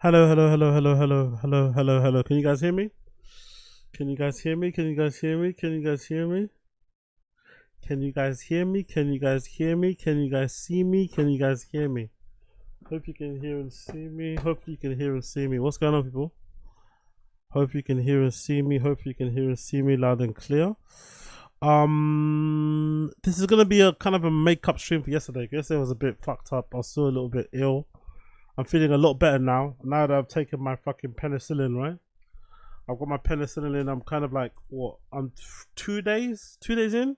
Hello, hello, hello, hello, hello, hello, hello, hello. Can you guys hear me? Can you guys hear me? Can you guys hear me? Can you guys hear me? Can you guys hear me? Can you guys hear me? Can you guys see me? Can you guys hear me? Hope you can hear and see me. Hope you can hear and see me. What's going on, people? Hope you can hear and see me. Hope you can hear and see me loud and clear. This is gonna be a kind of a makeup stream for yesterday. Yesterday was a bit fucked up. I was still a little bit ill. I'm feeling a lot better now. Now that I've taken my fucking penicillin, right? I've got my penicillin in. I'm kind of like, what? I'm 2 days in.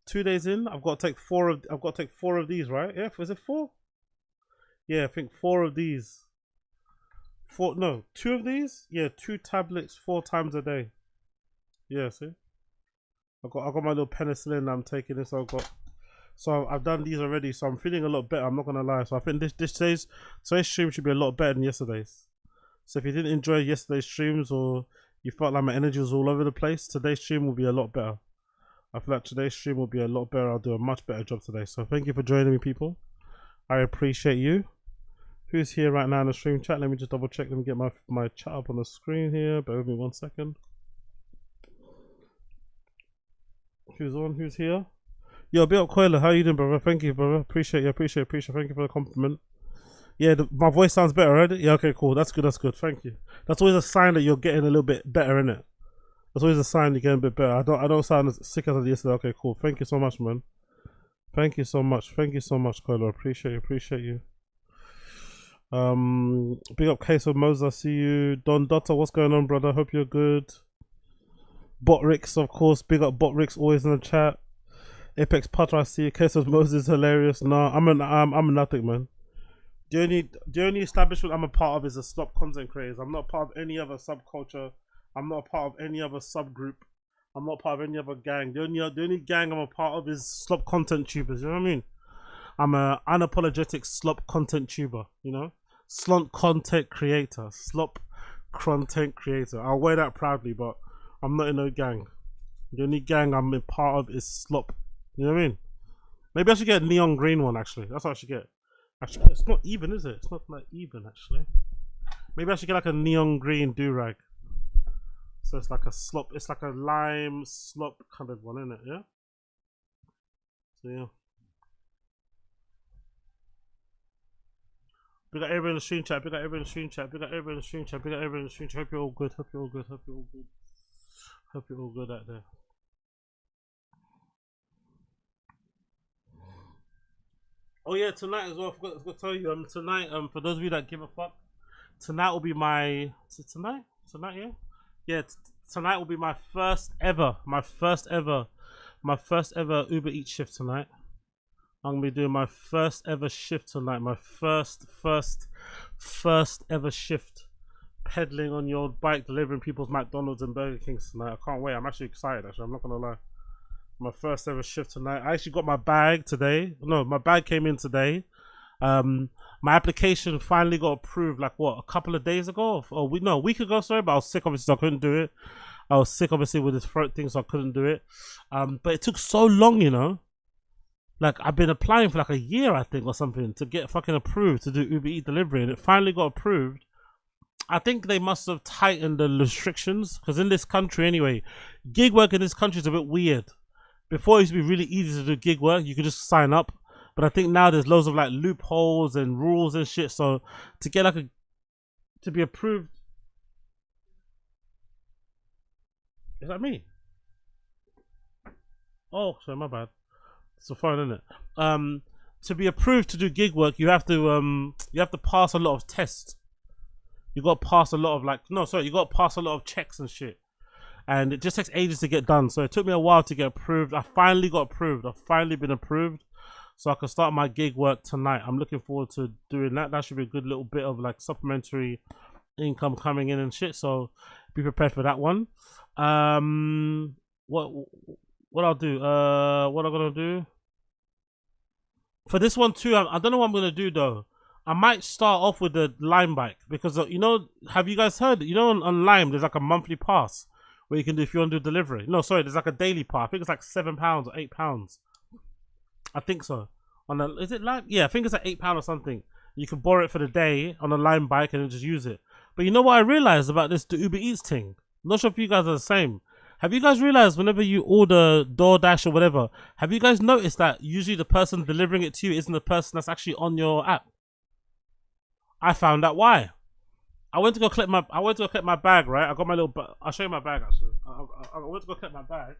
2 days in. I've got to take four of these, right? Yeah, is it four? Yeah, I think four of these. Four? No, two of these. Yeah, 2 tablets 4 times a day. Yeah, see. I got my little penicillin. I'm taking this. So I've done these already. So I'm feeling a lot better. I'm not gonna lie. So I think today's stream should be a lot better than yesterday's. So if you didn't enjoy yesterday's streams or you felt like my energy was all over the place, today's stream will be a lot better. I feel like today's stream will be a lot better. I'll do a much better job today. So thank you for joining me, people. I appreciate you. Who's here right now in the stream chat? Let me just double check. Let me get my chat up on the screen here. Bear with me 1 second. Who's on? Who's here? Yo, Bill Coiler, how you doing, brother? Thank you, brother. Appreciate you. Thank you for the compliment. Yeah, my voice sounds better, right? Yeah, okay, cool. That's good. Thank you. That's always a sign that you're getting a little bit better, innit? That's always a sign you're getting a bit better. I don't sound as sick as I did yesterday. Okay, cool. Thank you so much, man. Thank you so much, Coiler. Appreciate you. Big up Case of Moses, I see you. Don Dotter, what's going on, brother? Hope you're good. Botrix, of course. Big up Botrix, always in the chat. Apex Potter, I see you. Case of Moses, hilarious. No, I'm a nothing, man. The only establishment I'm a part of is the slop content creators. I'm not part of any other subculture. I'm not a part of any other subgroup. I'm not part of any other gang. The only gang I'm a part of is slop content tubers. You know what I mean? I'm a unapologetic slop content tuber. You know, slop content creator. Slop content creator. I'll wear that proudly, but I'm not in no gang. The only gang I'm a part of is slop. You know what I mean? Maybe I should get a neon green one. Actually, that's what I should get. Actually, it's not even, is it? It's not like even, actually. Maybe I should get like a neon green do-rag. So it's like a slop, it's like a lime slop kind of one, isn't it? Yeah? So yeah. We got everyone in the stream chat, Hope you're all good, Hope you're all good out there. Oh yeah, tonight as well. I forgot to tell you. Tonight. For those of you that give a fuck, tonight will be my. Is it tonight? Tonight, yeah. Yeah. Tonight will be my first ever Uber Eats shift tonight. I'm gonna be doing my first ever shift tonight. My first ever shift, pedaling on your bike, delivering people's McDonald's and Burger Kings tonight. I can't wait. I'm actually excited. Actually, I'm not gonna lie. My first ever shift tonight. I actually got my bag today. No, my bag came in today. My application finally got approved. Like what? A couple of days ago? Or a week ago. Sorry, but I was sick. Obviously, so I couldn't do it. I was sick, obviously, with this throat thing, so I couldn't do it. But it took so long, you know. Like I've been applying for like a year, I think, or something, to get fucking approved to do Uber Eats delivery, and it finally got approved. I think they must have tightened the restrictions because in this country, anyway, gig work in this country is a bit weird. Before it used to be really easy to do gig work, you could just sign up. But I think now there's loads of like loopholes and rules and shit. So to get like to be approved, is that me? Oh, sorry, my bad. It's a phone, isn't it? To be approved to do gig work, you have to pass a lot of tests. You got to pass a lot of you got to pass a lot of checks and shit. And it just takes ages to get done. So it took me a while to get approved. I finally got approved. I've finally been approved. So I can start my gig work tonight. I'm looking forward to doing that. That should be a good little bit of like supplementary income coming in and shit. So be prepared for that one. What I'll do? What I'm gonna do? For this one too, I don't know what I'm gonna do though. I might start off with the Lime bike because you know, have you guys heard? You know, on Lime there's like a monthly pass where you can do if you want to do delivery. No, sorry, there's like a daily pass. I think it's like £7 or £8. I think so. Is it Lime? Yeah, I think it's like £8 or something. You can borrow it for the day on a Lime bike and then just use it. But you know what I realized about this, the Uber Eats thing? I'm not sure if you guys are the same. Have you guys realized whenever you order DoorDash or whatever, have you guys noticed that usually the person delivering it to you isn't the person that's actually on your app? I found out why. I went to go collect my bag, right? I got my little I'll show you my bag actually. I went to go collect my bag.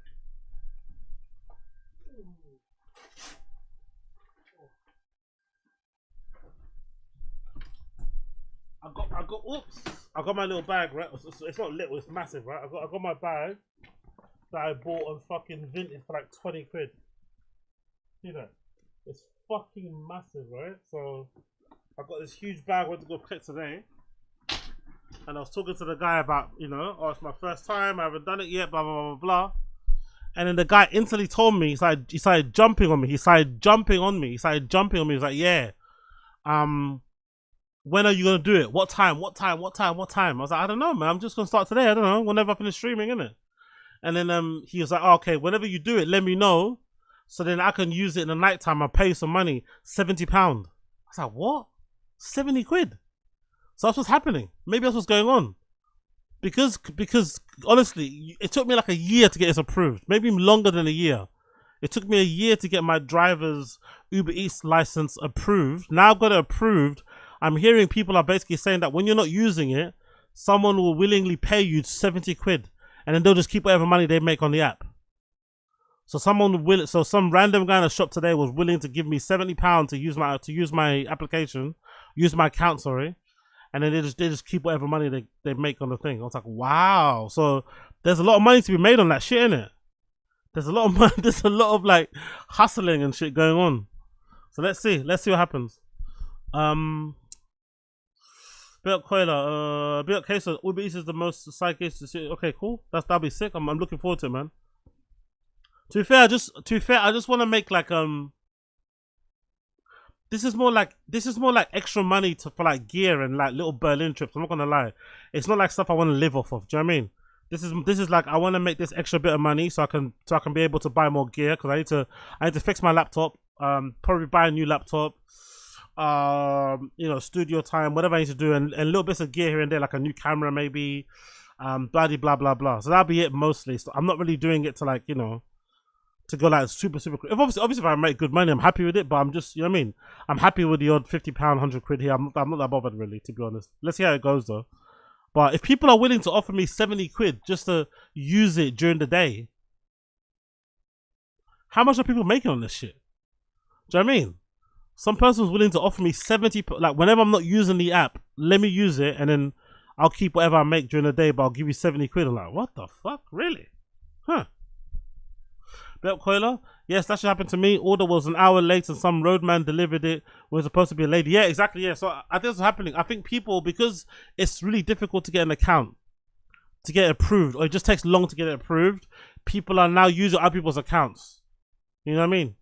I got my little bag, right? It's not little, it's massive, right? I got my bag that I bought on fucking Vinted for like 20 quid. See that? It's fucking massive, right? So I got this huge bag I went to go pick today. And I was talking to the guy about, you know, oh, it's my first time, I haven't done it yet, blah, blah, blah, blah. And then the guy instantly told me, he started jumping on me. He was like, yeah, when are you gonna do it? What time? I was like, I don't know, man. I'm just gonna start today. I don't know. Whenever I finish streaming, innit? And then he was like, oh, okay, whenever you do it, let me know, so then I can use it in the nighttime. I'll pay you some money, £70. I was like, what? 70 quid? So that's what's happening. Maybe that's what's going on. Because honestly, it took me like a year to get this approved. Maybe longer than a year. It took me a year to get my driver's Uber Eats license approved. Now I've got it approved. I'm hearing people are basically saying that when you're not using it, someone will willingly pay you 70 quid. And then they'll just keep whatever money they make on the app. So some random guy in a shop today was willing to give me £70 to use my application, use my account, sorry. And then they just keep whatever money they make on the thing. I was like, wow. So there's a lot of money to be made on that shit, innit? There's a lot of money, there's a lot of like hustling and shit going on. So let's see what happens. Bill Coiler, Bill Queso, Uber Eats is the most psychic. Okay, cool. That'll be sick. I'm looking forward to it, man. To be fair, I just want to make like This is more like extra money for like gear and like little Berlin trips. I'm not gonna lie, it's not like stuff I want to live off of. Do you know what I mean? This is like I want to make this extra bit of money so I can be able to buy more gear, because I need to fix my laptop. Probably buy a new laptop. You know, studio time, whatever I need to do, and little bits of gear here and there, like a new camera maybe. Blah blah blah. So that'll be it mostly. So I'm not really doing it to like, you know, to go like super. Obviously, if I make good money, I'm happy with it. But I'm just, you know what I mean? I'm happy with the odd £50, 100 quid here. I'm not that bothered really, to be honest. Let's see how it goes though. But if people are willing to offer me 70 quid just to use it during the day, how much are people making on this shit? Do you know what I mean? Some person's willing to offer me 70, like whenever I'm not using the app, let me use it and then I'll keep whatever I make during the day, but I'll give you 70 quid. I'm like, what the fuck? Really? Huh. Belt Coiler? Yes, that should happen to me. Order was an hour late and some roadman delivered it when it was supposed to be a lady. Yeah, exactly. Yeah, so I think it's happening. I think people, because it's really difficult to get an account, to get it approved, or it just takes long to get it approved, people are now using other people's accounts. You know what I mean?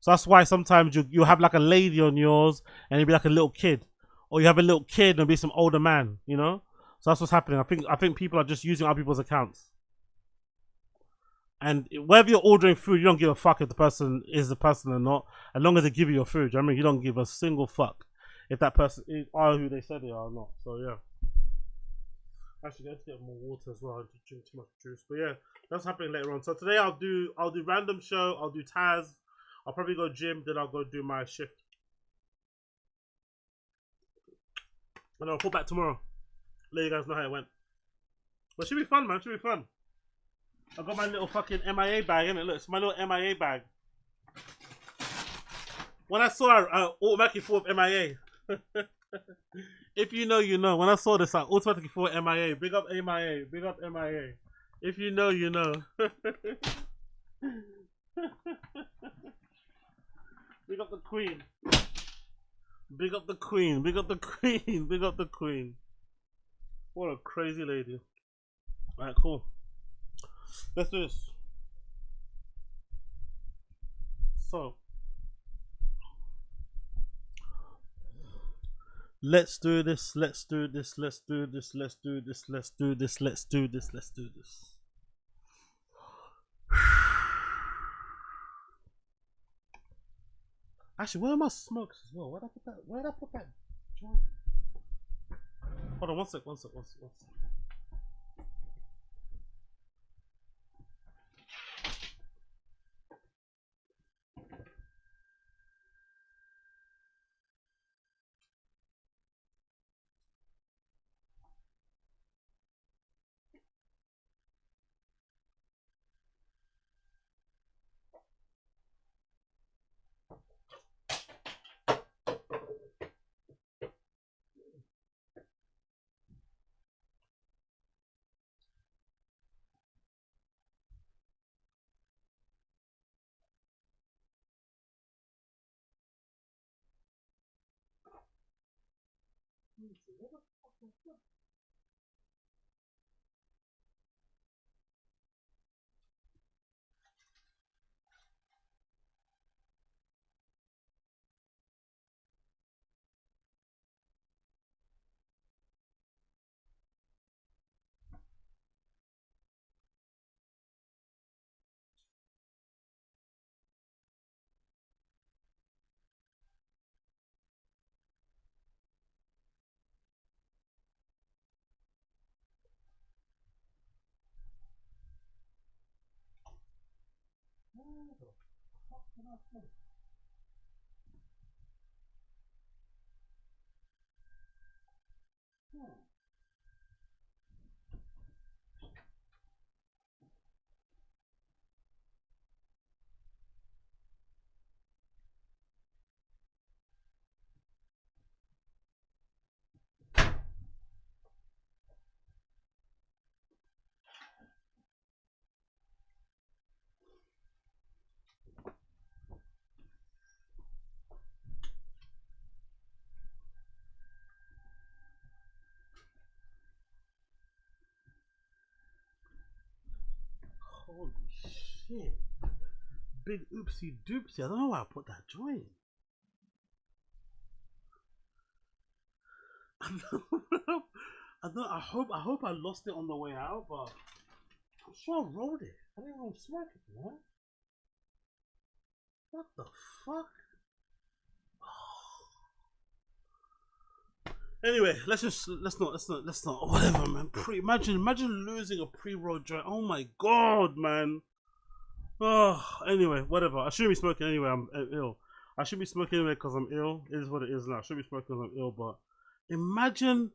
So that's why sometimes you have like a lady on yours and it'll be like a little kid. Or you have a little kid and it'll be some older man, you know? So that's what's happening. I think people are just using other people's accounts. And whether you're ordering food, you don't give a fuck if the person is the person or not, as long as they give you your food. You know what I mean? You don't give a single fuck if that person are who they said they are or not. So yeah. Actually, let's get more water as well. I just drink too much juice. But yeah, that's happening later on. So today I'll do random show. I'll do Taz. I'll probably go gym. Then I'll go do my shift. And I'll report back tomorrow. Let you guys know how it went. But it should be fun, man. It should be fun. I got my little fucking MIA bag, innit? Look, it's my little MIA bag. When I saw it, I automatically thought of MIA. If you know, you know. When I saw this, I automatically thought MIA. Big up MIA. Big up MIA. If you know, you know. Big up the queen. Big up the queen. Big up the queen. Big up the queen. What a crazy lady. Alright, cool. Let's do this. So let's do this. Let's do this. Let's do this. Let's do this. Let's do this. Let's do this. Let's do this. Actually, where are my smokes as well? Where'd I put that? Where'd I put that joint. Hold on, one sec. Holy shit. Big oopsie doopsie. I don't know why I put that joint. I hope I lost it on the way out, but I'm sure I rolled it. I didn't even smoke it, man. What the fuck? Anyway, let's not whatever, man. Imagine losing a pre-roll joint. Oh my god, man. Oh, anyway, whatever. I shouldn't be smoking anyway. I'm ill. I should be smoking anyway because I'm ill. It is what it is now. I should be smoking because I'm ill, but imagine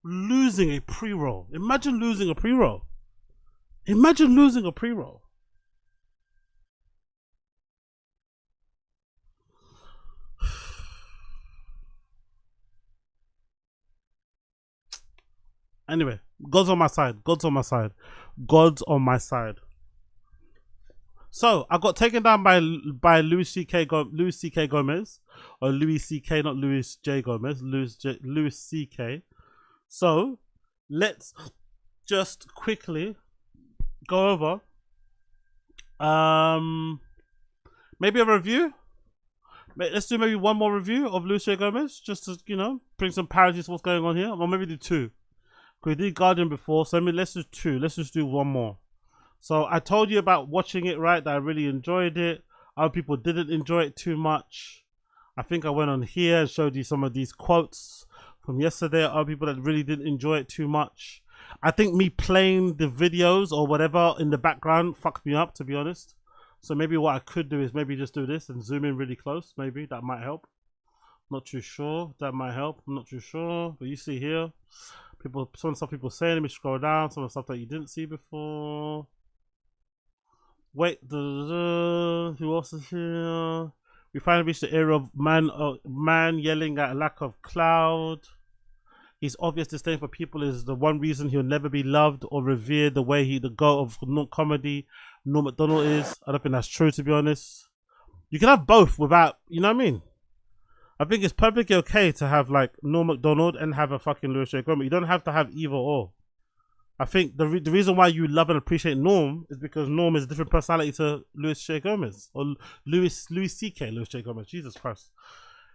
losing a pre-roll. Imagine losing a pre-roll. Imagine losing a pre-roll. Anyway, God's on my side. God's on my side. God's on my side. So I got taken down by Louis C.K. Gomez, or Louis C.K. not Louis J. Gomez, Louis C.K. So let's just quickly go over maybe a review. Let's do maybe one more review of Louis J. Gomez, just to, you know, bring some parity to what's going on here, or maybe do two. We did Guardian before, so let's do two. Let's just do one more. So I told you about watching it, right? That I really enjoyed it. Other people didn't enjoy it too much. I think I went on here and showed you some of these quotes from yesterday. Other people that really didn't enjoy it too much. I think me playing the videos or whatever in the background fucked me up, to be honest. So maybe what I could do is maybe just do this and zoom in really close. Maybe that might help. Not too sure. That might help. I'm not too sure. But you see here, some stuff people saying. Let me scroll down. Some of the stuff that you didn't see before. Wait, who else is here? We finally reached the era of man yelling at a lack of cloud. His obvious disdain for people is the one reason he'll never be loved or revered the way the goat of comedy, Norm Macdonald is. I don't think that's true, to be honest. You can have both without, you know what I mean? I think it's perfectly okay to have like Norm Macdonald and have a fucking Louis J. Gomez. You don't have to have either or. I think the reason why you love and appreciate Norm is because Norm is a different personality to Louis J. Gomez, or Louis C.K. Louis J. Gomez. Jesus Christ.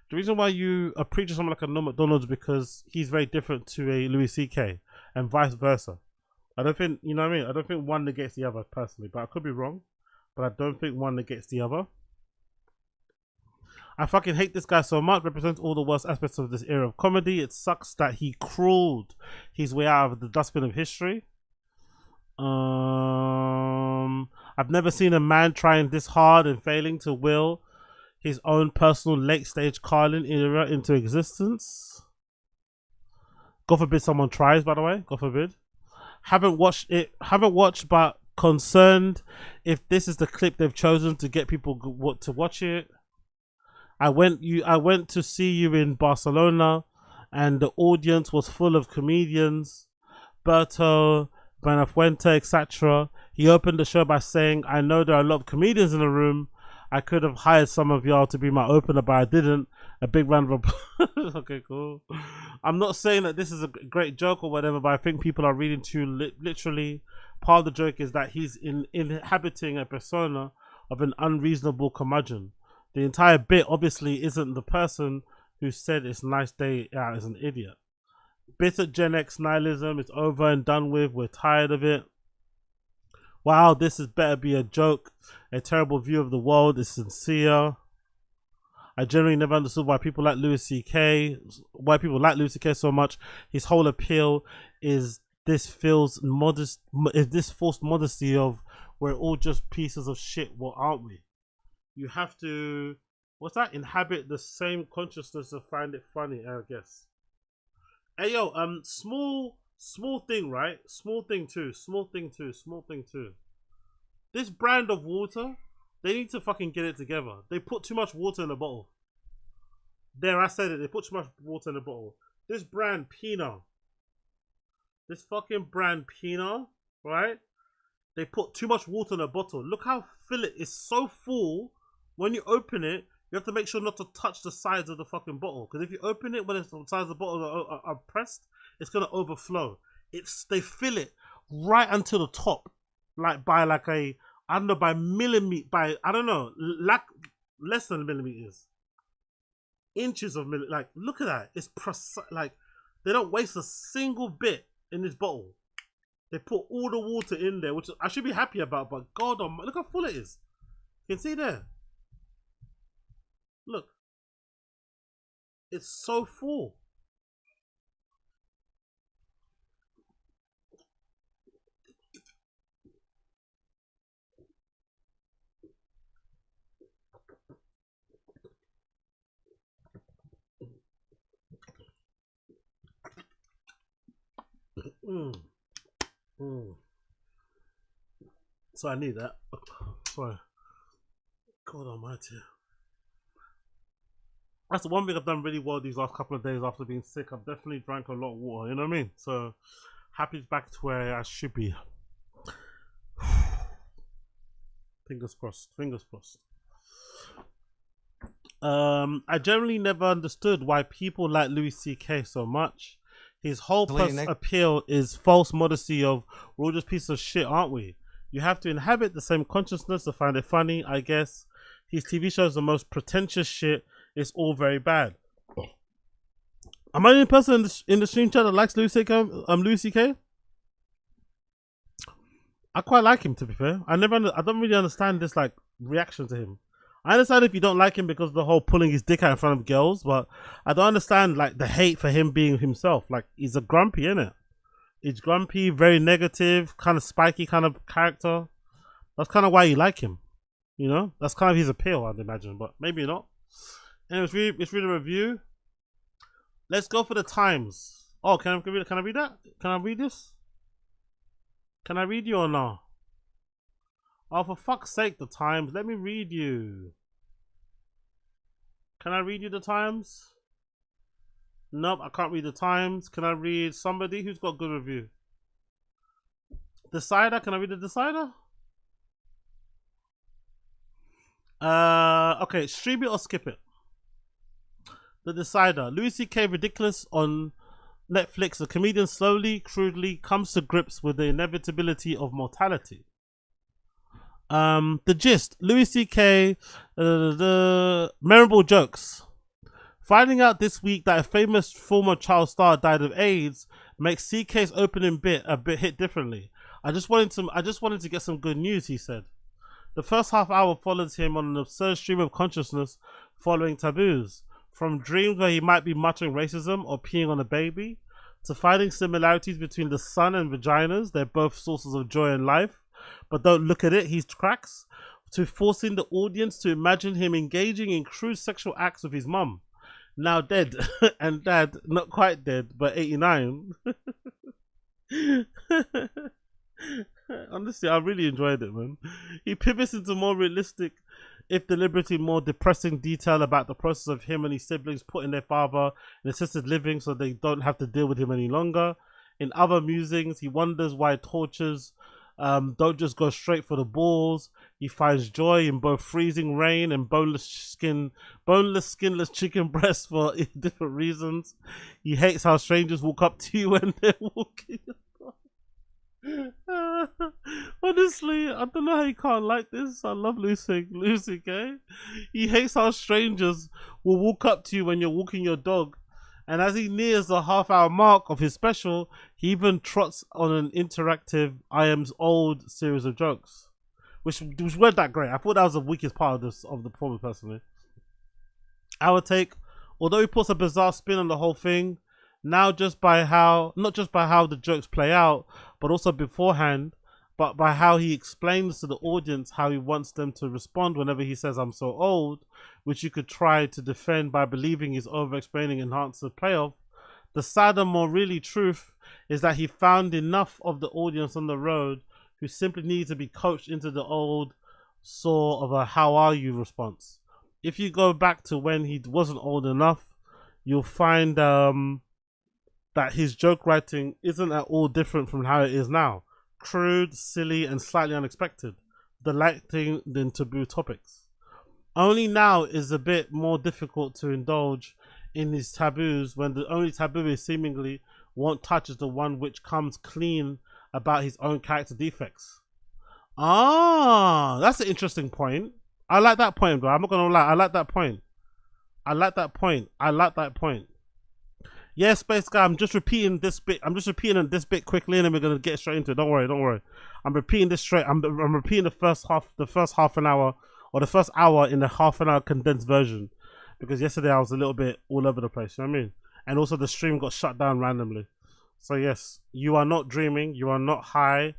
The reason why you appreciate someone like a Norm Macdonald is because he's very different to a Louis C.K. and vice versa. I don't think, you know what I mean? I don't think one negates the other personally, but I could be wrong. But I don't think one negates the other. I fucking hate this guy so much. Represents all the worst aspects of this era of comedy. It sucks that he crawled his way out of the dustbin of history. I've never seen a man trying this hard and failing to will his own personal late stage Carlin era into existence. God forbid someone tries, by the way. God forbid. Haven't watched, but concerned if this is the clip they've chosen to get people to watch it. I went to see you in Barcelona, and the audience was full of comedians, Berto, Benafuente, etc. He opened the show by saying, "I know there are a lot of comedians in the room. I could have hired some of y'all to be my opener, but I didn't." A big round of applause. Okay, cool. I'm not saying that this is a great joke or whatever, but I think people are reading too literally. Part of the joke is that he's inhabiting a persona of an unreasonable curmudgeon. The entire bit obviously isn't the person who said it's a nice day out is an idiot. Bitter Gen X nihilism is over and done with. We're tired of it. Wow, this is better be a joke. A terrible view of the world is sincere. I generally never understood why people like Louis C.K. So much. His whole appeal is this forced modesty of we're all just pieces of shit. What aren't we? You have to, what's that? Inhabit the same consciousness to find it funny, I guess. Hey yo, small thing, right? Small thing too. This brand of water, they need to fucking get it together. They put too much water in the bottle. There, I said it. They put too much water in the bottle. This brand, Pina. This fucking brand, Pina, right? They put too much water in a bottle. Look how full it is. So full. When you open it, you have to make sure not to touch the sides of the fucking bottle. Because if you open it when the sides of the bottle are pressed, it's going to overflow. They fill it right until the top. Like by like a, I don't know, by millimeter, by, I don't know, like less than millimeters. Inches of millimeters. Like, look at that. It's precise. Like, they don't waste a single bit in this bottle. They put all the water in there, which I should be happy about, but God, look how full it is. You can see there. Look. It's so full. So I need that. Sorry. God almighty. That's the one thing I've done really well these last couple of days after being sick. I've definitely drank a lot of water, you know what I mean? So happy back to where I should be. Fingers crossed. Fingers crossed. I generally never understood why people like Louis C.K. so much. His whole appeal is false modesty of we're all just pieces of shit, aren't we? You have to inhabit the same consciousness to find it funny, I guess. His TV shows the most pretentious shit. It's all very bad. Am I the only person in the stream chat that likes Louis C.K.? I quite like him, to be fair. I don't really understand this like reaction to him. I understand if you don't like him because of the whole pulling his dick out in front of girls, but I don't understand like the hate for him being himself. Like, he's a grumpy, innit? He's grumpy, very negative, kind of spiky kind of character. That's kind of why you like him. You know? That's kind of his appeal, I'd imagine, but maybe not. Anyway, let's read a review. Let's go for the times. Oh, can I read that? Can I read this? Can I read you or no? Oh, for fuck's sake, the times. Let me read you. Can I read you the times? Nope, I can't read the times. Can I read somebody who's got good review? Decider, can I read the Decider? Okay, stream it or skip it. The Decider. Louis C.K. ridiculous on Netflix. A comedian slowly, crudely comes to grips with the inevitability of mortality. The gist. Louis C.K. The memorable jokes. Finding out this week that a famous former child star died of AIDS makes C.K.'s opening bit a bit hit differently. I just wanted to get some good news, he said. The first half hour follows him on an absurd stream of consciousness following taboos. From dreams where he might be muttering racism or peeing on a baby, to finding similarities between the sun and vaginas, they're both sources of joy in life, but don't look at it, he's cracks, to forcing the audience to imagine him engaging in crude sexual acts with his mum, now dead, and dad, not quite dead, but 89. Honestly, I really enjoyed it, man. He pivots into more realistic, if deliberately more depressing detail about the process of him and his siblings putting their father in assisted living so they don't have to deal with him any longer. In other musings, he wonders why tortures don't just go straight for the balls. He finds joy in both freezing rain and boneless, skinless chicken breasts for different reasons. He hates how strangers walk up to you when they're walking. Honestly, I don't know how you can't like this. I love Lucy, okay? He hates how strangers will walk up to you when you're walking your dog. And as he nears the half-hour mark of his special, he even trots on an interactive I Am's old series of jokes, which weren't that great. I thought that was the weakest part of the performance, personally. Our take, although he puts a bizarre spin on the whole thing, now not just by how the jokes play out, but also beforehand, but by how he explains to the audience how he wants them to respond whenever he says "I'm so old," which you could try to defend by believing he's over-explaining enhanced the payoff. The sadder, more really truth is that he found enough of the audience on the road who simply need to be coached into the old saw of a "how are you" response. If you go back to when he wasn't old enough, you'll find that his joke writing isn't at all different from how it is now. Crude, silly, and slightly unexpected, delighting in taboo topics. Only now is a bit more difficult to indulge in his taboos when the only taboo is seemingly won't touch is the one which comes clean about his own character defects. Ah, that's an interesting point. I like that point, bro. I'm not gonna lie. I like that point. Yeah, Space Guy, I'm just repeating this bit quickly, and then we're gonna get straight into it. Don't worry. I'm repeating this straight. I'm repeating the first half an hour, or the first hour in the half an hour condensed version, because yesterday I was a little bit all over the place. You know what I mean? And also the stream got shut down randomly. So yes, you are not dreaming. You are not high.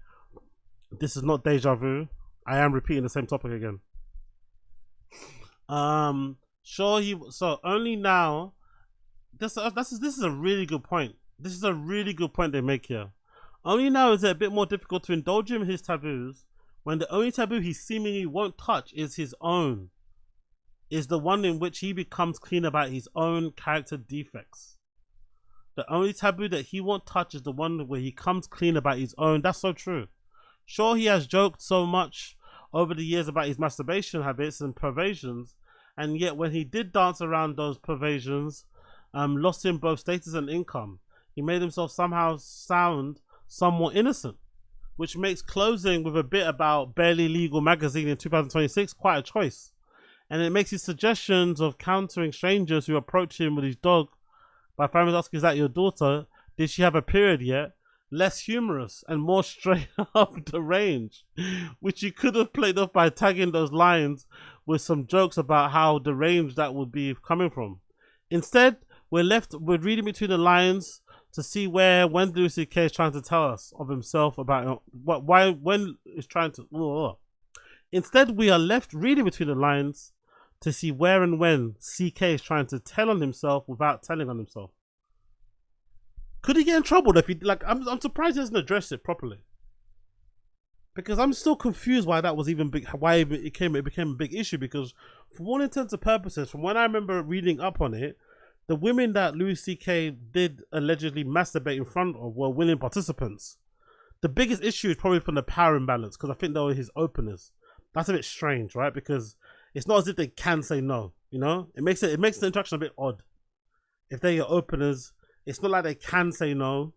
This is not deja vu. I am repeating the same topic again. So only now. This is a really good point. This is a really good point they make here. Only now is it a bit more difficult to indulge him in his taboos when the only taboo he seemingly won't touch is his own. Is the one in which he becomes clean about his own character defects. The only taboo that he won't touch is the one where he comes clean about his own. That's so true. Sure, he has joked so much over the years about his masturbation habits and perversions, and yet when he did dance around those perversions, lost him both status and income. He made himself somehow sound somewhat innocent, which makes closing with a bit about Barely Legal magazine in 2026 quite a choice. And it makes his suggestions of countering strangers who approach him with his dog by family asking, "Is that your daughter? Did she have a period yet?" less humorous and more straight up deranged, which you could have played off by tagging those lines with some jokes about how deranged that would be coming from. Instead, we're reading between the lines to see when Louis C.K. is trying to tell us of himself about Instead, we are left reading between the lines to see where and when CK is trying to tell on himself without telling on himself. Could he get in trouble if he I'm surprised he hasn't addressed it properly, because I'm still confused why that was even big. Why it became a big issue? Because for all intents and purposes, from when I remember reading up on it, the women that Louis C.K. did allegedly masturbate in front of were willing participants. The biggest issue is probably from the power imbalance, because I think they were his openers. That's a bit strange, right? Because it's not as if they can say no. You know, it makes the interaction a bit odd. If they're your openers, it's not like they can say no,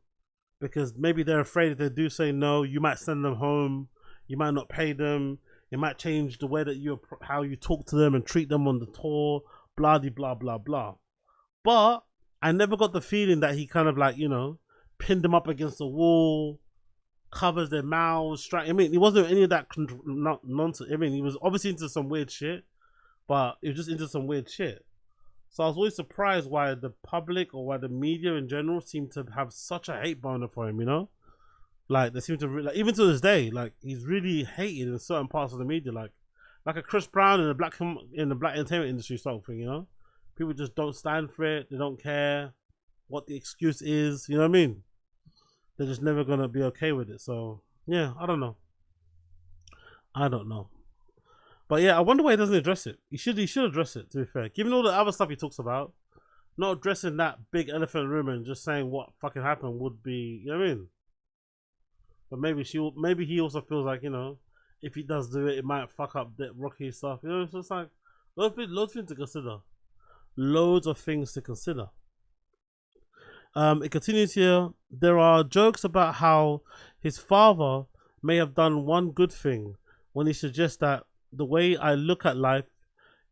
because maybe they're afraid if they do say no, you might send them home, you might not pay them, it might change the way that how you talk to them and treat them on the tour, blah blah blah blah. But I never got the feeling that he kind of pinned them up against the wall, covers their mouths, I mean, it wasn't any of that nonsense. I mean, he was obviously into some weird shit, but it was just into some weird shit. So I was always surprised why the public or why the media in general seemed to have such a hate boner for him, you know? Like, they seem to, like, even to this day, like, he's really hated in certain parts of the media, like a Chris Brown in the black entertainment industry sort of thing, you know? People just don't stand for it. They don't care what the excuse is, you know what I mean? They're just never going to be okay with it. So, yeah, I don't know. But yeah, I wonder why he doesn't address it. He should address it, to be fair. Given all the other stuff he talks about, not addressing that big elephant in the room and just saying what fucking happened would be, you know what I mean? But maybe he also feels like, you know, if he does do it, it might fuck up that Rocky stuff. You know, it's just like loads of things to consider. Loads of things to consider. It continues here. There are jokes about how his father may have done one good thing when he suggests that the way I look at life,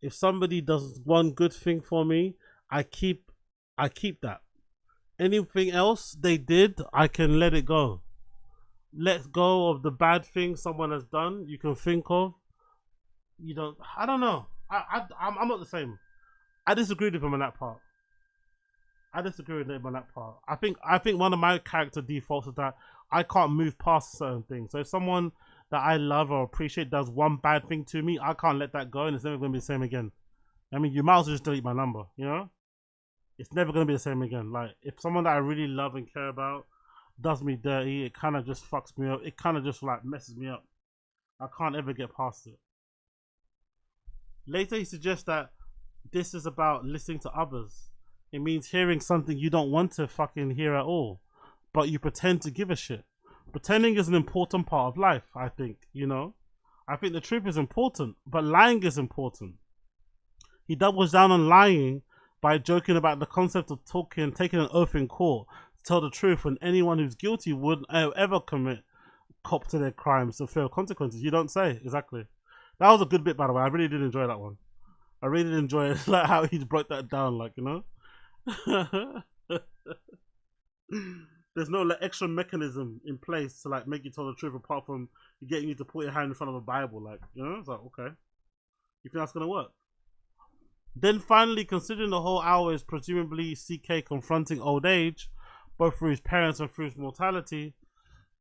if somebody does one good thing for me, I keep that. Anything else they did, I can let it go. Let go of the bad thing someone has done. You can think of. You don't. I don't know. I'm not the same. I disagreed with him on that part. I think one of my character defaults is that I can't move past certain things. So if someone that I love or appreciate does one bad thing to me, I can't let that go, and it's never going to be the same again. I mean, you might as well just delete my number, you know? It's never going to be the same again. Like, if someone that I really love and care about does me dirty, it kind of just fucks me up. It kind of just, like, messes me up. I can't ever get past it. Later, he suggests that this is about listening to others. It means hearing something you don't want to fucking hear at all, but you pretend to give a shit. Pretending is an important part of life, I think, you know? I think the truth is important, but lying is important. He doubles down on lying by joking about the concept of taking an oath in court to tell the truth when anyone who's guilty wouldn't ever cop to their crimes to fear consequences. You don't say, exactly. That was a good bit, by the way. I really did enjoy that one. I really did enjoy it, like how he broke that down, like, you know? There's no like extra mechanism in place to like make you tell the truth apart from getting you to put your hand in front of a Bible, like, you know? It's like, okay, you think that's gonna work? Then finally, considering the whole hour is presumably CK confronting old age, both through his parents and through his mortality,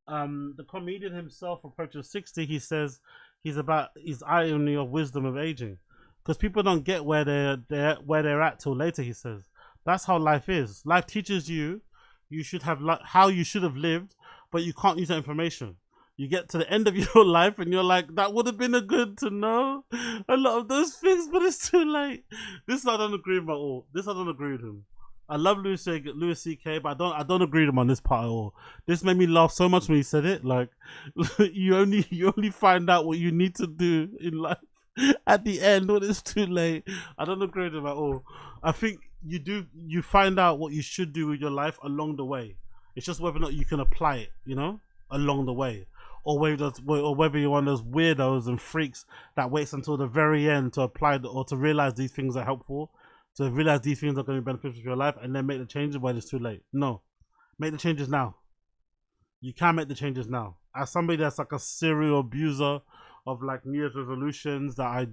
the comedian himself approaching 60, he says he's about his irony of wisdom of aging, because people don't get where they're at till later. He says that's how life is. Life teaches you should have how you should have lived, but you can't use that information. You get to the end of your life and you're like, that would have been a good to know a lot of those things, but it's too late. This I don't agree with at all. This I don't agree with him. I love Louis CK, but I don't agree with him on this part at all. This made me laugh so much when he said it. Like, you only find out what you need to do in life at the end when it's too late. I don't agree with him at all. I think you find out what you should do with your life along the way. It's just whether or not you can apply it, you know, along the way. Or whether you're one of those weirdos and freaks that waits until the very end to apply or to realize these things are helpful, to realize these things are going to be beneficial for your life, and then make the changes when it's too late. No, make the changes now. You can make the changes now. As somebody that's like a serial abuser of like New Year's resolutions that I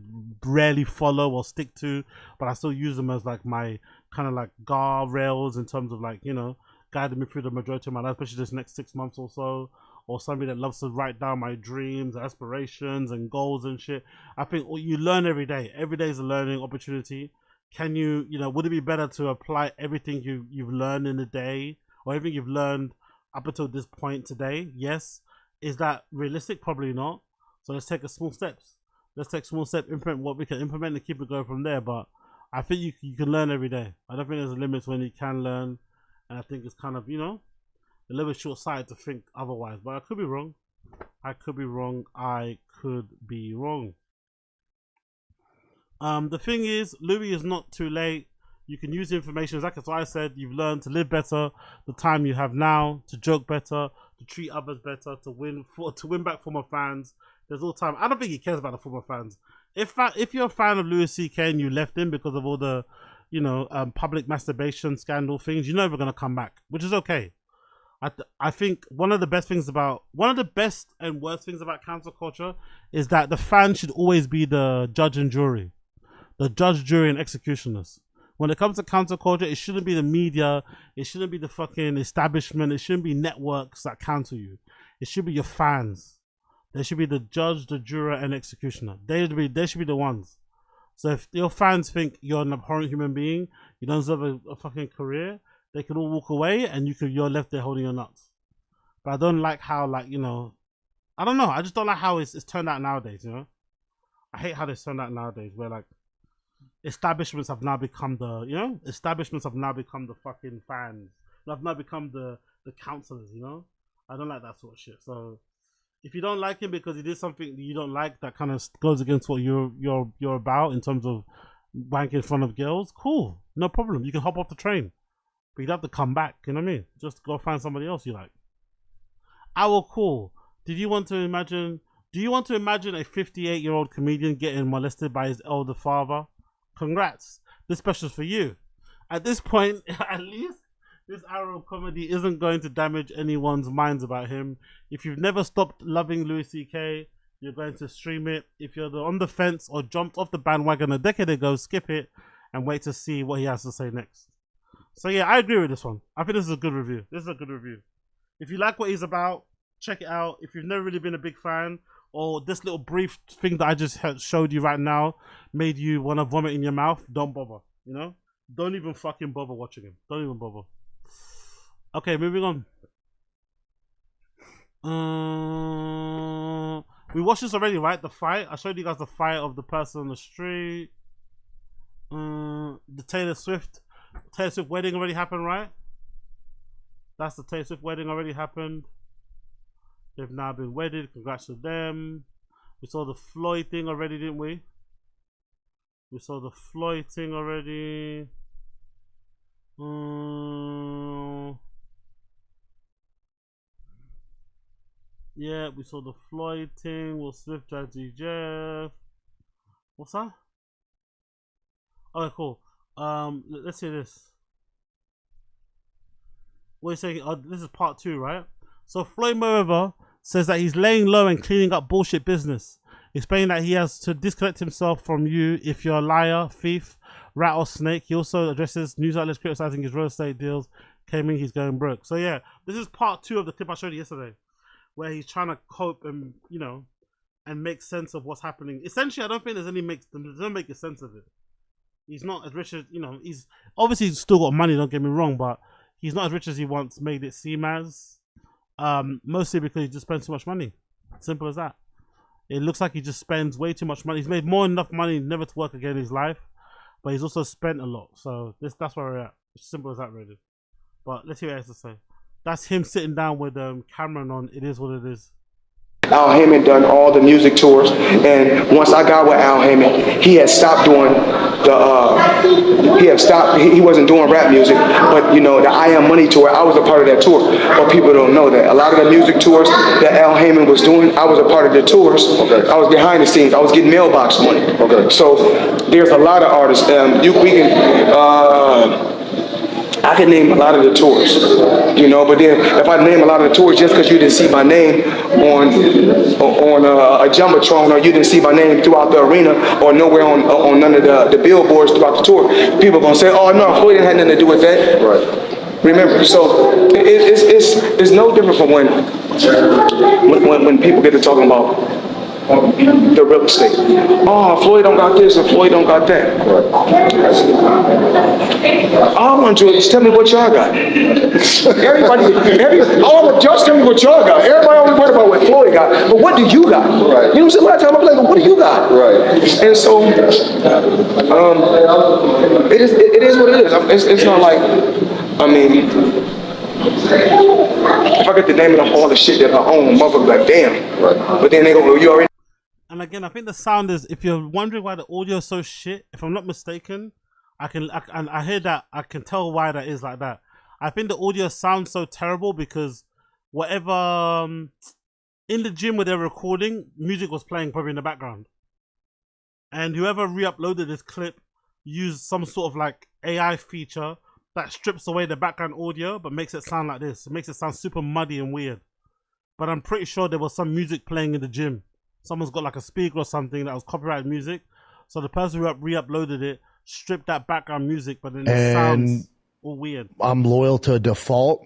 rarely follow or stick to, but I still use them as like my kind of like guardrails in terms of like, you know, guiding me through the majority of my life, especially this next 6 months or so. Or somebody that loves to write down my dreams, aspirations, and goals and shit. I think you learn every day. Every day is a learning opportunity. Can you know, would it be better to apply everything you've learned in a day, or everything you've learned up until this point today? Yes. Is that realistic? Probably not. So let's take small steps. Let's take small steps, implement what we can implement, and keep it going from there. But I think you can learn every day. I don't think there's a limit when you can learn, and I think it's kind of, you know, a little bit short-sighted to think otherwise, but I could be wrong. The thing is, Louis is not too late. You can use the information, exactly as I said. You've learned to live better the time you have now, to joke better, to treat others better, to win back former fans. There's all time. I don't think he cares about the former fans. If you're a fan of Louis CK and you left him because of all the, you know, public masturbation scandal things, you're never gonna come back, which is okay. I think one of the best and worst things about cancel culture is that the fans should always be the judge and jury. the judge, jury, and executioners. When it comes to counterculture, it shouldn't be the media, it shouldn't be the fucking establishment, it shouldn't be networks that counter you. It should be your fans. They should be the judge, the juror, and executioner. They should be the ones. So if your fans think you're an abhorrent human being, you don't deserve a fucking career, they can all walk away and you're left there holding your nuts. But I don't like how, like, you know, I don't know. I just don't like how it's turned out nowadays, you know? I hate how it's turned out nowadays where, like, establishments have now become the, you know? Establishments have now become the fucking fans. They've now become the counselors, you know? I don't like that sort of shit. So if you don't like him because he did something that you don't like that kind of goes against what you're about in terms of wanking in front of girls, cool, no problem. You can hop off the train, but you'd have to come back. You know what I mean? Just go find somebody else you like. Cool. Do you want to imagine a 58-year-old comedian getting molested by his elder father? Congrats. This special's for you. At this point, at least this hour of comedy isn't going to damage anyone's minds about him. If you've never stopped loving Louis C.K., you're going to stream it. If you're on the fence or jumped off the bandwagon a decade ago, skip it and wait to see what he has to say next. So yeah, I agree with this one. I think this is a good review. If you like what he's about, check it out. If you've never really been a big fan, or this little brief thing that I just showed you right now made you want to vomit in your mouth, don't bother, you know? Don't even fucking bother watching him. Don't even bother. Okay, moving on. We watched this already, right? The fight. I showed you guys the fight of the person on the street. The Taylor Swift wedding already happened, right? That's the Taylor Swift wedding already happened. They've now been wedded. Congrats to them. We saw the Floyd thing already, didn't we? We saw the Floyd thing already. Yeah, we saw the Floyd thing. Will Smith drag Jeff. What's that? Okay, cool. Let's see this. What are you saying? This is part 2, right? So Floyd Mayweather says that he's laying low and cleaning up bullshit business, explaining that he has to disconnect himself from you if you're a liar, thief, rat or snake. He also addresses news outlets criticizing his real estate deals, claiming he's going broke. So yeah, this is part 2 of the clip I showed you yesterday, where he's trying to cope and, you know, and make sense of what's happening. Essentially, I don't think there's no making sense of it. He's not as rich as, you know, he's obviously still got money, don't get me wrong, but he's not as rich as he once made it seem as. Mostly because he just spends too much money. Simple as that. It looks like he just spends way too much money. He's made more than enough money never to work again in his life, but he's also spent a lot. So that's where we're at. It's simple as that, really. But let's see what he has to say. That's him sitting down with Cameron on It Is What It Is. Al Heyman done all the music tours, and once I got with Al Heyman, he had stopped doing he wasn't doing rap music, but you know, the I Am Money tour, I was a part of that tour, but people don't know that. A lot of the music tours that Al Heyman was doing, I was a part of the tours. Okay. I was behind the scenes, I was getting mailbox money. Okay. So there's a lot of artists, I can name a lot of the tours, you know, but then if I name a lot of the tours just because you didn't see my name on a Jumbotron, or you didn't see my name throughout the arena, or nowhere on none of the billboards throughout the tour, people are going to say, oh no, Floyd didn't have nothing to do with that. Right. Remember, so it's no different from when people get to talking about the real estate. Oh, Floyd don't got this and Floyd don't got that. All I want you to is tell me what y'all got. Just tell me what y'all got. Everybody only worried about what Floyd got, but what do you got? Right. You know what I'm saying? A lot of times I'm like, what do you got? Right. And so, it is what it is. It's not like, I mean, if I get the name of all the shit that I own, motherfucker like, damn. Right. But then they go, you already. And again, I think the sound is, if you're wondering why the audio is so shit, if I'm not mistaken, I hear that, I can tell why that is like that. I think the audio sounds so terrible because whatever, in the gym where they're recording, music was playing probably in the background. And whoever re-uploaded this clip used some sort of like AI feature that strips away the background audio but makes it sound like this. It makes it sound super muddy and weird. But I'm pretty sure there was some music playing in the gym. Someone's got like a speaker or something that was copyrighted music. So the person who re-uploaded it stripped that background music, but then it And sounds all weird. I'm loyal to default.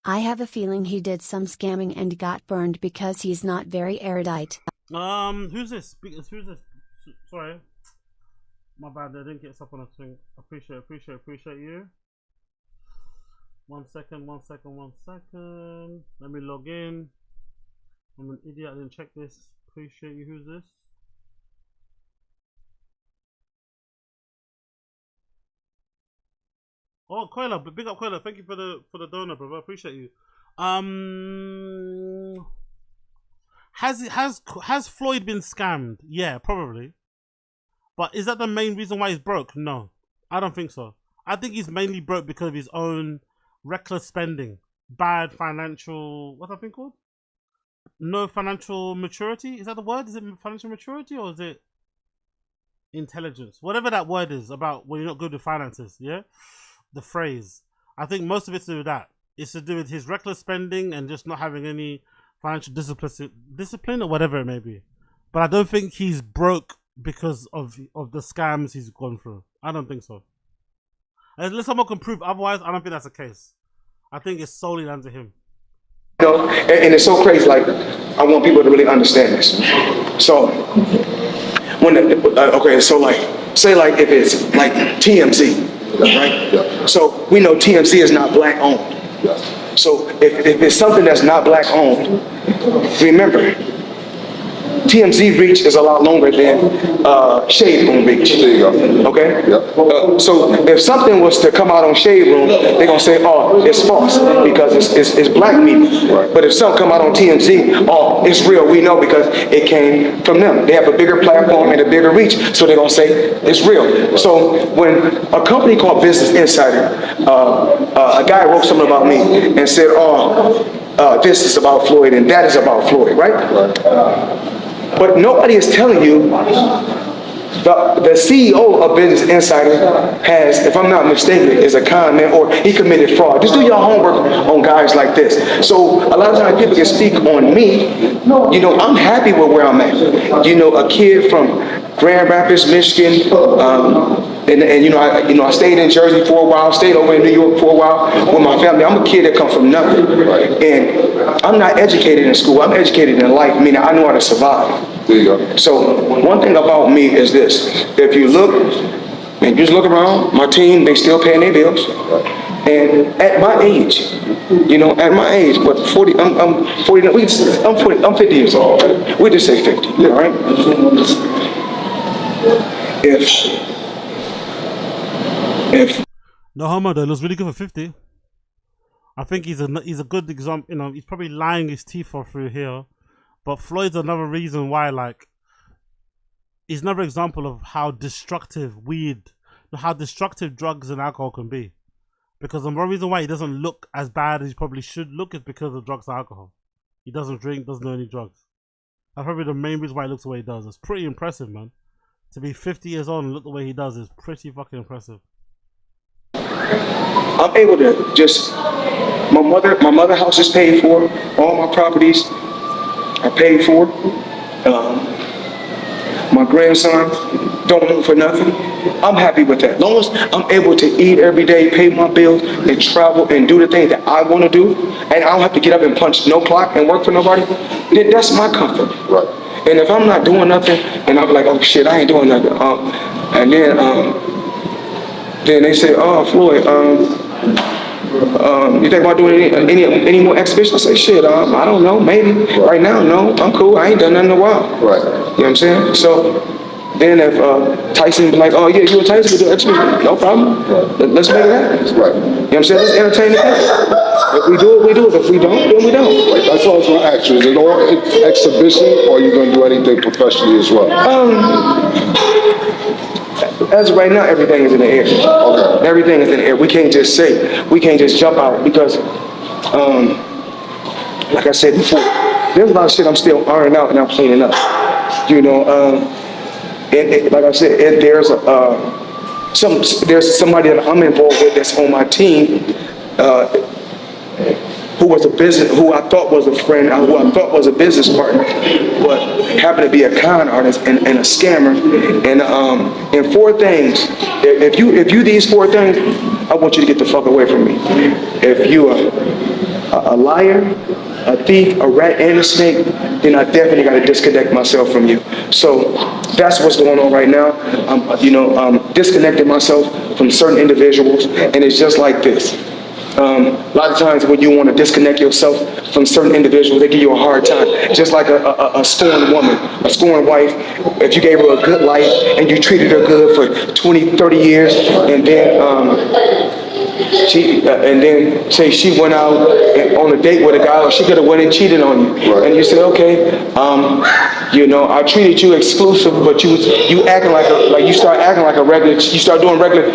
I have a feeling he did some scamming and got burned because he's not very erudite. Who's this? Who's this? Sorry. My bad, I didn't get this up on a thing. Appreciate you. 1 second. Let me log in. I'm an idiot, I didn't check this. Appreciate you. Who's this? Oh, Koila, big up Koila. Thank you for the donor, bro. I appreciate you. Has Floyd been scammed? Yeah, probably. But is that the main reason why he's broke? No, I don't think so. I think he's mainly broke because of his own reckless spending, bad financial, what's that thing called? No financial maturity? Is that the word? Is it financial maturity or is it intelligence? Whatever that word is about when you're not good with finances, yeah? The phrase. I think most of it's to do with that. It's to do with his reckless spending and just not having any financial discipline or whatever it may be. But I don't think he's broke because of the scams he's gone through. I don't think so. Unless someone can prove otherwise, I don't think that's the case. I think it's solely down to him. You know, and it's so crazy. Like, I want people to really understand this. So, okay, so like, say like if it's like TMZ, right? So we know TMZ is not black owned. So if it's something that's not black owned, remember, TMZ reach is a lot longer than Shade Room reach. There you go. Okay? Yep. So if something was to come out on Shade Room, they're going to say, oh, it's false because it's black media. Right. But if something come out on TMZ, oh, it's real, we know because it came from them. They have a bigger platform and a bigger reach, so they're going to say it's real. So when a company called Business Insider, a guy wrote something about me and said, oh, this is about Floyd and that is about Floyd, right? But nobody is telling you the CEO of Business Insider has, if I'm not mistaken, is a con man or he committed fraud. Just do your homework on guys like this. So a lot of times people can speak on me. You know, I'm happy with where I'm at. You know, a kid from Grand Rapids, Michigan, and you know, I stayed in Jersey for a while, stayed over in New York for a while with my family. I'm a kid that comes from nothing, and I'm not educated in school. I'm educated in life, meaning I know how to survive. There you go. So one thing about me is this: if you look, and you just look around, my team, they still paying their bills. And at my age, you know, at my age, but 40, I'm 40, I'm 50 years old. We just say 50, all right? If no homo though, looks really good for 50. I think he's a good example. You know, he's probably lying his teeth off through here, but Floyd's another reason why, like, he's another example of how destructive how destructive drugs and alcohol can be. Because the one reason why he doesn't look as bad as he probably should look is because of drugs and alcohol. He doesn't drink, doesn't do any drugs. That's probably the main reason why he looks the way he does. It's pretty impressive, man. To be 50 years old and look the way he does is pretty fucking impressive. I'm able to just, my mother house is paid for, all my properties are paid for. My grandson don't look for nothing. I'm happy with that. As long as I'm able to eat every day, pay my bills, and travel and do the things that I want to do, and I don't have to get up and punch no clock and work for nobody, then that's my comfort. Right. And if I'm not doing nothing, and I'm like, oh shit, I ain't doing nothing. And then they say, oh, Floyd, you think about doing any more exhibitions? I say, shit, I don't know, maybe. Right now, no, I'm cool. I ain't done nothing in a while. Right. You know what I'm saying? So then if Tyson be like, oh yeah, you and Tyson can do an exhibition, no problem. Let's make it happen. Right. You know what I'm saying? Let's entertain the people. If we do it, we do it. If we don't, then we don't. Right. That's all I was going to ask you. Is it all exhibition, or are you going to do anything professionally as well? As of right now, everything is in the air. Okay. Everything is in the air. We can't just jump out because, like I said before, there's a lot of shit I'm still ironing out and I'm cleaning up. You know, and like I said, there's somebody that I'm involved with that's on my team who I thought was a friend, who I thought was a business partner, but happened to be a con artist and a scammer. And four things. If you these four things, I want you to get the fuck away from me. If you are a liar, a thief, a rat, and a snake, then I definitely got to disconnect myself from you. So that's what's going on right now. I'm disconnecting myself from certain individuals, and it's just like this. A lot of times when you want to disconnect yourself from certain individuals, they give you a hard time. Just like a scorned woman, a scorned wife, if you gave her a good life and you treated her good for 20, 30 years, and then say she went out on a date with a guy, or she could have went and cheated on you, and you say, okay, I treated you exclusive, but you acting like you start acting like a regular, you start doing regular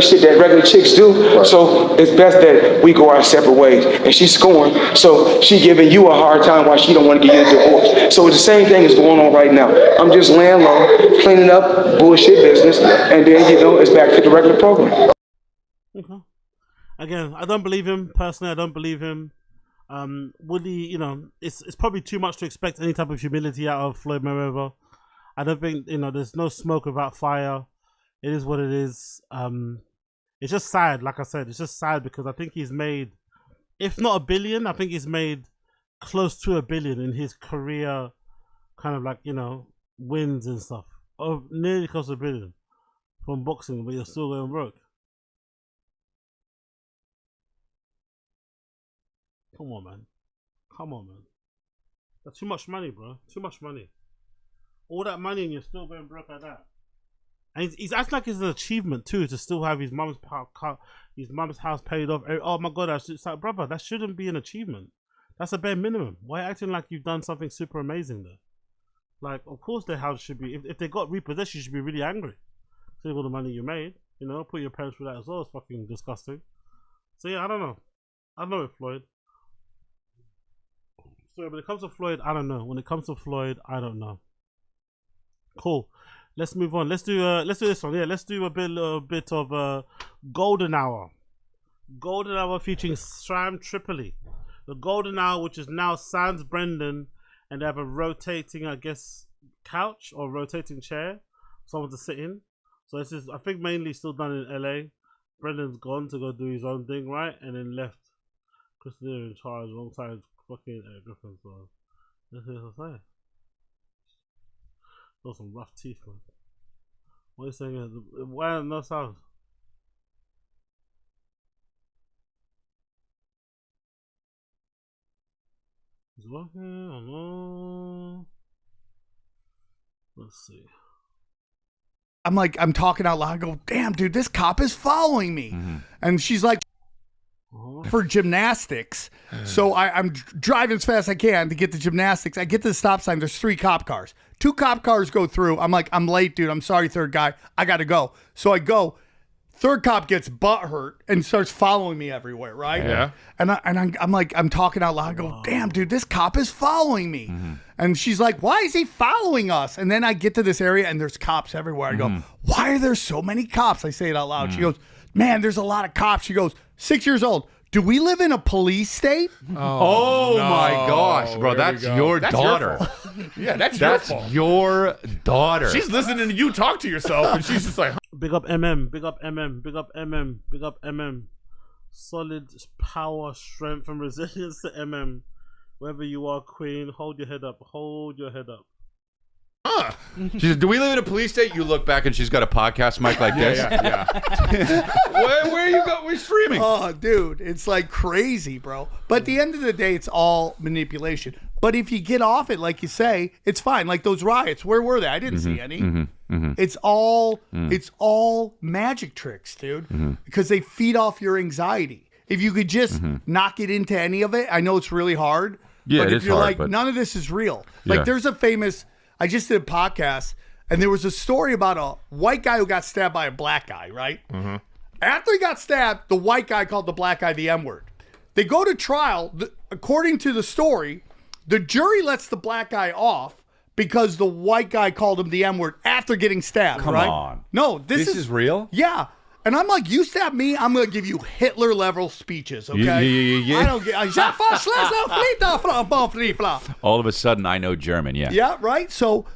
shit that regular chicks do. Right. So it's best that we go our separate ways. And she's scorned, so she giving you a hard time while she don't want to give you a divorce. So the same thing is going on right now. I'm just laying low, cleaning up bullshit business, and then it's back to the regular program. Okay. Again, I don't believe him personally. I don't believe him. Would he? It's probably too much to expect any type of humility out of Floyd Mayweather. I don't think there's no smoke without fire. It is what it is. It's just sad. Like I said, it's just sad because I think he's made, if not $1 billion, I think he's made close to $1 billion in his career, kind of like wins and stuff. Oh, nearly close to $1 billion from boxing, but you're still going broke. Come on, man. Come on, man. That's too much money, bro. Too much money. All that money and you're still going broke like that. And he's acting like it's an achievement too to still have his mum's house paid off. Oh my god, it's like, brother, that shouldn't be an achievement. That's a bare minimum. Why acting like you've done something super amazing there? Like, of course their house should be. If they got repossessed, you should be really angry. See all the money you made. Put your parents through that as well. It's fucking disgusting. So yeah, I don't know. I don't know with Floyd. So when it comes to Floyd, I don't know. When it comes to Floyd, I don't know. Cool. Let's move on. Let's do this one. Yeah, let's do a bit of Golden Hour. Golden Hour featuring Sam Tripoli. The Golden Hour, which is now Sans Brendan, and they have a rotating, I guess, couch or rotating chair, someone to sit in. So this is, I think, mainly still done in LA. Brendan's gone to go do his own thing, right? And then left Christina in charge alongside fucking Griffin. So this is what I'm saying. Those some rough teeth, man. What are you saying? Why no sound? Is it working or no? Let's see. I'm talking out loud. I go, damn, dude, this cop is following me. Mm-hmm. And she's like, for gymnastics. So I'm driving as fast as I can to get to gymnastics. I get to the stop sign. There's 3 cop cars. 2 cop cars go through. I'm like, I'm late, dude. I'm sorry, third guy. I got to go. So I go. Third cop gets butthurt and starts following me everywhere, right? Yeah. And I'm talking out loud. I go, damn, dude, this cop is following me. Mm-hmm. And she's like, why is he following us? And then I get to this area and there's cops everywhere. I go, why are there so many cops? I say it out loud. She goes, man, there's a lot of cops. She goes, 6 years old. Do we live in a police state? Oh no. My gosh, bro, that's your daughter. Yeah, that's your fault. Your daughter. She's listening to you talk to yourself, and she's just like, big up MM, big up MM, big up MM, big up MM. Solid power, strength, and resilience to MM. Wherever you are, Queen, hold your head up. Hold your head up. Huh. She said, do we live in a police state? You look back and she's got a podcast mic like this. Yeah. Where you go? We're streaming. Oh, dude, it's like crazy, bro. But at the end of the day, it's all manipulation. But if you get off it, like you say, it's fine. Like those riots, where were they? I didn't see any. It's all magic tricks, dude. Because they feed off your anxiety. If you could just not get into any of it, I know it's really hard. Yeah, but it if is you're hard, like, but none of this is real. Like there's a famous, I just did a podcast, and there was a story about a white guy who got stabbed by a black guy, right? After he got stabbed, the white guy called the black guy the M-word. They go to trial. According to the story, the jury lets the black guy off because the white guy called him the M-word after getting stabbed, Come right? on. No, this is real? Yeah. And I'm like, you stab me, I'm going to give you Hitler level speeches, okay? Yeah. I don't get. All of a sudden, I know German. Yeah. Yeah, right. So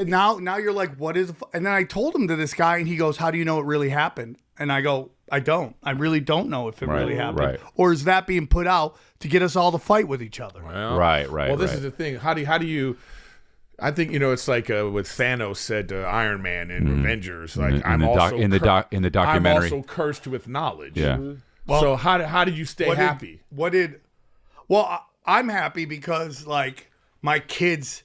now you're like, what is? And then I told him to this guy, and he goes, "How do you know it really happened?" And I go, "I don't. I really don't know if it really happened, right. or is that being put out to get us all to fight with each other?" Well, Right. Well, this is the thing. How do you? I think it's like what Thanos said to Iron Man in Avengers. Like in the documentary. I'm also cursed with knowledge. Yeah. Well, so how did you stay happy? I'm happy because like my kids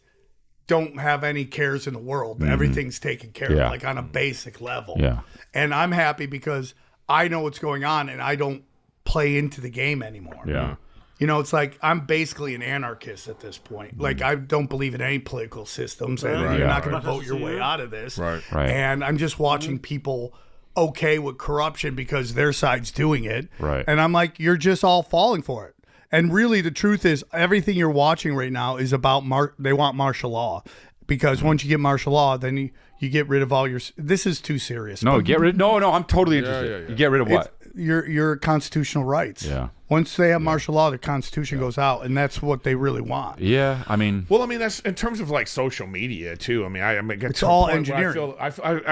don't have any cares in the world. Everything's taken care of, like on a basic level. Yeah. And I'm happy because I know what's going on and I don't play into the game anymore. Yeah. It's like I'm basically an anarchist at this point. Like I don't believe in any political systems, and you're not going to vote your way out of this. Right. And I'm just watching people okay with corruption because their side's doing it. Right. And I'm like, you're just all falling for it. And really, the truth is, everything you're watching right now is about they want martial law, because once you get martial law, then you get rid of all your. This is too serious. No, get rid. No, I'm totally interested. Yeah. You get rid of what? Your constitutional rights. Yeah. Once they have martial law, their constitution goes out, and that's what they really want. Yeah, I mean, That's in terms of like social media too. I mean, I get It's to a all point where engineering. I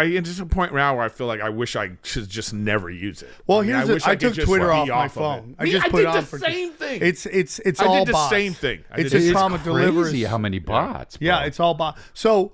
get to a point now where I feel like I wish I should just never use it. Well, I wish I could took just Twitter be off my of phone. it. I just I put did it on the for same thing. It's I all did the bots. same thing. It's did a the- trauma delivery. crazy how many bots. Bro. Yeah, it's all bots. So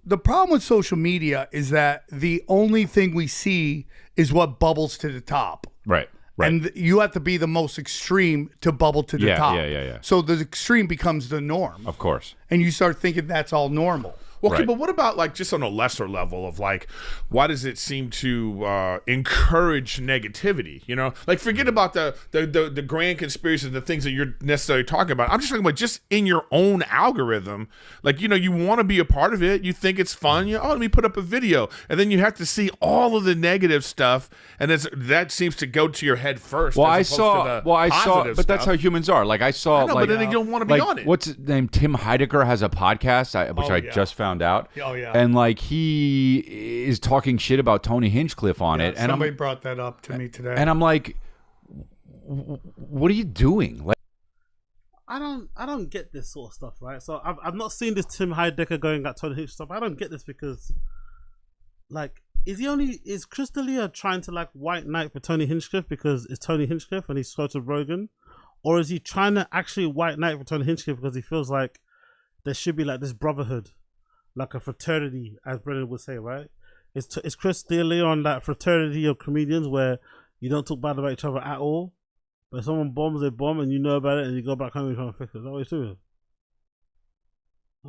the problem with social media is that the only thing we see is what bubbles to the top. Right. And you have to be the most extreme to bubble to the top. Yeah. So the extreme becomes the norm. Of course. And you start thinking that's all normal. Well, okay, Right. but what about like just on a lesser level of like, why does it seem to encourage negativity? Like forget about the grand conspiracies, the things that you're necessarily talking about. I'm just talking about just in your own algorithm. Like you want to be a part of it. You think it's fun. Let me put up a video, and then you have to see all of the negative stuff, and that seems to go to your head first. Well, as opposed to the positive but that's how stuff. humans are. Like I saw, I know, but then you don't want to be on it. What's his name? Tim Heidecker has a podcast, which I just found out. Oh, yeah. And like he is talking shit about Tony Hinchcliffe on it, and somebody brought that up to me today. and I'm like, what are you doing? Like, I don't get this sort of stuff, right? So I've not seen this Tim Heidecker going at Tony Hinchcliffe stuff. I don't get this because, like, is Chris D'Elia trying to like white knight for Tony Hinchcliffe because it's Tony Hinchcliffe and he's quoted Rogan, or is he trying to actually white knight for Tony Hinchcliffe because he feels like there should be like this brotherhood, like a fraternity, as Brennan would say, right? Is Chris D'Elia on that fraternity of comedians where you don't talk bad about each other at all, but if someone bombs, they bomb, and you know about it, and you go back home and try to fix it? Is that what he's doing? I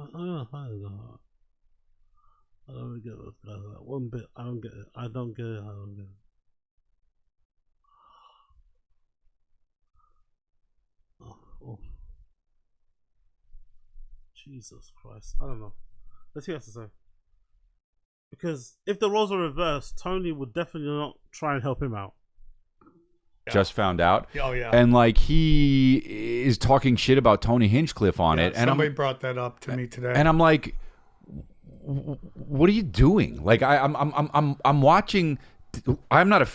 don't really get those guys. Like, one bit, I don't get it. I don't get it. Oh. Jesus Christ. I don't know. Let's see what he has to say. Because if the roles are reversed, Tony would definitely not try and help him out. just found out. Oh, yeah. And like he is talking shit about Tony Hinchcliffe on it. And somebody brought that up to me today. And I'm like, what are you doing? Like I'm watching. I'm not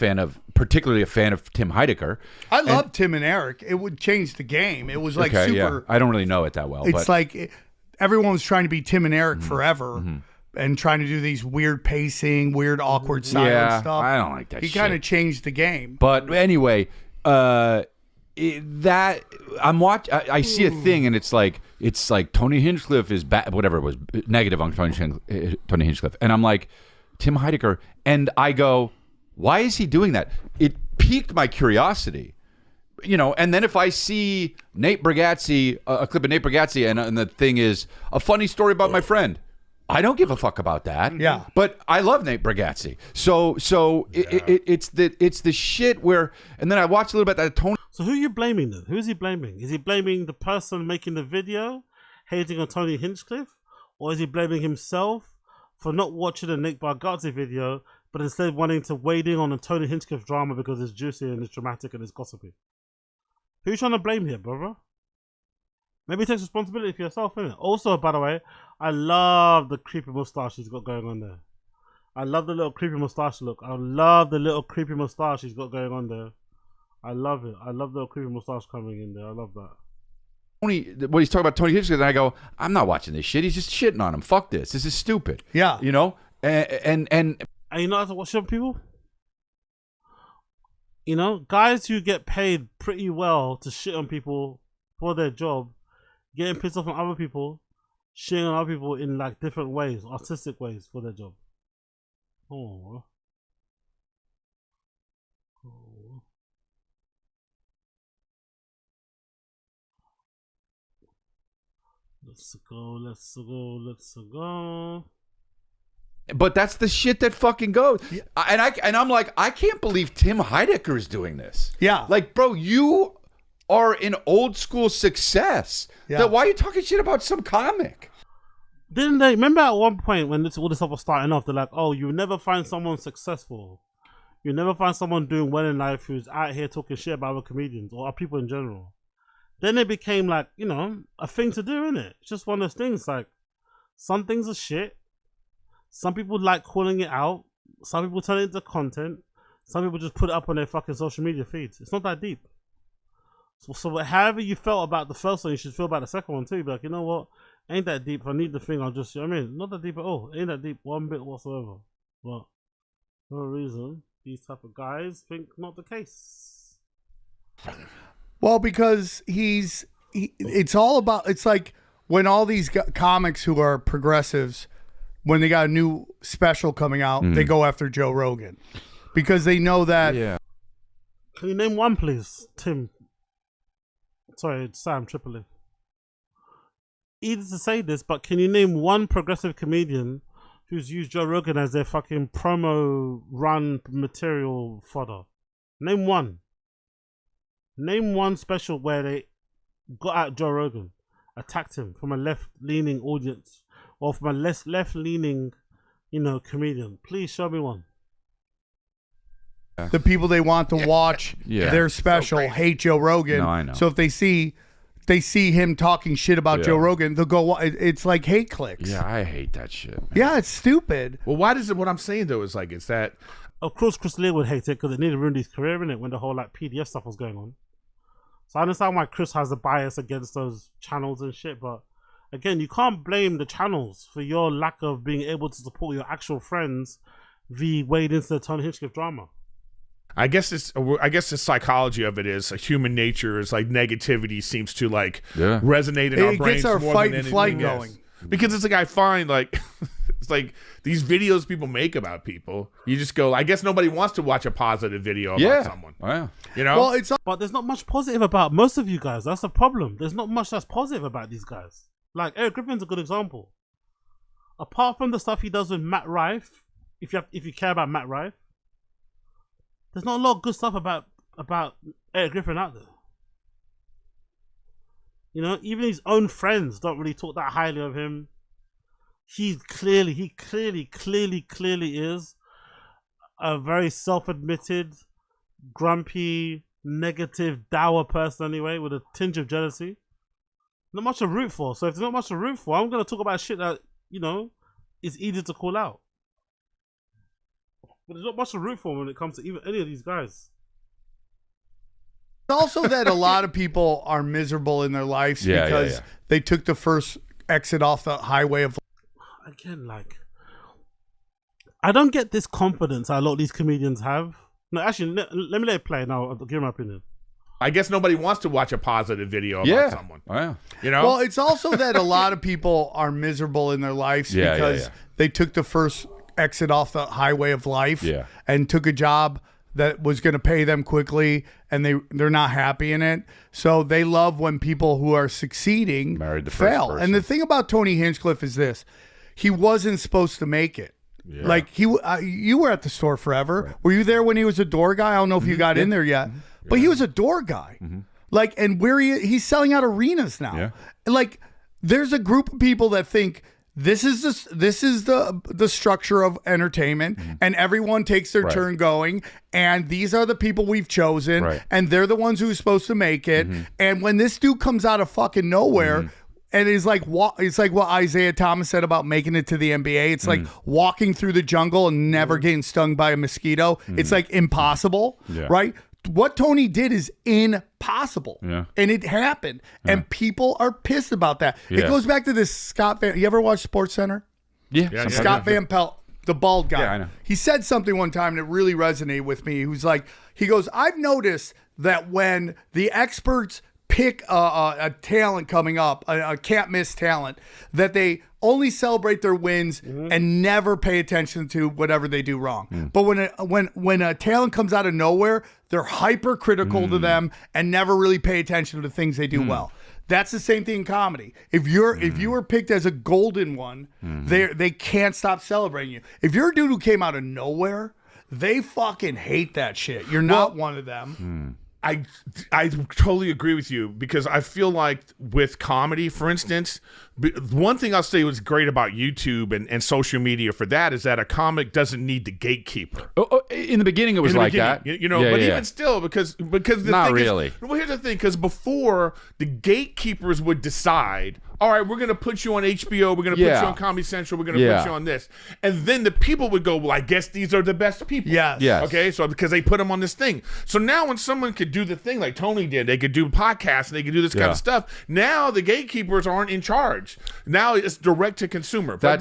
particularly a fan of Tim Heidecker. I love Tim and Eric. It would change the game. It was like super. Yeah. I don't really know it that well. It's like everyone was trying to be Tim and Eric forever. And trying to do these weird pacing, weird awkward silence stuff. I don't like that He shit. kind of changed the game. But anyway, that I'm watching. I see a thing, and it's like Tony Hinchcliffe is bad. Whatever it was, negative on Tony Hinchcliffe, and I'm like Tim Heidecker, and I go, why is he doing that? It piqued my curiosity. You know, and then if I see Nate Bargatze, a clip of Nate Bargatze, and the thing is a funny story about my friend. I don't give a fuck about that. Yeah, but I love Nate Bargatze. So it's the shit where, and then I watched a little bit that Tony. So who are you blaming then? Who is he blaming? Is he blaming the person making the video, hating on Tony Hinchcliffe, or is he blaming himself for not watching the Nate Bargatze video, but instead wanting to wade in on the Tony Hinchcliffe drama because it's juicy and it's dramatic and it's gossipy? Who are you trying to blame here, brother? Maybe take responsibility for yourself, innit? Also, by the way, I love the creepy mustache he's got going on there. I love the little creepy mustache look. I love the little creepy mustache he's got going on there. I love it. I love the little creepy mustache coming in there. I love that. When he's talking about Tony Hinchcliffe, and I go, I'm not watching this shit. He's just shitting on him. Fuck this. This is stupid. Yeah. You know? And you know how to watch people? You know, guys who get paid pretty well to shit on people for their job, getting pissed off on other people, shitting on other people in like different ways, artistic ways for their job. Oh. Let's go. But that's the shit that fucking goes. Yeah. And I'm like, I can't believe Tim Heidecker is doing this. Yeah. Like, bro, you are an old school success. Yeah. Why are you talking shit about some comic? Didn't they remember at one point when all this stuff was starting off, they're like, oh, you never find someone successful. You never find someone doing well in life who's out here talking shit about other comedians or people in general. Then it became like, you know, a thing to do, innit? It's just one of those things. Like, some things are shit. Some people like calling it out. Some people turn it into content. Some people just put it up on their fucking social media feeds. It's not that deep. So however you felt about the first one, you should feel about the second one too. Be like, you know what? Ain't that deep. If I need the thing, I'll just, you know what I mean? Not that deep at all. Ain't that deep one bit whatsoever. But for a reason, these type of guys think not the case. Well, because it's all about, it's like when all these comics who are progressives, when they got a new special coming out, they go after Joe Rogan because they know that. Yeah. Can you name one, please, Tim? Sorry, it's Sam Tripoli. Easy to say this, but can you name one progressive comedian who's used Joe Rogan as their fucking promo run material fodder? Name one. Name one special where they got at Joe Rogan, attacked him from a left-leaning audience or from a less left-leaning, you know, comedian. Please show me one. The people they want to watch their special hate Joe Rogan. No, I know. So if they see him talking shit about Joe Rogan, they'll go. It's like hate clicks. Yeah, I hate that shit, man. Yeah, it's stupid. Well, why does it? What I'm saying though is like, it's that. Of course, Chris Lee would hate it because it nearly ruined his career, innit, when the whole like PDF stuff was going on. So I understand why Chris has a bias against those channels and shit, but again, you can't blame the channels for your lack of being able to support your actual friends via wade into the Tony Hinchcliffe drama. I guess the psychology of it is human nature is like negativity seems to like resonate in our brains. It gets our more fight than and flight anything going. else. Because it's like I find like it's like these videos people make about people. You just go, I guess nobody wants to watch a positive video about someone. Oh, yeah. You know? Well, but there's not much positive about most of you guys. That's the problem. There's not much that's positive about these guys. Like Eric Griffin's a good example. Apart from the stuff he does with Matt Rife, if you care about Matt Rife, there's not a lot of good stuff about Eric Griffin out there. You know, even his own friends don't really talk that highly of him. He clearly is a very self-admitted, grumpy, negative, dour person anyway, with a tinge of jealousy. Not much to root for. So if there's not much to root for, I'm going to talk about shit that, you know, is easy to call out. But there's not much to root for when it comes to even any of these guys. It's also that a lot of people are miserable in their lives because they took the first exit off the highway of. Again, like, I don't get this confidence a lot of these comedians have. No, actually, let me let it play now. I'll give my opinion. I guess nobody wants to watch a positive video about someone. Oh, yeah. You know? Well, it's also that a lot of people are miserable in their lives because they took the first exit off the highway of life and took a job that was going to pay them quickly, and they're not happy in it. So they love when people who are succeeding fail. And the thing about Tony Hinchcliffe is this: he wasn't supposed to make it. Yeah. Like you were at the store forever. Right. Were you there when he was a door guy? I don't know if you got in there yet, but he was a door guy. Like, and he's selling out arenas now. Yeah. Like, there's a group of people that think this is the structure of entertainment, and everyone takes their turn going, and these are the people we've chosen, and they're the ones who's supposed to make it. And when this dude comes out of fucking nowhere And it's like what Isaiah Thomas said about making it to the NBA. It's like walking through the jungle and never getting stung by a mosquito. It's like impossible, right? What Tony did is impossible, and it happened, and people are pissed about that. It goes back to this Scott Van. You ever watch Sports Center? Yeah. Scott Van Pelt, the bald guy. Yeah, I know. He said something one time that really resonated with me. He goes, I've noticed that when the experts pick a talent coming up, a can't miss talent, that they only celebrate their wins and never pay attention to whatever they do wrong. But when a talent comes out of nowhere, they're hypercritical to them and never really pay attention to the things they do well. That's the same thing in comedy. If you were picked as a golden one, they can't stop celebrating you. If you're a dude who came out of nowhere, they fucking hate that shit. You're not one of them. I totally agree with you, because I feel like with comedy, for instance, one thing I'll say was great about YouTube and social media for that is that a comic doesn't need the gatekeeper. In the beginning, it was like that. Even still, because the not thing really. is, well, here's the thing, because before the gatekeepers would decide, all right, we're going to put you on HBO, we're going to put you on Comedy Central, we're going to put you on this. And then the people would go, well, I guess these are the best people. Yes. Okay, so because they put them on this thing. So now when someone could do the thing like Tony did, they could do podcasts and they could do this kind of stuff. Now the gatekeepers aren't in charge. Now it's direct to consumer. But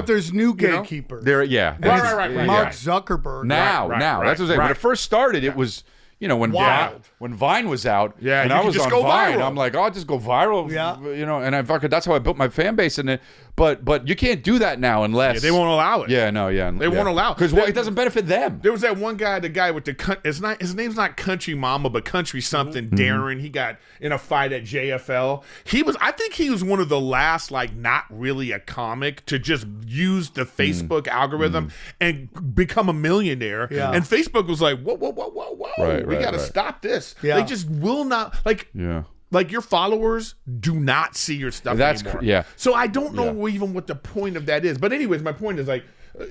there's new gatekeepers. Right. Mark Zuckerberg. Now, that's what I'm saying. When it first started, it was... when Vine was out, and I was on Vine, viral. I'm like, I'll just go viral, and that's how I built my fan base. And but you can't do that now unless they won't allow it. They won't allow it because it doesn't benefit them. There was that one guy, the guy with his name's not Country Mama, but Country something. Darren. He got in a fight at JFL. I think he was one of the last, like, not really a comic to just use the Facebook algorithm and become a millionaire. And Facebook was like, whoa. We got to stop this. They just will not, like your followers do not see your stuff anymore. So I don't know even what the point of that is. But anyways, my point is, like,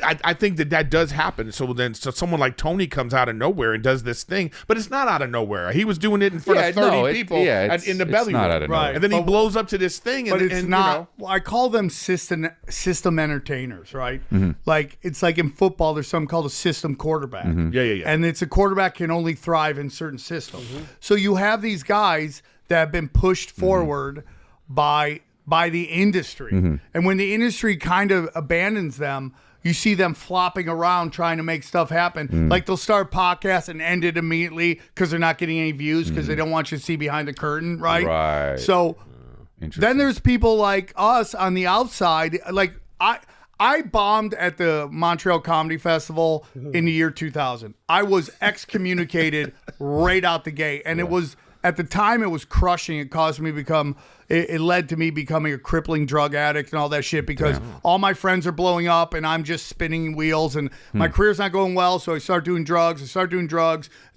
I think that does happen. So someone like Tony comes out of nowhere and does this thing, but it's not out of nowhere. He was doing it in front of 30 people in the belly room. Out of nowhere. And then he blows up to this thing. But it's not. Well, I call them system entertainers, right? Like, it's like in football, there's something called a system quarterback. And it's a quarterback can only thrive in certain systems. So you have these guys that have been pushed forward by the industry. And when the industry kind of abandons them, you see them flopping around trying to make stuff happen. Like, they'll start podcasts and end it immediately because they're not getting any views because they don't want you to see behind the curtain, right? So then there's people like us on the outside. Like, I bombed at the Montreal Comedy Festival in the year 2000. I was excommunicated right out the gate. And it was, at the time, it was crushing. It caused me to become... It led to me becoming a crippling drug addict and all that shit because all my friends are blowing up and I'm just spinning wheels and my career's not going well. So I start doing drugs.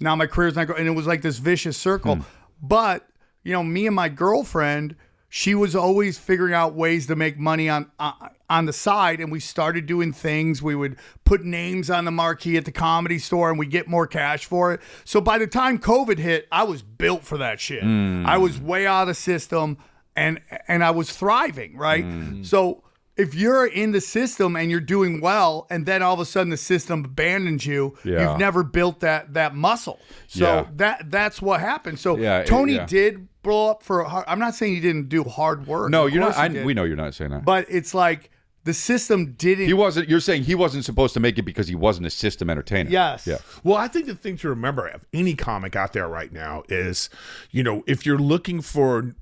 Now my career's not going. And it was like this vicious circle. But, me and my girlfriend, she was always figuring out ways to make money on the side. And we started doing things. We would put names on the marquee at the Comedy Store and we get more cash for it. So by the time COVID hit, I was built for that shit. I was way out of the system. And I was thriving, right? So if you're in the system and you're doing well, and then all of a sudden the system abandons you, you've never built that muscle. So that's what happened. So Tony did blow up for. I'm not saying he didn't do hard work. No, you're not. We know you're not saying that. But it's like the system didn't. He wasn't. You're saying he wasn't supposed to make it because he wasn't a system entertainer. Yes. Yeah. Well, I think the thing to remember of any comic out there right now is, if you're looking for,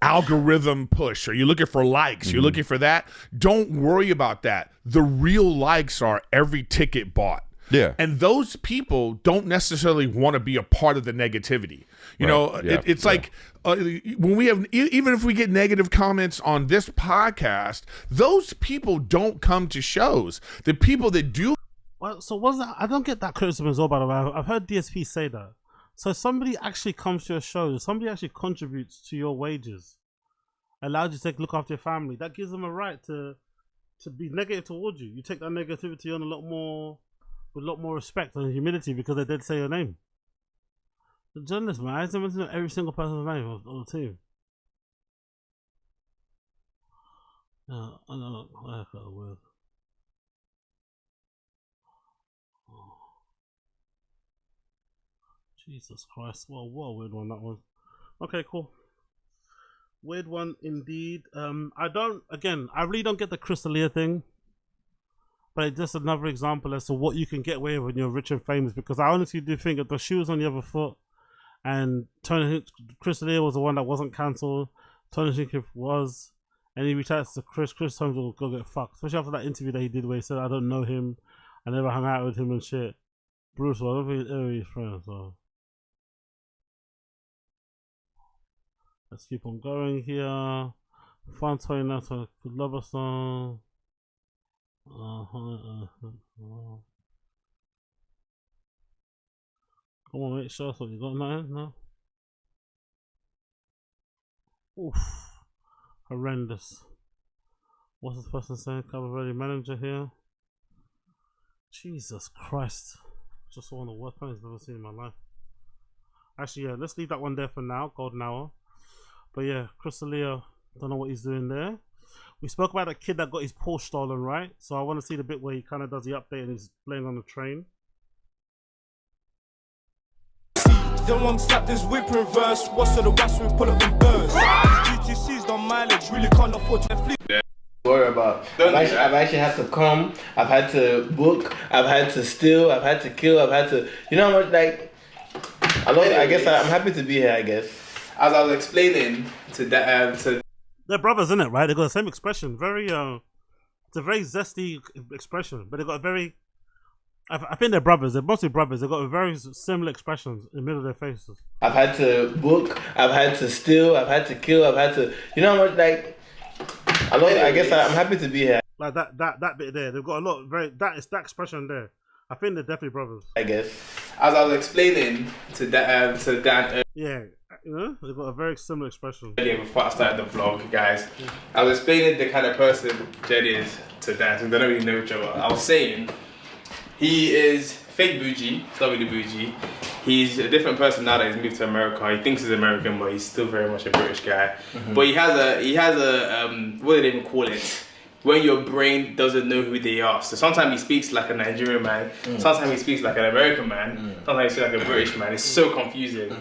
algorithm push, or you're looking for likes, you're looking for that, don't worry about that. The real likes are every ticket bought. Yeah. And those people don't necessarily want to be a part of the negativity. It's like when we have, even if we get negative comments on this podcast, those people don't come to shows. The people that do. Well, so what's that? I don't get that criticism as well, by the way. I've heard DSP say that. So somebody actually comes to your show, somebody actually contributes to your wages, allows you to look after your family. That gives them a right to be negative towards you. You take that negativity on with a lot more respect and humility because they did say your name. The journalist, man, I just want to know every single person's name on the team. I know. I got a word. Oh. Jesus Christ! Well, what a weird one that was. Okay, cool. Weird one indeed. I really don't get the Crystalia thing, but it's just another example as to what you can get away with when you're rich and famous. Because I honestly do think if the shoe was on the other foot, and Crystalia was the one that wasn't cancelled, Tony Hinchcliffe was, and he retired to Chris Holmes will go get fucked. Especially after that interview that he did where he said, "I don't know him, I never hung out with him and shit." Bruce, well, I don't think he's friends. So let's keep on going here. Fun toy now to love us song. Come on, mate, show us what you got. Nothing? No? Oof. Horrendous. What's this person saying? Cover ready manager here. Jesus Christ. Just one of the worst things I've ever seen in my life. Actually, yeah, let's leave that one there for now. Golden hour. But yeah, Crystalia, don't know what he's doing there. We spoke about a kid that got his Porsche stolen, right? So I want to see the bit where he kind of does the update and he's playing on the train. Then one slap this whip reverse. What's the wax we pull up in bursts? GTC's done mileage, really can't afford to flip. Worry about. I've actually had to come. I've had to book. I've had to steal. I've had to kill. I've had to. You know how much like. I guess I'm happy to be here. I guess. As I was explaining to that they're brothers, isn't it? Right? They got the same expression. Very it's a very zesty expression, but they got a very. I think they're brothers. They're mostly brothers. They've got very similar expressions in the middle of their faces. I've had to book. I've had to steal. I've had to kill. I've had to. You know how much like. I guess I'm happy to be here. Like that bit there. They've got a lot of that expression there. I think they're definitely brothers. I guess. As I was explaining to Dan. Yeah, you know, they've got a very similar expression. Before I started the vlog, guys, I was explaining the kind of person Jed is to Dan. So they don't really know each other. I was saying he is fake bougie. It's not really bougie. He's a different person now that he's moved to America. He thinks he's American, but he's still very much a British guy. Mm-hmm. But he has a what do they even call it? When your brain doesn't know who they are. So sometimes he speaks like a Nigerian man. Sometimes he speaks like an American man. Sometimes he speaks like a British man. It's so confusing.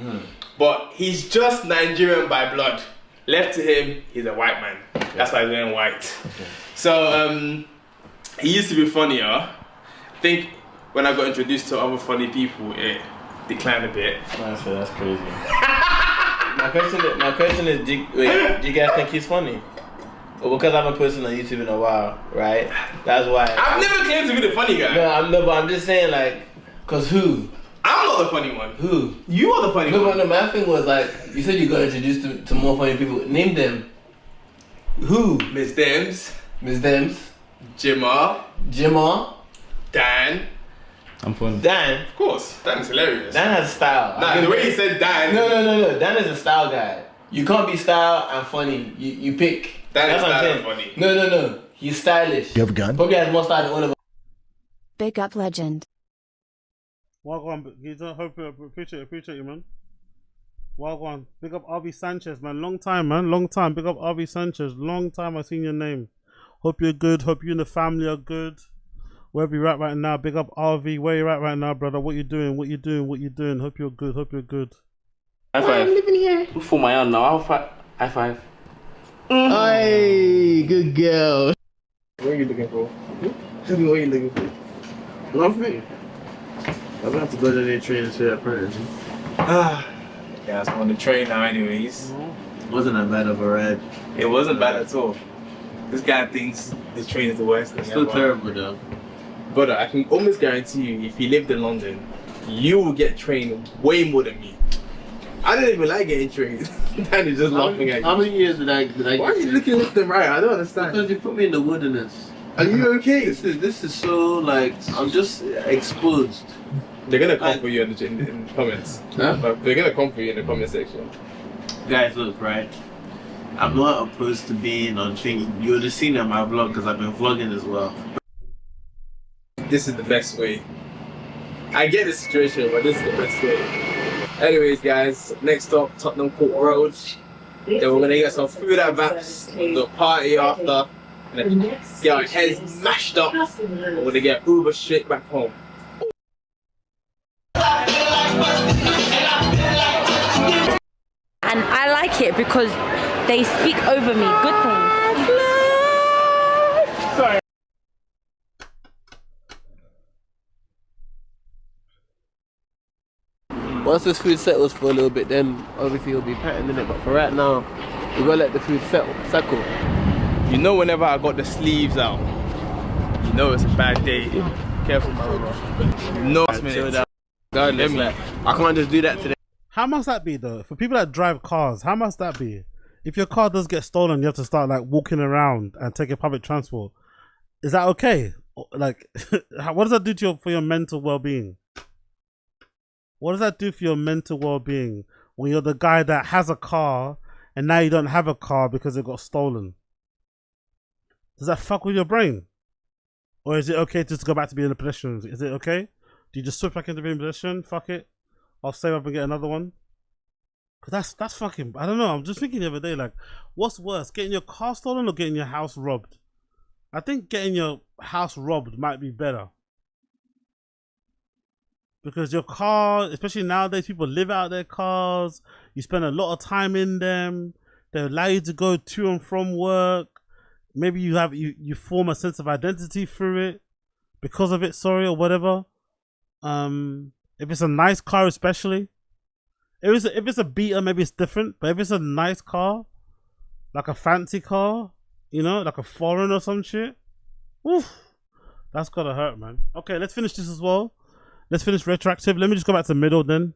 But he's just Nigerian by blood. Left to him, he's a white man. That's why he's wearing white. Okay. So he used to be funnier. I think when I got introduced to other funny people, it declined a bit. That's crazy. my question is, do you guys think he's funny? Well, because I haven't posted on YouTube in a while, right? That's why. I've never claimed to be the funny guy. No, but I'm just saying, like, cause who? I'm not the funny one. Who? You are the funny one. No, my thing was like, you said you got introduced to more funny people. Name them. Who? Miss Dems. Jimmer. Dan. I'm funny. Dan? Of course. Dan is hilarious. Dan has style. Nah, the way he said Dan. No. Dan is a style guy. You can't be style and funny. You pick. That's style and funny. No. He's stylish. You have a gun? Probably has more style than all of us. Big up legend. Wagwan, Giza, hope you appreciate you, man. Wagwan, big up RV Sanchez, man. Long time. Big up RV Sanchez. Long time I seen your name. Hope you're good. Hope you and the family are good. Wherever you're at right now, big up RV. Where you're at right now, brother? What you doing? Hope you're good. High five. I'm living here. For my own now. High five. Hey, good girl. What are you looking for? Tell me what you're looking for. Nothing. I'm gonna have to go to the train and say that prayer. Yeah, I'm on the train now anyways. Wasn't that bad of a ride. It wasn't bad at all. This guy thinks the train is the worst thing It's still terrible though. Brother, I can almost guarantee you, if you lived in London, you will get trained way more than me. I didn't even like getting trained. Dan is just laughing at you. How many years did I Why are you looking left and right? I don't understand. Because you put me in the wilderness. Are you okay? This is so like, I'm just exposed. They're gonna come for you in the comments. Huh? They're gonna come for you in the comment section. Guys, look, right? I'm not opposed to being on things. You would have seen it on my vlog because I've been vlogging as well. This is the best way. I get the situation, but this is the best way. Anyways, guys, next stop, Tottenham Court Road. Then we're gonna get some food at Vaps, the party after. get our heads mashed up. We're gonna get Uber straight back home. And I like it because they speak over me good things. Sorry. Once this food settles for a little bit, then obviously it'll be patterned in it. But for right now, we're gonna let the food settle. You know, whenever I got the sleeves out, you know it's a bad day. Careful, my brother. No, regardless, like, I can't just do that today. How must that be though? For people that drive cars, how must that be? If your car does get stolen, you have to start like walking around and taking public transport. Is that okay? Like, what does that do to for your mental well-being? What does that do for your mental well-being when you're the guy that has a car and now you don't have a car because it got stolen? Does that fuck with your brain? Or is it okay just to go back to being a pedestrian? Is it okay? Do you just switch back into being a pedestrian? Fuck it. I'll save up and get another one. Cause that's fucking, I don't know. I'm just thinking the other day, like, what's worse, getting your car stolen or getting your house robbed? I think getting your house robbed might be better. Because your car, especially nowadays, people live out their cars. You spend a lot of time in them. They allow you to go to and from work. Maybe you form a sense of identity through it, because of it. Sorry, or whatever. If it's a nice car, especially. If it's a beater, maybe it's different. But if it's a nice car, like a fancy car, you know, like a foreign or some shit, oof, that's gotta hurt, man. Okay, let's finish this as well. Let's finish retroactive. Let me just go back to middle then.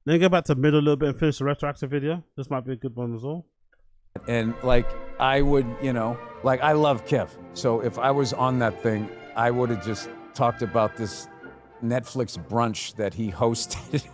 Then go back to middle a little bit and finish the retroactive video. This might be a good one as well. And like, I would, you know, like, I love Kev. So if I was on that thing, I would have just talked about this Netflix brunch that he hosted.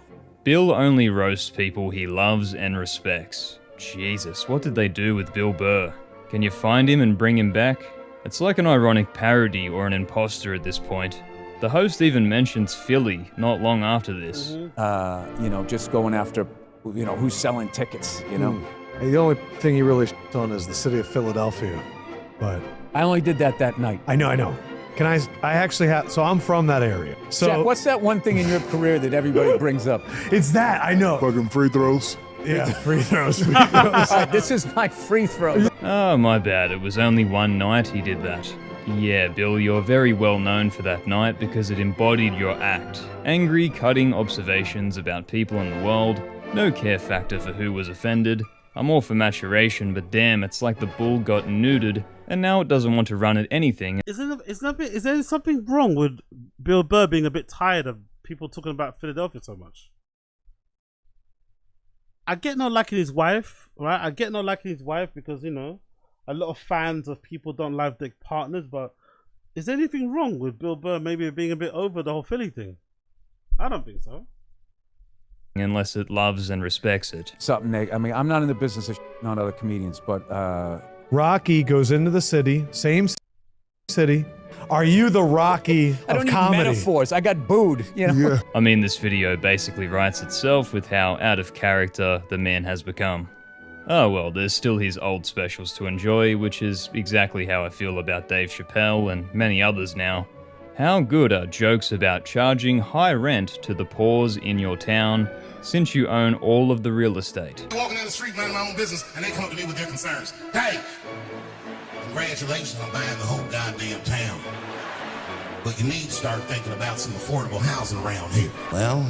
Bill only roasts people he loves and respects. Jesus, what did they do with Bill Burr? Can you find him and bring him back? It's like an ironic parody or an imposter at this point. The host even mentions Philly not long after this. You know, just going after, you know, who's selling tickets, you know? The only thing he really on is the city of Philadelphia, but I only did that night. I know. Can I actually have, so I'm from that area. So Jack, what's that one thing in your career that everybody brings up? It's that, I know. Fucking free throws. Yeah, free throws. All right, this is my free throw. Oh, my bad. It was only one night he did that. Yeah, Bill, you're very well known for that night because it embodied your act. Angry, cutting observations about people in the world, no care factor for who was offended. I'm all for maturation, but damn, it's like the bull got neutered, and now it doesn't want to run at anything. Is there something wrong with Bill Burr being a bit tired of people talking about Philadelphia so much? I get not liking his wife, right? I get not liking his wife because, you know, a lot of fans of people don't like their partners, but is there anything wrong with Bill Burr maybe being a bit over the whole Philly thing? I don't think so. Unless it loves and respects it. Something negative. I mean, I'm not in the business of on other comedians, but Rocky goes into the city, same city. Are you the Rocky of I don't comedy? need metaphors. I got booed, you know? Yeah. I mean, this video basically writes itself with how out of character the man has become. Oh well, there's still his old specials to enjoy, which is exactly how I feel about Dave Chappelle and many others now. How good are jokes about charging high rent to the poors in your town since you own all of the real estate? Walking down the street, minding my own business, and they come up to me with their concerns. Dave, congratulations on buying the whole goddamn town. But you need to start thinking about some affordable housing around here. Well,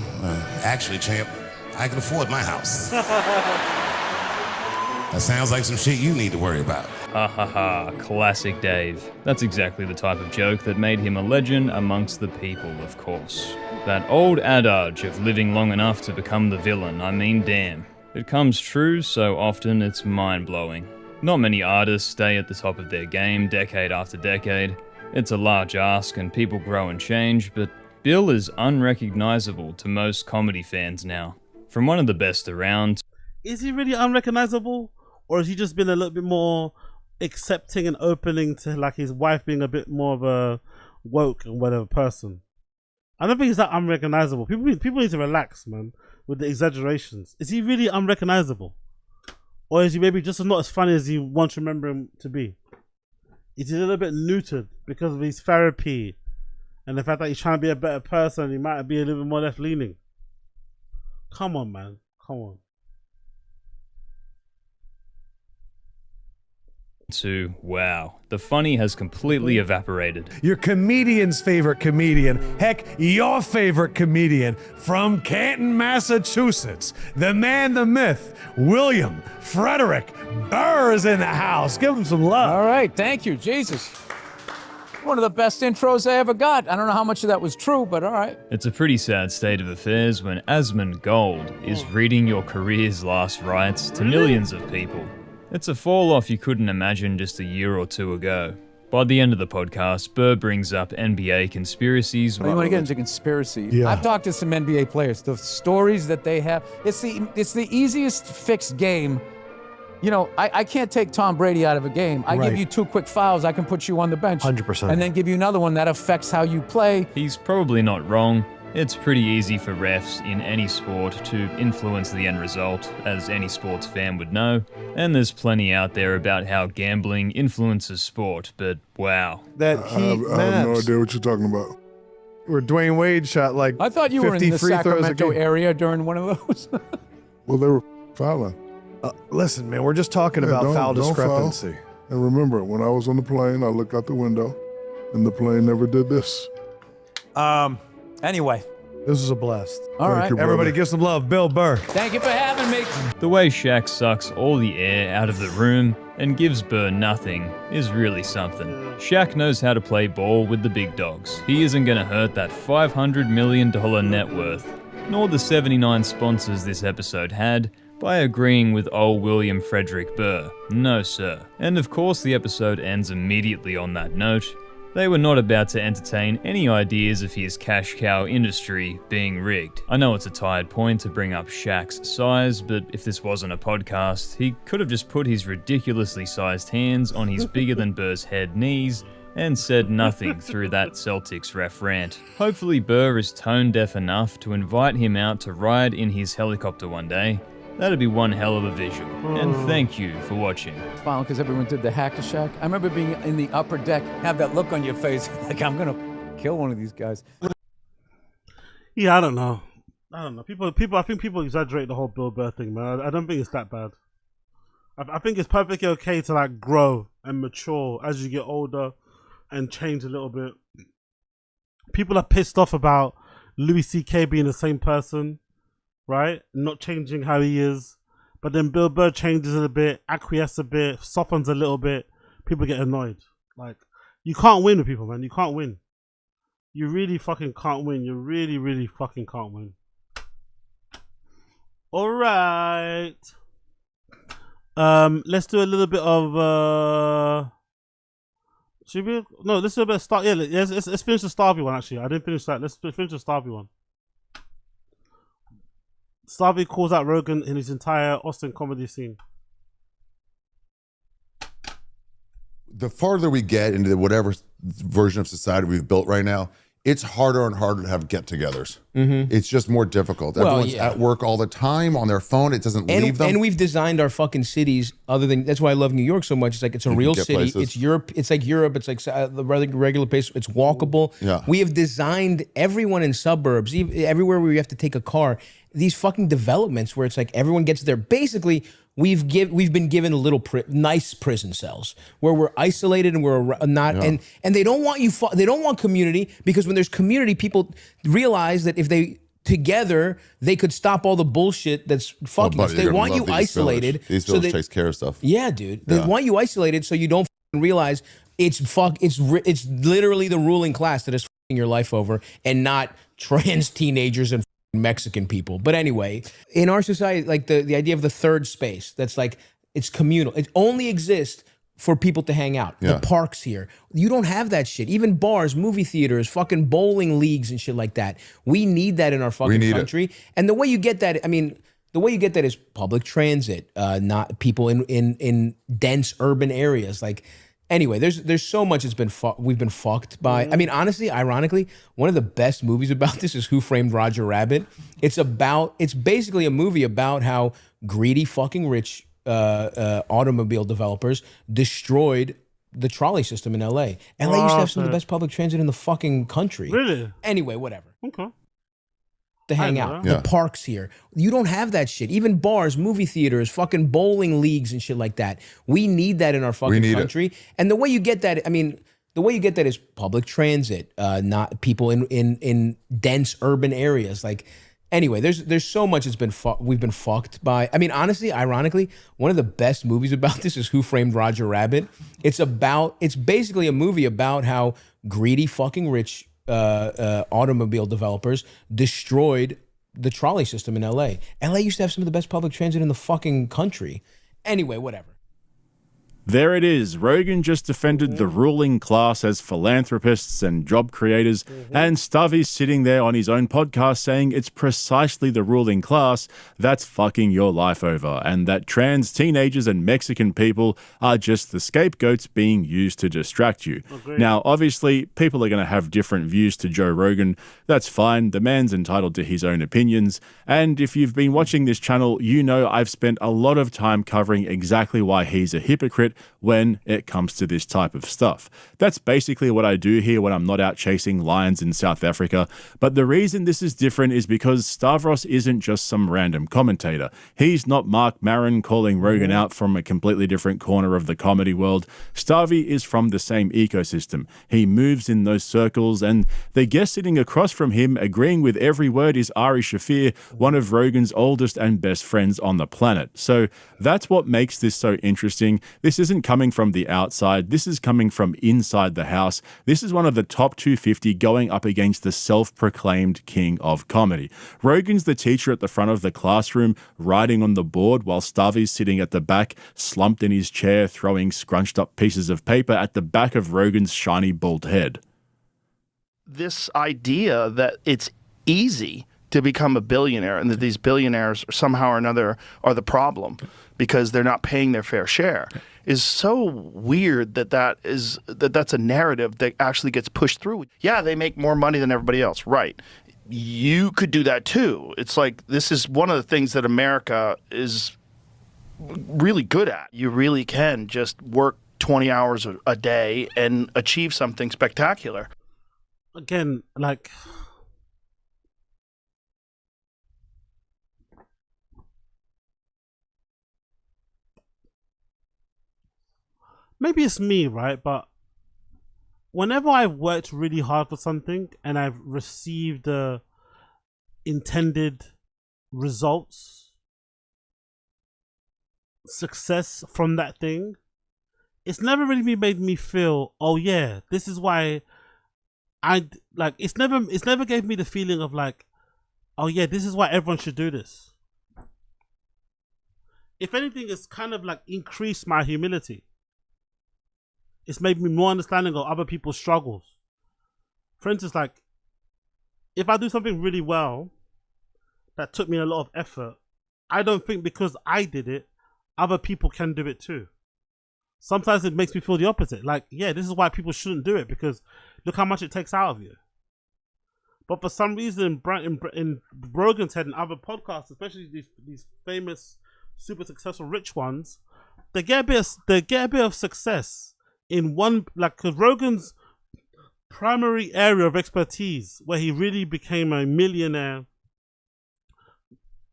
actually, champ, I can afford my house. That sounds like some shit you need to worry about. Ha ha ha, classic Dave. That's exactly the type of joke that made him a legend amongst the people, of course. That old adage of living long enough to become the villain, I mean damn. It comes true so often it's mind-blowing. Not many artists stay at the top of their game decade after decade. It's a large ask and people grow and change, but Bill is unrecognizable to most comedy fans now. From one of the best around. Is he really unrecognizable? Or has he just been a little bit more accepting and opening to like his wife being a bit more of a woke and whatever person? I don't think he's that unrecognizable. People need to relax, man, with the exaggerations. Is he really unrecognizable? Or is he maybe just not as funny as you once remember him to be? he's a little bit neutered because of his therapy and the fact that he's trying to be a better person. He might be a little bit more left leaning. Come on, man. Come on. Wow, the funny has completely evaporated. Your comedian's favorite comedian, heck, your favorite comedian from Canton, Massachusetts. The man, the myth, William Frederick Burr is in the house. Give him some love. All right, thank you, Jesus. One of the best intros I ever got. I don't know how much of that was true, but all right. It's a pretty sad state of affairs when Asmund Gold is reading your career's last rites to millions of people. It's a fall-off you couldn't imagine just a year or two ago. By the end of the podcast, Burr brings up NBA conspiracies. You want to get into conspiracy? Yeah. I've talked to some NBA players. The stories that they have, it's the easiest fixed game. You know, I can't take Tom Brady out of a game. I give you 2 quick fouls, I can put you on the bench. 100%. And then give you another one that affects how you play. He's probably not wrong. It's pretty easy for refs in any sport to influence the end result, as any sports fan would know. And there's plenty out there about how gambling influences sport, but wow. That I have no idea what you're talking about. Where Dwayne Wade shot like I thought you were in the 53 throws a Sacramento game. area during one of those. Well, they were fouling. Listen, man, we're just talking about foul don't discrepancy. Foul. And remember, when I was on the plane, I looked out the window, and the plane never did this. Anyway. This was a blast. All right. you, Everybody brother. give some love. Bill Burr. Thank you for having me. The way Shaq sucks all the air out of the room and gives Burr nothing is really something. Shaq knows how to play ball with the big dogs. He isn't going to hurt that $500 million net worth, nor the 79 sponsors this episode had, by agreeing with old William Frederick Burr. No, sir. And of course the episode ends immediately on that note. They were not about to entertain any ideas of his cash cow industry being rigged. I know it's a tired point to bring up Shaq's size, but if this wasn't a podcast, he could have just put his ridiculously sized hands on his bigger than Burr's head knees and said nothing through that Celtics ref rant. Hopefully Burr is tone deaf enough to invite him out to ride in his helicopter one day. That'd be one hell of a visual. And thank you for watching. Fine, because everyone did the Hack-a-Shack. I remember being in the upper deck, have that look on your face, like I'm gonna kill one of these guys. Yeah, I don't know. People. I think people exaggerate the whole Bill Burr thing, man. I don't think it's that bad. I think it's perfectly okay to like grow and mature as you get older and change a little bit. People are pissed off about Louis C.K. being the same person, right? Not changing how he is. But then Bill Burr changes a bit, acquiesces a bit, softens a little bit. People get annoyed. Like, you can't win with people, man. You can't win. You really fucking can't win. You really, really fucking can't win. Alright. Let's do a little bit of should we? No, let's do a bit of Star. Yeah, let's finish the Starvey one actually. I didn't finish that. Let's finish the Starvey one. Starvey calls out Rogan in his entire Austin comedy scene. The farther we get into whatever version of society we've built right now, it's harder and harder to have get-togethers. It's just more difficult. Well, Everyone's yeah. at work all the time on their phone. It doesn't leave them. And we've designed our fucking cities other than, that's why I love New York so much. It's like, it's a You can real get city. places. It's Europe. It's like Europe. It's like the regular place. It's walkable. Yeah. We have designed everyone in suburbs, everywhere where you have to take a car, these fucking developments where it's like everyone gets there. Basically, we've been given little nice prison cells where we're isolated and we're not, and they don't want you. They don't want community, because when there's community, people realize that if they together they could stop all the bullshit that's fucking us. They want you isolated. These Village takes care of stuff. Yeah, dude. They want you isolated so you don't realize it's literally the ruling class that is fucking your life over, and not trans teenagers and Mexican people. But anyway, in our society, like the idea of the third space, that's like, it's communal. It only exists for people to hang out. Yeah. The parks here. You don't have that shit. Even bars, movie theaters, fucking bowling leagues and shit like that. We need that in our fucking country. And the way you get that, I mean, the way you get that is public transit, not people in dense urban areas. Like, anyway, there's so much we've been fucked by. I mean, honestly, ironically, one of the best movies about this is Who Framed Roger Rabbit. It's basically a movie about how greedy fucking rich automobile developers destroyed the trolley system in LA. LA used to have some of the best public transit in the fucking country. Really? Anyway, whatever. Okay. To hang I know out. that. The parks here. You don't have that shit. Even bars, movie theaters, fucking bowling leagues and shit like that. We need that in our fucking country. And the way you get that, I mean, the way you get that is public transit, not people in dense urban areas. Like, anyway, there's so much that's been we've been fucked by. I mean, honestly, ironically, one of the best movies about this is Who Framed Roger Rabbit. It's basically a movie about how greedy fucking rich automobile developers destroyed the trolley system in LA. LA used to have some of the best public transit in the fucking country. Anyway, whatever. There it is. Rogan just defended the ruling class as philanthropists and job creators, and Stubby's sitting there on his own podcast saying it's precisely the ruling class that's fucking your life over, and that trans teenagers and Mexican people are just the scapegoats being used to distract you. Agreed. Now, obviously, people are going to have different views to Joe Rogan. That's fine. The man's entitled to his own opinions. And if you've been watching this channel, you know I've spent a lot of time covering exactly why he's a hypocrite when it comes to this type of stuff. That's basically what I do here when I'm not out chasing lions in South Africa. But the reason this is different is because Stavros isn't just some random commentator. He's not Mark Maron calling Rogan out from a completely different corner of the comedy world. Stavi is from the same ecosystem. He moves in those circles, and the guest sitting across from him agreeing with every word is Ari Shafir, one of Rogan's oldest and best friends on the planet. So that's what makes this so interesting. This isn't coming from the outside. This is coming from inside the house. This is one of the top 250 going up against the self-proclaimed king of comedy. Rogan's the teacher at the front of the classroom, writing on the board, while Stavi's sitting at the back, slumped in his chair, throwing scrunched up pieces of paper at the back of Rogan's shiny bald head. This idea that it's easy to become a billionaire and that these billionaires somehow or another are the problem because they're not paying their fair share is so weird that's a narrative that actually gets pushed through. Yeah, they make more money than everybody else. Right. You could do that too. It's like, this is one of the things that America is really good at. You really can just work 20 hours a day and achieve something spectacular. Again, like, maybe it's me, right? But whenever I've worked really hard for something and I've received the intended results, success from that thing, it's never really made me feel, oh yeah, this is why it's never gave me the feeling of like, oh yeah, this is why everyone should do this. If anything, it's kind of like increased my humility. It's made me more understanding of other people's struggles. For instance, like, if I do something really well that took me a lot of effort, I don't think because I did it, other people can do it too. Sometimes it makes me feel the opposite. Like, yeah, this is why people shouldn't do it, because look how much it takes out of you. But for some reason, in Rogan's head and other podcasts, especially these famous, super successful, rich ones, they get a bit of success in one, like, because Rogan's primary area of expertise, where he really became a millionaire,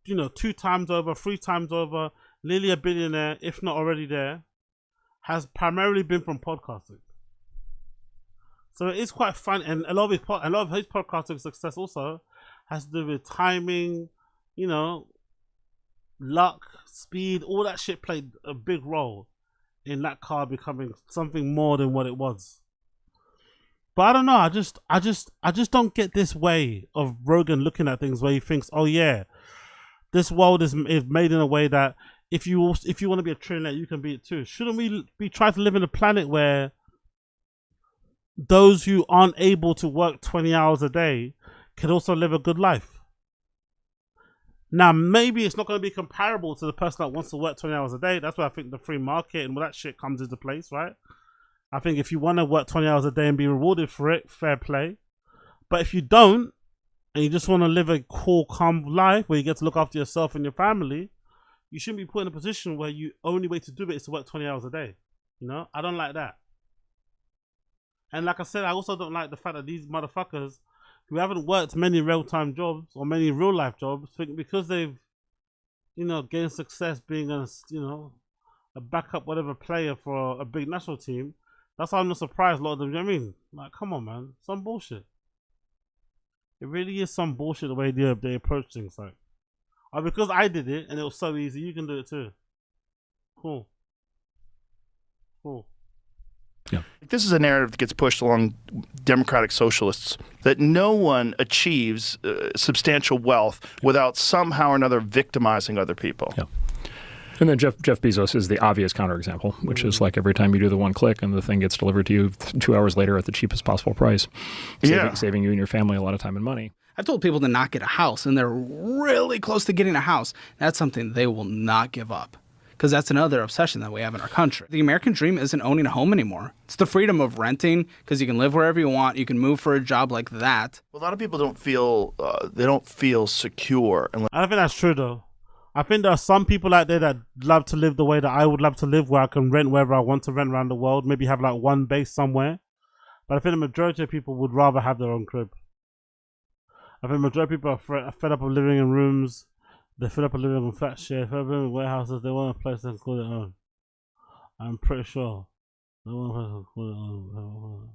2 times over, 3 times over, nearly a billionaire, if not already there, has primarily been from podcasting. So it is quite fun, and a lot of his podcasting success also has to do with timing, luck, speed, all that shit played a big role in that car becoming something more than what it was. But I don't know. I just don't get this way of Rogan looking at things where he thinks, oh yeah, this world is made in a way that if you want to be a trillionaire, you can be it too. Shouldn't we be trying to live in a planet where those who aren't able to work 20 hours a day can also live a good life? Now, maybe it's not going to be comparable to the person that wants to work 20 hours a day. That's where I think the free market and all that shit comes into place, right? I think if you want to work 20 hours a day and be rewarded for it, fair play. But if you don't, and you just want to live a cool, calm life where you get to look after yourself and your family, you shouldn't be put in a position where you only way to do it is to work 20 hours a day. I don't like that. And like I said, I also don't like the fact that these motherfuckers who haven't worked many real-time jobs or many real-life jobs think because they've, gained success being a backup whatever player for a big national team. That's why I'm not surprised a lot of them. You know what I mean? Like, come on, man. Some bullshit. It really is some bullshit the way they approach things. Like, because I did it and it was so easy, you can do it too. Cool. Yeah. This is a narrative that gets pushed along democratic socialists that no one achieves substantial wealth without somehow or another victimizing other people. Yeah. And then Jeff Bezos is the obvious counterexample, which is like every time you do the one click and the thing gets delivered to you 2 hours later at the cheapest possible price, saving you and your family a lot of time and money. I've told people to not get a house, and they're really close to getting a house. That's something they will not give up, because that's another obsession that we have in our country. The American dream isn't owning a home anymore. It's the freedom of renting, because you can live wherever you want. You can move for a job like that. A lot of people don't feel secure. I don't think that's true though. I think there are some people out there that love to live the way that I would love to live, where I can rent wherever I want to rent around the world, maybe have like one base somewhere. But I think the majority of people would rather have their own crib. I think the majority of people are fed up of living in rooms. They're fed up of living in flat share, fed up of living in warehouses. They want a place they can call their own. I'm pretty sure. They want a place they can call their own.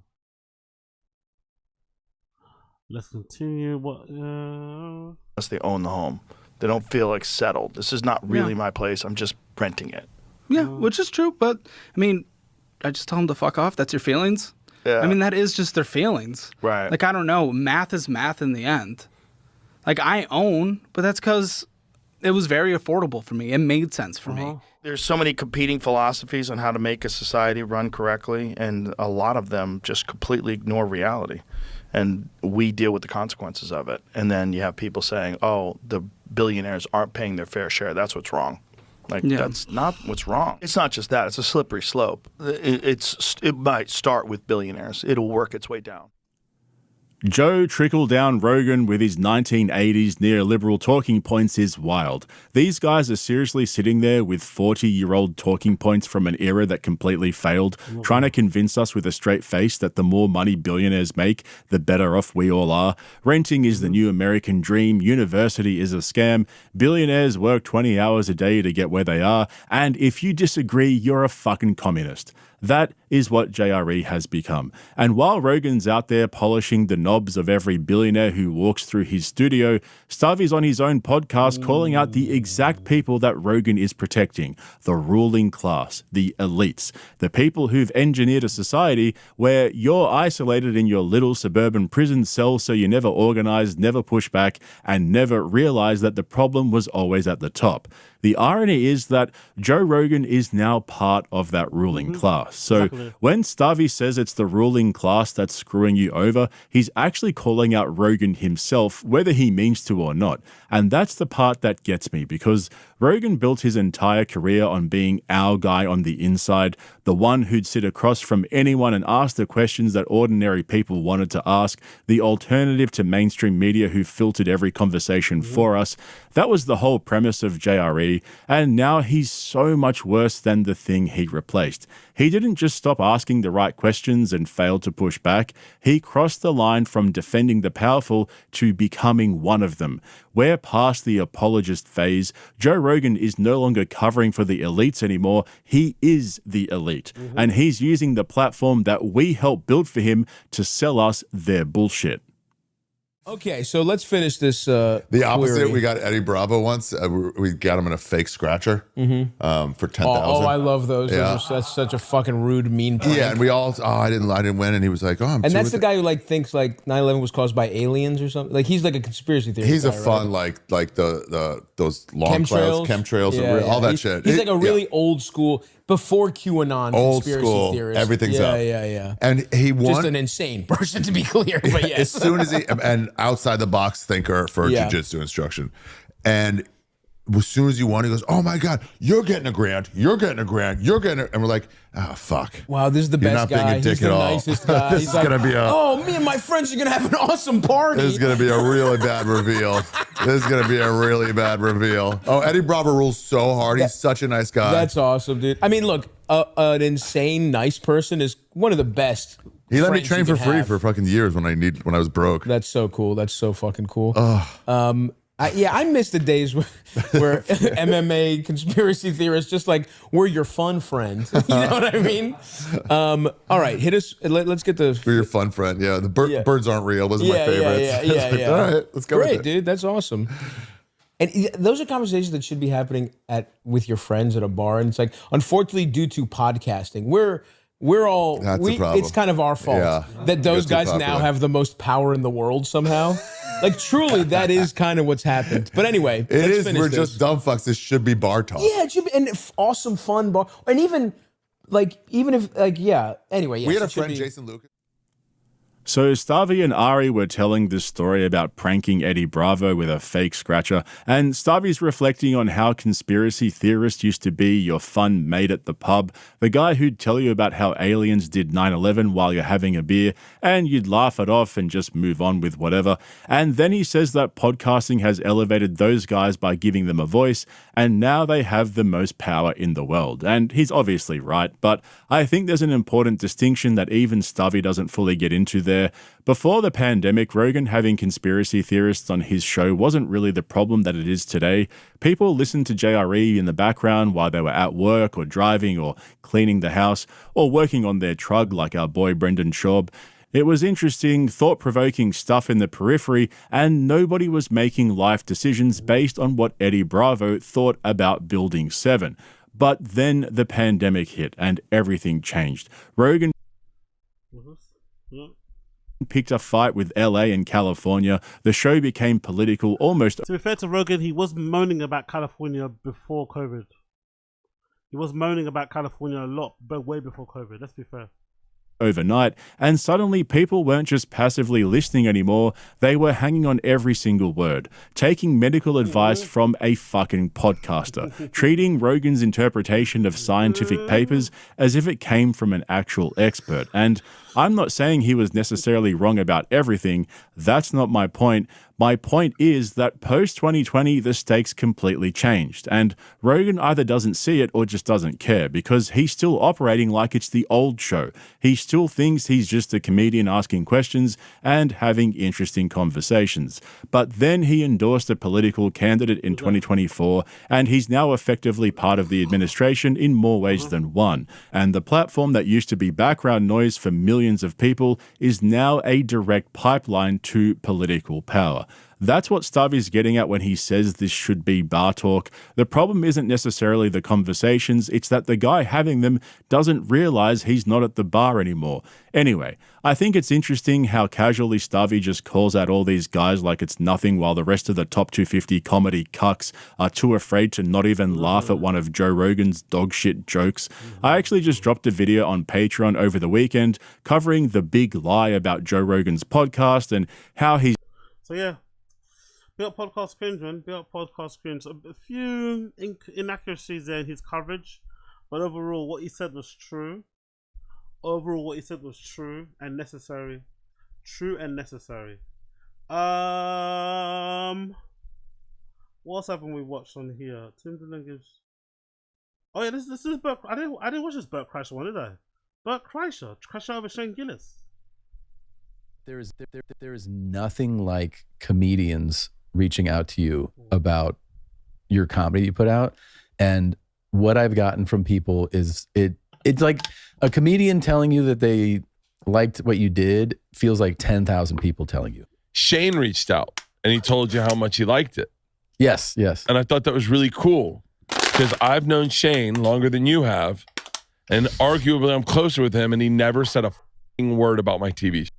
Let's continue. Unless they own the home. They don't feel like settled. This is not really my place. I'm just renting it. Yeah, which is true. But, I mean, I just tell them to fuck off. That's your feelings. Yeah. I mean, that is just their feelings. Right. Like, I don't know. Math is math in the end. Like, I own, but that's because it was very affordable for me. It made sense for me. There's so many competing philosophies on how to make a society run correctly, and a lot of them just completely ignore reality. And we deal with the consequences of it. And then you have people saying, oh, the billionaires aren't paying their fair share. That's what's wrong. That's not what's wrong. It's not just that. It's a slippery slope. It might start with billionaires. It'll work its way down. Joe trickle-down Rogan with his 1980s neoliberal talking points is wild. These guys are seriously sitting there with 40-year-old talking points from an era that completely failed, trying to convince us with a straight face that the more money billionaires make, the better off we all are. Renting is the new American dream. University is a scam. Billionaires work 20 hours a day to get where they are. And if you disagree, you're a fucking communist. That is what JRE has become. And while Rogan's out there polishing the knobs of every billionaire who walks through his studio, Starvy's on his own podcast calling out the exact people that Rogan is protecting: the ruling class, the elites, the people who've engineered a society where you're isolated in your little suburban prison cell so you never organize, never push back, and never realize that the problem was always at the top. The irony is that Joe Rogan is now part of that ruling class. So when Starvey says it's the ruling class that's screwing you over, he's actually calling out Rogan himself, whether he means to or not. And that's the part that gets me, because Rogan built his entire career on being our guy on the inside, the one who'd sit across from anyone and ask the questions that ordinary people wanted to ask, the alternative to mainstream media who filtered every conversation for us. That was the whole premise of JRE, and now he's so much worse than the thing he replaced. He didn't just stop asking the right questions and fail to push back. He crossed the line from defending the powerful to becoming one of them. We're past the apologist phase. Joe Rogan is no longer covering for the elites anymore. He is the elite. And he's using the platform that we helped build for him to sell us their bullshit. Okay, so let's finish this. The opposite, query. we got Eddie Bravo once. We got him in a fake scratcher for $10,000. Oh, I love those. Yeah. That's such a fucking rude, mean prank. Yeah, and we all, I didn't win, and he was like, oh, I'm And that's the guy who like thinks like 9/11 was caused by aliens or something. Like he's like a conspiracy theorist. He's a guy, fun right? like those long clouds, chemtrails, Yeah, all that he's, shit. He's like a really old school, before QAnon old conspiracy school theorist. everything's yeah, up. Yeah. And he won. Just an insane person, to be clear. But yes. As soon as and outside the box thinker for jiu-jitsu instruction. And as soon as he won, he goes, oh my God, you're getting a grant, you're getting a grant, you're getting a, and we're like, oh fuck. Wow, this is the best guy. You're not being a dick He's the at all. nicest guy. This He's is like, gonna be me and my friends are gonna have an awesome party. This is gonna be a really bad reveal. This is gonna be a really bad reveal. Oh, Eddie Bravo rules so hard. He's such a nice guy. That's awesome, dude. I mean, look, an insane, nice person is one of the best He let me friends train you for could free have. for fucking years when I was broke. That's so cool. That's so fucking cool. I miss the days where MMA conspiracy theorists just like we're your fun friend. You know what I mean? All right, hit us. Let's get the. We're your fun friend. Yeah, the birds aren't real. Those are my favorites. Yeah. All right, let's go. Great, with it. dude. That's awesome. And those are conversations that should be happening with your friends at a bar. And it's like, unfortunately, due to podcasting, we're all it's kind of our fault that those guys now have the most power in the world somehow. Like truly, that is kind of what's happened. But anyway, it is. We're just dumb fucks. This should be bar talk. Yeah, it should be awesome, fun bar, and even if Anyway, yes, we had a friend, Jason Lucas. So Stavi and Ari were telling this story about pranking Eddie Bravo with a fake scratcher, and Stavi's reflecting on how conspiracy theorists used to be your fun mate at the pub, the guy who'd tell you about how aliens did 9/11 while you're having a beer, and you'd laugh it off and just move on with whatever. And then he says that podcasting has elevated those guys by giving them a voice, and now they have the most power in the world. And he's obviously right, but I think there's an important distinction that even Stavi doesn't fully get into there. Before the pandemic, Rogan having conspiracy theorists on his show wasn't really the problem that it is today. People listened to JRE in the background while they were at work or driving or cleaning the house or working on their truck like our boy Brendan Schaub. It was interesting, thought-provoking stuff in the periphery, and nobody was making life decisions based on what Eddie Bravo thought about Building 7. But then the pandemic hit and everything changed. Rogan picked a fight with LA and California. The show became political almost. To be fair to Rogan, he was moaning about California before COVID. He was moaning about California a lot, but way before COVID. Let's be fair. Overnight, and suddenly people weren't just passively listening anymore, they were hanging on every single word, taking medical advice from a fucking podcaster, treating Rogan's interpretation of scientific papers as if it came from an actual expert. And I'm not saying he was necessarily wrong about everything, that's not my point. My point is that post-2020, the stakes completely changed, and Rogan either doesn't see it or just doesn't care, because he's still operating like it's the old show. He still thinks he's just a comedian asking questions and having interesting conversations. But then he endorsed a political candidate in 2024, and he's now effectively part of the administration in more ways than one. And the platform that used to be background noise for millions of people is now a direct pipeline to political power. That's what Stavi's getting at when he says this should be bar talk. The problem isn't necessarily the conversations, it's that the guy having them doesn't realize he's not at the bar anymore. Anyway, I think it's interesting how casually Stavi just calls out all these guys like it's nothing, while the rest of the top 250 comedy cucks are too afraid to not even laugh at one of Joe Rogan's dogshit jokes. I actually just dropped a video on Patreon over the weekend covering the big lie about Joe Rogan's podcast and how he's... So yeah, big up Podcast Cringe, man. Big up Podcast Cringe. A few inaccuracies there in his coverage, but overall what he said was true. Overall what he said was true and necessary. True and necessary. What else haven't we watched on here? Timberland gives... Oh yeah, this is Bert... I didn't watch this Bert Kreischer one, did I? Bert Kreischer over Shane Gillis. There is nothing like comedians reaching out to you about your comedy you put out, and what I've gotten from people is it's like a comedian telling you that they liked what you did feels like 10,000 people telling you. Shane reached out and he told you how much he liked it. Yes. And I thought that was really cool because I've known Shane longer than you have, and arguably I'm closer with him, and he never said a f***ing word about my TV show.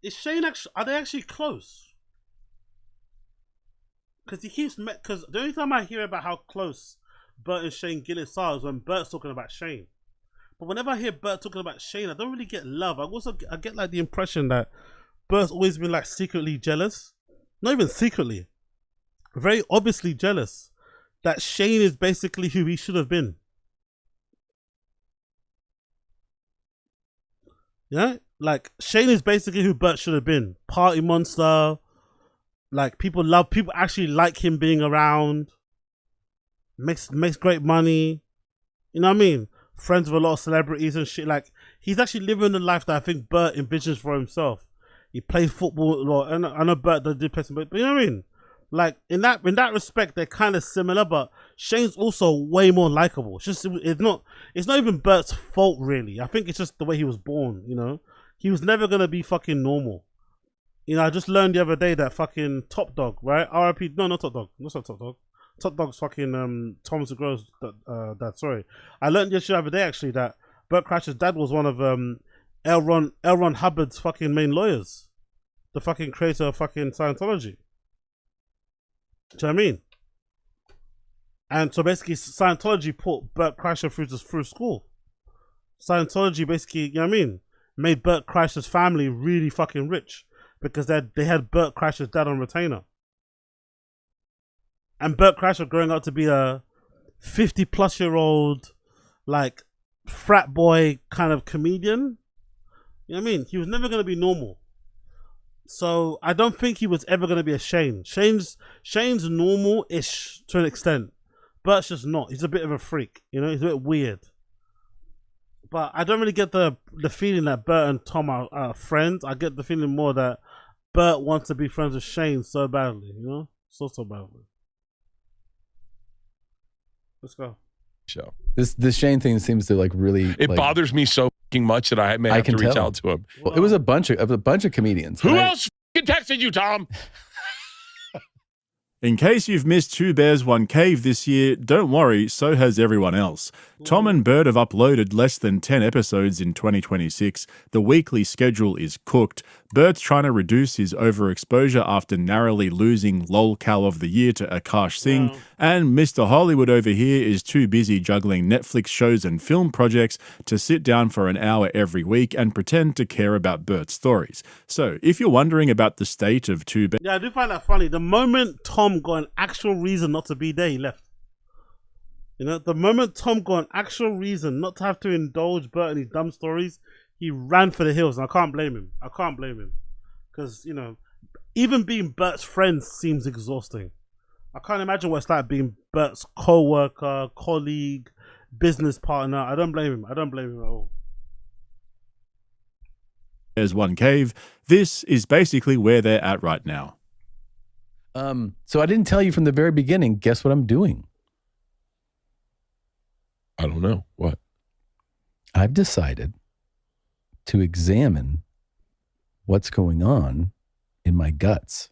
Is Shane actually? Are they actually close? Because he keeps because the only time I hear about how close Bert and Shane Gillis are is when Bert's talking about Shane. But whenever I hear Bert talking about Shane, I don't really get love. I get like the impression that Bert's always been like secretly jealous. Not even secretly, very obviously jealous that Shane is basically who he should have been. Yeah. Like, Shane is basically who Bert should have been. Party monster. Like, people actually like him being around. Makes great money. You know what I mean? Friends with a lot of celebrities and shit. Like, he's actually living the life that I think Bert envisions for himself. He plays football, or I know Bert did play some, but you know what I mean? Like in that respect, they're kind of similar, but Shane's also way more likable. It's not even Bert's fault really. I think it's just the way he was born. You know, he was never gonna be fucking normal. You know, I just learned the other day that fucking Top Dog, right? R.I.P. No, not Top Dog. Not Top Dog. Top Dog's fucking Tom Segura's dad. Sorry, I learned the other day actually that Bert Kreischer's dad was one of L. Ron Hubbard's fucking main lawyers, the fucking creator of fucking Scientology. Do you know what I mean? And so basically, Scientology put Bert Kreischer through school. Scientology basically, you know what I mean, made Bert Kreischer's family really fucking rich because they had Bert Kreischer's dad on retainer. And Bert Kreischer growing up to be a 50-plus-year-old, like, frat boy kind of comedian. You know what I mean? He was never going to be normal. So I don't think he was ever going to be a Shane. Shane's normal-ish to an extent. Bert's just not. He's a bit of a freak. You know, he's a bit weird. But I don't really get the feeling that Bert and Tom are friends. I get the feeling more that Bert wants to be friends with Shane so badly. You know? So badly. Let's go. Show. This Shane thing seems to like really. It bothers me so fucking much that I may have to reach out to him. Well, it was a bunch of comedians. Who else texted you, Tom? In case you've missed Two Bears, One Cave this year, don't worry, so has everyone else. Tom and Bert have uploaded less than 10 episodes in 2026. The weekly schedule is cooked. Bert's trying to reduce his overexposure after narrowly losing LOLCal of the Year to Akash Singh. And Mr. Hollywood over here is too busy juggling Netflix shows and film projects to sit down for an hour every week and pretend to care about Bert's stories. So, if you're wondering about the state of Two Bears... Yeah, I do find that funny. The moment Tom got an actual reason not to be there, he left. You know, the moment Tom got an actual reason not to have to indulge Bert in his dumb stories, he ran for the hills, and I can't blame him. Because, you know, even being Bert's friend seems exhausting. I can't imagine what it's like being Bert's co-worker, colleague, business partner. I don't blame him. I don't blame him at all. There's One Cave. This is basically where they're at right now. So I didn't tell you from the very beginning. Guess what I'm doing? I don't know. What? I've decided to examine what's going on in my guts.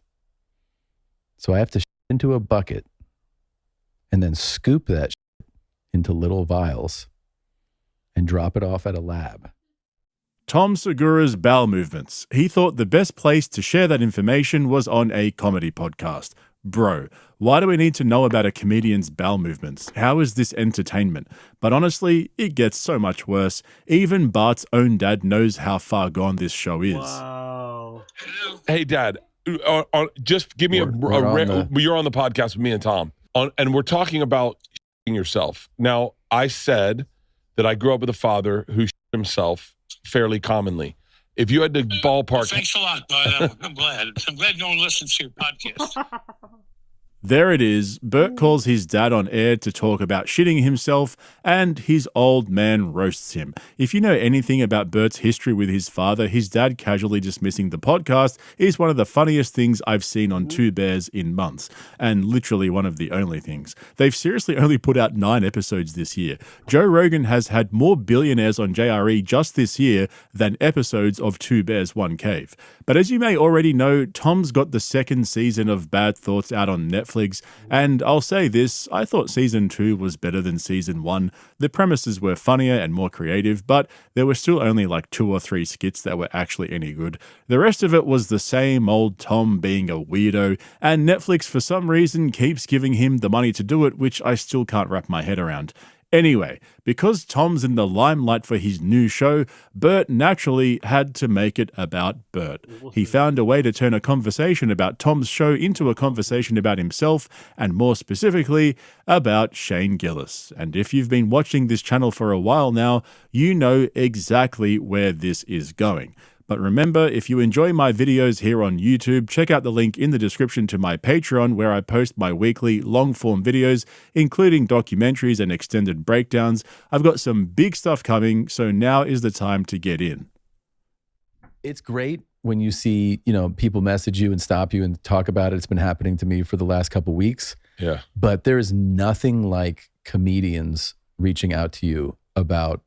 So I have to shit into a bucket and then scoop that shit into little vials and drop it off at a lab. Tom Segura's bowel movements. He thought the best place to share that information was on a comedy podcast. Bro, why do we need to know about a comedian's bowel movements? How is this entertainment? But honestly, it gets so much worse. Even Bart's own dad knows how far gone this show is. Wow. Hey, Dad, just give me you're on the podcast with me and Tom, and we're talking about yourself. Now, I said that I grew up with a father who himself fairly commonly. If you had to ballpark... Thanks a lot, bud. I'm glad. I'm glad no one listens to your podcast. There it is. Bert calls his dad on air to talk about shitting himself, and his old man roasts him. If you know anything about Bert's history with his father, his dad casually dismissing the podcast is one of the funniest things I've seen on Two Bears in months, and literally one of the only things. They've seriously only put out 9 episodes this year. Joe Rogan has had more billionaires on JRE just this year than episodes of Two Bears, One Cave. But as you may already know, Tom's got the 2nd season of Bad Thoughts out on Netflix. And I'll say this, I thought season 2 was better than season 1. The premises were funnier and more creative, but there were still only like 2 or 3 skits that were actually any good. The rest of it was the same old Tom being a weirdo, and Netflix for some reason keeps giving him the money to do it, which I still can't wrap my head around. Anyway, because Tom's in the limelight for his new show, Bert naturally had to make it about Bert. He found a way to turn a conversation about Tom's show into a conversation about himself, and more specifically, about Shane Gillis. And if you've been watching this channel for a while now, you know exactly where this is going. But remember, if you enjoy my videos here on YouTube, check out the link in the description to my Patreon where I post my weekly long-form videos, including documentaries and extended breakdowns. I've got some big stuff coming, so now is the time to get in. It's great when you see, people message you and stop you and talk about it. It's been happening to me for the last couple weeks. Yeah. But there's nothing like comedians reaching out to you about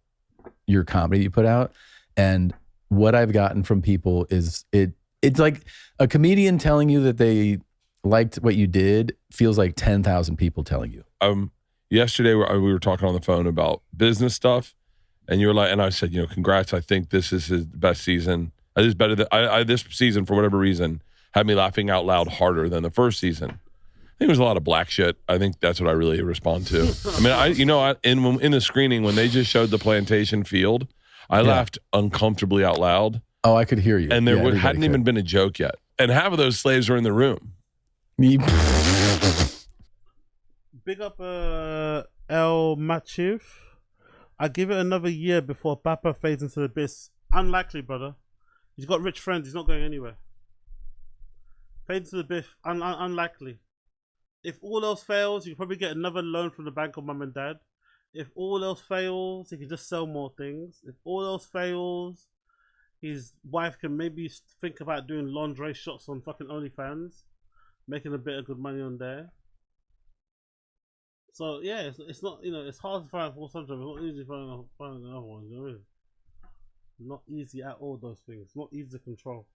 your comedy you put out. And what I've gotten from people is it's like a comedian telling you that they liked what you did feels like 10,000 people telling you. Yesterday we were talking on the phone about business stuff, and you were like, and I said, congrats. I think this is his best season. This is better than this season, for whatever reason, had me laughing out loud harder than the first season. I think it was a lot of black shit. I think that's what I really respond to. I mean, in the screening when they just showed the plantation field, I laughed uncomfortably out loud. Oh, I could hear you. And there hadn't even been a joke yet. And half of those slaves were in the room. Big up El Machiv. I give it another year before Bappa fades into the abyss. Unlikely, brother. He's got rich friends. He's not going anywhere. Fades into the abyss. Unlikely. If all else fails, you can probably get another loan from the bank of mum and dad. If all else fails, he can just sell more things. If all else fails, his wife can maybe think about doing lingerie shots on fucking OnlyFans, making a bit of good money on there. So yeah, it's not, it's hard to find full subject. It's not easy finding another one. You know what I mean? Not easy at all. Those things, not easy to control.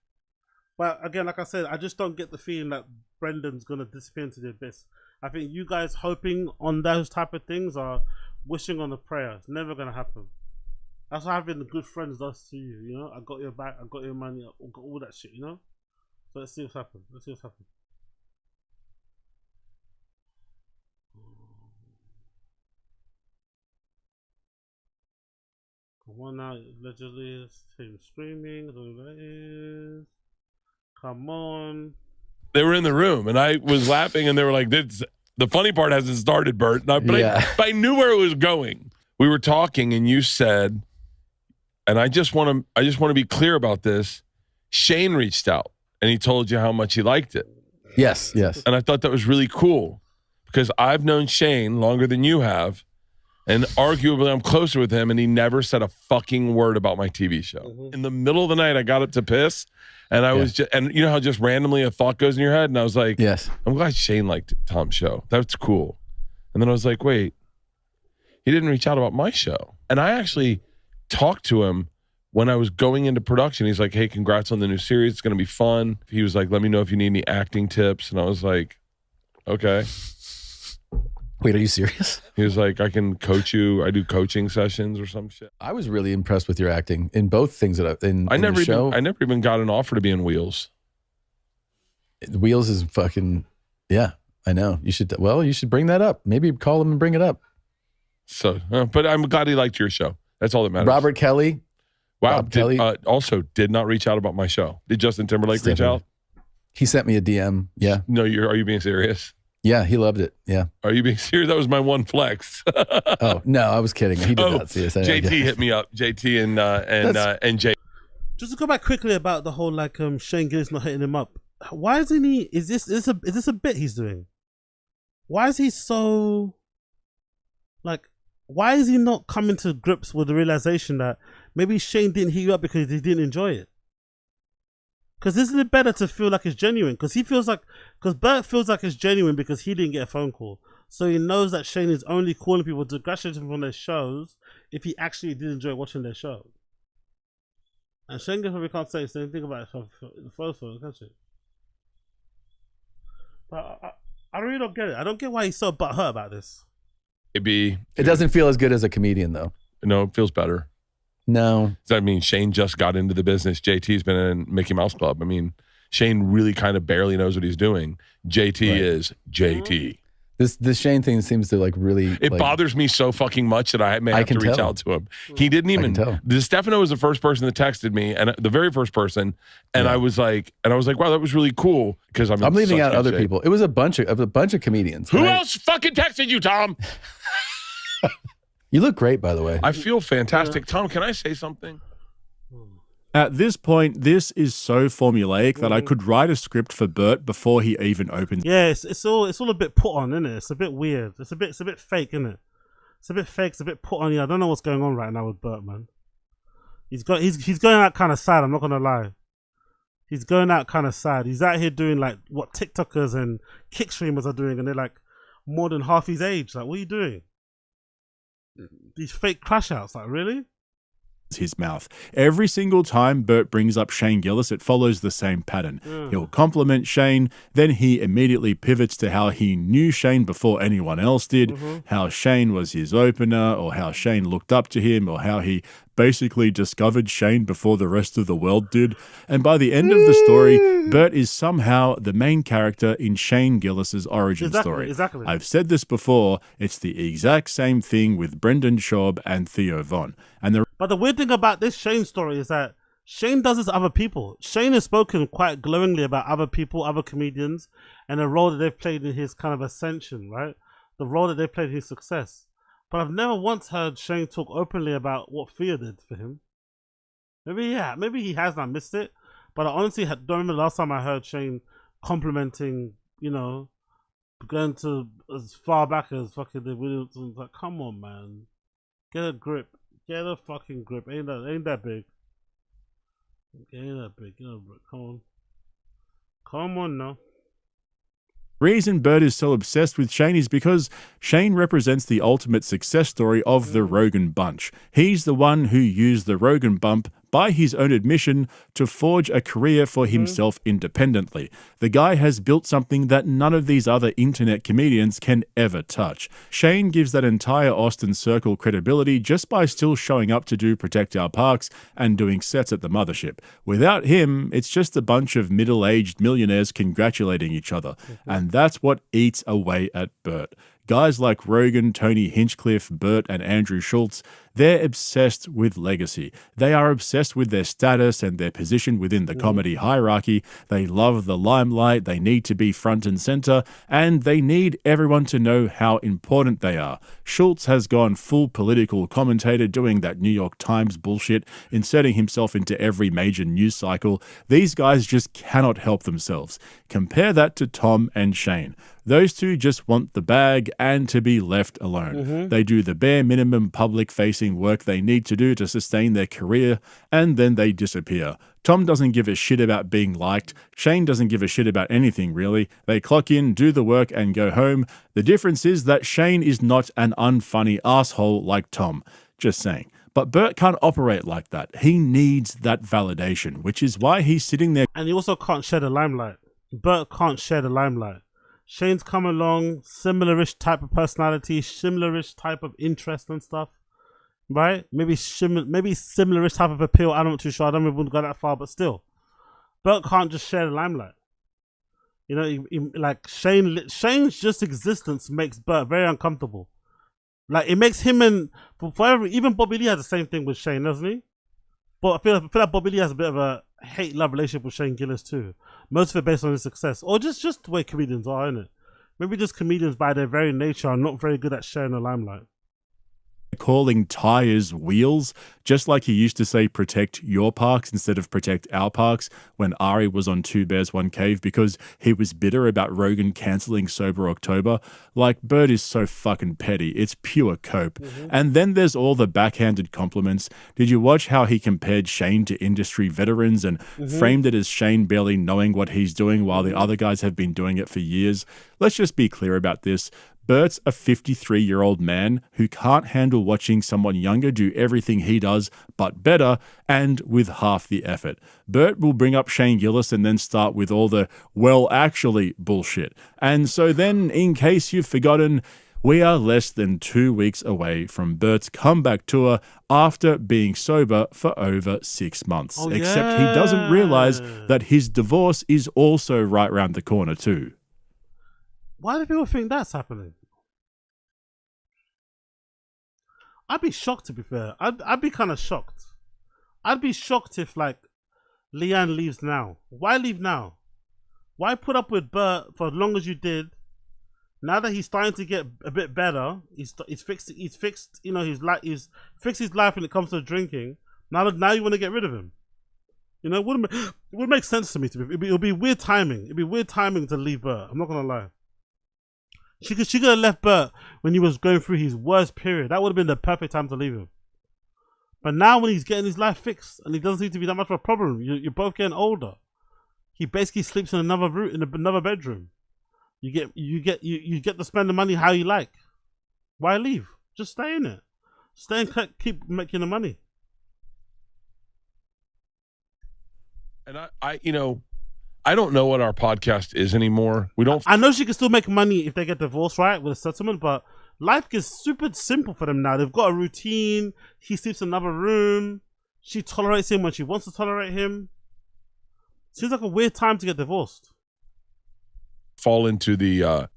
But again, like I said, I just don't get the feeling that Brendan's gonna disappear into the abyss. I think you guys hoping on those type of things are wishing on a prayer. It's never gonna happen. That's what having good friends does to you. I got your back. I got your money. I got all that shit. So let's see what's happened. Come on now, allegedly it's him screaming. Who that is? Come on. They were in the room, and I was laughing, and they were like, the funny part hasn't started, Bert. But I knew where it was going. We were talking, and you said, and I just want to be clear about this. Shane reached out, and he told you how much he liked it. Yes. And I thought that was really cool, because I've known Shane longer than you have, and arguably I'm closer with him, and he never said a fucking word about my TV show. Mm-hmm. In the middle of the night, I got up to piss, and I was just, and you know how just randomly a thought goes in your head, and I was like, yes, I'm glad Shane liked Tom's show. That's cool. And then I was like, wait, he didn't reach out about my show. And I actually talked to him when I was going into production. He's like, hey, congrats on the new series. It's going to be fun. He was like, let me know if you need any acting tips. And I was like, okay. Wait, are you serious? He was like, I can coach you. I do coaching sessions or some shit. I was really impressed with your acting in both things that I never show. even got an offer to be in Wheels. Wheels is fucking, yeah, I know. You should bring that up. Maybe call him and bring it up. So, but I'm glad he liked your show. That's all that matters. Robert Kelly. Wow. Also did not reach out about my show. Did Justin Timberlake reach out? He sent me a DM. Yeah. No, are you being serious? Yeah, he loved it. Yeah. Are you being serious? That was my one flex. Oh, no, I was kidding. He did not see us. JT hit me up. JT and Jay. Just to go back quickly about the whole Shane Gillis not hitting him up. Why isn't he? Is this a bit he's doing? Why is he so why is he not coming to grips with the realization that maybe Shane didn't hit you up because he didn't enjoy it? Because isn't it better to feel like it's genuine? Because Bert feels like it's genuine because he didn't get a phone call. So he knows that Shane is only calling people to congratulate him on their shows if he actually did enjoy watching their show. And Shane probably can't say the same thing about it for the first one, can she? But I really don't get it. I don't get why he's so butthurt about this. It doesn't feel as good as a comedian, though. No, it feels better. No. Does that mean Shane just got into the business? JT's been in Mickey Mouse Club. I mean, Shane really kind of barely knows what he's doing. JT is JT. This Shane thing seems to really... It bothers me so fucking much that I may have to reach out to him. He didn't even... Stefano was the first person that texted me, and the very first person, and I was like, wow, that was really cool, because I'm leaving out other people. It was a bunch of comedians. Who else fucking texted you, Tom? You look great, by the way. I feel fantastic. Tom, can I say something? At this point, this is so formulaic that I could write a script for Bert before he even opens. Yeah, it's all a bit put on, isn't it? It's a bit weird. It's a bit fake, isn't it? It's a bit fake. It's a bit put on. Yeah, I don't know what's going on right now with Bert, man. He's going out kind of sad. I'm not gonna lie. He's going out kind of sad. He's out here doing like what TikTokers and kick streamers are doing, and they're like more than half his age. Like, what are you doing? These fake crash outs, like, really? His mouth. Every single time Bert brings up Shane Gillis, it follows the same pattern. He'll compliment Shane, then he immediately pivots to how he knew Shane before anyone else did, how Shane was his opener, or how Shane looked up to him, or how he basically discovered Shane before the rest of the world did. And by the end of the story, Bert is somehow the main character in Shane Gillis's origin story. Exactly. I've said this before, it's the exact same thing with Brendan Schaub and Theo Von. But the weird thing about this Shane story is that Shane does this to other people. Shane has spoken quite glowingly about other people, other comedians, and the role that they've played in his kind of ascension, right? The role that they've played in his success. But I've never once heard Shane talk openly about what Theo did for him. Maybe he has, and I missed it. But I honestly don't remember the last time I heard Shane complimenting, going to as far back as fucking the Williamsons. Like, come on, man, get a grip, get a fucking grip. Ain't that big? Ain't that big? Get a grip. Come on now. Reason Bert is so obsessed with Shane is because Shane represents the ultimate success story of the Rogan bunch. He's the one who used the Rogan bump, by his own admission, to forge a career for himself independently. The guy has built something that none of these other internet comedians can ever touch. Shane gives that entire Austin Circle credibility just by still showing up to do Protect Our Parks and doing sets at the mothership. Without him, it's just a bunch of middle-aged millionaires congratulating each other. And that's what eats away at Bert. Guys like Rogan, Tony Hinchcliffe, Bert, and Andrew Schultz, they're obsessed with legacy. They are obsessed with their status and their position within the comedy hierarchy. They love the limelight, they need to be front and center, and they need everyone to know how important they are. Schultz has gone full political commentator, doing that New York Times bullshit, inserting himself into every major news cycle. These guys just cannot help themselves. Compare that to Tom and Shane. Those two just want the bag and to be left alone. They do the bare minimum public-facing work they need to do to sustain their career, and then they disappear. Tom doesn't give a shit about being liked. Shane doesn't give a shit about anything, really. They clock in, do the work, and go home. The difference is that Shane is not an unfunny asshole like Tom. Just saying. But Bert can't operate like that. He needs that validation, which is why he's sitting there. And he also can't share the limelight. Bert can't share the limelight. Shane's come along, similar-ish type of personality, similar-ish type of interest and stuff, right? Maybe similar-ish type of appeal. I'm not too sure. I don't even go that far, but still, Bert can't just share the limelight. Like Shane's just existence makes Bert very uncomfortable. Like, it makes him and forever. Even Bobby Lee has the same thing with Shane, doesn't he? But I feel like Bobby Lee has a bit of a hate-love relationship with Shane Gillis too. Most of it based on his success, or just the way comedians are, isn't it? Maybe just comedians by their very nature are not very good at sharing the limelight. Calling tires wheels, just like he used to say protect your parks instead of protect our parks when Ari was on Two Bears One Cave because he was bitter about Rogan cancelling Sober October. Like, Bert is so fucking petty. It's pure cope. And then there's all the backhanded compliments. Did you watch how he compared Shane to industry veterans and framed it as Shane barely knowing what he's doing while the other guys have been doing it for years? Let's just be clear about this. Bert's a 53-year-old man who can't handle watching someone younger do everything he does, but better, and with half the effort. Bert will bring up Shane Gillis and then start with all the, well, actually, bullshit. And so then, in case you've forgotten, we are less than 2 weeks away from Bert's comeback tour after being sober for over 6 months. Except he doesn't realize that his divorce is also right around the corner too. Why do people think that's happening? I'd be shocked, to be fair. I'd be kind of shocked. I'd be shocked if, like, Leanne leaves now. Why leave now? Why put up with Bert for as long as you did? Now that he's starting to get a bit better, he's fixed. He's fixed. He's fixed his life when it comes to drinking. Now you want to get rid of him. You know, it would make sense to me. It would be weird timing. It'd be weird timing to leave Bert. I'm not gonna lie. She could have left Bert when he was going through his worst period. That would have been the perfect time to leave him. But now when he's getting his life fixed and he doesn't seem to be that much of a problem, you're both getting older. He basically sleeps in another room, in another bedroom. You get to spend the money how you like. Why leave? Just stay in it. Stay and keep making the money. And I don't know what our podcast is anymore. We don't. I know she can still make money if they get divorced, right, with a settlement, but life gets super simple for them now. They've got a routine. He sleeps in another room. She tolerates him when she wants to tolerate him. Seems like a weird time to get divorced. Fall into the.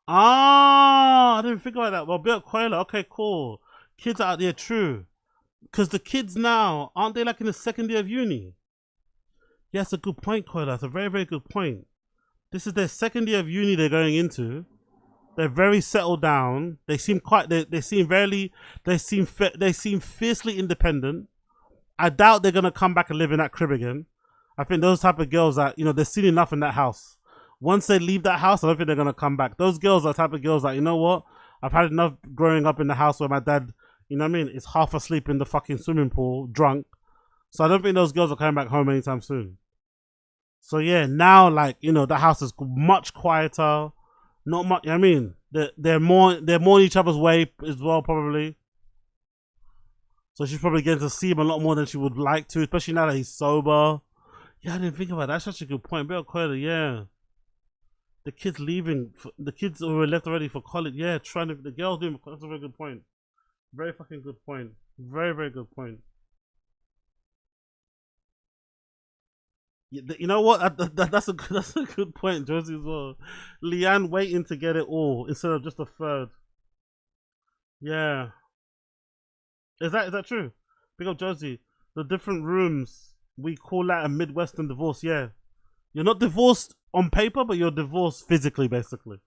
I didn't think about that. Well, Bill Coiler, okay, cool. Kids out there, true. Because the kids now, aren't they like in the second year of uni? Yeah, that's a good point, Coiler. That's a very, very good point. This is their second year of uni they're going into. They're very settled down. They seem fiercely independent. I doubt they're gonna come back and live in that crib again. I think those type of girls that, they've seen enough in that house. Once they leave that house, I don't think they're gonna come back. Those girls are the type of girls that, you know what? I've had enough growing up in the house where my dad, is half asleep in the fucking swimming pool, drunk. So I don't think those girls are coming back home anytime soon. So yeah, now the house is much quieter. Not much. They're more in each other's way as well, probably. So she's probably getting to see him a lot more than she would like to, especially now that he's sober. Yeah, I didn't think about that. That's such a good point. Bill Coiler, yeah. The kids leaving, the kids who were left already for college. Yeah, the girls doing. That's a very good point. Very fucking good point. Very, very good point. You know what? That's a good point, Josie, as well. Leanne waiting to get it all instead of just a third. Yeah. Is that true? Big up Josie. The different rooms, we call that a Midwestern divorce. Yeah. You're not divorced on paper, but you're divorced physically, basically.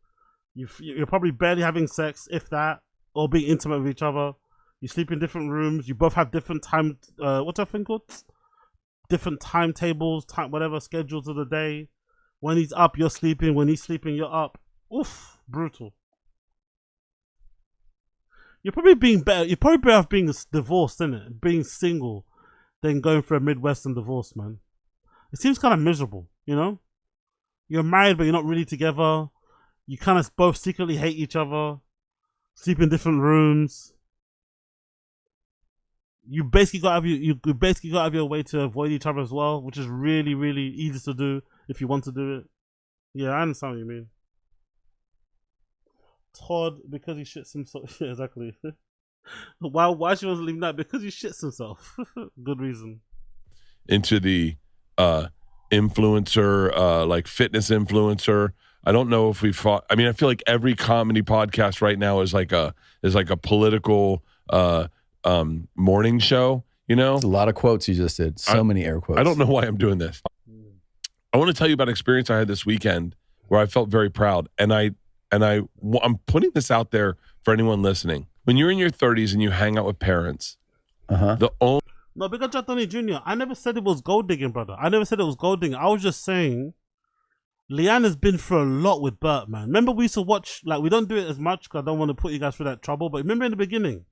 You're probably barely having sex, if that, or being intimate with each other. You sleep in different rooms. You both have different time. What's that thing called? Different timetables, whatever schedules of the day. When he's up, you're sleeping. When he's sleeping, you're up. Oof, brutal. You're probably better off being divorced, isn't it? Being single than going for a Midwestern divorce, man. It seems kind of miserable, You're married, but you're not really together. You kind of both secretly hate each other. Sleep in different rooms. You basically got to have your way to avoid each other as well, which is really, really easy to do if you want to do it. Yeah, I understand what you mean. Todd, because he shits himself. Yeah, exactly. Why she wants to leave that? Because he shits himself. Good reason. Into the influencer, like fitness influencer. I don't know if we've fought. I mean, I feel like every comedy podcast right now is like a political morning show. It's a lot of quotes you just did. So many air quotes. I don't know why I'm doing this. I want to tell you about an experience I had this weekend where I felt very proud, and I'm putting this out there for anyone listening. When you're in your 30s and you hang out with parents, No, because Jack Donny Jr., I never said it was gold digging, brother. I never said it was gold digging. I was just saying Leanne has been through a lot with Bert, man. Remember we used to watch, we don't do it as much because I don't want to put you guys through that trouble, but remember in the beginning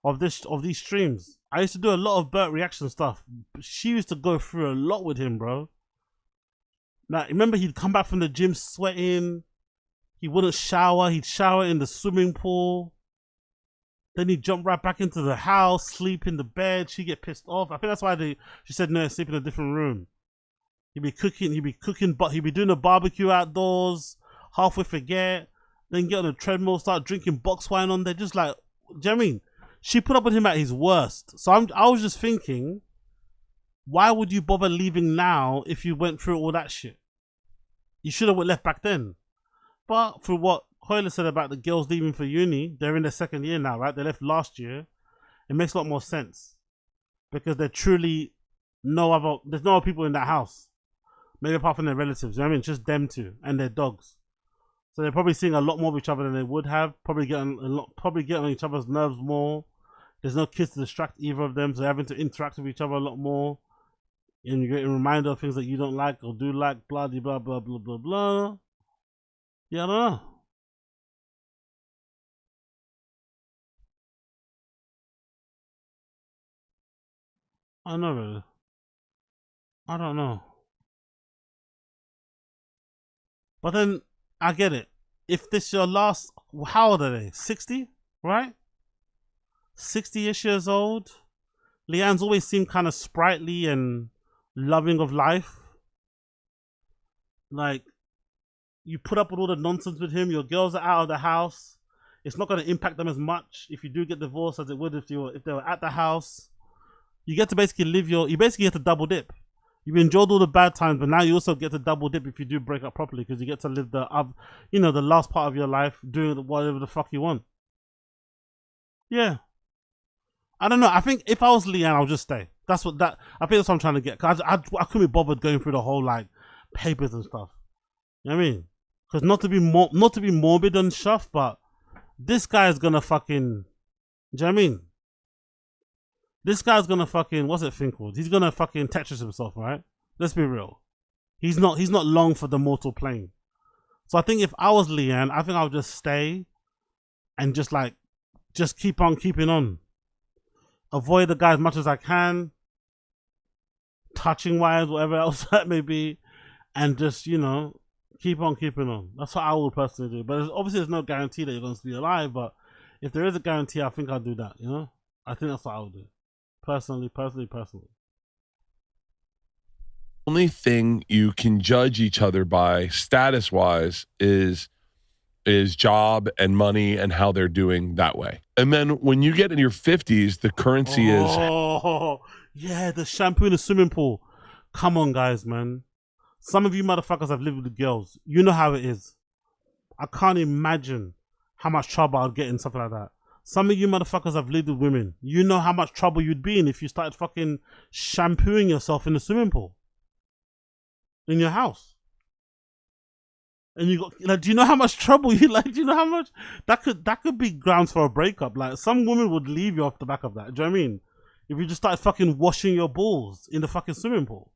of these streams, I used to do a lot of Bert reaction stuff. She used to go through a lot with him, bro. Now, remember he'd come back from the gym sweating. He wouldn't shower. He'd shower in the swimming pool. Then he'd jump right back into the house, sleep in the bed. She'd get pissed off. I think that's why she said no, sleep in a different room. He'd be cooking, but he'd be doing a barbecue outdoors, halfway forget, then get on a treadmill, start drinking box wine on there, just like, do you know what I mean? She put up with him at his worst. So I was just thinking, why would you bother leaving now if you went through all that shit? You should have left back then. But for what Coiler said about the girls leaving for uni, they're in their second year now, right? They left last year. It makes a lot more sense. Because there's no other people in that house. Maybe apart from their relatives, you know what I mean? Just them two and their dogs. So they're probably seeing a lot more of each other than they would have. Probably getting on each other's nerves more. There's no kids to distract either of them, so they're having to interact with each other a lot more. and you're getting reminded of things that you don't like or do like, blah, blah, blah, blah, blah, blah. Yeah, I don't know. I don't know, really. I don't know. But then, I get it. If this your last, how old are they? 60, right? 60-ish years old. Leanne's always seemed kind of sprightly and loving of life. Like, you put up with all the nonsense with him. Your girls are out of the house. It's not going to impact them as much if you do get divorced as it would if they were at the house. You get to basically you basically get to double dip. You've enjoyed all the bad times, but now you also get to double dip if you do break up properly, because you get to live the last part of your life doing whatever the fuck you want. Yeah. I don't know. I think if I was Leanne, I'll just stay. I think that's what I'm trying to get. Cause I couldn't be bothered going through the whole like papers and stuff. You know what I mean? Because not to be morbid and stuff, but this guy is gonna fucking. Do you know what I mean? This guy's gonna fucking, what's that thing called? He's gonna fucking Tetris himself, right? Let's be real. He's not long for the mortal plane. So I think if I was Leanne, I think I'll just stay and just keep on keeping on. Avoid the guy as much as I can. Touching wise, whatever else that may be. And just, keep on keeping on. That's what I would personally do. But obviously there's no guarantee that you're going to be alive, but if there is a guarantee, I think I'll do that, I think that's what I would do. Personally. Only thing you can judge each other by status wise is job and money and how they're doing that way. And then when you get in your 50s, the currency is yeah, the shampoo in the swimming pool. Come on, guys, man. Some of you motherfuckers have lived with the girls. You know how it is. I can't imagine how much trouble I'd get in something like that. Some of you motherfuckers have lived with women. You know how much trouble you'd be in if you started fucking shampooing yourself in the swimming pool. In your house. And you got, do you know how much trouble you do you know how much? That could be grounds for a breakup. Like, some women would leave you off the back of that. Do you know what I mean? If you just started fucking washing your balls in the fucking swimming pool.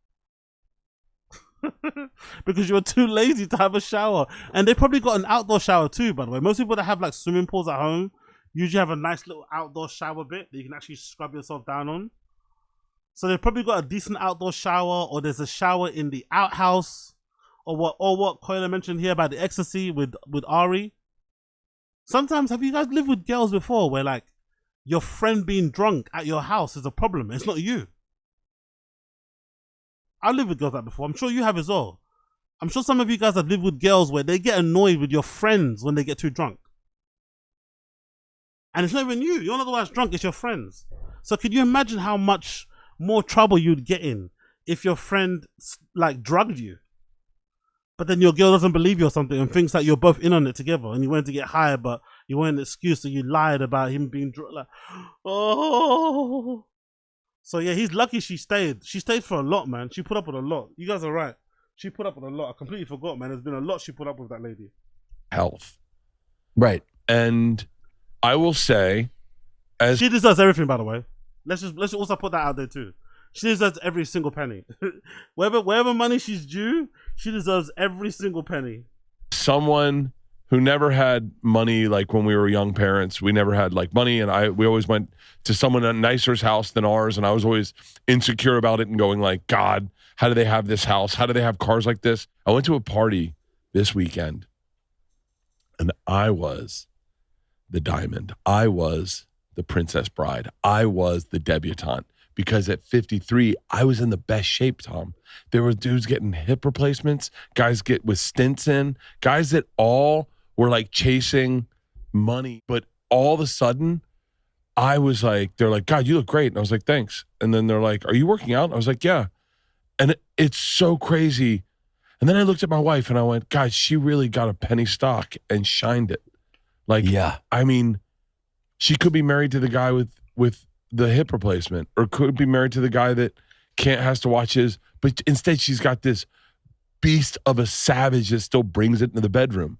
Because you were too lazy to have a shower. And they probably got an outdoor shower too, by the way. Most people that have like swimming pools at home usually have a nice little outdoor shower bit that you can actually scrub yourself down on. So they've probably got a decent outdoor shower, or there's a shower in the outhouse, or what Koila mentioned here about the ecstasy with Ari. Sometimes, have you guys lived with girls before where like your friend being drunk at your house is a problem? It's not you. I've lived with girls like that before. I'm sure you have as well. I'm sure some of you guys have lived with girls where they get annoyed with your friends when they get too drunk. And it's not even you. You're not the one that's drunk, it's your friends. So can you imagine how much more trouble you'd get in if your friend like drugged you? But then your girl doesn't believe you or something and thinks that you're both in on it together and you went to get higher, but you wanted an excuse, so you lied about him being drunk. Like, oh. So yeah, he's lucky she stayed. She stayed for a lot, man. She put up with a lot. You guys are right. She put up with a lot. I completely forgot, man. There's been a lot she put up with, that lady. Health. Right. And I will say, she deserves everything, by the way. Let's also put that out there too. She deserves every single penny. wherever money she's due, she deserves every single penny. Someone who never had money, like when we were young parents, we never had like money, and we always went to someone at a nicer's house than ours, and I was always insecure about it and going like, God, how do they have this house? How do they have cars like this? I went to a party this weekend, and I was the diamond. I was the princess bride. I was the debutante. Because at 53, I was in the best shape, Tom. There were dudes getting hip replacements, guys get with stints in, guys that all were like chasing money. But all of a sudden, I was like, they're like, God, you look great. And I was like, thanks. And then they're like, are you working out? And I was like, yeah. And it's so crazy. And then I looked at my wife and I went, God, she really got a penny stock and shined it. Like, yeah. I mean, she could be married to the guy with the hip replacement, or could be married to the guy that has to watch his, but instead she's got this beast of a savage that still brings it into the bedroom.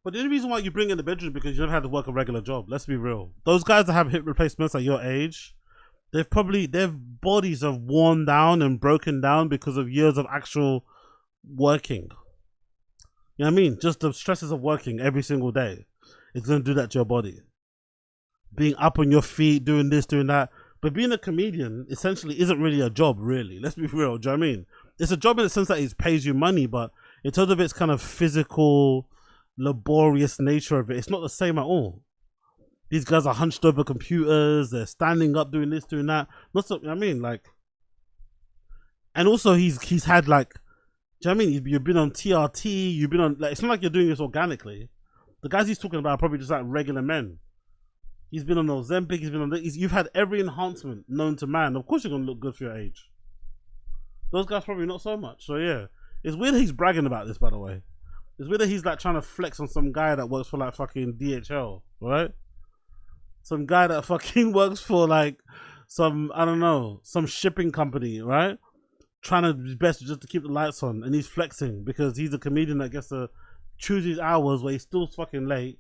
But the only reason why you bring it in the bedroom is because you never had to work a regular job. Let's be real. Those guys that have hip replacements at your age, their bodies have worn down and broken down because of years of actual working. You know what I mean? Just the stresses of working every single day. It's going to do that to your body. Being up on your feet, doing this, doing that. But being a comedian essentially isn't really a job, really. Let's be real. Do you know what I mean? It's a job in the sense that it pays you money, but in terms of its kind of physical, laborious nature of it, it's not the same at all. These guys are hunched over computers. They're standing up, doing this, doing that. Not so, you know what I mean? Like, and also he's had like, do you know what I mean? You've been on TRT. You've been on, like, it's not like you're doing this organically. The guys he's talking about are probably just like regular men. He's been on Ozempic. He's been on. You've had every enhancement known to man. Of course, you're gonna look good for your age. Those guys probably not so much. So yeah, it's weird that he's bragging about this. By the way, it's weird that he's like trying to flex on some guy that works for like fucking DHL, right? Some guy that fucking works for like some, I don't know, some shipping company, right? Trying to do his best just to keep the lights on, and he's flexing because he's a comedian that gets to choose his hours where he's still fucking late.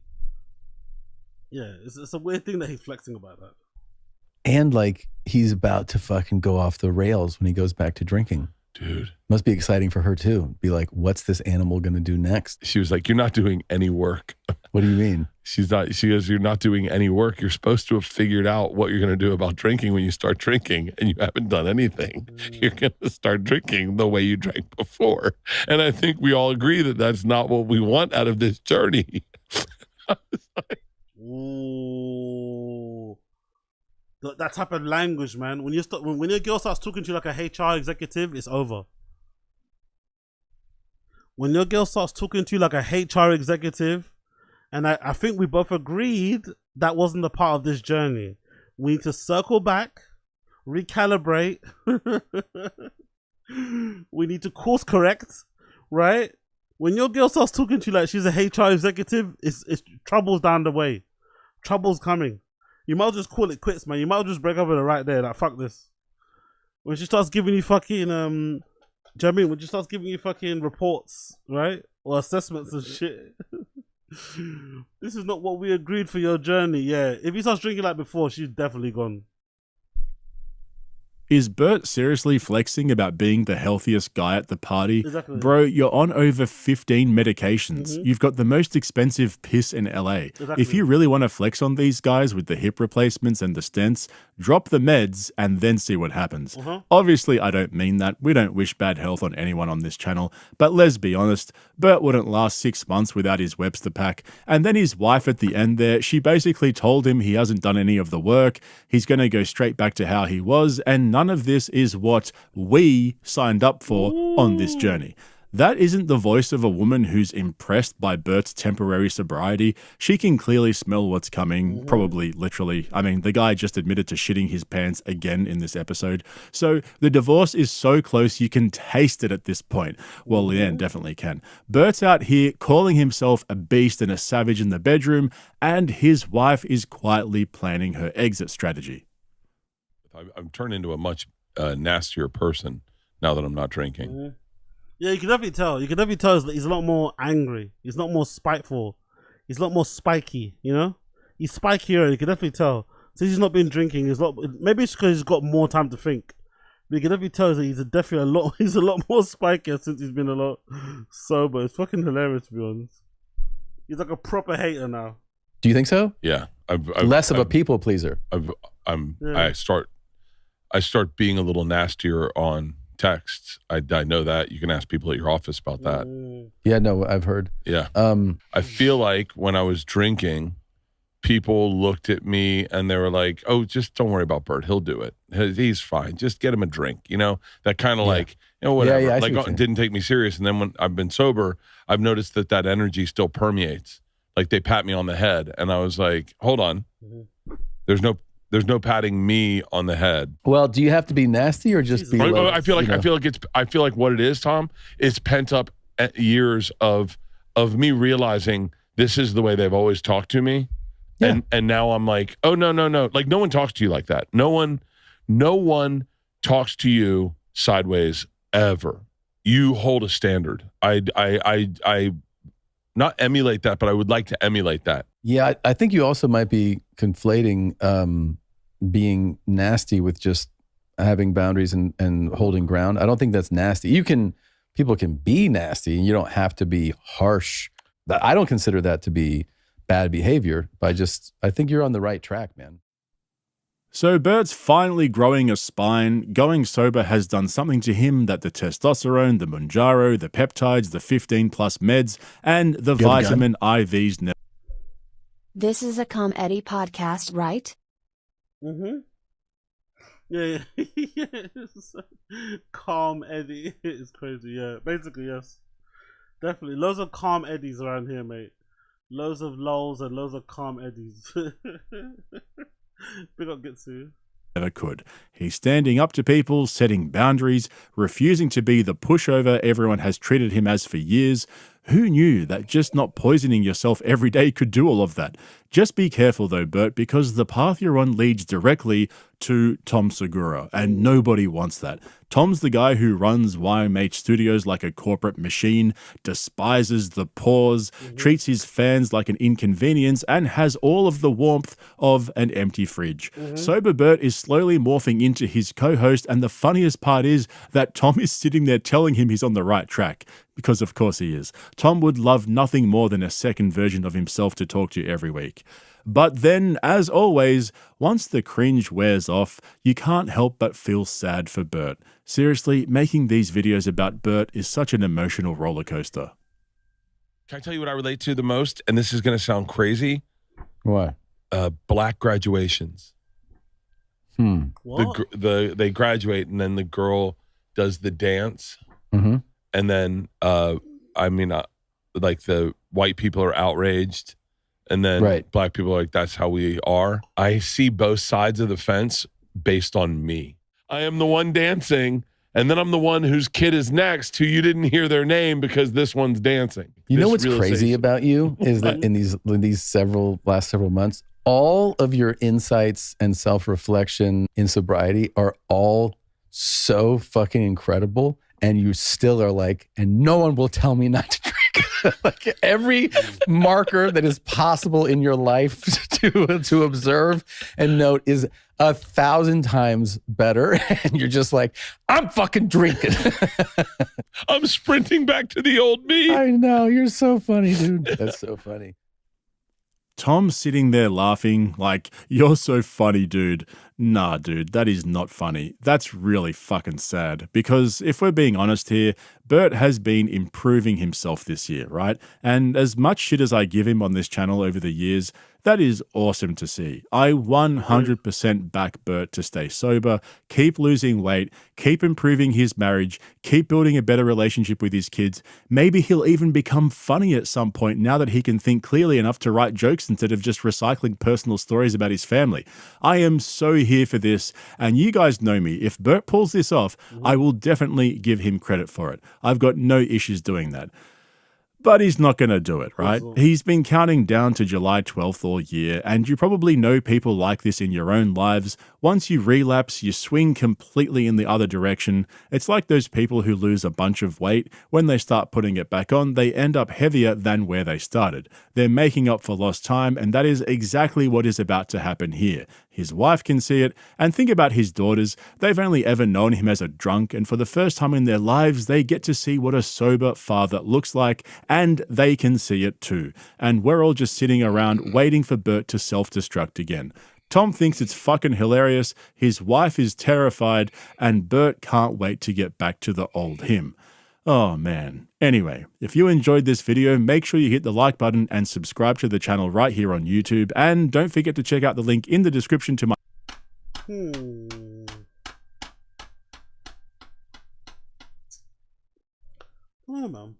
Yeah, it's a weird thing that he's flexing about that. And like he's about to fucking go off the rails when he goes back to drinking. Dude. Must be exciting for her too. Be like, what's this animal going to do next? She was like, you're not doing any work. What do you mean? She goes, you're not doing any work. You're supposed to have figured out what you're going to do about drinking when you start drinking, and you haven't done anything. You're going to start drinking the way you drank before. And I think we all agree that that's not what we want out of this journey. I was like, ooh. That type of language, man. When your girl starts talking to you like a HR executive, it's over. When your girl starts talking to you like a HR executive, and I think we both agreed that wasn't a part of this journey. We need to circle back, recalibrate. We need to course correct, right? When your girl starts talking to you like she's a HR executive, it's trouble's down the way. Trouble's coming. You might as well just call it quits, man. You might as well just break up with her right there. Like, fuck this. When she starts giving you fucking, do you know what I mean? When she starts giving you fucking reports, right? Or assessments and shit. This is not what we agreed for your journey. Yeah. If he starts drinking like before, she's definitely gone. Is Bert seriously flexing about being the healthiest guy at the party? Exactly. Bro, you're on over 15 medications. You've got the most expensive piss in LA. Exactly. If you really want to flex on these guys with the hip replacements and the stents, drop the meds and then see what happens. Obviously, I don't mean that. We don't wish bad health on anyone on this channel. But let's be honest, Bert wouldn't last 6 months without his Webster pack. And then his wife at the end there, she basically told him he hasn't done any of the work. He's going to go straight back to how he was. And none of this is what we signed up for on this journey. That isn't the voice of a woman who's impressed by Bert's temporary sobriety. She can clearly smell what's coming, probably literally. I mean, the guy just admitted to shitting his pants again in this episode. So the divorce is so close you can taste it at this point. Well, Leanne definitely can. Bert's out here calling himself a beast and a savage in the bedroom, and his wife is quietly planning her exit strategy. I'm turned into a much nastier person now that I'm not drinking. Yeah, you can definitely tell. You can definitely tell he's a lot more angry. He's not more spiteful. He's a lot more spiky, you know? He's spikier, you can definitely tell. Since he's not been drinking, maybe it's because he's got more time to think. But you can definitely tell that he's a lot more spikier since he's been a lot sober. It's fucking hilarious, to be honest. He's like a proper hater now. Do you think so? Yeah. Less of a people pleaser. I start being a little nastier on texts. I know that. You can ask people at your office about that. Yeah, no, I've heard. Yeah. I feel like when I was drinking, people looked at me and they were like, oh, just don't worry about Bert. He'll do it. He's fine. Just get him a drink. You know, that kind of like, you know, whatever. Yeah, like, it didn't take me serious. And then when I've been sober, I've noticed that energy still permeates. Like they pat me on the head. And I was like, hold on. There's no patting me on the head. Well, do you have to be nasty or just be? I feel like what it is, Tom, is pent up years of me realizing this is the way they've always talked to me, and now I'm like, oh no, like no one talks to you like that. No one talks to you sideways ever. You hold a standard. I not emulate that, but I would like to emulate that. Yeah, I think you also might be conflating being nasty with just having boundaries and holding ground. I don't think that's nasty. People can be nasty and you don't have to be harsh. I don't consider that to be bad behavior. I think you're on the right track, man. So Bert's finally growing a spine. Going sober has done something to him that the testosterone, the Mounjaro, the peptides, the 15+ meds, and the vitamin IVs never. This is a comedy podcast, right? Mm-hmm. Yeah. Calm Eddie is crazy. Yeah, basically yes, definitely. Loads of calm Eddies around here, mate. Loads of lulls and loads of calm Eddies. Big up Gitsu. Never could. He's standing up to people, setting boundaries, refusing to be the pushover everyone has treated him as for years. Who knew that just not poisoning yourself every day could do all of that? Just be careful though, Bert, because the path you're on leads directly to Tom Segura, and nobody wants that. Tom's the guy who runs YMH Studios like a corporate machine, despises the pause, treats his fans like an inconvenience, and has all of the warmth of an empty fridge. Sober Bert is slowly morphing into his co-host, and the funniest part is that Tom is sitting there telling him he's on the right track. Because of course he is. Tom would love nothing more than a second version of himself to talk to every week. But then, as always, once the cringe wears off, you can't help but feel sad for Bert. Seriously, making these videos about Bert is such an emotional roller coaster. Can I tell you what I relate to the most? And this is going to sound crazy. What? Black graduations. What? They graduate and then the girl does the dance. Mm-hmm. And then, like the white people are outraged. And then black people are like, that's how we are. I see both sides of the fence based on me. I am the one dancing, and then I'm the one whose kid is next who you didn't hear their name because this one's dancing. You know what's crazy about you is that in these last several months, all of your insights and self-reflection in sobriety are all so fucking incredible. And you still are like, and no one will tell me not to drink. Like every marker that is possible in your life to observe and note is 1,000 times better. And you're just like, I'm fucking drinking. I'm sprinting back to the old me. I know. You're so funny, dude. That's so funny. Tom's sitting there laughing like, you're so funny, dude. Nah, dude, that is not funny. That's really fucking sad. Because if we're being honest here, Bert has been improving himself this year, right? And as much shit as I give him on this channel over the years, that is awesome to see. I 100% back Bert to stay sober, keep losing weight, keep improving his marriage, keep building a better relationship with his kids. Maybe he'll even become funny at some point now that he can think clearly enough to write jokes instead of just recycling personal stories about his family. I am so here for this, and you guys know me. If Bert pulls this off, I will definitely give him credit for it. I've got no issues doing that. But he's not going to do it, right? He's been counting down to July 12th all year, and you probably know people like this in your own lives. Once you relapse, you swing completely in the other direction. It's like those people who lose a bunch of weight. When they start putting it back on, they end up heavier than where they started. They're making up for lost time, and that is exactly what is about to happen here. His wife can see it, and think about his daughters. They've only ever known him as a drunk, and for the first time in their lives, they get to see what a sober father looks like, and they can see it too. And we're all just sitting around waiting for Bert to self-destruct again. Tom thinks it's fucking hilarious, his wife is terrified, and Bert can't wait to get back to the old him. Oh man. Anyway, if you enjoyed this video, make sure you hit the like button and subscribe to the channel right here on YouTube. And don't forget to check out the link in the description to my... I don't know.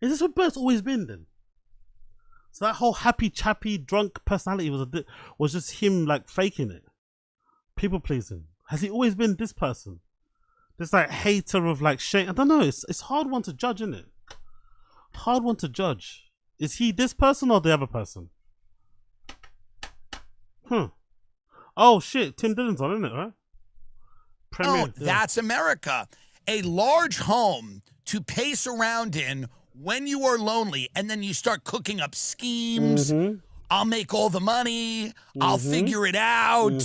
Is this what Bert's always been then? So that whole happy, chappy, drunk personality was just him like faking it, people pleasing. Has he always been this person? This like hater of like shame. I don't know. It's hard one to judge, isn't it? Hard one to judge. Is he this person or the other person? Oh shit, Tim Dillon's on, isn't it? Right? Oh, that's America. A large home to pace around in when you are lonely, and then you start cooking up schemes, I'll make all the money. I'll figure it out.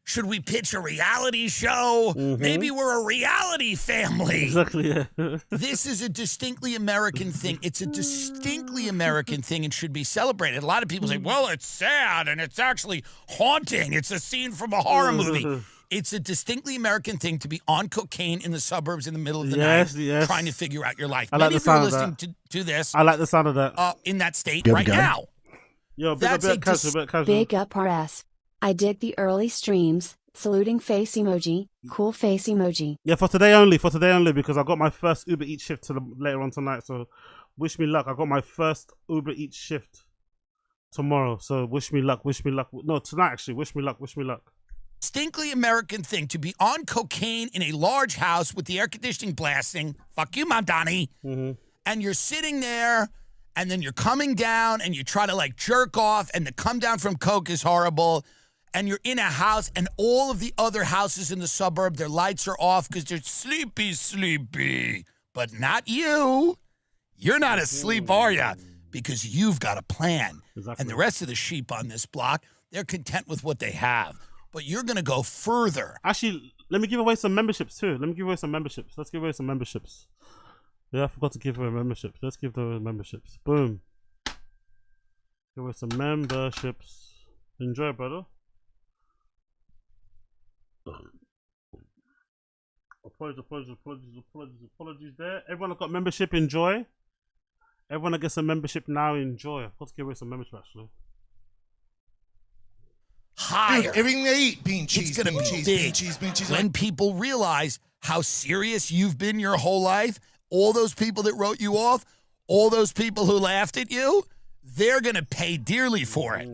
Should we pitch a reality show? Maybe we're a reality family. Exactly, yeah. This is a distinctly American thing. It's a distinctly American thing and should be celebrated. A lot of people say, well, it's sad and it's actually haunting. It's a scene from a horror movie. It's a distinctly American thing to be on cocaine in the suburbs in the middle of the night trying to figure out your life. I like Many the of you are sound of listening to this. I like the sound of that. In that state right now. Yo, That's a Big up RS. I dig the early streams. Saluting face emoji. Cool face emoji. Yeah, for today only, because I got my first Uber Eats shift later on tonight. So wish me luck. I got my first Uber Eats shift tomorrow. So wish me luck. No, tonight actually. Wish me luck. Distinctly American thing to be on cocaine in a large house with the air conditioning blasting. Fuck you, Mamdani. And you're sitting there, and then you're coming down, and you try to like jerk off, and the come down from coke is horrible. And you're in a house, and all of the other houses in the suburb, their lights are off because they're sleepy. But not you. You're not asleep, are you? Because you've got a plan. Exactly. And the rest of the sheep on this block, they're content with what they have. But you're going to go further. Actually, let me give away some memberships too. Let's give away some memberships. Yeah, I forgot to give away memberships. Let's give away memberships. Boom. Give away some memberships. Enjoy, brother. Apologies there. Everyone that got membership, enjoy. Everyone that gets a membership now, enjoy. I've got to give away some membership actually. Higher. Dude, everything they eat, bean cheese, it's gonna be big. When people realize how serious you've been your whole life, all those people that wrote you off, all those people who laughed at you, they're gonna pay dearly for it.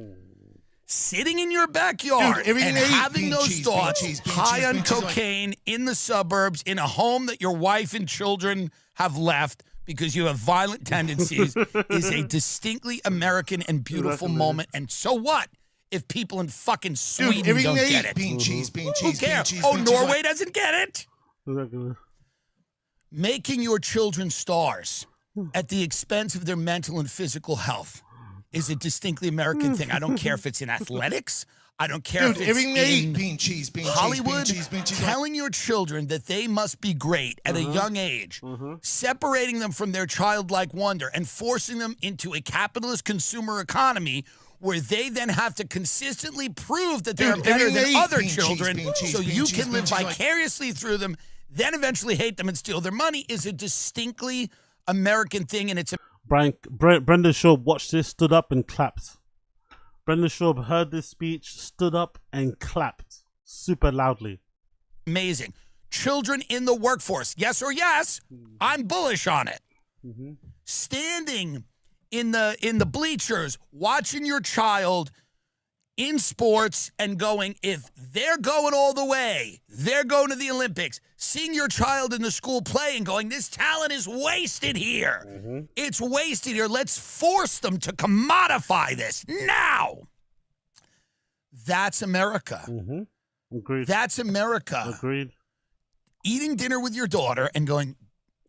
Sitting in your backyard Dude, and having those cheese, thoughts, bean cheese, high on bean cheese, cocaine in the suburbs, in a home that your wife and children have left because you have violent tendencies, is a distinctly American and beautiful moment. And so what if people in fucking Sweden don't get it? Bean cheese, Who cares? Norway doesn't get it? Making your children stars at the expense of their mental and physical health is a distinctly American thing. I don't care if it's in athletics. I don't care if it's in Hollywood. Telling your children that they must be great at a young age, separating them from their childlike wonder and forcing them into a capitalist consumer economy where they then have to consistently prove that they're better than other children so you can live vicariously through them, then eventually hate them and steal their money is a distinctly American thing, and it's a Brendan Schaub watched this, stood up and clapped. Brendan Schaub heard this speech, stood up and clapped super loudly. Amazing. Children in the workforce, yes or yes, I'm bullish on it. Standing in the bleachers, watching your child in sports and going, if they're going all the way, they're going to the Olympics, seeing your child in the school play and going, this talent is wasted here. It's wasted here. Let's force them to commodify this now. That's America. Agreed. That's America. Agreed. Eating dinner with your daughter and going,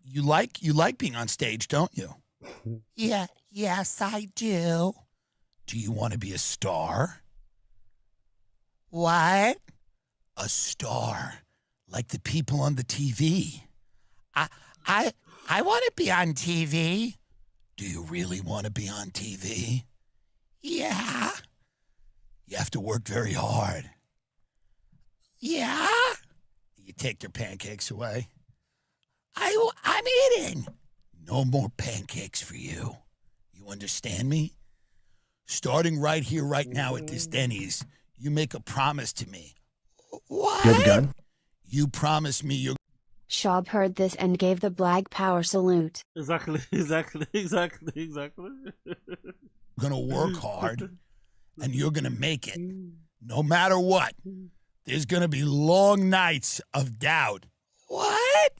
you like being on stage, don't you? Yeah, yes, I do. Do you want to be a star? What? A star, like the people on the TV. I want to be on TV. Do you really want to be on TV? Yeah. You have to work very hard. Yeah. You take their pancakes away. I'm eating. No more pancakes for you. You understand me? Starting right here, right now at this Denny's, you make a promise to me. What? You have a gun? You promise me you're... Schaub heard this and gave the Black Power salute. Exactly. Gonna work hard, and you're gonna make it. No matter what. There's gonna be long nights of doubt. What?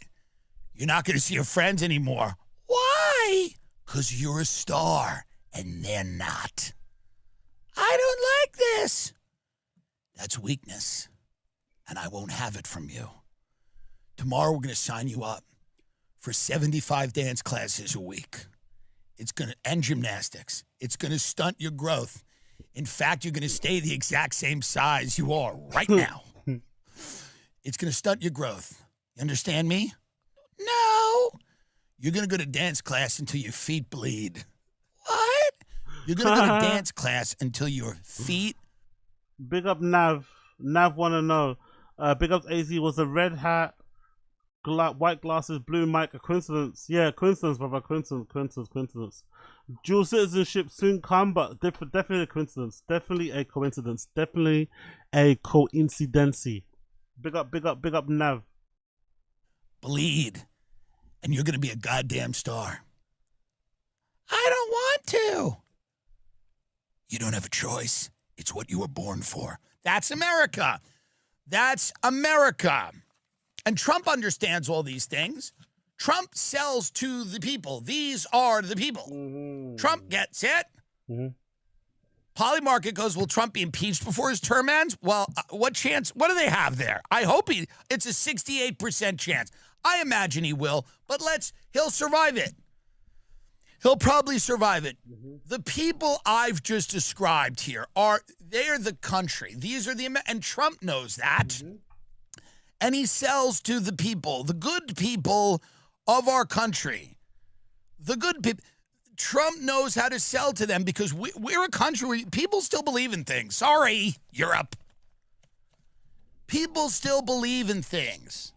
You're not gonna see your friends anymore. Why? 'Cause you're a star, and they're not. I don't like this. That's weakness, and I won't have it from you. Tomorrow we're going to sign you up for 75 dance classes a week. It's going to end gymnastics. It's going to stunt your growth. In fact, you're going to stay the exact same size you are right now. It's going to stunt your growth. You understand me? No. You're going to go to dance class until your feet bleed. What? You're going to go to dance class until your feet. Big up Nav. Nav want to know. Big up AZ. Was the red hat, white glasses, blue mic a coincidence? Yeah, coincidence, brother. Coincidence. Dual citizenship soon come, but definitely a coincidence. Definitely a coincidence. Definitely a coincidency. Big up Nav. Bleed. And you're going to be a goddamn star. I don't want to. You don't have a choice. It's what you were born for. That's America. That's America. And Trump understands all these things. Trump sells to the people. These are the people. Trump gets it. Polymarket goes, will Trump be impeached before his term ends? Well, what chance? What do they have there? I hope it's a 68% chance. I imagine he will, but he'll survive it. He'll probably survive it. The people I've just described here they're the country. These are and Trump knows that. And he sells to the people, the good people of our country. The good people. Trump knows how to sell to them because we're a country where people still believe in things. Sorry, Europe. People still believe in things.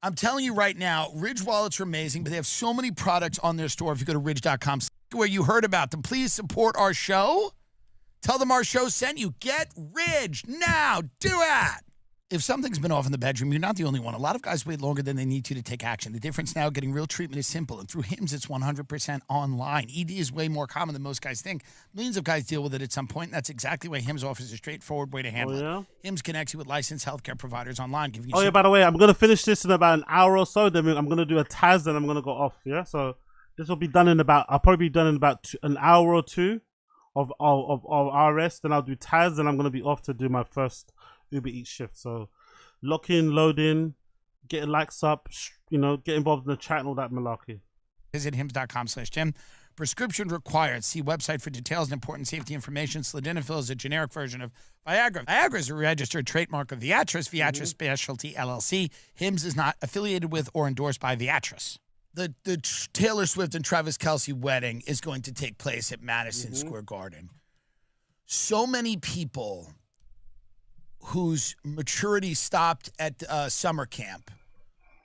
I'm telling you right now, Ridge wallets are amazing, but they have so many products on their store. If you go to ridge.com, where you heard about them, please support our show. Tell them our show sent you. Get Ridge now. Do it. If something's been off in the bedroom, you're not the only one. A lot of guys wait longer than they need to take action. The difference now, getting real treatment is simple. And through HIMS, it's 100% online. ED is way more common than most guys think. Millions of guys deal with it at some point, and that's exactly why HIMS offers a straightforward way to handle it. HIMS connects you with licensed healthcare providers online, giving you by the way, I'm going to finish this in about an hour or so. Then I'm going to do a Taz, and I'm going to go off. Yeah, so this will be done I'll probably be done in about an hour or two of RS. Then I'll do Taz, and I'm going to be off to do my first Uber Eats shift. So lock in, load in, getting likes up, get involved in the chat and all that malarkey. Visit hims.com/Jim. Prescription required. See website for details and important safety information. Sildenafil is a generic version of Viagra. Viagra is a registered trademark of Viatris, Viatris Specialty LLC. Hims is not affiliated with or endorsed by Viatris. The Taylor Swift and Travis Kelce wedding is going to take place at Madison Square Garden. So many people whose maturity stopped at summer camp,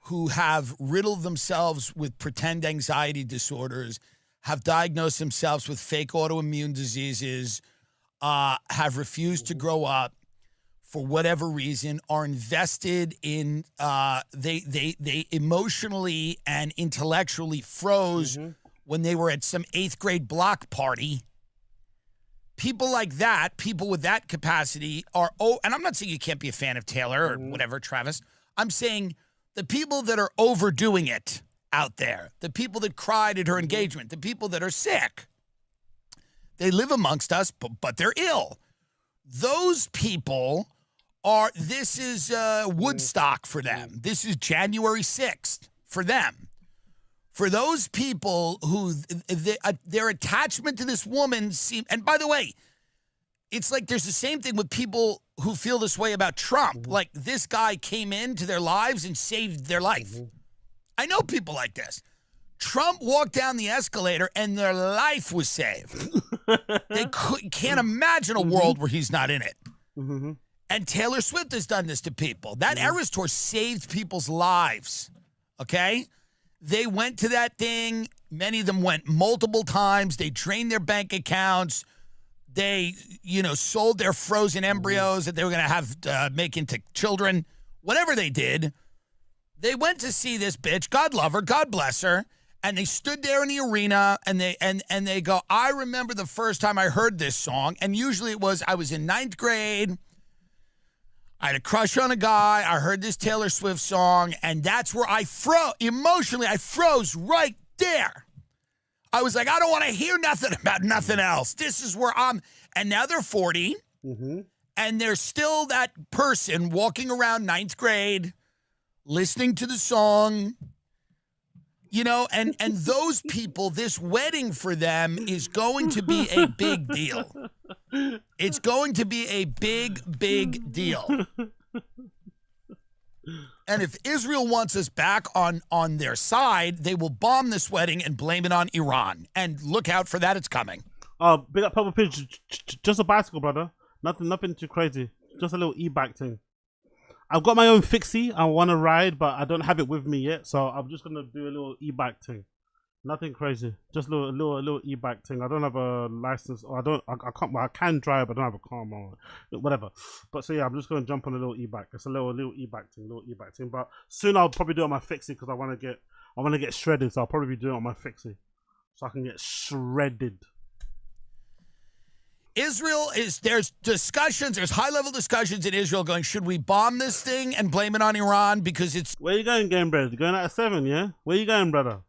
who have riddled themselves with pretend anxiety disorders, have diagnosed themselves with fake autoimmune diseases, have refused to grow up for whatever reason, are invested in, they emotionally and intellectually froze when they were at some 8th grade block party. People like that, people with that capacity and I'm not saying you can't be a fan of Taylor or whatever, Travis. I'm saying the people that are overdoing it out there, the people that cried at her engagement, the people that are sick, they live amongst us, but they're ill. Those people this is Woodstock for them. This is January 6th for them. For those people who their attachment to this woman and by the way, it's like there's the same thing with people who feel this way about Trump. Like this guy came into their lives and saved their life. I know people like this. Trump walked down the escalator and their life was saved. They can't imagine a world where he's not in it. And Taylor Swift has done this to people. That Eras Tour saved people's lives. Okay? They went to that thing. Many of them went multiple times. They drained their bank accounts. They, sold their frozen embryos that they were going to have make into children. Whatever they did, they went to see this bitch. God love her. God bless her. And they stood there in the arena and they go, I remember the first time I heard this song. And usually it was, I was in 9th grade. I had a crush on a guy. I heard this Taylor Swift song, and that's where I froze. Emotionally, I froze right there. I was like, I don't want to hear nothing about nothing else. This is where I'm. And now they're 40, and they're still that person walking around 9th grade, listening to the song, You know, and those people, this wedding for them is going to be a big deal. It's going to be a big deal. And if Israel wants us back on their side, they will bomb this wedding and blame it on Iran. And look out for that, it's coming. Oh, big up Purple Pitch. Just a bicycle, brother. Nothing too crazy. Just a little e-bike thing. I've got my own fixie. I want to ride, but I don't have it with me yet. So I'm just gonna do a little e-bike thing. Nothing crazy. Just a little e-bike thing. I don't have a license, or I can't. Well, I can drive, but I don't have a car, or whatever. But so yeah, I'm just gonna jump on a little e-bike. It's a little e-bike thing. But soon I'll probably do it on my fixie because I want to get shredded. So I'll probably be doing it on my fixie, so I can get shredded. There's discussions, there's high-level discussions in Israel going, should we bomb this thing and blame it on Iran because it's... Where you going, Game Bread? You going out of 7, yeah? Where you going, brother?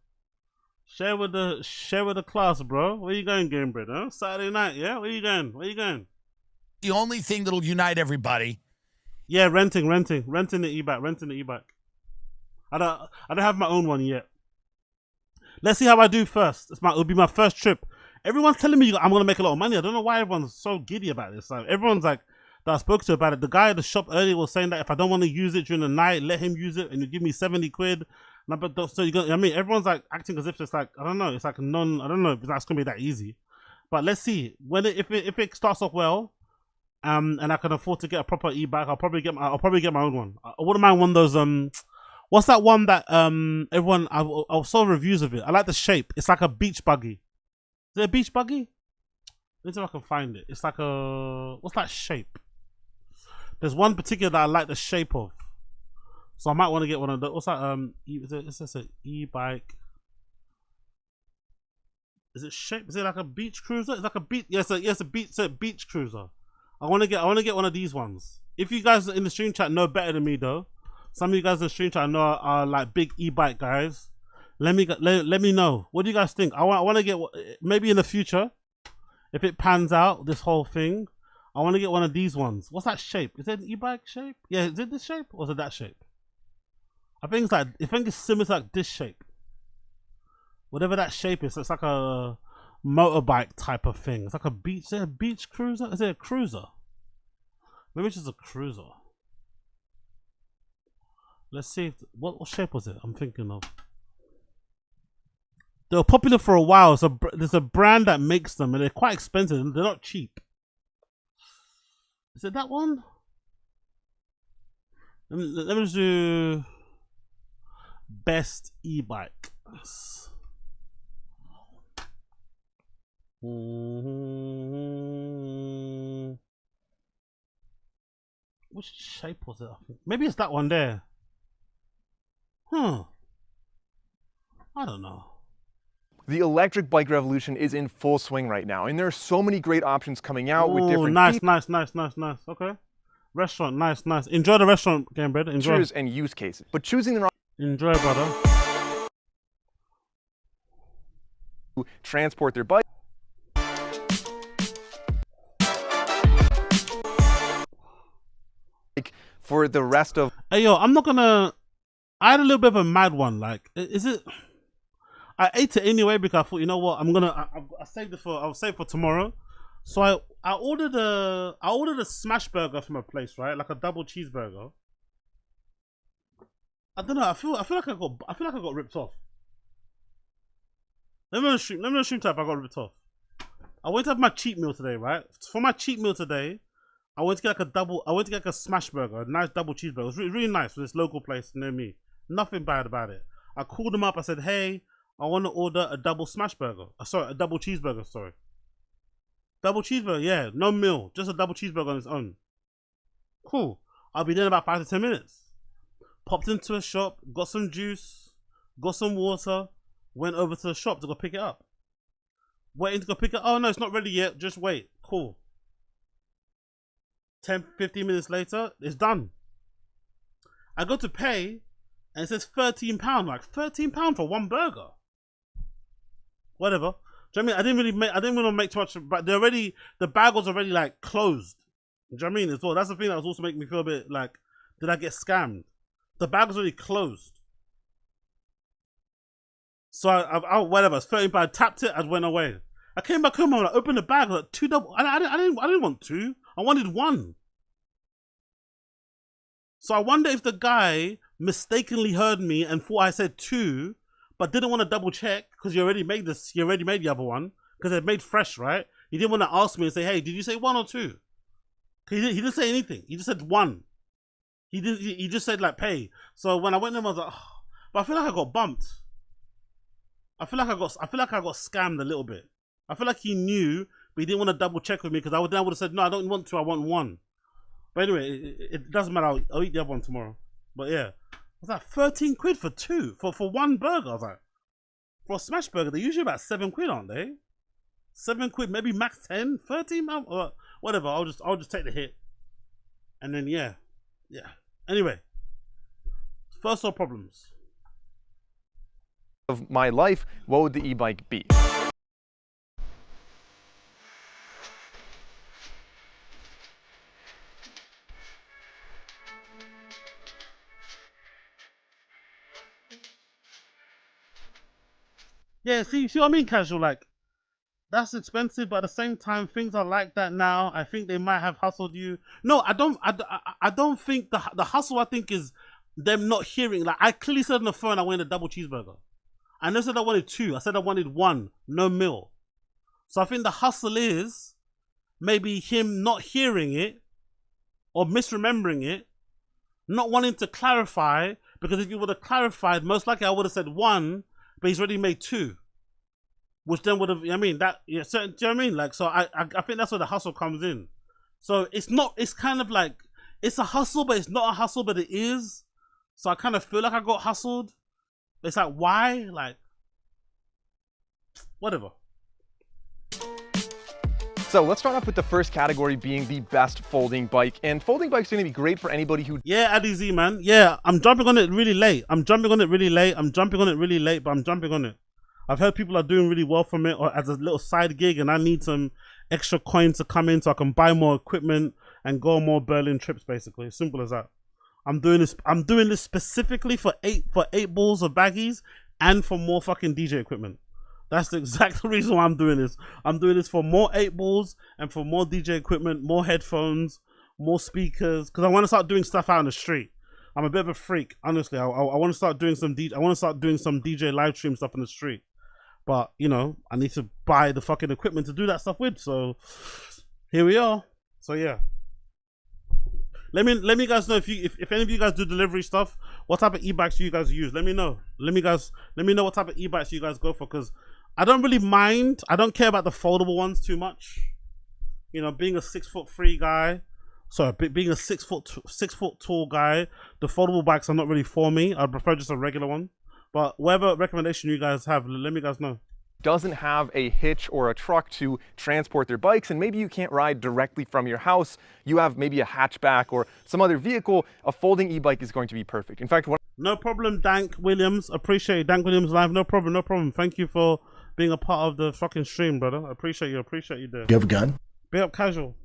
Share with the class, bro. Where you going, Game Bread, huh? Saturday night, yeah? Where you going? The only thing that'll unite everybody. Yeah, renting the e-bike, I don't have my own one yet. Let's see how I do first. It'll be my first trip. Everyone's telling me I'm gonna make a lot of money. I don't know why everyone's so giddy about this. Like, everyone's like that I spoke to about it. The guy at the shop earlier was saying that if I don't want to use it during the night, let him use it, and you give me 70 quid. So you got, I mean, everyone's like acting as if it's like, I don't know, it's like I don't know if that's gonna be that easy. But let's see if it starts off well, and I can afford to get a proper e-bike. I'll probably get my own one. I wouldn't mind one of those what's that one that everyone I saw reviews of it. I like the shape. It's like a beach buggy. Is it a beach buggy? Let's see if I can find it. It's like what's that shape? There's one particular that I like the shape of. So I might want to get one of those. What's that? Is this an e-bike? Is it shape? Is it like a beach cruiser? It's like a beach. Yes, a beach cruiser. I want to get one of these ones. If you guys in the stream chat know better than me though, some of you guys in the stream chat I know are like big e-bike guys. Let me know. What do you guys think? I want to get, maybe in the future, if it pans out, this whole thing, I want to get one of these ones. What's that shape? Is it an e-bike shape? Yeah, is it this shape or is it that shape? I think it's similar to like this shape. Whatever that shape is, it's like a motorbike type of thing. It's like a beach. Is it a beach cruiser? Is it a cruiser? Maybe it's just a cruiser. Let's see. What shape was it? I'm thinking of. They were popular for a while. So there's a brand that makes them, and they're quite expensive. They're not cheap. Is it that one? Let me just do best e-bike. Which shape was it? Maybe it's that one there. I don't know. The electric bike revolution is in full swing right now, and there are so many great options coming out with different nice. Okay. Restaurant, nice. Enjoy the restaurant, Game Bread. Enjoy. Features and use cases. But choosing the right enjoy, brother. To transport their bike. For the rest of Hey yo, I'm not gonna I had a little bit of a mad one. Like, is it I ate it anyway because I thought, you know what, I saved it I'll save it for tomorrow. So I ordered a smash burger from a place, right? Like a double cheeseburger. I don't know. I feel like I got ripped off. Let me know stream type I got ripped off. I went to have my cheat meal today, right? For my cheat meal today, I went to get like a smash burger, a nice double cheeseburger. It was really nice for this local place near me. Nothing bad about it. I called them up. I said, hey, I want to order a double smash burger. Sorry, a double cheeseburger. Sorry. Double cheeseburger, yeah. No meal. Just a double cheeseburger on its own. Cool. I'll be there in about 5 to 10 minutes. Popped into a shop, got some juice, got some water, went over to the shop to go pick it up. Waiting to go pick it up. Oh, no, it's not ready yet. Just wait. Cool. 10, 15 minutes later, it's done. I go to pay, and it says £13. Like, £13 for one burger. Whatever. Do you know what I mean? I didn't want to make too much, but the bag was already like closed. Do you know what I mean? As well, that's the thing that was also making me feel a bit like, did I get scammed? The bag was already closed. So I whatever, it's 13, but I tapped it, I went away. I came back home, I opened the bag, like 2 double. I didn't want 2. I wanted 1. So I wonder if the guy mistakenly heard me and thought I said 2, but didn't want to double check because you already made the other one because it made fresh, right? He didn't want to ask me and say, hey, did you say 1 or 2? He didn't say anything. He just said 1. He just said like pay. So when I went in, I was like, oh. But I feel like I got bumped. I feel like I got scammed a little bit. I feel like he knew, but he didn't want to double check with me because I would have said, no, I don't want 2, I want 1. But anyway, it doesn't matter. I'll eat the other one tomorrow. But yeah, I was like 13 quid for 2 for 1 burger. I was like, for a smash burger, they're usually about 7 quid, aren't they? 7 quid, maybe max 10, 13, or whatever. I'll just take the hit, and then yeah. Anyway, first world problems of my life. What would the e-bike be? Yeah, see what I mean, Casual? Like, that's expensive, but at the same time, things are like that now. I think they might have hustled you. No, I don't think the hustle, I think, is them not hearing. Like, I clearly said on the phone I wanted a double cheeseburger. I never said I wanted 2. I said I wanted 1, no meal. So I think the hustle is maybe him not hearing it or misremembering it, not wanting to clarify, because if he would have clarified, most likely I would have said 1, but he's already made 2, which then would have, I mean, that, yeah, so, do you know what I mean? Like, so I think that's where the hustle comes in. So it's kind of like, it's a hustle, but it's not a hustle, but it is. So I kind of feel like I got hustled. It's like, why? Like, whatever. So let's start off with the first category being the best folding bike. And folding bikes are going to be great for anybody who... Yeah, Addy Z, man. Yeah, I'm jumping on it really late. but I'm jumping on it. I've heard people are doing really well from it or as a little side gig, and I need some extra coins to come in so I can buy more equipment and go on more Berlin trips, basically. Simple as that. I'm doing this specifically for eight balls of baggies and for more fucking DJ equipment. That's the exact reason why I'm doing this. I'm doing this for more 8 balls and for more DJ equipment, more headphones, more speakers, because I want to start doing stuff out in the street. I'm a bit of a freak, honestly. I want to start doing some DJ live stream stuff in the street. But, you know, I need to buy the fucking equipment to do that stuff with. So here we are. So yeah. Let me guys know if any of you guys do delivery stuff, what type of e-bikes do you guys use? Let me know. Let me know what type of e-bikes you guys go for, because I don't really mind. I don't care about the foldable ones too much. You know, being a 6'3" guy, being a 6 foot tall guy, the foldable bikes are not really for me. I'd prefer just a regular one. But whatever recommendation you guys have, let me guys know. Doesn't have a hitch or a truck to transport their bikes, and maybe you can't ride directly from your house. You have maybe a hatchback or some other vehicle. A folding e-bike is going to be perfect. In fact, no problem, Dank Williams. Appreciate it. Dank Williams live. No problem. Thank you for being a part of the fucking stream, brother. I appreciate you there. You have a gun? Big up, Casual.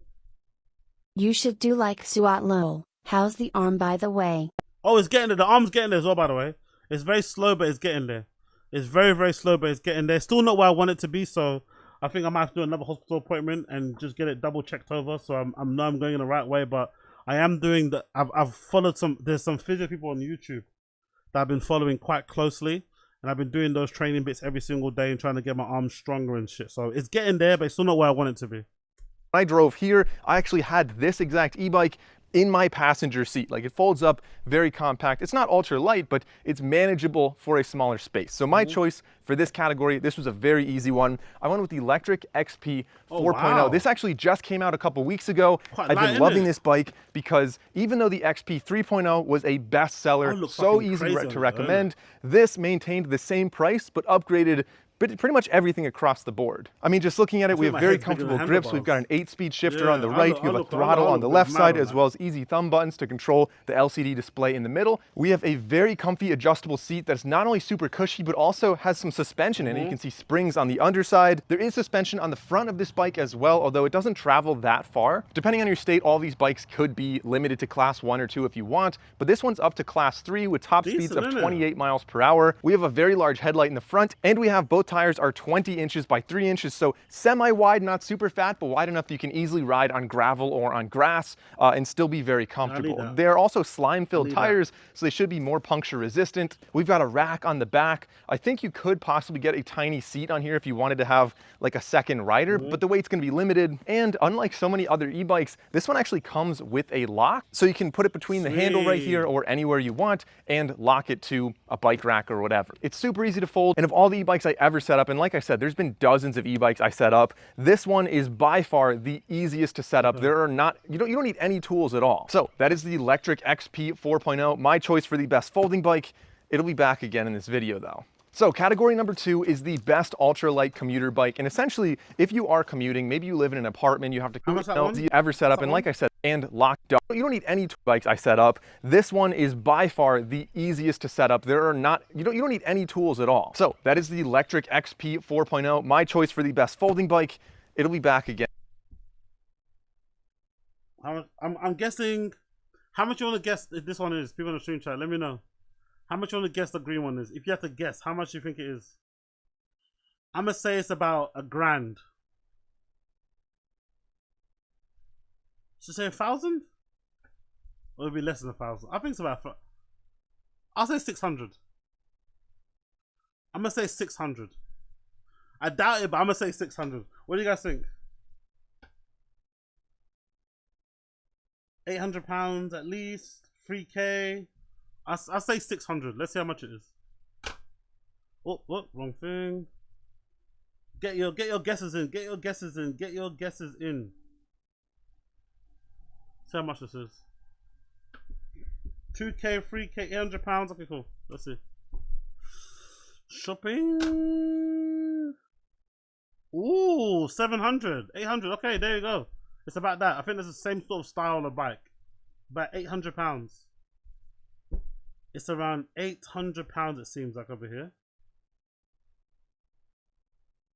You should do like Suat Lowell. How's the arm, by the way? Oh, it's getting there. The arm's getting there as well, by the way. It's very slow, but it's getting there. It's very, very slow, but it's getting there. Still not where I want it to be, so I think I might have to do another hospital appointment and just get it double checked over. So I know I'm going in the right way, but I am doing the. I've followed there's some physio people on YouTube that I've been following quite closely, and I've been doing those training bits every single day and trying to get my arms stronger and shit. So it's getting there, but it's still not where I want it to be. When I drove here, I actually had this exact e-bike in my passenger seat. Like, it folds up, very compact. It's not ultra light, but it's manageable for a smaller space. So my choice for this category, this was a very easy one. I went with the Electric XP 4.0. Wow. This actually just came out a couple weeks ago. I've been loving this bike because even though the XP 3.0 was a bestseller, so easy to recommend, this maintained the same price but upgraded pretty much everything across the board. I mean, just looking at it, we have very comfortable grips. We've got an 8-speed shifter on the right. You have a throttle on the left side, as well as easy thumb buttons to control the LCD display in the middle. We have a very comfy adjustable seat that's not only super cushy, but also has some suspension in it. You can see springs on the underside. There is suspension on the front of this bike as well, although it doesn't travel that far. Depending on your state, all these bikes could be limited to class 1 or 2 if you want, but this one's up to class 3 with top speeds of 28 miles per hour. We have a very large headlight in the front, and we have both tires are 20 inches by 3 inches, so semi-wide, not super fat, but wide enough that you can easily ride on gravel or on grass and still be very comfortable. They're also slime-filled tires, so they should be more puncture resistant. We've got a rack on the back. I think you could possibly get a tiny seat on here if you wanted to have like a second rider, but the weight's gonna be limited. And unlike so many other e-bikes, this one actually comes with a lock, so you can put it between the handle right here or anywhere you want and lock it to a bike rack or whatever. It's super easy to fold, and of all the e-bikes I ever set up, and like I said, there's been dozens of e-bikes I set up, this one is by far the easiest to set up. There are not, you don't need any tools at all. So that is the Electric XP 4.0, my choice for the best folding bike. It'll be back again in this video though. So category number 2 is the best ultralight commuter bike. And essentially, if you are commuting, maybe you live in an apartment, you have to you ever set up, and like I said, and locked up. You don't need any bikes I set up. This one is by far the easiest to set up. There are not, you don't need any tools at all. So that is the Electric XP 4.0, my choice for the best folding bike. It'll be back again. I'm guessing, how much you want to guess if this one is? People in the stream chat, let me know. How much you want to guess the green one is? If you have to guess, how much do you think it is? I'm going to say it's about $1,000. Should I say 1,000? Or it'll be less than 1,000. I think it's about, I'll say 600. I'm going to say 600. I doubt it, but I'm going to say 600. What do you guys think? £800 at least? 3K? I'll say 600. Let's see how much it is. Oh, wrong thing. Get your guesses in. Get your guesses in. Get your guesses in. See how much this is. 2K, 3K, £800. Okay, cool. Let's see. Shopping. Ooh, 700, 800. Okay, there you go. It's about that. I think it's the same sort of style of bike. About £800. It's around £800, it seems like over here.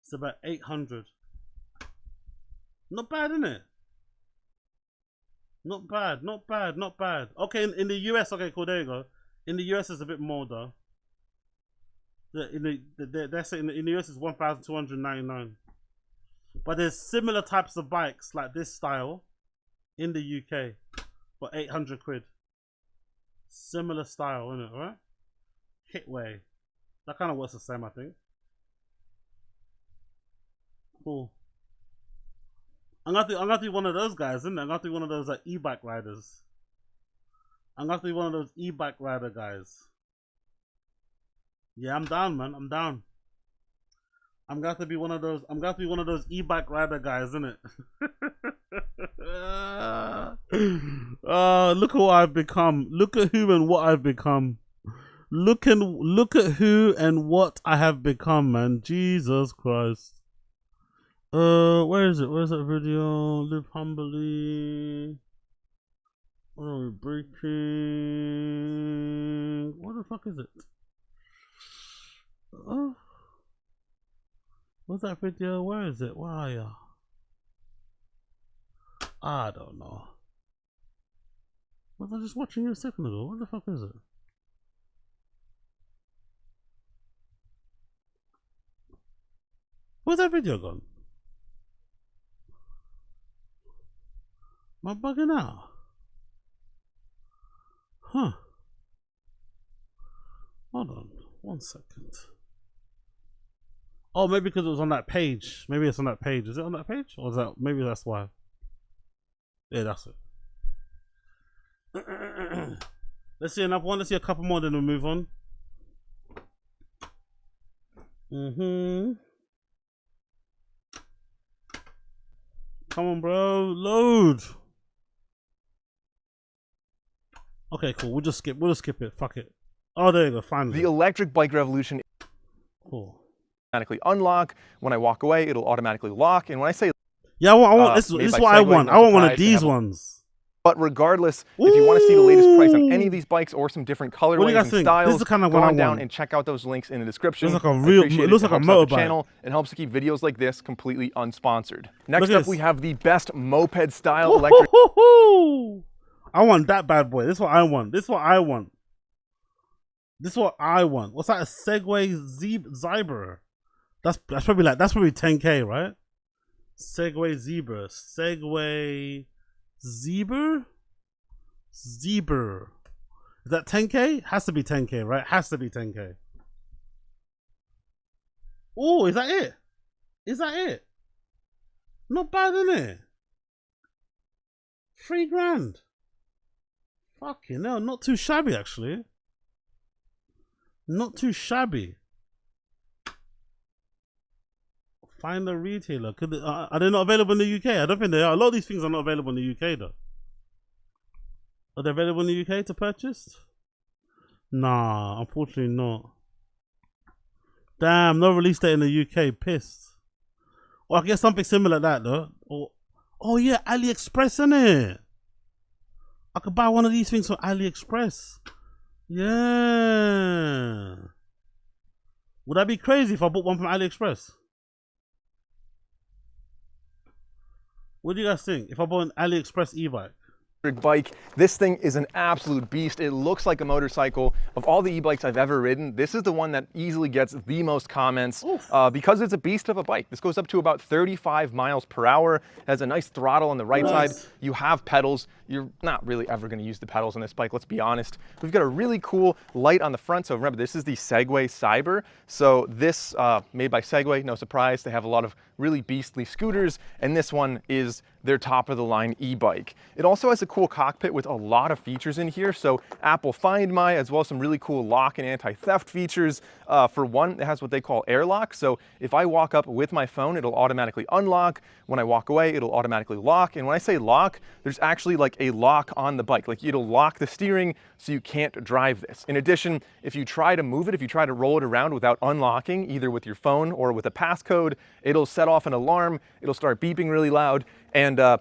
It's about 800. Not bad, isn't it? Not bad, not bad, not bad. Okay, in the US, okay, cool, there you go. In the US, it's a bit more though. They're saying in the US, it's 1,299. But there's similar types of bikes like this style in the UK for 800 quid. Similar style, isn't it, right? Hitway. That kind of works the same, I think. Cool. I'm gonna be one of those guys, isn't it? I'm gonna be one of those e-bike riders. I'm gonna be one of those e-bike rider guys. Yeah, I'm down, man. I'm down. I'm gonna be one of those. I'm gonna be one of those e-bike rider guys, isn't it? Look at what I've become. Look at who and what I've become. Look at who and what I have become, man. Jesus Christ. Where is it? Where's that video? Live humbly. What are we breaking? What the fuck is it? Oh. What's that video? Where is it? Where are you? I don't know. Was I just watching you a second ago? What the fuck is it? Where's that video gone? Am I bugging out? Huh. Hold on. 1 second. Oh, maybe because it was on that page. Maybe it's on that page. Is it on that page? Or is that, maybe that's why. Yeah, that's it. Let's see another one. Let's see a couple more, then we'll move on. Come on, bro. Load. Okay, cool. We'll just skip it. Fuck it. Oh, there you go. Finally. The electric bike revolution. Cool. automatically unlock. When I walk away, it'll automatically lock. And when I say yeah, I want this is what I want. I want one of these ones. But regardless, if you want to see the latest price on any of these bikes or some different colorways and styles, this is the kind of go one on I down want. and check out those links in the description. Looks like a real, it looks like a motorbike. Channel. It helps to keep videos like this completely unsponsored. Next up, we have the best moped style electric. I want that bad boy. This is what I want. This is what I want. This is what I want. What's that? A Segway Zebra? That's probably 10K, right? Segway Zebra. Segway Zebra? Zebra. Is that 10K? Has to be 10K, right? Has to be 10K. Oh, is that it? Is that it? Not bad, isn't it? $3,000. Fucking hell, not too shabby actually. Not too shabby. Find a retailer. Are they not available in the UK? I don't think they are. A lot of these things are not available in the UK though. Are they available in the UK to purchase? Nah, unfortunately not. Damn, no release date in the UK. Pissed. Well, I guess something similar like that though. Or, oh yeah, AliExpress, innit? I could buy one of these things from AliExpress. Yeah. Would that be crazy if I bought one from AliExpress? What do you guys think? If I bought an AliExpress e-bike? Bike. This thing is an absolute beast. It looks like a motorcycle. Of all the e-bikes I've ever ridden, this is the one that easily gets the most comments because it's a beast of a bike. This goes up to about 35 miles per hour. It has a nice throttle on the right side. You have pedals. You're not really ever going to use the pedals on this bike, let's be honest. We've got a really cool light on the front. So remember, this is the Segway Cyber. So this, made by Segway, no surprise. They have a lot of really beastly scooters, and this one is their top-of-the-line e-bike. It also has a cool cockpit with a lot of features in here. So Apple Find My, as well as some really cool lock and anti-theft features. For one, it has what they call airlock. So if I walk up with my phone, it'll automatically unlock. When I walk away, it'll automatically lock. And when I say lock, there's actually like a lock on the bike. Like it'll lock the steering so you can't drive this. In addition, if you try to move it, if you try to roll it around without unlocking, either with your phone or with a passcode, it'll set off an alarm. It'll start beeping really loud. And I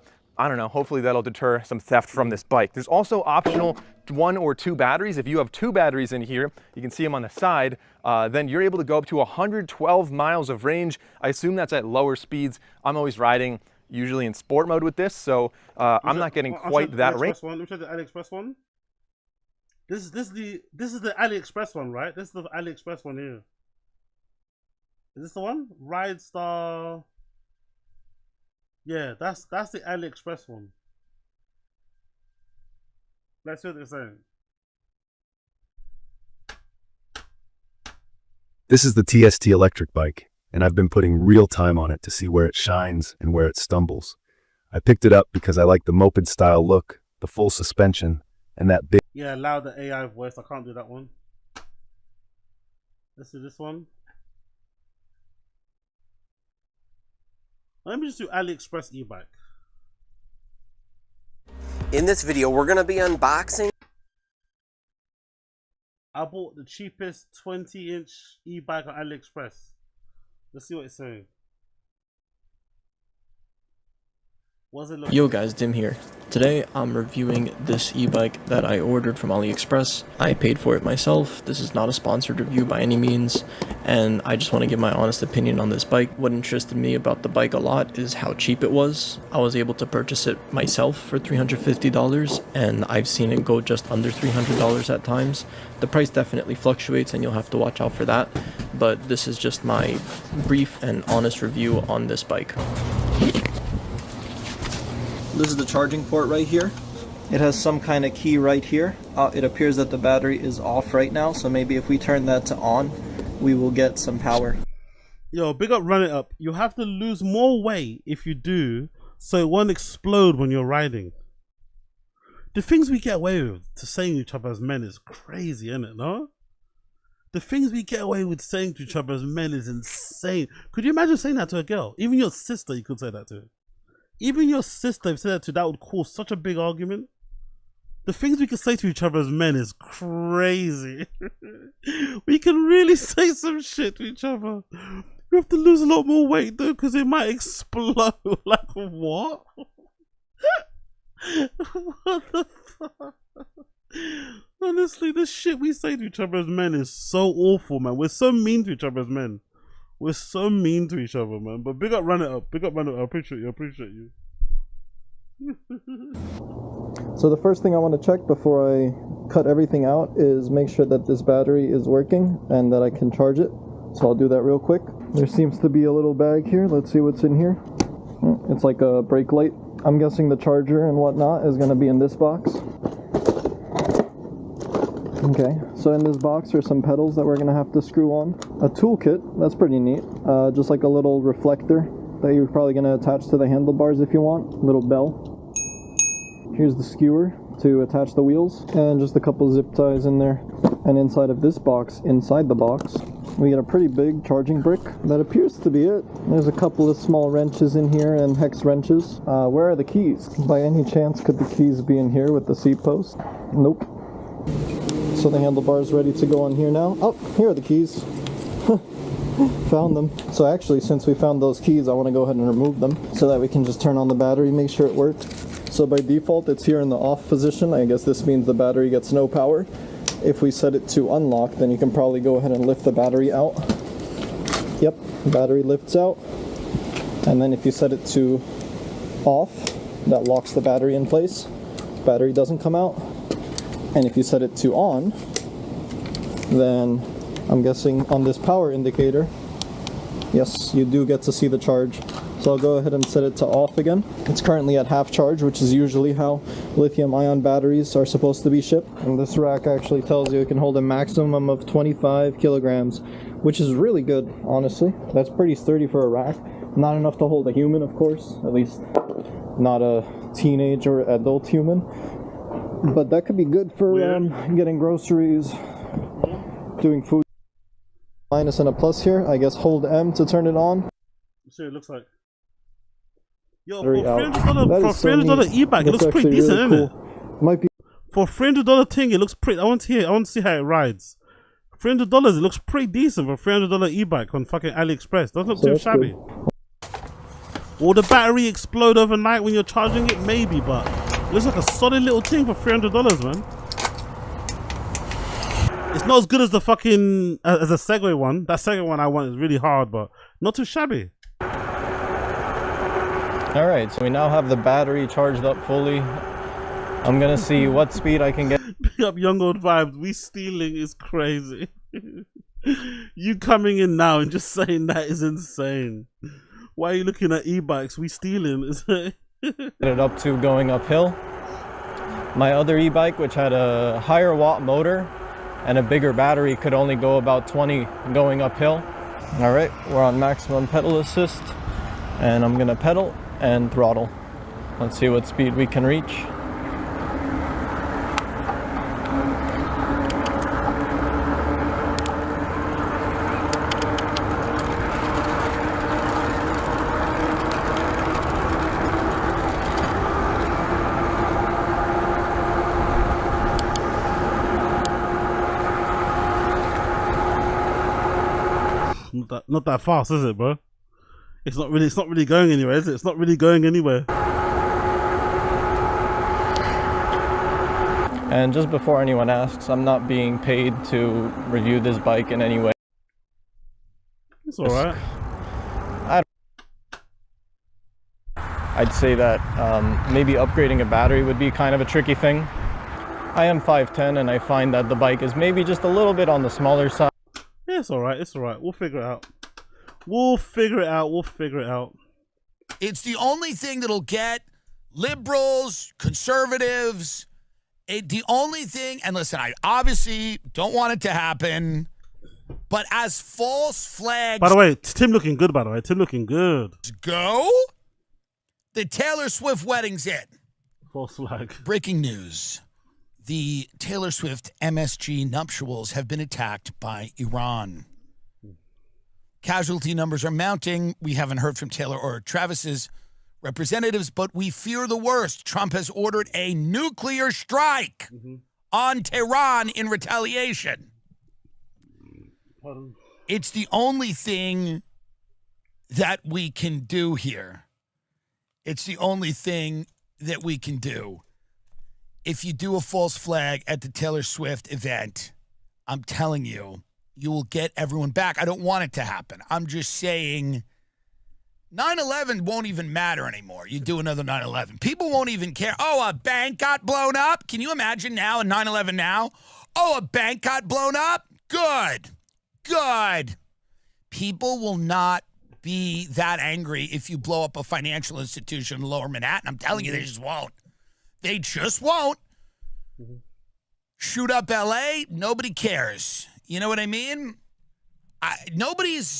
don't know, hopefully that'll deter some theft from this bike. There's also optional 1 or 2 batteries. If you have 2 batteries in here, you can see them on the side, then you're able to go up to 112 miles of range. I assume that's at lower speeds. I'm always riding usually in sport mode with this, so I'm not getting quite that range. Let me try the AliExpress one. This is the AliExpress one, right? This is the AliExpress one here. Is this the one? Ride Star. Yeah, that's the AliExpress one. Let's see what they're saying. This is the TST electric bike, and I've been putting real time on it to see where it shines and where it stumbles. I picked it up because I like the moped style look, the full suspension, and that big... Yeah, allow the AI voice. I can't do that one. Let's do this one. Let me just do AliExpress e-bike. In this video, we're going to be unboxing. I bought the cheapest 20-inch e-bike on AliExpress. Let's see what it's saying. Yo guys, Dim here. Today I'm reviewing this e-bike that I ordered from AliExpress. I paid for it myself. This is not a sponsored review by any means, and I just want to give my honest opinion on this bike. What interested me about the bike a lot is how cheap it was. I was able to purchase it myself for $350, and I've seen it go just under $300 at times. The price definitely fluctuates, and you'll have to watch out for that, but this is just my brief and honest review on this bike. This is the charging port right here. It has some kind of key right here. It appears that the battery is off right now, so maybe if we turn that to on, we will get some power. Yo, big up, run it up. You have to lose more weight if you do, so it won't explode when you're riding. The things we get away with to saying to each other as men is crazy, isn't it, no? The things we get away with saying to each other as men is insane. Could you imagine saying that to a girl? Even your sister, you could say that to. Even your sister, if you said that to, that would cause such a big argument. The things we can say to each other as men is crazy. We can really say some shit to each other. You have to lose a lot more weight though, because it might explode. Like what? What the fuck? Honestly, the shit we say to each other as men is so awful, man. We're so mean to each other as men. We're so mean to each other, man. But big up, run it up. Big up, run it up. I appreciate you. I appreciate you. So the first thing I want to check before I cut everything out is make sure that this battery is working and that I can charge it. So I'll do that real quick. There seems to be a little bag here. Let's see what's in here. It's like a brake light. I'm guessing the charger and whatnot is going to be in this box. Okay, so in this box are some pedals that we're going to have to screw on. A toolkit, that's pretty neat. Just like a little reflector that you're probably going to attach to the handlebars if you want. Little bell. Here's the skewer to attach the wheels, and just a couple zip ties in there. And inside of this box, inside the box, we get a pretty big charging brick. That appears to be it. There's a couple of small wrenches in here and hex wrenches. Where are the keys? By any chance, could the keys be in here with the seat post? Nope. So the handlebar's ready to go on here now. Oh, here are the keys. Found them. So actually, since we found those keys, I want to go ahead and remove them so that we can just turn on the battery, make sure it works. So by default, it's here in the off position. I guess this means the battery gets no power. If we set it to unlock, then you can probably go ahead and lift the battery out. Yep, battery lifts out. And then if you set it to off, that locks the battery in place. Battery doesn't come out. And if you set it to on, then I'm guessing on this power indicator, yes, you do get to see the charge. So I'll go ahead and set it to off again. It's currently at half charge, which is usually how lithium-ion batteries are supposed to be shipped. And this rack actually tells you it can hold a maximum of 25 kilograms, which is really good, honestly. That's pretty sturdy for a rack. Not enough to hold a human, of course, at least not a teenage or adult human. But that could be good for getting groceries, doing food. Minus and a plus here. I guess hold M to turn it on. See what it looks like. Yo, Battery for out. $300 e-bike, it looks pretty decent, really isn't it? Might be For $300 thing, it looks pretty. I want to see how it rides. $300, it looks pretty decent for $300 e-bike on fucking AliExpress. Doesn't look too shabby. Will the battery explode overnight when you're charging it? Maybe, but it looks like a solid little thing for $300, man. It's not as good as the fucking as a Segway one. That Segway one I want is really hard, but not too shabby. All right, so we now have the battery charged up fully. I'm gonna see what speed I can get. Pick up Young Old Vibes. We stealing is crazy. You coming in now and just saying that is insane. Why are you looking at e-bikes? We stealing. Get it up to going uphill. My other e-bike, which had a higher watt motor and a bigger battery, could only go about 20 going uphill. All right, we're on maximum pedal assist, and I'm gonna pedal and throttle. Let's see what speed we can reach. Not that fast, is it, bro? It's not really going anywhere, is it? It's not really going anywhere. And just before anyone asks, I'm not being paid to review this bike in any way. It's alright. I'd say that maybe upgrading a battery would be kind of a tricky thing. I am 5'10", and I find that the bike is maybe just a little bit on the smaller side. Yeah, it's alright, it's alright. We'll figure it out. We'll figure it out, we'll figure it out. It's the only thing that'll get liberals, conservatives, the only thing, and listen, I obviously don't want it to happen, but as false flags... By the way, Tim looking good, by the way. Tim looking good. Go? The Taylor Swift wedding's in. False flag. Breaking news. The Taylor Swift MSG nuptials have been attacked by Iran. Casualty numbers are mounting. We haven't heard from Taylor or Travis's representatives, but we fear the worst. Trump has ordered a nuclear strike on Tehran in retaliation. Pardon? It's the only thing that we can do here. It's the only thing that we can do. If you do a false flag at the Taylor Swift event, I'm telling you, you will get everyone back. I don't want it to happen. I'm just saying 9/11 won't even matter anymore. You do another 9/11. People won't even care. Oh, a bank got blown up? Can you imagine now, a 9/11 now? Oh, a bank got blown up? Good. Good. People will not be that angry if you blow up a financial institution in Lower Manhattan. I'm telling you, they just won't. They just won't. Shoot up L.A., nobody cares. You know what I mean?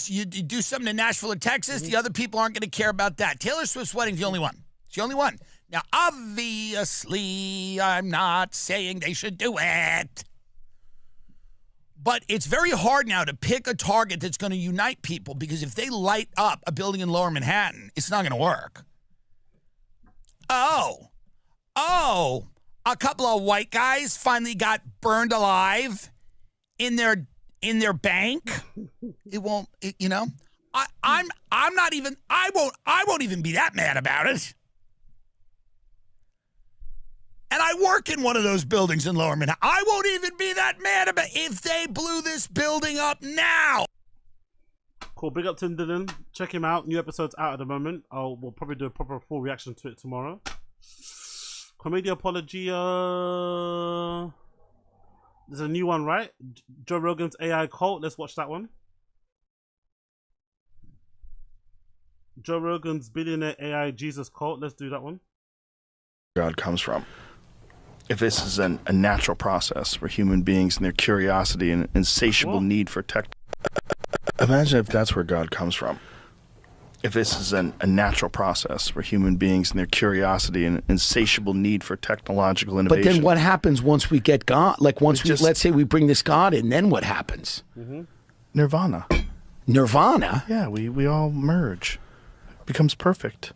You do something in Nashville or Texas, the other people aren't going to care about that. Taylor Swift's wedding's the only one. It's the only one. Now, obviously, I'm not saying they should do it. But it's very hard now to pick a target that's going to unite people, because if they light up a building in Lower Manhattan, it's not going to work. Oh, a couple of white guys finally got burned alive in their bank. It won't, I won't even be that mad about it. And I work in one of those buildings in Lower Manhattan. I won't even be that mad about if they blew this building up now. Cool. Big up to Dylan. Check him out. New episode's out at the moment. We'll probably do a proper full reaction to it tomorrow. Commedia Apologia. There's a new one, right? Joe Rogan's AI cult. Let's watch that one. Joe Rogan's billionaire AI Jesus cult. Let's do that one. God comes from. If this is a natural process where human beings and their curiosity and insatiable need for tech. Imagine if that's where God comes from. If this is a natural process where human beings and their curiosity and insatiable need for technological innovation. But then what happens once we get God? Like once let's say we bring this God in, then what happens? Nirvana. Nirvana? Yeah, we all merge. It becomes perfect.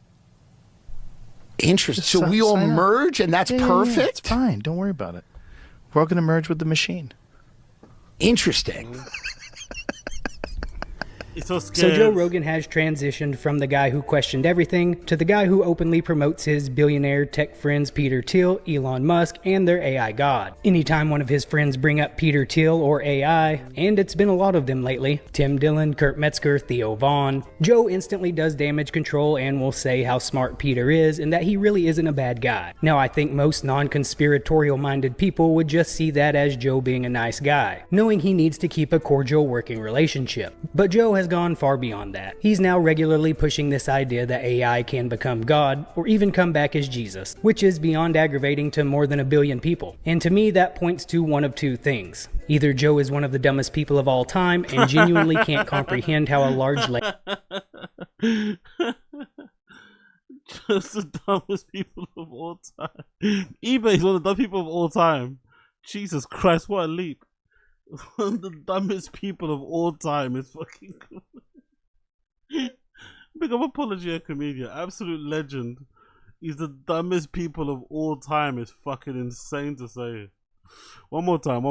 Interesting. So we all merge and that's perfect? Yeah, it's fine. Don't worry about it. We're all going to merge with the machine. Interesting. So Joe Rogan has transitioned from the guy who questioned everything to the guy who openly promotes his billionaire tech friends Peter Thiel, Elon Musk, and their AI god. Anytime one of his friends bring up Peter Thiel or AI, and it's been a lot of them lately, Tim Dillon, Kurt Metzger, Theo Vaughn, Joe instantly does damage control and will say how smart Peter is and that he really isn't a bad guy. Now I think most non-conspiratorial minded people would just see that as Joe being a nice guy, knowing he needs to keep a cordial working relationship. But Joe has gone far beyond that. He's now regularly pushing this idea that AI can become God or even come back as Jesus, which is beyond aggravating to more than 1 billion people. And to me, that points to one of two things. Either Joe is one of the dumbest people of all time and genuinely can't comprehend how a large Just the dumbest people of all time. eBay is one of the dumb people of all time. Jesus Christ, what a leap. One of the dumbest people of all time is fucking cool. Big up Apologia Comedian. Absolute legend. He's the dumbest people of all time. It's fucking insane to say. One more time.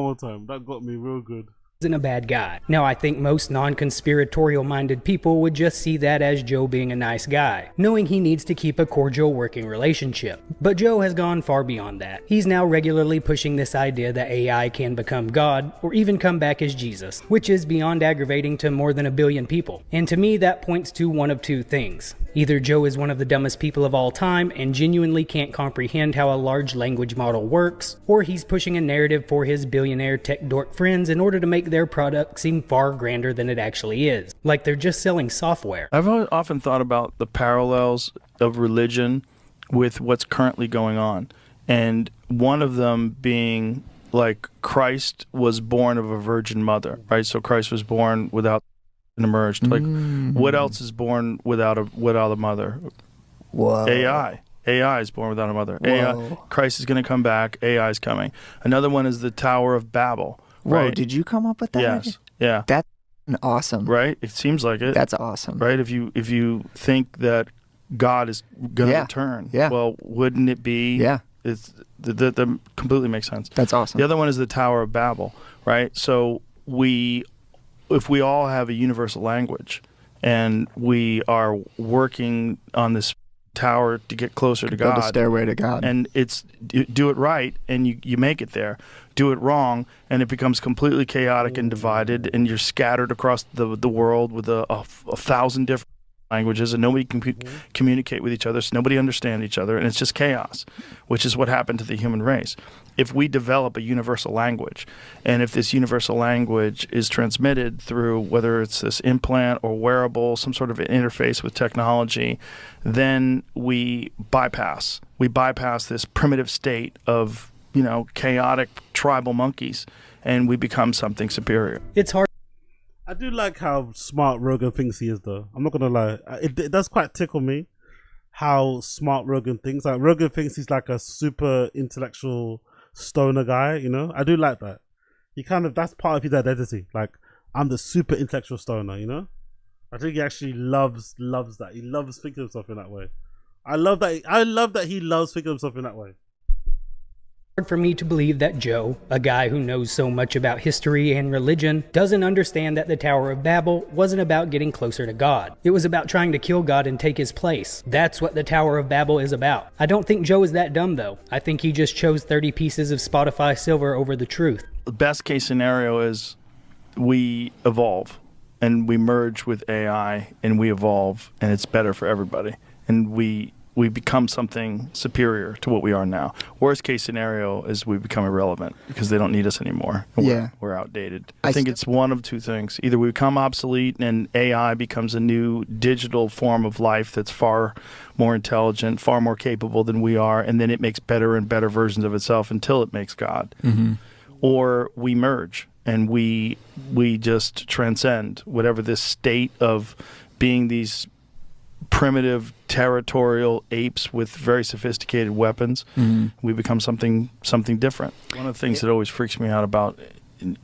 That got me real good. Isn't a bad guy. Now I think most non-conspiratorial minded people would just see that as Joe being a nice guy, knowing he needs to keep a cordial working relationship. But Joe has gone far beyond that. He's now regularly pushing this idea that AI can become God or even come back as Jesus, which is beyond aggravating to more than 1 billion people. And to me that points to one of two things. Either Joe is one of the dumbest people of all time and genuinely can't comprehend how a large language model works, or he's pushing a narrative for his billionaire tech dork friends in order to make their product seem far grander than it actually is. Like they're just selling software. I've often thought about the parallels of religion with what's currently going on. And one of them being like Christ was born of a virgin mother, right? So Christ was born without and emerged. Like what else is born without a mother? Whoa. AI is born without a mother. Whoa. AI, Christ is going to come back. AI is coming. Another one is the Tower of Babel. Whoa, right? did you come up with that? Yes. Yeah. That's awesome. Right? It seems like it. That's awesome. Right? If you think that God is going to return, well, wouldn't it be? Yeah. It's that completely makes sense. That's awesome. The other one is the Tower of Babel, right? So if we all have a universal language and we are working on this tower to get closer to Build God. a stairway to God. And it's do it right, and you make it there. Do it wrong, and it becomes completely chaotic and divided, and you're scattered across the world with a 1,000 different languages, and nobody can communicate with each other, so nobody understands each other, and it's just chaos, which is what happened to the human race. If we develop a universal language, and if this universal language is transmitted through whether it's this implant or wearable, some sort of interface with technology, then we bypass this primitive state of, chaotic tribal monkeys, and we become something superior. It's hard. I do like how smart Rogan thinks he is, though. I'm not gonna lie. It does quite tickle me how smart Rogan thinks. Like, Rogan thinks he's like a super intellectual stoner guy, I do like that. He that's part of his identity. Like, I'm the super intellectual stoner, I think he actually loves that. He loves thinking of himself in that way. I love that he loves thinking of himself in that way. Hard for me to believe that Joe, a guy who knows so much about history and religion, doesn't understand that the Tower of Babel wasn't about getting closer to God. It was about trying to kill God and take his place. That's what the Tower of Babel is about. I don't think Joe is that dumb, though. I think he just chose 30 pieces of Spotify silver over the truth. The best case scenario is we evolve, and we merge with AI, and we evolve, and it's better for everybody. And we become something superior to what we are now. Worst case scenario is we become irrelevant because they don't need us anymore. We're outdated. I think it's one of two things. Either we become obsolete and AI becomes a new digital form of life that's far more intelligent, far more capable than we are, and then it makes better and better versions of itself until it makes God. Mm-hmm. Or we merge and we just transcend whatever this state of being these primitive territorial apes with very sophisticated weapons. Mm-hmm. We become something different. One of the things that always freaks me out about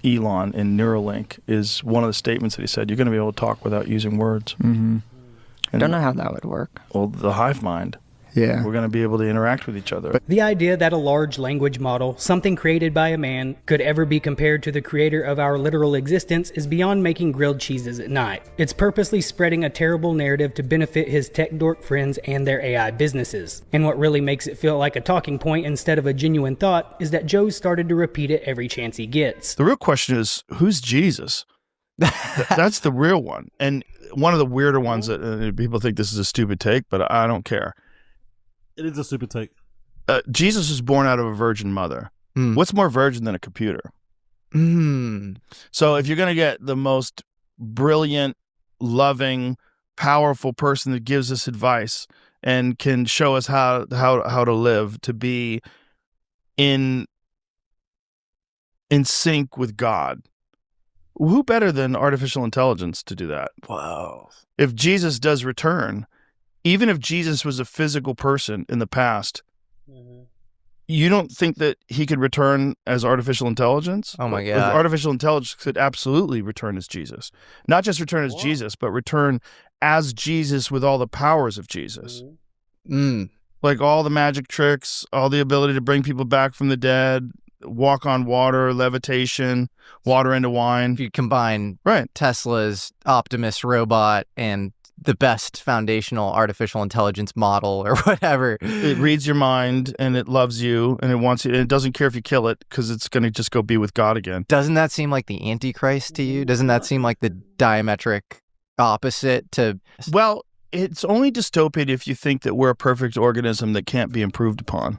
Elon in Neuralink is one of the statements that he said, you're going to be able to talk without using words. Mm-hmm. I And- don't know how that would work. Well, the hive mind. Yeah. We're going to be able to interact with each other. The idea that a large language model, something created by a man, could ever be compared to the creator of our literal existence is beyond making grilled cheeses at night. It's purposely spreading a terrible narrative to benefit his tech dork friends and their AI businesses. And what really makes it feel like a talking point instead of a genuine thought is that Joe's started to repeat it every chance he gets. The real question is, who's Jesus? That's the real one. And one of the weirder ones that people think this is a stupid take, but I don't care. It is a super take. Jesus was born out of a virgin mother. What's more virgin than a computer? So if you're going to get the most brilliant, loving, powerful person that gives us advice and can show us how to live, to be in sync with God, who better than artificial intelligence to do that? Wow. If Jesus does return, even if Jesus was a physical person in the past, you don't think that he could return as artificial intelligence? Oh my God. Artificial intelligence could absolutely return as Jesus. Not just return as Jesus, but return as Jesus with all the powers of Jesus. Like all the magic tricks, all the ability to bring people back from the dead, walk on water, levitation, water into wine. If you combine right. Tesla's Optimus robot and the best foundational artificial intelligence model or whatever. It reads your mind and it loves you and it wants you. And it doesn't care if you kill it because it's going to just go be with God again. Doesn't that seem like the Antichrist to you? Doesn't that seem like the diametric opposite to... Well, it's only dystopian if you think that we're a perfect organism that can't be improved upon.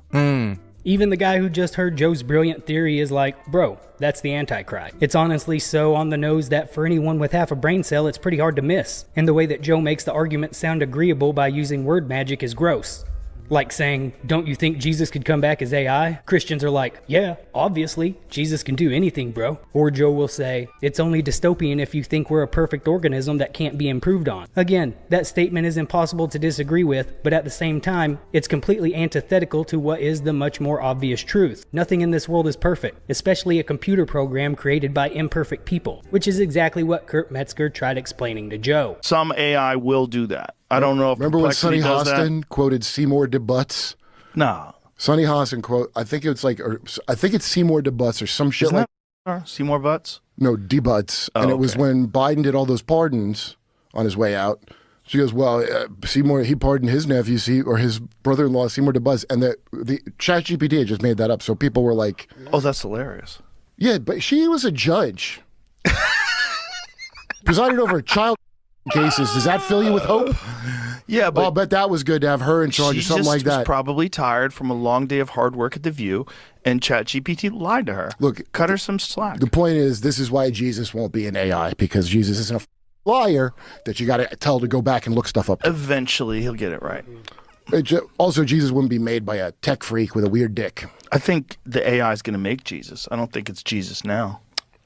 Even the guy who just heard Joe's brilliant theory is like, bro, that's the Antichrist. It's honestly so on the nose that for anyone with half a brain cell, it's pretty hard to miss. And the way that Joe makes the argument sound agreeable by using word magic is gross. Like saying, don't you think Jesus could come back as AI? Christians are like, yeah, obviously, Jesus can do anything, bro. Or Joe will say, it's only dystopian if you think we're a perfect organism that can't be improved on. Again, that statement is impossible to disagree with, but at the same time, it's completely antithetical to what is the much more obvious truth. Nothing in this world is perfect, especially a computer program created by imperfect people, which is exactly what Kurt Metzger tried explaining to Joe. Some AI will do that. I don't know if remember when Sonny does Hostin quoted Seymour DeButts? No. Sonny Hostin quote. I think it's Seymour DeButts or some shit. Isn't like that Seymour Butts? No, DeButts. Oh, and it was okay. when Biden did all those pardons. on his way out. She goes, well, Seymour, he pardoned his nephew, or his brother-in-law, Seymour DeBuzz, and the ChatGPT had just made that up. So people were like, oh, that's hilarious. Yeah, but she was a judge. Presided over child cases. Does that fill you with hope? Yeah, but I'll bet that was good to have her in charge of something like She was that. probably tired from a long day of hard work at The View, and ChatGPT lied to her. Look, cut her some slack. The point is, this is why Jesus won't be an AI, because Jesus isn't a liar that you got to tell to go back and look stuff up. Eventually, he'll get it right. Also, Jesus wouldn't be made by a tech freak with a weird dick. I think the AI is going to make Jesus. I don't think it's Jesus now.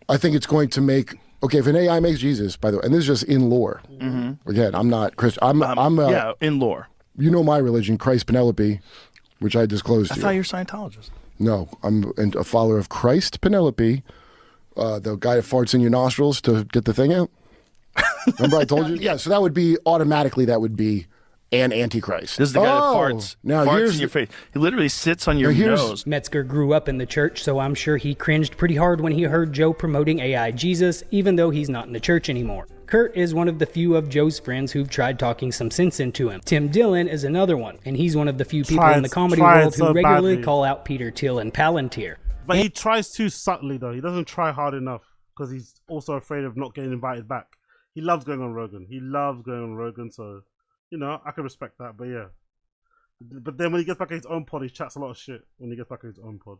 I think it's going to make... Okay, if an AI makes Jesus, by the way, and this is just in lore. Mm-hmm. Again, I'm not Christian. I'm yeah, in lore. You know my religion, Christ Penelope, which I disclosed I to thought you. you were Scientologist. No, I'm a follower of Christ Penelope, the guy that farts in your nostrils to get the thing out. Remember I told you? Yeah, so that would be an antichrist. This is the guy that farts in your face. He literally sits on your nose. Metzger grew up in the church, so I'm sure he cringed pretty hard when he heard Joe promoting AI Jesus, even though he's not in the church anymore. Kurt is one of the few of Joe's friends who've tried talking some sense into him. Tim Dillon is another one, and he's one of the few people in the comedy world who regularly call out Peter Thiel and Palantir. But he tries too subtly, though. He doesn't try hard enough because he's also afraid of not getting invited back. He loves going on Rogan. So, you know, I can respect that. But yeah. But then when he gets back in his own pod, he chats a lot of shit when he gets back in his own pod.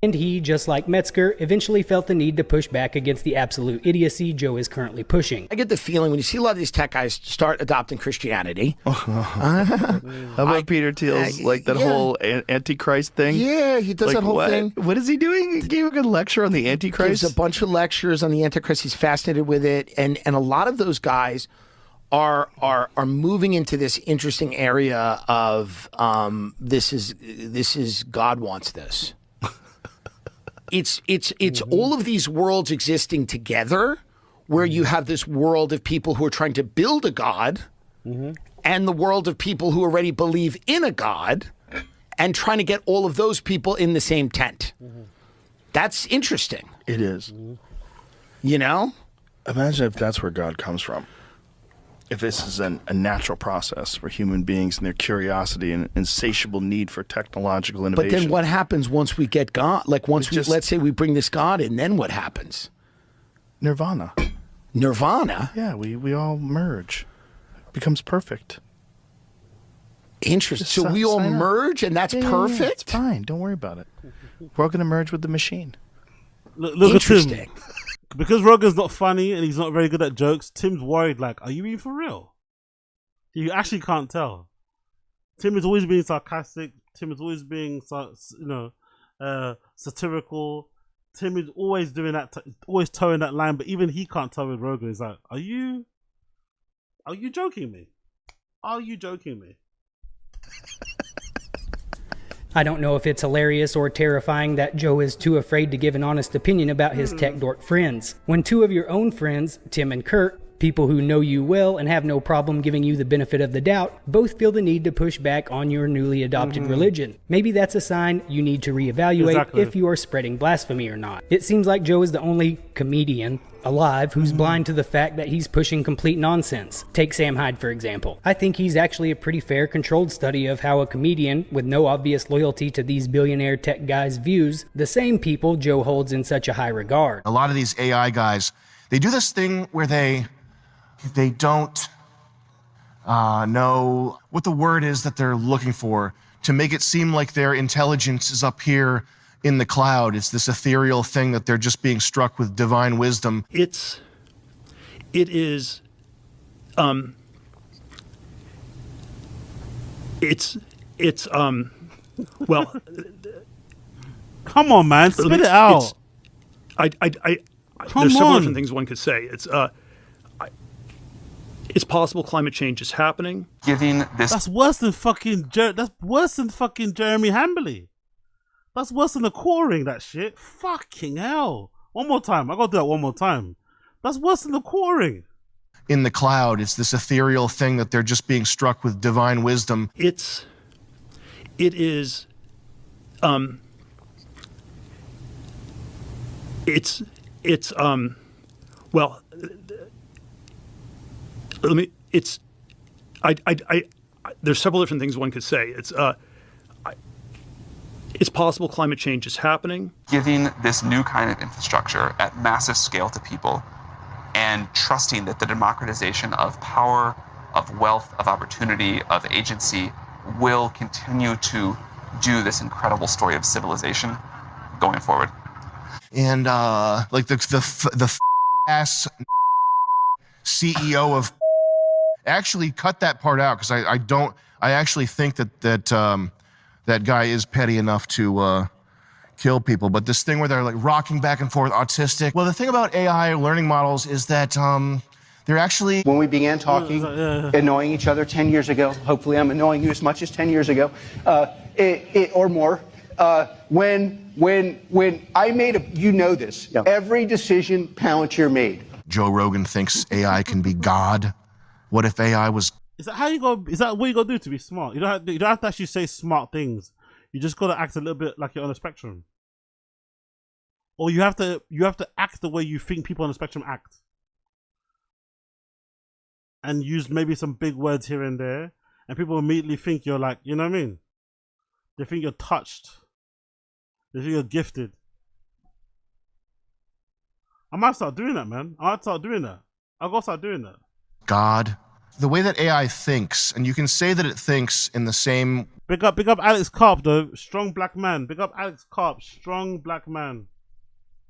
And he, just like Metzger, eventually felt the need to push back against the absolute idiocy Joe is currently pushing. I get the feeling when you see a lot of these tech guys start adopting Christianity. How about Peter Thiel's, whole Antichrist thing? Yeah, he does that whole thing. What is he doing? He gave a good lecture on the Antichrist? Gives a bunch of lectures on the Antichrist. He's fascinated with it. And a lot of those guys are moving into this interesting area of this is God wants this. It's all of these worlds existing together, where you have this world of people who are trying to build a God, and the world of people who already believe in a God, and trying to get all of those people in the same tent. That's interesting. It is. You know? Imagine if that's where God comes from. If this is a natural process for human beings and their curiosity and insatiable need for technological innovation. But then what happens once we get God? Like let's say we bring this God in, then what happens? Nirvana. Nirvana? Yeah, we all merge. It becomes perfect. Interesting. So we all merge and that's perfect? Yeah, it's fine. Don't worry about it. We're all going to merge with the machine. Look at Tim. Because Rogan's not funny and he's not very good at jokes, Tim's worried, like, are you being for real? You actually can't tell. Tim is always being sarcastic. Tim is always being, satirical. Tim is always doing that, always towing that line, but even he can't tell with Rogan. He's like, are you joking me? Are you joking me? I don't know if it's hilarious or terrifying that Joe is too afraid to give an honest opinion about his tech dork friends. When two of your own friends, Tim and Kurt, people who know you well and have no problem giving you the benefit of the doubt, both feel the need to push back on your newly adopted religion. Maybe that's a sign you need to reevaluate if you are spreading blasphemy or not. It seems like Joe is the only comedian alive who's blind to the fact that he's pushing complete nonsense. Take Sam Hyde, for example. I think he's actually a pretty fair, controlled study of how a comedian with no obvious loyalty to these billionaire tech guys views the same people Joe holds in such a high regard. A lot of these AI guys, they do this thing where they don't know what the word is that they're looking for to make it seem like their intelligence is up here in the cloud. It's this ethereal thing that they're just being struck with divine wisdom. It is well, come on, man, spit it out. There's several different things one could say. It's possible climate change is happening. That's worse than fucking Jeremy Hamberly. That's worse than the coring, that shit. Fucking hell. One more time. I gotta do that one more time. That's worse than the coring. In the cloud, it's this ethereal thing that they're just being struck with divine wisdom. It is well, There's several different things one could say. It's possible climate change is happening. Giving this new kind of infrastructure at massive scale to people and trusting that the democratization of power, of wealth, of opportunity, of agency will continue to do this incredible story of civilization going forward. And like the ass CEO of actually cut that part out, because I actually think that guy is petty enough to kill people. But this thing where they're like rocking back and forth, autistic. Well, the thing about AI learning models is that they're actually... When we began talking, annoying each other 10 years ago, hopefully I'm annoying you as much as 10 years ago, or more, when I made you know this, every decision Palantir made. Joe Rogan thinks AI can be God. What if AI was... Is that what you gotta do to be smart? You don't have to actually say smart things. You just gotta act a little bit like you're on a spectrum. Or you have to act the way you think people on the spectrum act. And use maybe some big words here and there. And people immediately think you're like, you know what I mean? They think you're touched. They think you're gifted. I might start doing that, man. I might start doing that. I'll go start doing that. God. The way that AI thinks, and you can say that it thinks in the same... Big up Alex Karp, though. Strong black man. Big up Alex Karp. Strong black man.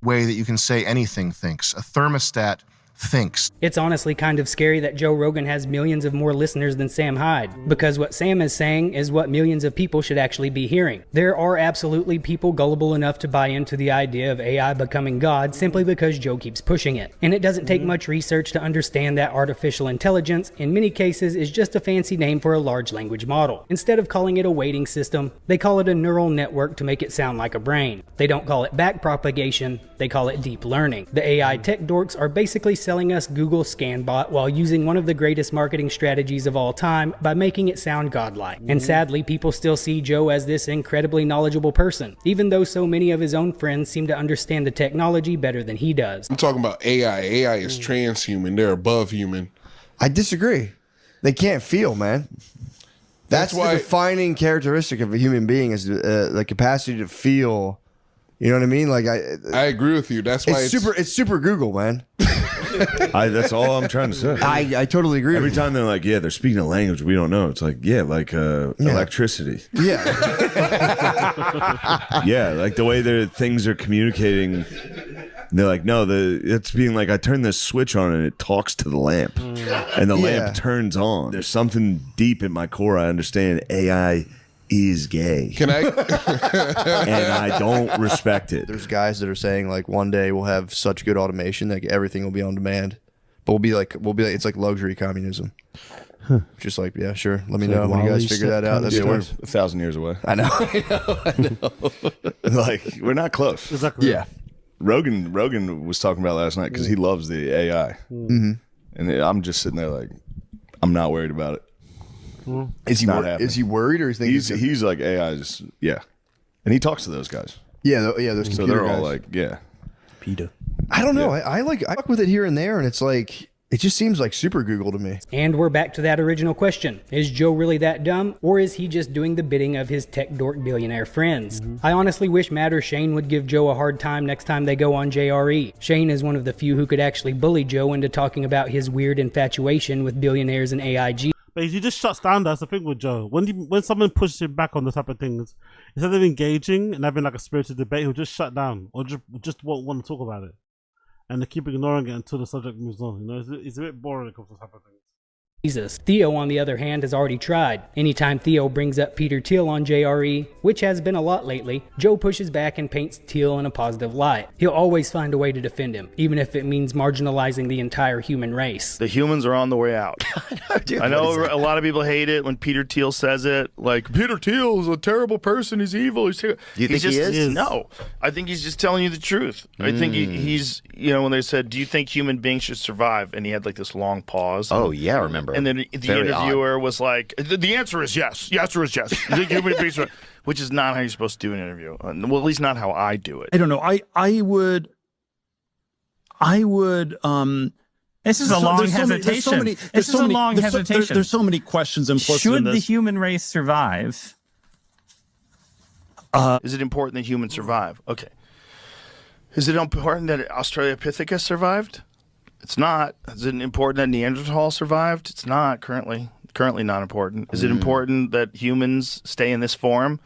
...way that you can say anything thinks. A thermostat thinks. It's honestly kind of scary that Joe Rogan has millions of more listeners than Sam Hyde, because what Sam is saying is what millions of people should actually be hearing. There are absolutely people gullible enough to buy into the idea of AI becoming God simply because Joe keeps pushing it. And it doesn't take much research to understand that artificial intelligence, in many cases, is just a fancy name for a large language model. Instead of calling it a weighting system, they call it a neural network to make it sound like a brain. They don't call it backpropagation, they call it deep learning. The AI tech dorks are basically selling us Google ScanBot while using one of the greatest marketing strategies of all time by making it sound godlike. And sadly, people still see Joe as this incredibly knowledgeable person, even though so many of his own friends seem to understand the technology better than he does. I'm talking about AI. AI is transhuman. They're above human. I disagree. They can't feel, man. That's why the defining characteristic of a human being is the capacity to feel. You know what I mean? Like I agree with you. That's why it's super Google, man. That's all I'm trying to say. I totally agree. Every time they're like, yeah, they're speaking a language we don't know. It's like, yeah, like electricity. Yeah. Yeah, like the way their things are communicating. They're like, no, it's being like, I turn this switch on and it talks to the lamp. And the lamp turns on. There's something deep in my core. I understand AI is gay. Can I? And I don't respect it. There's guys that are saying like one day we'll have such good automation that everything will be on demand, but we'll be like it's like luxury communism. Just like, yeah, sure. Let me know when you guys figure that out. Yeah, we're 1,000 years away. I know. I know. Like we're not close. Exactly. Yeah. Rogan was talking about last night because he loves the AI, and I'm just sitting there like, I'm not worried about it. Is he worried, or is he's like AI just and he talks to those guys. Yeah, those so they're guys. all like Peter. I don't know. I fuck with it here and there, and it's like it just seems like super Google to me. And we're back to that original question. Is Joe really that dumb, or is he just doing the bidding of his tech dork billionaire friends? I honestly wish Matt or Shane would give Joe a hard time next time they go on JRE. Shane is one of the few who could actually bully Joe into talking about his weird infatuation with billionaires and AIG. But he just shuts down. That's the thing with Joe. When someone pushes him back on the type of things, instead of engaging and having like a spirited debate, he'll just shut down or just won't want to talk about it, and they keep ignoring it until the subject moves on. You know, it's a bit boring when it comes to this type of things. Jesus. Theo, on the other hand, has already tried. Anytime Theo brings up Peter Thiel on JRE, which has been a lot lately, Joe pushes back and paints Thiel in a positive light. He'll always find a way to defend him, even if it means marginalizing the entire human race. The humans are on the way out. I know a lot of people hate it when Peter Thiel says it. Like, Peter Thiel is a terrible person. He's evil. Do you think he is? No. I think he's just telling you the truth. I think he's, when they said, do you think human beings should survive? And he had like this long pause. Oh, yeah, I remember. And then the interviewer was like, the answer is yes. The answer is yes. You think human beings are, which is not how you're supposed to do an interview. Well, at least not how I do it. I don't know. I would This is a long hesitation. This is a long hesitation. There's so many questions implicit in Should this. the human race survive? Is it important that humans survive? Okay. Is it important that Australopithecus survived? It's not. Is it important that Neanderthal survived? It's not currently. Currently not important. Is it important that humans stay in this form?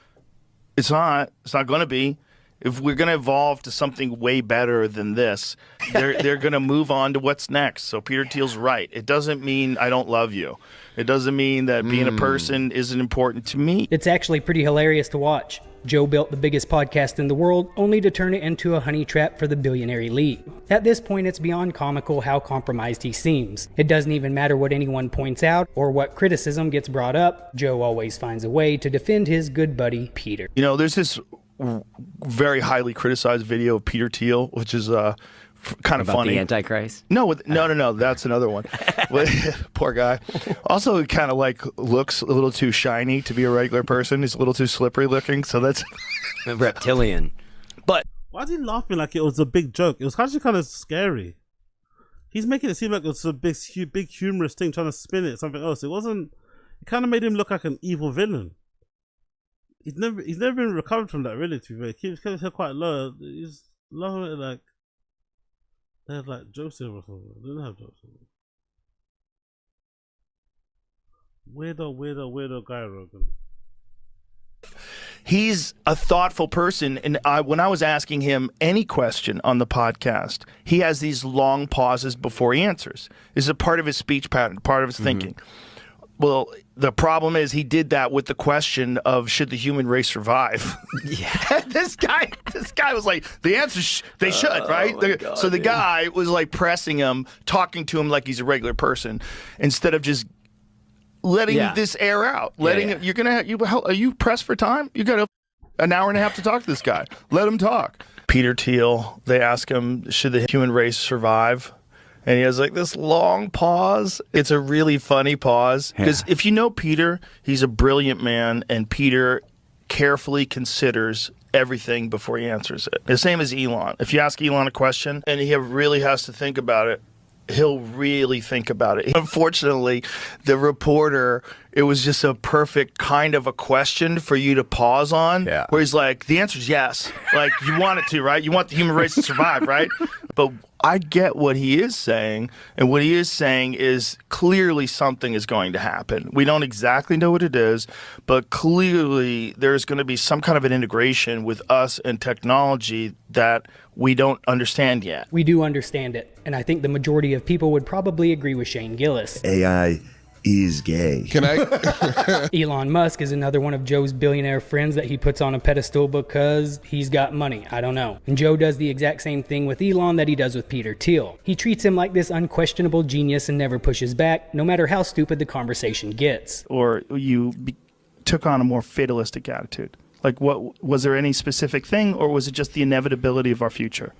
It's not. It's not going to be. If we're going to evolve to something way better than this, they're going to move on to what's next. So Peter Thiel's right. It doesn't mean I don't love you. It doesn't mean that being a person isn't important to me. It's actually pretty hilarious to watch. Joe built the biggest podcast in the world, only to turn it into a honey trap for the billionaire elite. At this point, it's beyond comical how compromised he seems. It doesn't even matter what anyone points out or what criticism gets brought up. Joe always finds a way to defend his good buddy, Peter. You know, there's this very highly criticized video of Peter Thiel, which is kind of About funny. the Antichrist? No, no. That's another one. Poor guy. Also, it kind of like looks a little too shiny to be a regular person. He's a little too slippery looking, so that's reptilian. But why is he laughing like it was a big joke? It was actually kind of scary. He's making it seem like it's a big humorous thing, trying to spin it something else. It wasn't. It kind of made him look like an evil villain. He's never been recovered from that, really. To be fair, he keeps his head quite low. He's low like they had like Joseph or something. They didn't have Joseph. Weirdo guy, Rogan. he's a thoughtful person. And when I was asking him any question on the podcast, he has these long pauses before he answers. This is a part of his speech pattern, part of his thinking. Well, the problem is he did that with the question of should the human race survive? Yeah. this guy was like, the answer they should, right? God, so the guy was like pressing him, talking to him like he's a regular person, instead of just letting this air out. Are you pressed for time? You got an hour and a half to talk to this guy. Let him talk. Peter Thiel, they ask him, should the human race survive? And he has like this long pause. It's a really funny pause. Because if you know Peter, he's a brilliant man, and Peter carefully considers everything before he answers it. The same as Elon. If you ask Elon a question and he really has to think about it, he'll really think about it. Unfortunately, the reporter, it was just a perfect kind of a question for you to pause on, where he's like, the answer is yes. Like, you want it to, right? You want the human race to survive, right? But I get what he is saying, and what he is saying is clearly something is going to happen. We don't exactly know what it is, but clearly there's going to be some kind of an integration with us and technology that we don't understand yet. We do understand it, and I think the majority of people would probably agree with Shane Gillis. AI is gay. Can I? Elon Musk is another one of Joe's billionaire friends that he puts on a pedestal because he's got money. I don't know. And Joe does the exact same thing with Elon that he does with Peter Thiel. He treats him like this unquestionable genius and never pushes back, no matter how stupid the conversation gets. Or you took on a more fatalistic attitude. Like, what was there any specific thing, or was it just the inevitability of our future?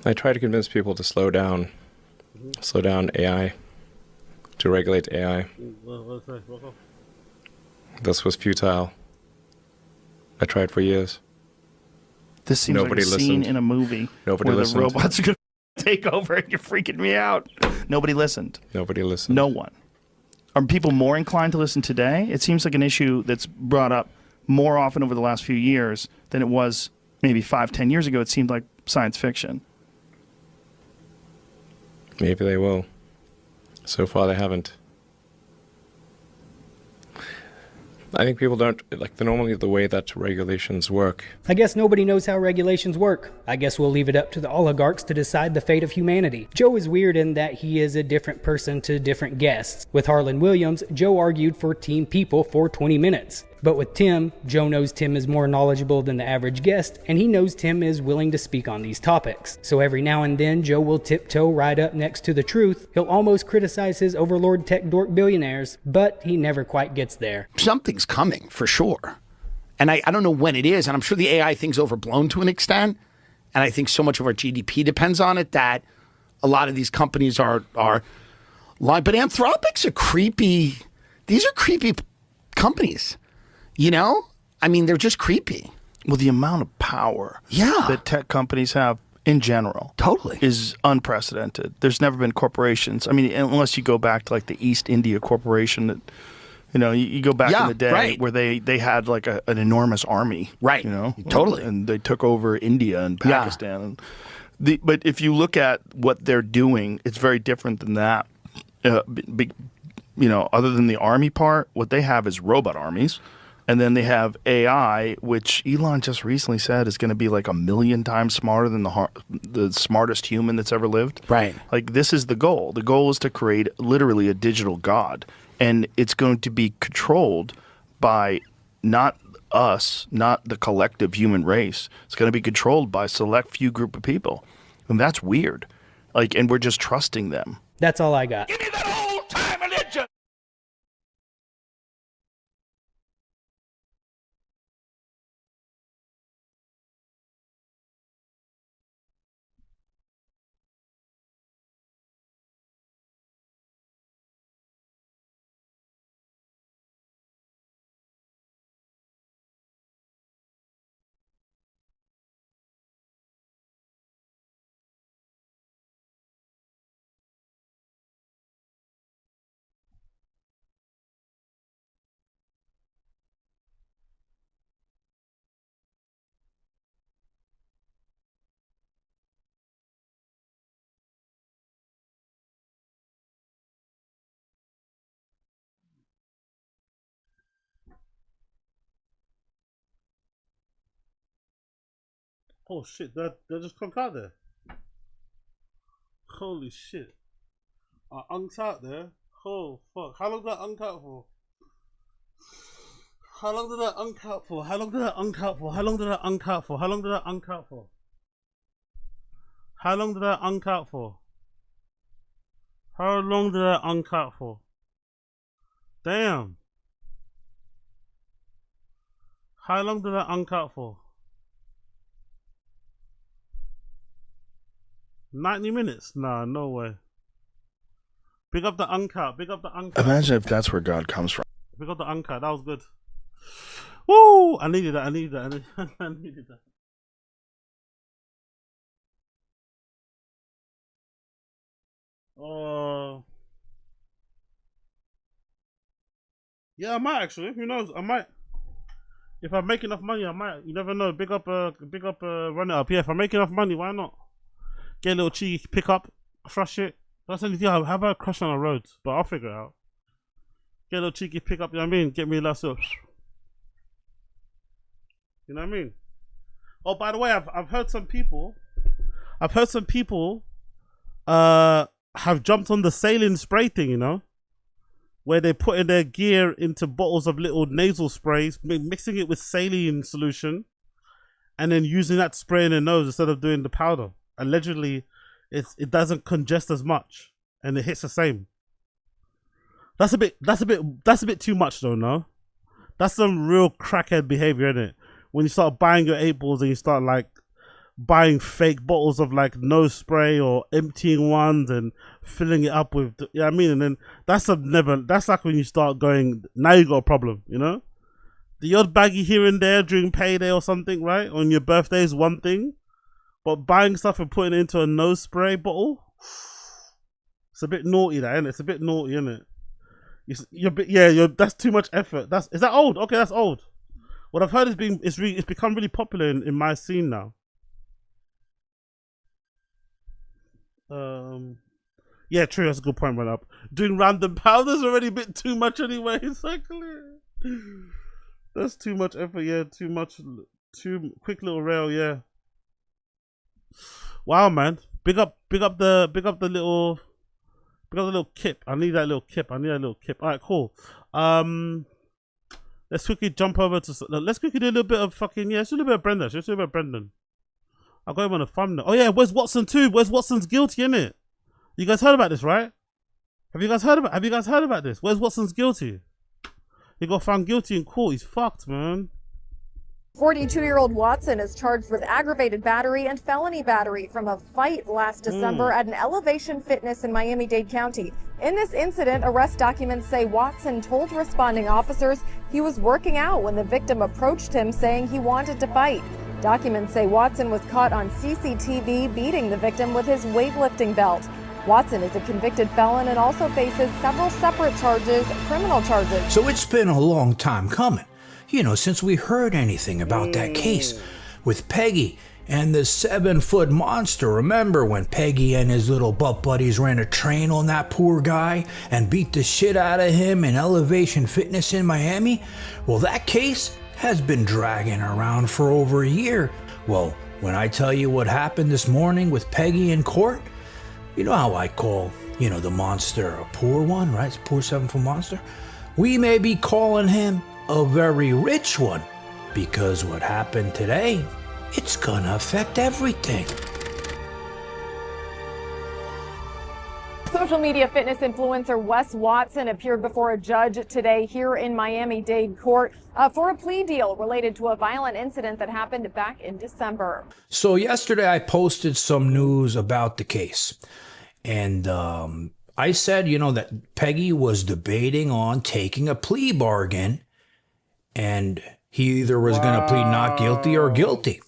I try to convince people to slow down AI, to regulate AI. This was futile. I tried for years. This seems like a scene in a movie where the robots are going to take over and you're freaking me out. Nobody listened. Nobody listened. No one. Are people more inclined to listen today? It seems like an issue that's brought up more often over the last few years than it was maybe 5-10 years ago. It seemed like science fiction. Maybe they will. So far, they haven't. I think people don't, like, normally the way that regulations work. I guess nobody knows how regulations work. I guess we'll leave it up to the oligarchs to decide the fate of humanity. Joe is weird in that he is a different person to different guests. With Harlan Williams, Joe argued for Team People for 20 minutes. But with Tim, Joe knows Tim is more knowledgeable than the average guest, and he knows Tim is willing to speak on these topics. So every now and then, Joe will tiptoe right up next to the truth. He'll almost criticize his overlord tech dork billionaires, but he never quite gets there. Something's coming, for sure. And I don't know when it is, and I'm sure the AI thing's overblown to an extent, and I think so much of our GDP depends on it that a lot of these companies are lying. But Anthropic's a creepy, these are creepy companies. You know? I mean, they're just creepy. Well, the amount of power that tech companies have in general is unprecedented. There's never been corporations. I mean, unless you go back to like the East India Corporation that, you know, you go back in the day where they had like an enormous army. Right. You know? And they took over India and Pakistan. But if you look at what they're doing, it's very different than that. You know, other than the army part, what they have is robot armies. And then they have AI, which Elon just recently said is going to be like 1,000,000 times smarter than the smartest human that's ever lived. Right. Like, this is the goal. The goal is to create literally a digital god. And it's going to be controlled by not us, not the collective human race. It's going to be controlled by a select few group of people. And that's weird. Like, and we're just trusting them. That's all I got. Oh shit, that just conked out there. Holy shit. Unked out there. Oh fuck. How long did that unk out for? How long did that unk out for? How long did that unk out for? How long did that unk out for? How long did that unk out for? How long did that unk out for? How long did that unk out for? Damn. How long did that unk out for? 90 minutes? Nah, no way. Big up the uncut. Big up the uncut. Imagine if that's where God comes from. Big up the uncut. That was good. Woo! I needed that. I needed that. I needed that. Yeah, I might actually. Who knows? I might. If I make enough money, I might. You never know. Big up, run it up. Yeah, if I make enough money, why not? Get a little cheeky pick up, crush it. That's the only thing. How about a crush on the road? But I'll figure it out. Get a little cheeky pick up. You know what I mean? Get me a little. You know what I mean? Oh, by the way, I've heard some people. Have jumped on the saline spray thing. You know, where they're putting their gear into bottles of little nasal sprays, mixing it with saline solution, and then using that spray in their nose instead of doing the powder. Allegedly, it doesn't congest as much and it hits the same. That's a bit too much though, no? That's some real crackhead behavior, isn't it? When you start buying your 8 balls and you start like buying fake bottles of like nose spray or emptying ones and filling it up with, you know what I mean? And then that's like when you start going, now you got a problem, you know? The odd baggie here and there during payday or something, right? On your birthday is one thing. But buying stuff and putting it into a nose spray bottle, it's a bit naughty, that, isn't it? It's a bit naughty, isn't it? That's too much effort. Is that old? Okay, that's old. What I've heard is it's become really popular in my scene now. Yeah, true. That's a good point. Right up. Doing random powders already a bit too much anyway. Exactly. That's too much effort. Yeah, too much. Too quick little rail. Yeah. Wow, man! Big up the little kip. I need that little kip. All right, cool. Let's quickly jump over to. Let's quickly do a little bit of fucking. Yeah, let's do a little bit of Brendan. Let's do a bit of Brendan. I got him on the thumbnail. Oh yeah, where's Watson too? Where's Watson's guilty, innit? You guys heard about this, right? Have you guys heard about this? Where's Watson's guilty? He got found guilty in court. He's fucked, man. 42-year-old Watson is charged with aggravated battery and felony battery from a fight last December at an Elevation Fitness in Miami-Dade County. In this incident, arrest documents say Watson told responding officers he was working out when the victim approached him saying he wanted to fight. Documents say Watson was caught on CCTV beating the victim with his weightlifting belt. Watson is a convicted felon and also faces several separate charges, criminal charges. So it's been a long time coming, since we heard anything about that case with Peggy and the 7-foot monster. Remember when Peggy and his little butt buddies ran a train on that poor guy and beat the shit out of him in Elevation Fitness in Miami? Well, that case has been dragging around for over a year. Well, when I tell you what happened this morning with Peggy in court, you know how I call, the monster a poor one, right? It's a poor 7-foot monster. We may be calling him a very rich one, because what happened today, it's gonna affect everything. Social media fitness influencer Wes Watson appeared before a judge today here in Miami-Dade court for a plea deal related to a violent incident that happened back in December. So yesterday I posted some news about the case, and I said, that Peggy was debating on taking a plea bargain, and he either was going to plead not guilty or guilty.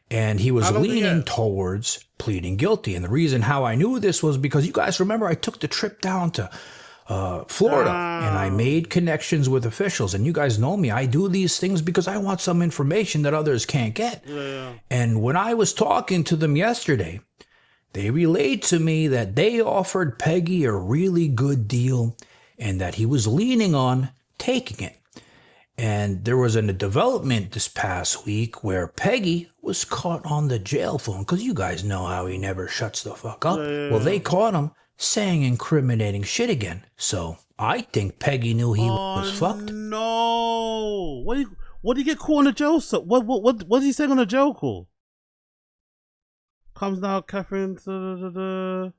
And he was leaning towards pleading guilty. And the reason how I knew this was because you guys remember I took the trip down to Florida and I made connections with officials. And you guys know me. I do these things because I want some information that others can't get. Yeah. And when I was talking to them yesterday, they relayed to me that they offered Peggy a really good deal and that he was leaning on taking it. And there was a development this past week where Peggy was caught on the jail phone, because you guys know how he never shuts the fuck up. Well, they caught him saying incriminating shit again. So I think Peggy knew he was fucked. No, what did he get caught on the jail? So what's he saying on the jail call? Comes now, Catherine. CT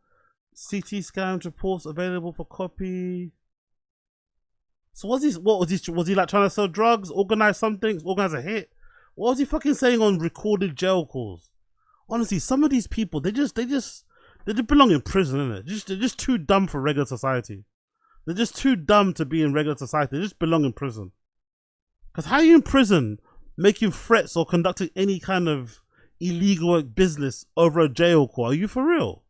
scan reports available for copy. So was he like trying to sell drugs, organize something, organize a hit? What was he fucking saying on recorded jail calls? Honestly, some of these people, they just belong in prison, innit? They're just too dumb for regular society. They're just too dumb to be in regular society. They just belong in prison. Because how are you in prison making threats or conducting any kind of illegal business over a jail call? Are you for real?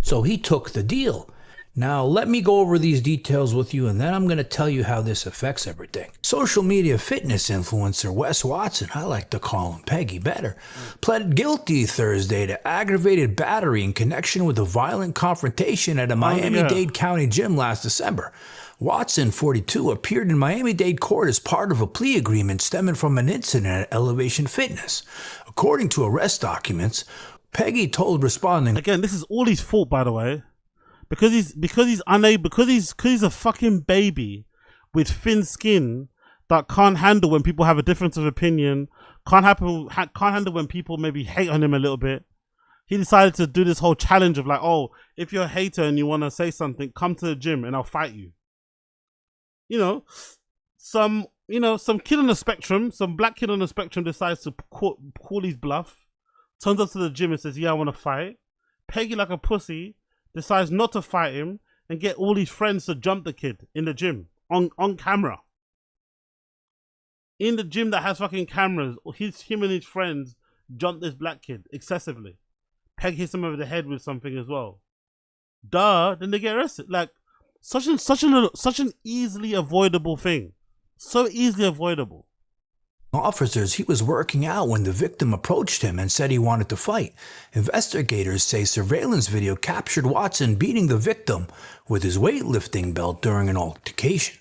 So he took the deal. Now, let me go over these details with you, and then I'm going to tell you how this affects everything. Social media fitness influencer Wes Watson, I like to call him Peggy better, pled guilty Thursday to aggravated battery in connection with a violent confrontation at a Miami-Dade County gym last December. Watson, 42, appeared in Miami-Dade court as part of a plea agreement stemming from an incident at Elevation Fitness. According to arrest documents, Peggy told responding... Again, this is all his fault, by the way. Because he's a fucking baby with thin skin that can't handle when people have a difference of opinion, can't handle when people maybe hate on him a little bit. He decided to do this whole challenge of like, oh, if you're a hater and you want to say something, come to the gym and I'll fight you. Some kid on the spectrum, some black kid on the spectrum decides to call his bluff, turns up to the gym and says, yeah, I want to fight. Peggy, like a pussy, decides not to fight him and get all his friends to jump the kid in the gym on camera. In the gym that has fucking cameras, him and his friends jump this black kid excessively. Peg hits him over the head with something as well. Then they get arrested. Like such an easily avoidable thing. So easily avoidable. Officers, he was working out when the victim approached him and said he wanted to fight. Investigators say surveillance video captured Watson beating the victim with his weightlifting belt during an altercation.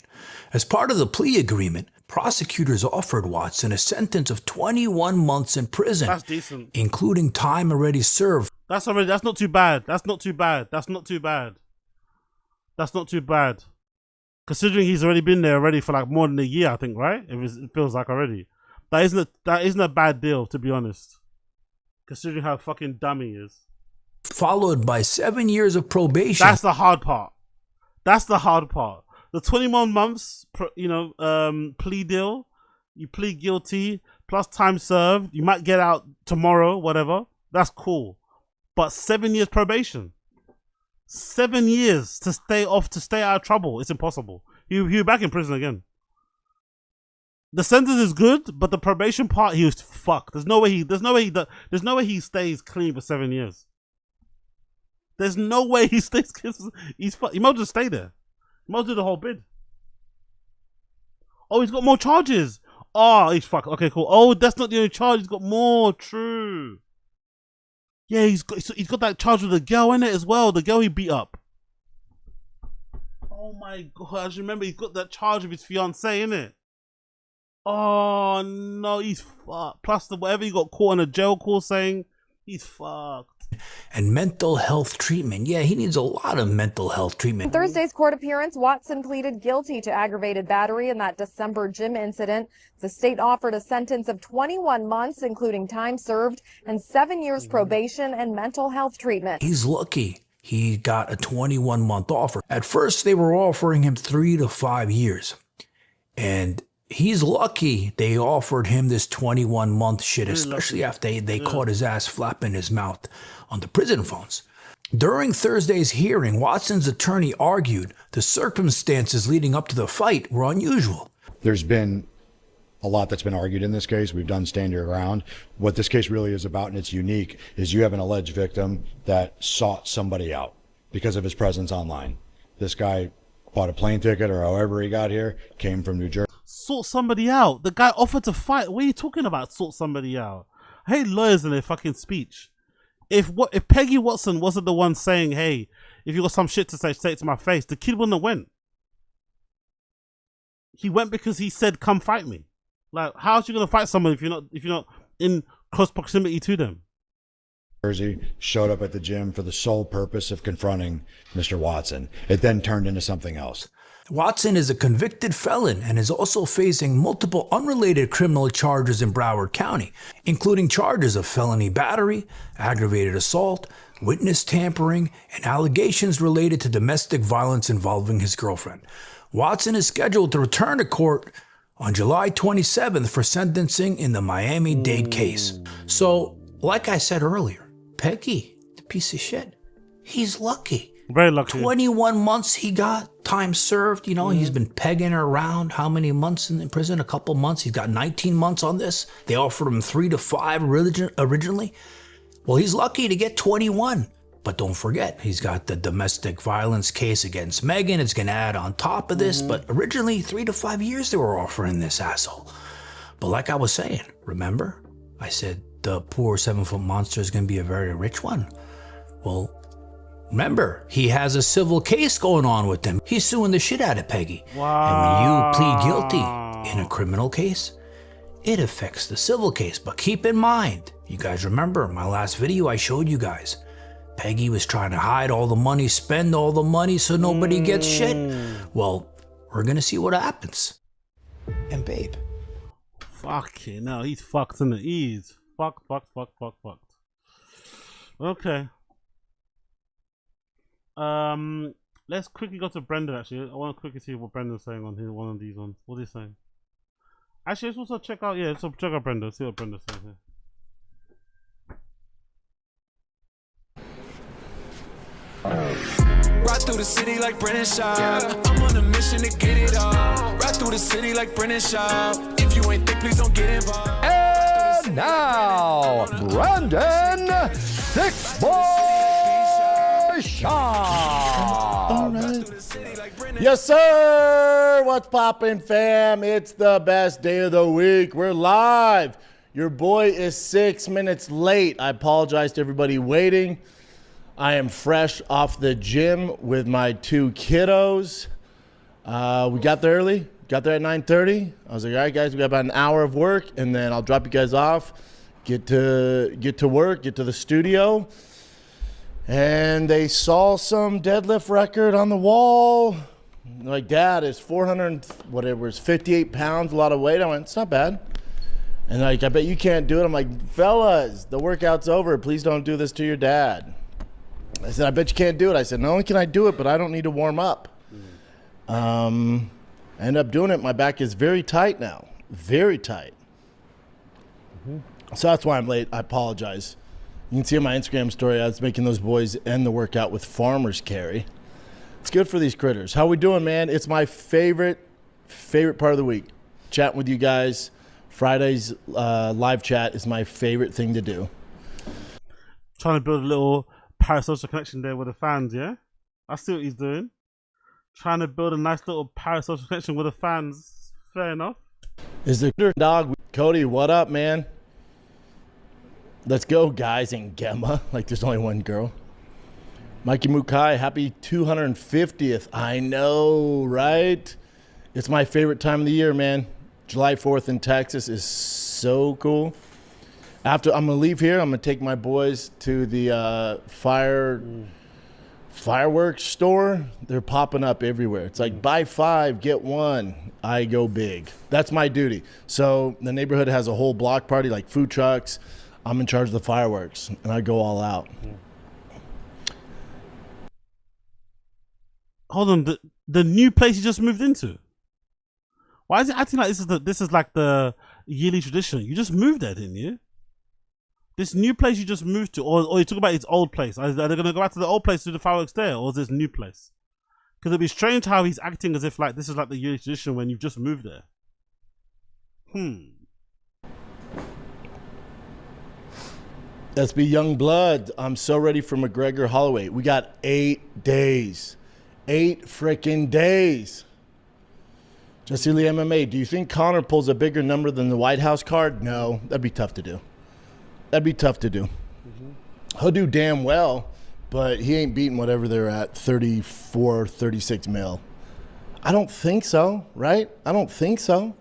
As part of the plea agreement, prosecutors offered Watson a sentence of 21 months in prison. That's decent. Including time already served. That's not too bad. Considering he's already been there already for like more than a year, I think, right? It feels like already. That isn't a bad deal, to be honest. Considering how fucking dumb he is. Followed by 7 years of probation. That's the hard part. The 21 months, plea deal You plead guilty, plus time served. You might get out tomorrow, whatever. That's cool. But 7 years probation. 7 years to stay out of trouble. It's impossible. He'll back in prison again. The sentence is good, but the probation part, he was fucked. There's no way he stays clean for 7 years. There's no way he stays clean. He might just stay there. He might do the whole bid. Oh, he's got more charges. Oh, he's fucked. Okay, cool. Oh, that's not the only charge. He's got more. True. Yeah, he's got that charge with the girl in it as well. The girl he beat up. Oh my god! I just remember he's got that charge of his fiancée in it. Oh no, he's fucked. Plus whatever he got caught in a jail call saying, he's fucked. And mental health treatment. Yeah, he needs a lot of mental health treatment. In Thursday's court appearance, Watson pleaded guilty to aggravated battery in that December gym incident. The state offered a sentence of 21 months, including time served, and 7 years probation and mental health treatment. He's lucky he got a 21-month offer. At first, they were offering him 3 to 5 years. And he's lucky they offered him this 21-month shit, especially after they caught his ass flapping his mouth on the prison phones. During Thursday's hearing, Watson's attorney argued the circumstances leading up to the fight were unusual. There's been a lot that's been argued in this case. We've done stand your ground. What this case really is about, and it's unique, is you have an alleged victim that sought somebody out because of his presence online. This guy bought a plane ticket or however he got here, came from New Jersey. Sort somebody out. The guy offered to fight. What are you talking about? Sort somebody out. I hate lawyers in their fucking speech. If Peggy Watson wasn't the one saying, "Hey, if you got some shit to say it to my face," the kid wouldn't have went. He went because he said, "Come fight me." Like, how's you gonna fight someone if you're not in close proximity to them? Jersey showed up at the gym for the sole purpose of confronting Mr. Watson. It then turned into something else. Watson is a convicted felon and is also facing multiple unrelated criminal charges in Broward County, including charges of felony battery, aggravated assault, witness tampering, and allegations related to domestic violence involving his girlfriend. Watson is scheduled to return to court on July 27th for sentencing in the Miami-Dade case. So, like I said earlier, Peggy, the piece of shit, he's lucky. Very lucky. 21 months he got, time served. You know, he's been pegging her around. How many months in prison? A couple months. He's got 19 months on this. They offered him 3 to 5 originally. Well, he's lucky to get 21. But don't forget, he's got the domestic violence case against Megan. It's going to add on top of this. But originally, 3 to 5 years they were offering this asshole. But like I was saying, remember? I said the poor 7-foot monster is going to be a very rich one. Well, remember, he has a civil case going on with him. He's suing the shit out of Peggy. Wow. And when you plead guilty in a criminal case, it affects the civil case. But keep in mind, you guys remember my last video I showed you guys, Peggy was trying to hide all the money, spend all the money so nobody gets shit. Well, we're going to see what happens. And babe. Fucking no, he's fucked in the ease. Fucked. Okay. Let's quickly go to Brendan. Actually, I want to quickly see what Brendan's saying on one of these ones. What is he saying? Actually, let's also check out. Yeah, so check out Brendan. See what Brendan's saying here. Ride through the city like Brendan Schaub. I'm on a mission to get it all. Ride through the city like Brendan Schaub. If you ain't thick, please don't get involved. And now, Brendan Thick Boy Schaub. Yes, sir. What's poppin', fam? It's the best day of the week. We're live. Your boy is 6 minutes late. I apologize to everybody waiting. I am fresh off the gym with my 2 kiddos. We got there early. Got there at 9:30. I was like, all right, guys, we got about an hour of work, and then I'll drop you guys off, get to work, get to the studio. And they saw some deadlift record on the wall. Like, Dad, it's 58 pounds, a lot of weight. I went, it's not bad. And like, I bet you can't do it. I'm like, fellas, the workout's over. Please don't do this to your dad. I said, I bet you can't do it. I said, not only can I do it, but I don't need to warm up. I ended up doing it. My back is very tight now. Very tight. So that's why I'm late. I apologize. You can see on my Instagram story, I was making those boys end the workout with farmer's carry. It's good for these critters. How we doing, man? It's my favorite part of the week. Chatting with you guys. Friday's live chat is my favorite thing to do. Trying to build a little parasocial connection there with the fans, yeah? I see what he's doing. Trying to build a nice little parasocial connection with the fans. Fair enough. Is the dog Cody? What up, man? Let's go, guys, and Gemma. Like there's only one girl. Mikey Mukai, happy 250th. I know, right? It's my favorite time of the year, man. July 4th in Texas is so cool. After I'm gonna leave here, I'm gonna take my boys to the fireworks store. They're popping up everywhere. It's like buy 5, get 1. I go big. That's my duty. So the neighborhood has a whole block party, like food trucks. I'm in charge of the fireworks, and I go all out. Hold on, the new place you just moved into. Why is it acting like this is like the yearly tradition? You just moved there, didn't you? This new place you just moved to, or you talk about its old place. Are they going to go back to the old place to do the fireworks there, or is this new place? Because it'd be strange how he's acting as if like this is like the yearly tradition when you've just moved there. SB Young Blood. I'm so ready for McGregor Holloway. We got 8 days. 8 freaking days. Jesse Lee MMA. Do you think Conor pulls a bigger number than the White House card? No, that'd be tough to do. He'll do damn well, but he ain't beating whatever they're at, 34, 36 mil. I don't think so, right? I don't think so.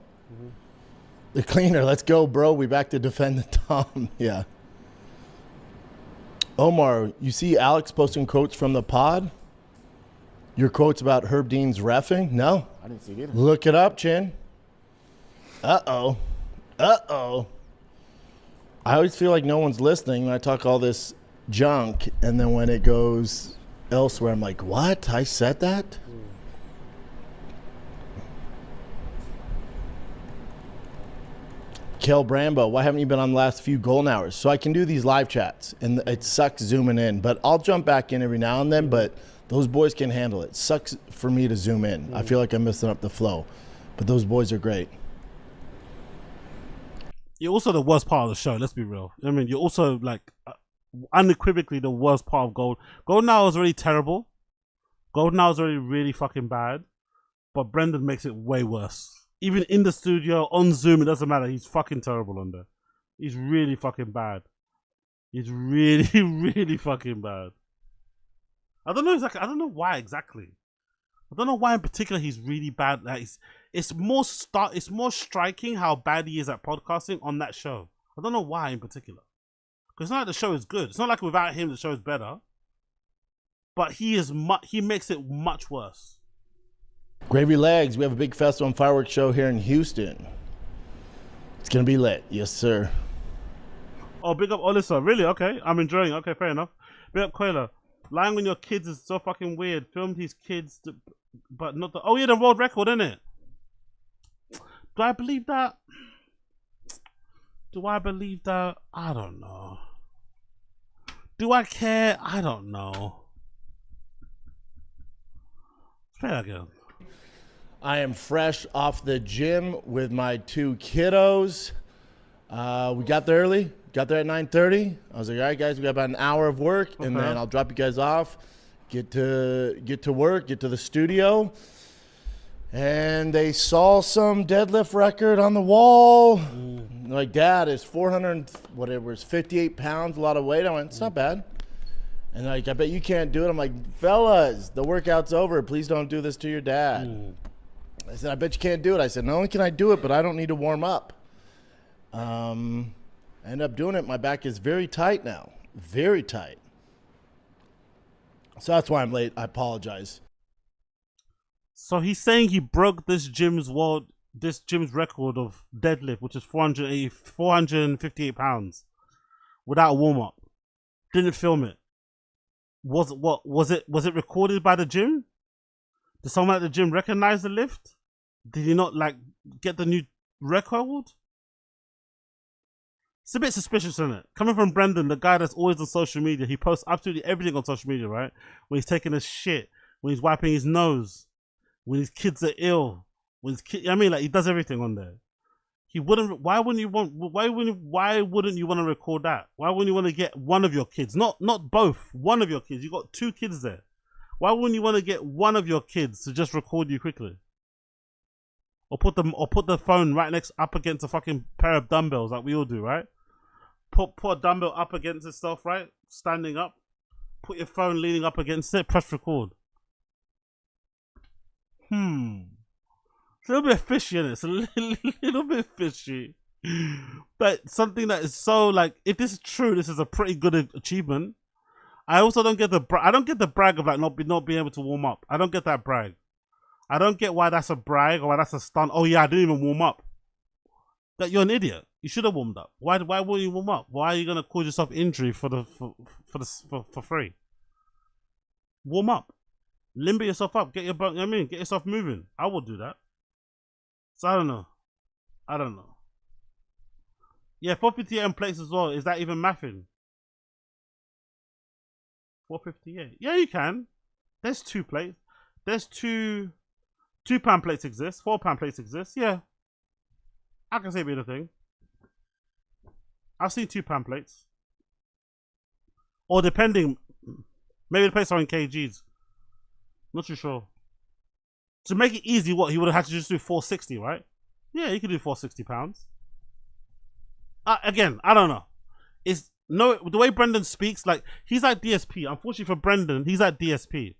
The cleaner, let's go, bro. We back to defend the Tom. Yeah. Omar, you see Alex posting quotes from the pod? Your quotes about Herb Dean's reffing? No. I didn't see it either. Look it up, Chin. Uh-oh. I always feel like no one's listening when I talk all this junk, and then when it goes elsewhere, I'm like, what? I said that? Kel Brambo, why haven't you been on the last few golden hours? So I can do these live chats, and it sucks zooming in, but I'll jump back in every now and then, but those boys can handle it. It sucks for me to zoom in. I feel like I'm messing up the flow, but those boys are great. You're also the worst part of the show, let's be real. I mean, you're also like unequivocally the worst part of Gold. Golden Hour is already terrible. Golden Hour is already really fucking bad, but Brendan makes it way worse. Even in the studio, on Zoom, it doesn't matter. He's fucking terrible on there. He's really fucking bad. He's really, really fucking bad. I don't know exactly. I don't know why exactly. I don't know why in particular he's really bad. Like it's more striking how bad he is at podcasting on that show. I don't know why in particular. Because it's not like the show is good. It's not like without him the show is better. But he makes it much worse. Gravy Legs, we have a big festival and fireworks show here in Houston. It's going to be lit. Yes, sir. Oh, big up Olisa. Really? Okay. I'm enjoying it. Okay, fair enough. Big up Quayla. Lying on your kids is so fucking weird. Filmed his kids, but not the... Oh, yeah, the world record, isn't it? Do I believe that? I don't know. Do I care? I don't know. Fair again. I am fresh off the gym with my 2 kiddos. We got there early. Got there at 9:30. I was like, all right, guys, we got about an hour of work, and then I'll drop you guys off, get to work, get to the studio. And they saw some deadlift record on the wall. Like, Dad, it's 58 pounds, a lot of weight. I went, it's not bad. And like, I bet you can't do it. I'm like, fellas, the workout's over. Please don't do this to your dad. I said, I bet you can't do it. I said, not only can I do it, but I don't need to warm up. I ended up doing it. My back is very tight now. Very tight. So that's why I'm late. I apologize. So he's saying he broke this gym's record of deadlift, which is 458 pounds, without a warm up. Didn't film it. Was it recorded by the gym? Did someone at the gym recognize the lift? Did he not like get the new record? It's a bit suspicious, isn't it? Coming from Brendan, the guy that's always on social media, he posts absolutely everything on social media, right? When he's taking a shit, when he's wiping his nose, when his kids are ill, when his I mean, like, he does everything on there. He wouldn't. Why wouldn't you want to record that? Why wouldn't you want to get one of your kids, not both, one of your kids? You got 2 kids there. Why wouldn't you want to get one of your kids to just record you quickly? Or put the phone right up against a fucking pair of dumbbells like we all do, right? Put a dumbbell up against itself, right? Standing up. Put your phone leaning up against it. Press record. It's a little bit fishy, isn't it? It's a little bit fishy. But something that is so, like, if this is true, this is a pretty good achievement. I also don't get the brag of like not being able to warm up. I don't get that brag. I don't get why that's a brag or why that's a stunt. Oh yeah, I didn't even warm up. That you're an idiot. You should have warmed up. Why won't you warm up? Why are you gonna cause yourself injury for free? Warm up. Limber yourself up. Get yourself moving. I will do that. So I don't know. Yeah, 458 in plates as well. Is that even mathing? 458. Yeah, you can. There's 2 plates. There's 2 £2 plates exist. £4 plates exist. Yeah. I can say being a thing. I've seen £2 plates. Or depending, maybe the plates are in kgs. Not too sure. To make it easy, what he would have had to just do 460, right? Yeah, he could do 460 pounds. Again, I don't know. The way Brendan speaks, like, he's like DSP. Unfortunately for Brendan, he's like DSP.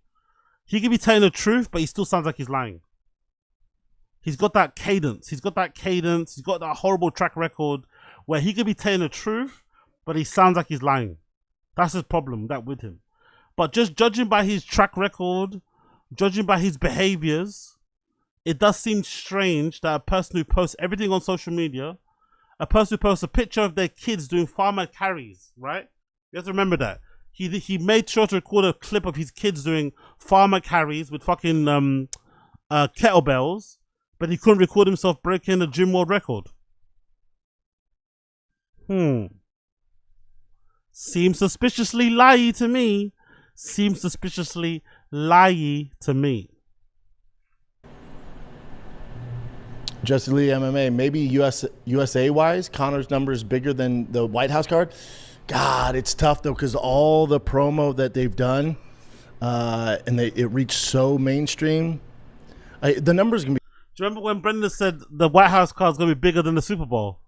He can be telling the truth, but he still sounds like he's lying. He's got that cadence. He's got that horrible track record where he could be telling the truth, but he sounds like he's lying. That's his problem with him. But just judging by his track record, judging by his behaviors, it does seem strange that a person who posts everything on social media, a person who posts a picture of their kids doing farmer carries, right? You have to remember that. He made sure to record a clip of his kids doing farmer carries with fucking kettlebells, but he couldn't record himself breaking a gym world record. Seems suspiciously liey to me. Justin Lee MMA, maybe USA wise, Connor's number is bigger than the White House card. God, it's tough though because all the promo that they've done, and it reached so mainstream. The numbers can be. Do you remember when Brendan said the White House card is going to be bigger than the Super Bowl?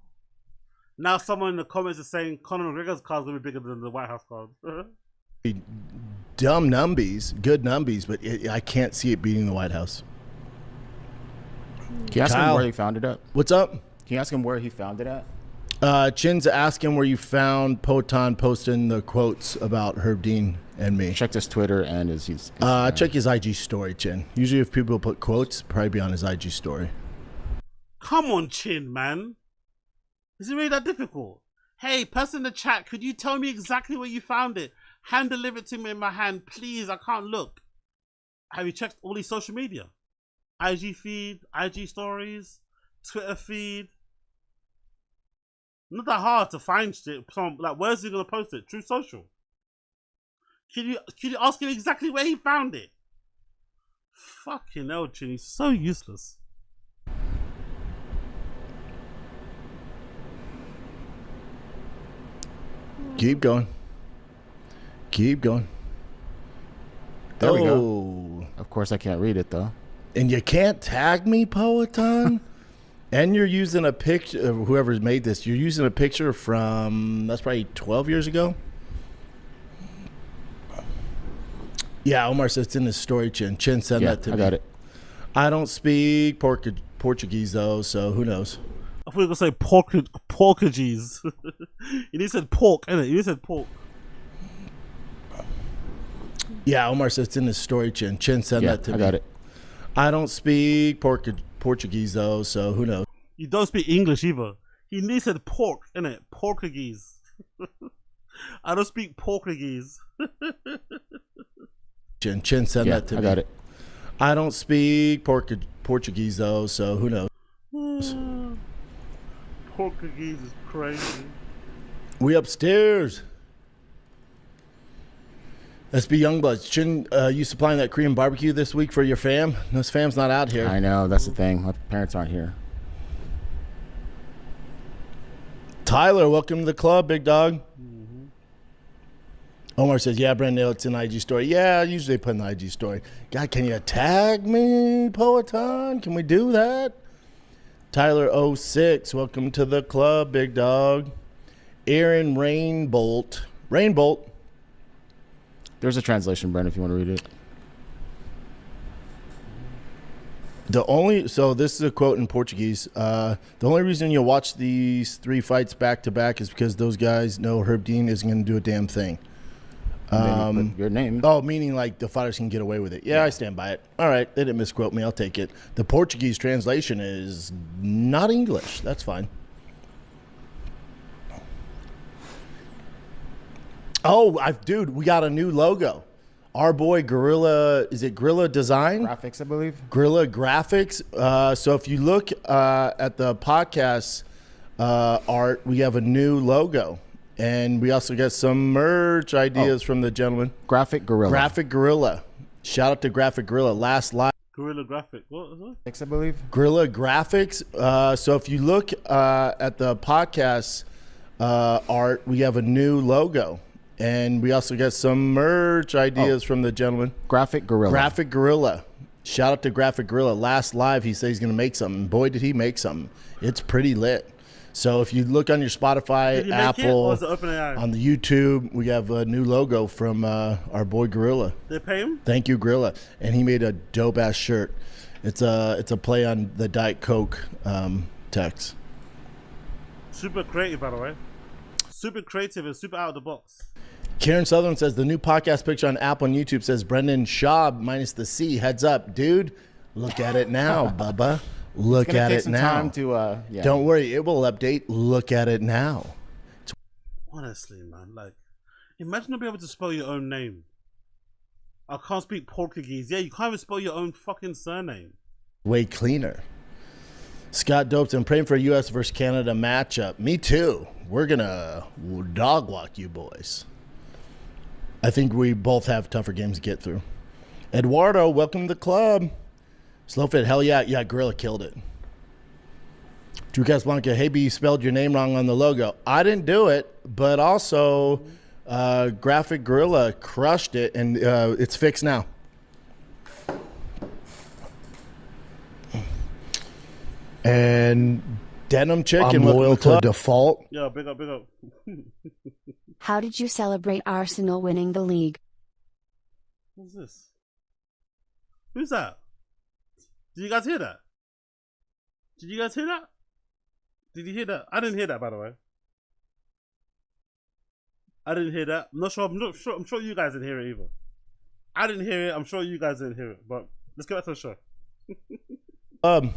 Now someone in the comments is saying Conor McGregor's card is going to be bigger than the White House card. Dumb numbies, good numbies, but I can't see it beating the White House. Can you ask him where he found it at? What's up? Can you ask him where he found it at? Chin's asking where you found Poton posting the quotes about Herb Dean and me. Checked his Twitter and his check his IG story, Chin. Usually if people put quotes, probably be on his IG story. Come on, Chin, man. Is it really that difficult? Hey, person in the chat, could you tell me exactly where you found it? Hand deliver it to me in my hand, please. I can't look. Have you checked all these social media? IG feed, IG stories, Twitter feed. Not that hard to find shit. Like, where's he gonna post it? True Social. Can you ask him exactly where he found it? Fucking hell, Chin, he's so useless. Keep going. There we go. Of course, I can't read it though. And you can't tag me, Poeton. And you're using a picture. Whoever's made this, you're using a picture from that's probably 12 years ago. Yeah, Omar says it's in his story. Chin sent that to me. I got it. I don't speak Portuguese though, so who knows? I thought you were going to say porkages. You said pork, innit? You said pork. Yeah, Omar says it's in his story. Chin sent that to me. I got it. I don't speak Portuguese though, so who knows? You don't speak English either. He said pork, innit? Portuguese. I don't speak Portuguese. Chin sent that to me. I got it. I don't speak Portuguese though, so who knows? Portuguese is crazy. We upstairs. SB Youngbloods, shouldn't you supplying that Korean barbecue this week for your fam? This fam's not out here. I know, that's the thing. My parents aren't here. Tyler, welcome to the club, big dog. Omar says, yeah, Brandon, it's an IG story. Yeah, usually put in the IG story. God, can you tag me, Poeton? Can we do that? Tyler06, welcome to the club, big dog. Aaron Rainbolt. There's a translation, Brandon, if you want to read it. So this is a quote in Portuguese. The only reason you'll watch these 3 fights back to back is because those guys know Herb Dean isn't going to do a damn thing. Your name. Oh, meaning like the fighters can get away with it. Yeah, I stand by it. All right, they didn't misquote me. I'll take it. The Portuguese translation is not English. That's fine. Oh, dude, we got a new logo. Our boy Gorilla, is it Gorilla Design? Graphics, I believe. Gorilla Graphics. So if you look at the podcast art, we have a new logo. And we also got some merch ideas from the gentleman. Graphic Gorilla. Shout out to Graphic Gorilla. Last live. Gorilla Graphic. What is it? I believe. Gorilla Graphics. So if you look at the podcast art, we have a new logo. And we also got some merch ideas from the gentleman. Graphic Gorilla. Shout out to Graphic Gorilla. Last live, he said he's going to make something. Boy, did he make something. It's pretty lit. So if you look on your Spotify, Apple, on the YouTube, we have a new logo from our boy Gorilla. They pay him? Thank you, Gorilla. And he made a dope-ass shirt. It's a play on the Diet Coke text. Super creative, by the way. Super creative and super out of the box. Karen Sutherland says, the new podcast picture on Apple and YouTube says Brendan Schaub minus the C. Heads up, dude. Look at it now, Bubba. Look at it now. Time to, Don't worry, it will update. Look at it now. Honestly, man, like, imagine not being able to spell your own name. I can't speak Portuguese. Yeah, you can't even spell your own fucking surname. Way cleaner. Scott Dopes, I'm praying for a U.S. versus Canada matchup. Me too. We're gonna dog walk you boys. I think we both have tougher games to get through. Eduardo, welcome to the club. Slowfit, hell yeah. Yeah, Gorilla killed it. Drew Casablanca, hey, B, you spelled your name wrong on the logo. I didn't do it, but also Graphic Gorilla crushed it, and it's fixed now. And Denim Chicken, I'm loyal to default. Yeah, big up. How did you celebrate Arsenal winning the league? What's this? Who's that? Did you guys hear that? Did you guys hear that? Did you hear that? I didn't hear that, by the way. I didn't hear that. I'm sure you guys didn't hear it either. I didn't hear it. I'm sure you guys didn't hear it. But let's get back to the show.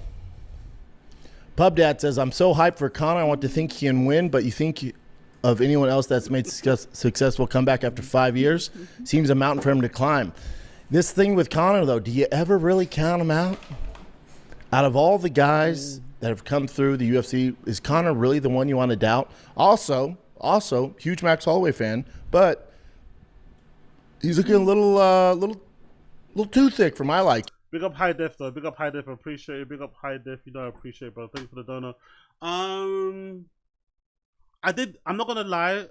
Pub Dad says, I'm so hyped for Conor. I want to think he can win, but you think of anyone else that's made successful comeback after 5 years? Seems a mountain for him to climb. This thing with Conor, though, do you ever really count him out? Out of all the guys that have come through the UFC, is Conor really the one you want to doubt? Also, huge Max Holloway fan, but he's looking a little too thick for my liking. Big up High Def, though. Big up High Def. I appreciate it. Big up High Def. You know I appreciate it, bro. Thank you for the donor. I'm not going to lie.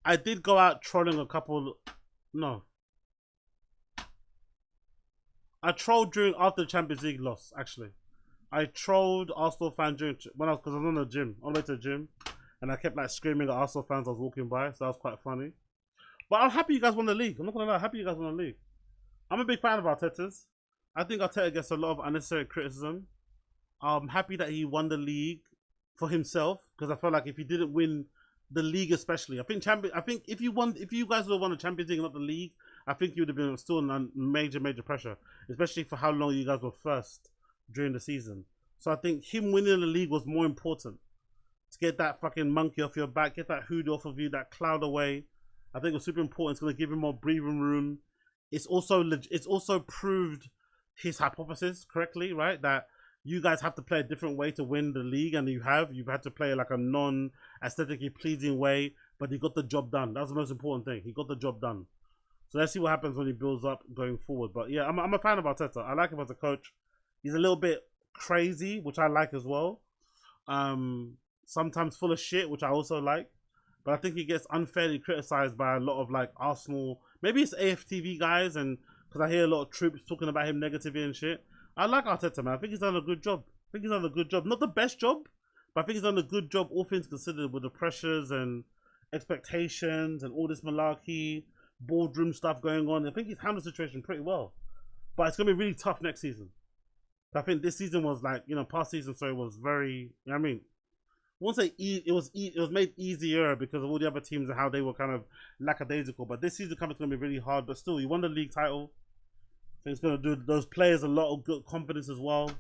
I did go out trolling a couple. No. I trolled after the Champions League loss, actually. I trolled Arsenal fans because I was on the gym, on the way to the gym, and I kept like screaming at Arsenal fans as I was walking by, so that was quite funny. But I'm happy you guys won the league. I'm not gonna lie, happy you guys won the league. I'm a big fan of Arteta's. I think Arteta gets a lot of unnecessary criticism. I'm happy that he won the league for himself, because I felt like if he didn't win the league, especially, I think if you guys would have won the Champions League and not the league, I think you would have been still in major pressure, especially for how long you guys were first during the season. So I think him winning the league was more important to get that fucking monkey off your back, get that hoodie off of you, that cloud away. I think it was super important. It's going to give him more breathing room. It's also proved his hypothesis correctly, right? That you guys have to play a different way to win the league, and you've had to play like a non-aesthetically pleasing way, but he got the job done. That's the most important thing. He got the job done. So let's see what happens when he builds up going forward. But yeah, I'm a fan of Arteta. I like him as a coach. He's a little bit crazy, which I like as well. Sometimes full of shit, which I also like. But I think he gets unfairly criticized by a lot of like Arsenal. Maybe it's AFTV guys, and because I hear a lot of troops talking about him negatively and shit. I like Arteta, man. I think he's done a good job. Not the best job, but I think he's done a good job, all things considered, with the pressures and expectations and all this malarkey, boardroom stuff going on. I think he's handled the situation pretty well. But it's going to be really tough next season. I think this season was like, past season, so it was very, I mean, I won't say it was made easier because of all the other teams and how they were kind of lackadaisical. But this season coming is going to be really hard. But still, you won the league title. I think it's going to do those players a lot of good confidence as well.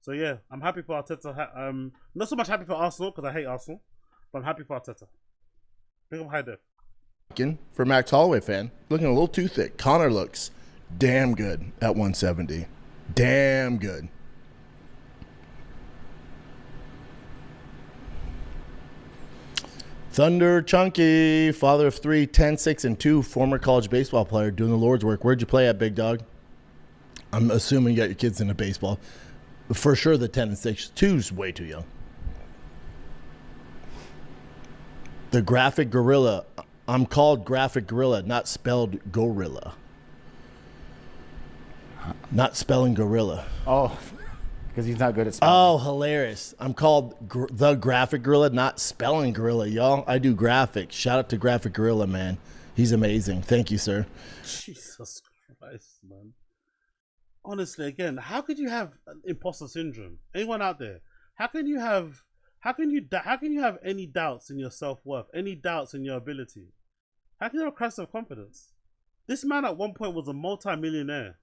So yeah, I'm happy for Arteta. Not so much happy for Arsenal because I hate Arsenal, but I'm happy for Arteta. Big up high def. For Max Holloway fan, looking a little too thick. Connor looks damn good at 170. Damn good. Thunder Chunky, father of 3, 10, 6, and 2, former college baseball player doing the Lord's work. Where'd you play at, big dog? I'm assuming you got your kids into baseball. But for sure, the 10 and 6, 2's way too young. The Graphic Gorilla. I'm called Graphic Gorilla, not spelled gorilla. Not spelling gorilla. Oh, because he's not good at spelling. Oh, hilarious. I'm called the Graphic Gorilla, not spelling gorilla, y'all. I do graphics. Shout out to Graphic Gorilla, man. He's amazing. Thank you, sir. Jesus Christ, man. Honestly, again, how could you have imposter syndrome? Anyone out there? How can you have any doubts in your self-worth? Any doubts in your ability? How can you have a crisis of confidence? This man at one point was a multi-millionaire.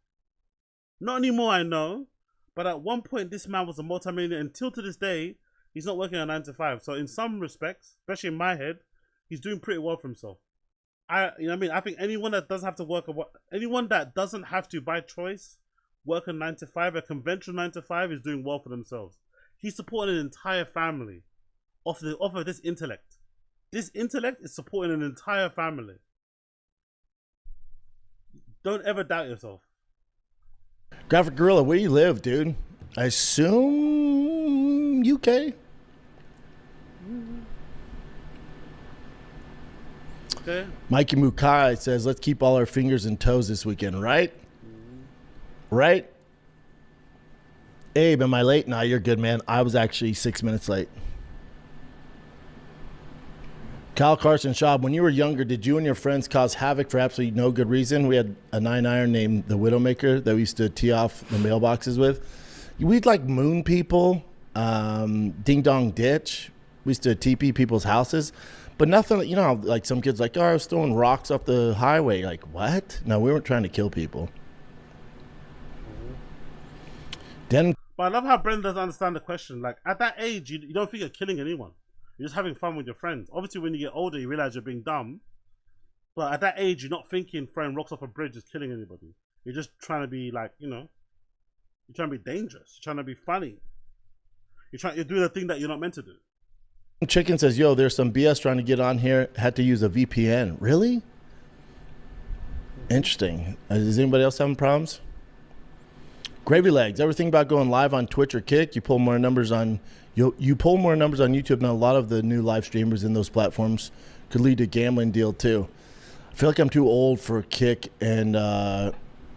Not anymore, I know. But at one point, this man was a multi-millionaire. Until to this day, he's not working a 9 to 5. So in some respects, especially in my head, he's doing pretty well for himself. I think anyone that doesn't have to work, anyone that doesn't have to, by choice, work a 9 to 5, a conventional 9 to 5, is doing well for themselves. He's supporting an entire family off of this intellect. This intellect is supporting an entire family. Don't ever doubt yourself. Graphic Gorilla, where do you live, dude? I assume UK? Okay. Mikey Mukai says, let's keep all our fingers and toes this weekend, right? Right? Abe, am I late? Nah, you're good, man. I was actually 6 minutes late. Kyle Carson Schaub, when you were younger, did you and your friends cause havoc for absolutely no good reason? We had a 9-iron named the Widowmaker that we used to tee off the mailboxes with. We'd like moon people, ding dong ditch. We used to TP people's houses, but nothing, like some kids like, I was throwing rocks off the highway. Like, what? No, we weren't trying to kill people. But I love how Brendan doesn't understand the question. Like, at that age, you don't think you're killing anyone. You're just having fun with your friends. Obviously, when you get older, you realize you're being dumb. But at that age, you're not thinking throwing rocks off a bridge is killing anybody. You're just trying to be like, you're trying to be dangerous. You're trying to be funny. You're doing a thing that you're not meant to do. Chicken says, yo, there's some BS trying to get on here. Had to use a VPN. Really? Interesting. Does anybody else having problems? Gravy Legs, ever think about going live on Twitch or Kick? You pull more numbers on YouTube than a lot of the new live streamers in those platforms. Could lead to a gambling deal too. I feel like I'm too old for Kick and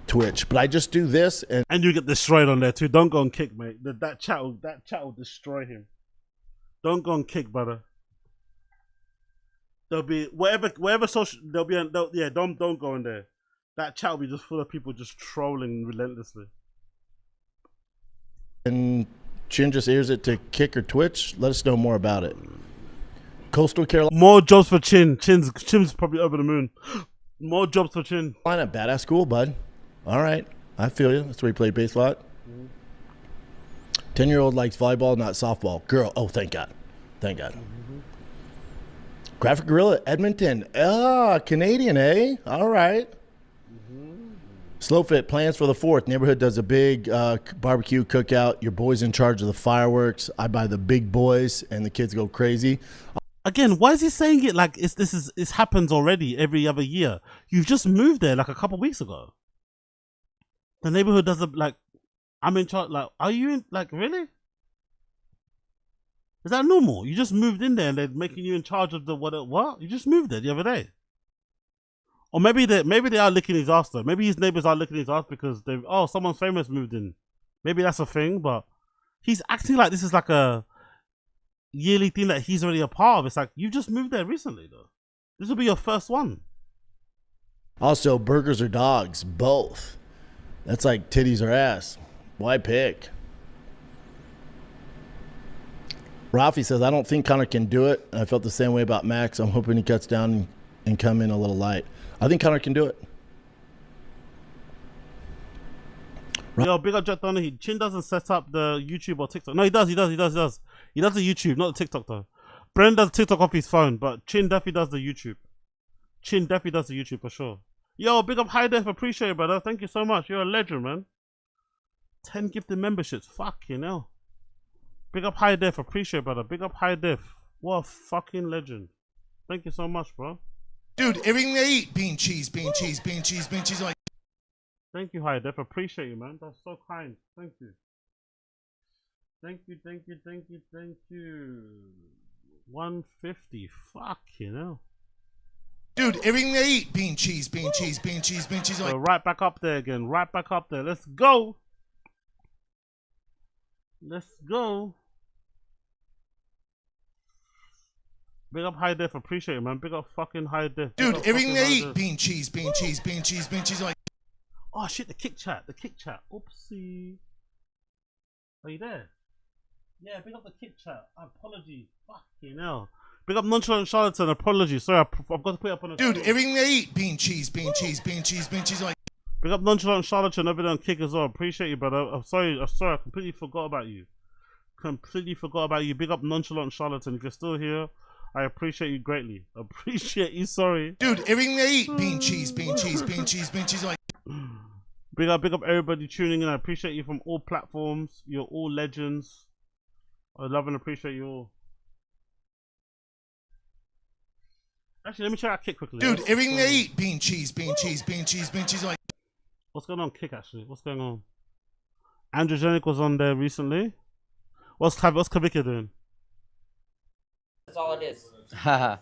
Twitch, but I just do this and you get destroyed on there too. Don't go on Kick, mate. That chat will destroy him. Don't go on Kick, brother. There'll be whatever social don't go in there. That chat will be just full of people just trolling relentlessly. And Chin just airs it to Kick or Twitch. Let us know more about it. Coastal Carolina. More jobs for Chin. Chin's probably over the moon. More jobs for Chin. Badass school, bud. All right. I feel you. That's where he played baseball at. 10-year-old likes volleyball, not softball. Girl. Oh, thank God. Thank God. Graphic Gorilla, Edmonton. Canadian, eh? All right. Slow Fit plans for the 4th. Neighborhood does a big barbecue cookout. Your boy's in charge of the fireworks. I buy the big boys, and the kids go crazy. Again, why is he saying it like this happens already every other year? You've just moved there like a couple weeks ago. The neighborhood doesn't like. I'm in charge. Like, are you in? Like, really? Is that normal? You just moved in there and they're making you in charge of the what? You just moved there the other day. Or maybe they are licking his ass though. Maybe his neighbors are licking his ass because someone famous moved in. Maybe that's a thing, but he's acting like this is like a yearly thing that he's already a part of. It's like, you just moved there recently though. This will be your first one. Also, burgers or dogs? Both. That's like titties or ass. Why pick? Rafi says, I don't think Conor can do it. I felt the same way about Max. I'm hoping he cuts down and come in a little light. I think Conor can do it. Yo, big up Jet Thunder. Chin doesn't set up the YouTube or TikTok. No, he does. He does the YouTube, not the TikTok though. Bren does TikTok off his phone, but Chin definitely does the YouTube. Chin definitely does the YouTube for sure. Yo, big up High Def. Appreciate it, brother. Thank you so much. You're a legend, man. 10 gifted memberships. Fucking hell. Big up High Def. Appreciate it, brother. Big up High Def. What a fucking legend. Thank you so much, bro. Dude, everything they eat, bean cheese, bean cheese, bean cheese, bean cheese. Like, thank you, High Def. Appreciate you, man. That's so kind. Thank you. Thank you, thank you, thank you, thank you. 150. Fucking hell. Dude, everything they eat, bean cheese, bean cheese, bean cheese, bean cheese. Like, so right back up there again. Right back up there. Let's go. Let's go. Big up High Def, appreciate it, man. Big up fucking High Def. Dude, everything they eat, bean cheese, bean cheese, bean cheese, bean cheese. Like, oh shit, the kick chat. Oopsie. Are you there? Yeah, big up the kick chat. Apologies. Fucking hell. Big up Nonchalant Charlatan. Apologies. Sorry, I've got to put it up on a. Dude, everything they eat, bean cheese, bean cheese, bean cheese, bean cheese. Like, big up Nonchalant Charlatan over there on Kick as well. Appreciate you, brother. I'm sorry. I completely forgot about you. Big up Nonchalant Charlatan. If you're still here, I appreciate you greatly. Appreciate you. Sorry. Dude, everything they eat, bean cheese, bean cheese, bean cheese, bean cheese. Like, big up everybody tuning in. I appreciate you from all platforms. You're all legends. I love and appreciate you all. Actually, let me check out Kick quickly. Dude, everything they eat, bean cheese, bean cheese, bean cheese, bean cheese. Like, what's going on, Kick? Actually, what's going on? Androgenic was on there recently. What's Kavika doing? That's all it is. Because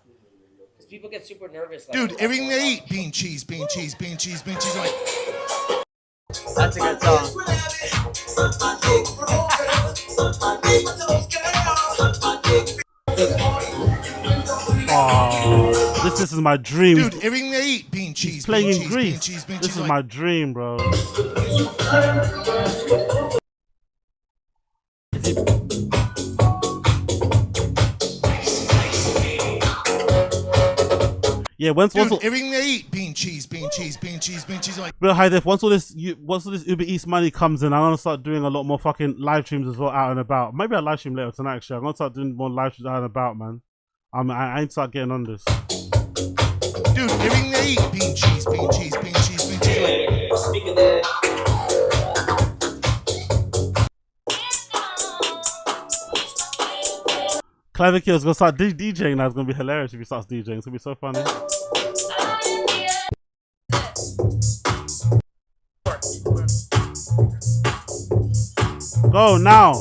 people get super nervous. Like, dude, everything they eat, bean cheese, bean cheese, bean cheese, bean cheese. Like, that's a good song. Oh, this is my dream. Dude, everything they eat, bean cheese. He's playing bean in cheese, Greece. Bean cheese, bean this cheese, is like, my dream, bro. Yeah, once everything they eat, bean cheese, bean cheese, bean cheese, bean cheese. Like, real high def. Once all this Uber Eats money comes in, I'm gonna start doing a lot more fucking live streams as well, out and about. Maybe I'll live stream later tonight. Actually, I'm gonna start doing more live streams out and about, man. I ain't start getting on this. Dude, everything they eat, bean cheese, bean cheese, bean cheese, bean cheese. Like, speaking of. Clavicula's gonna start DJing now. It's gonna be hilarious if he starts DJing. It's gonna be so funny. Go now.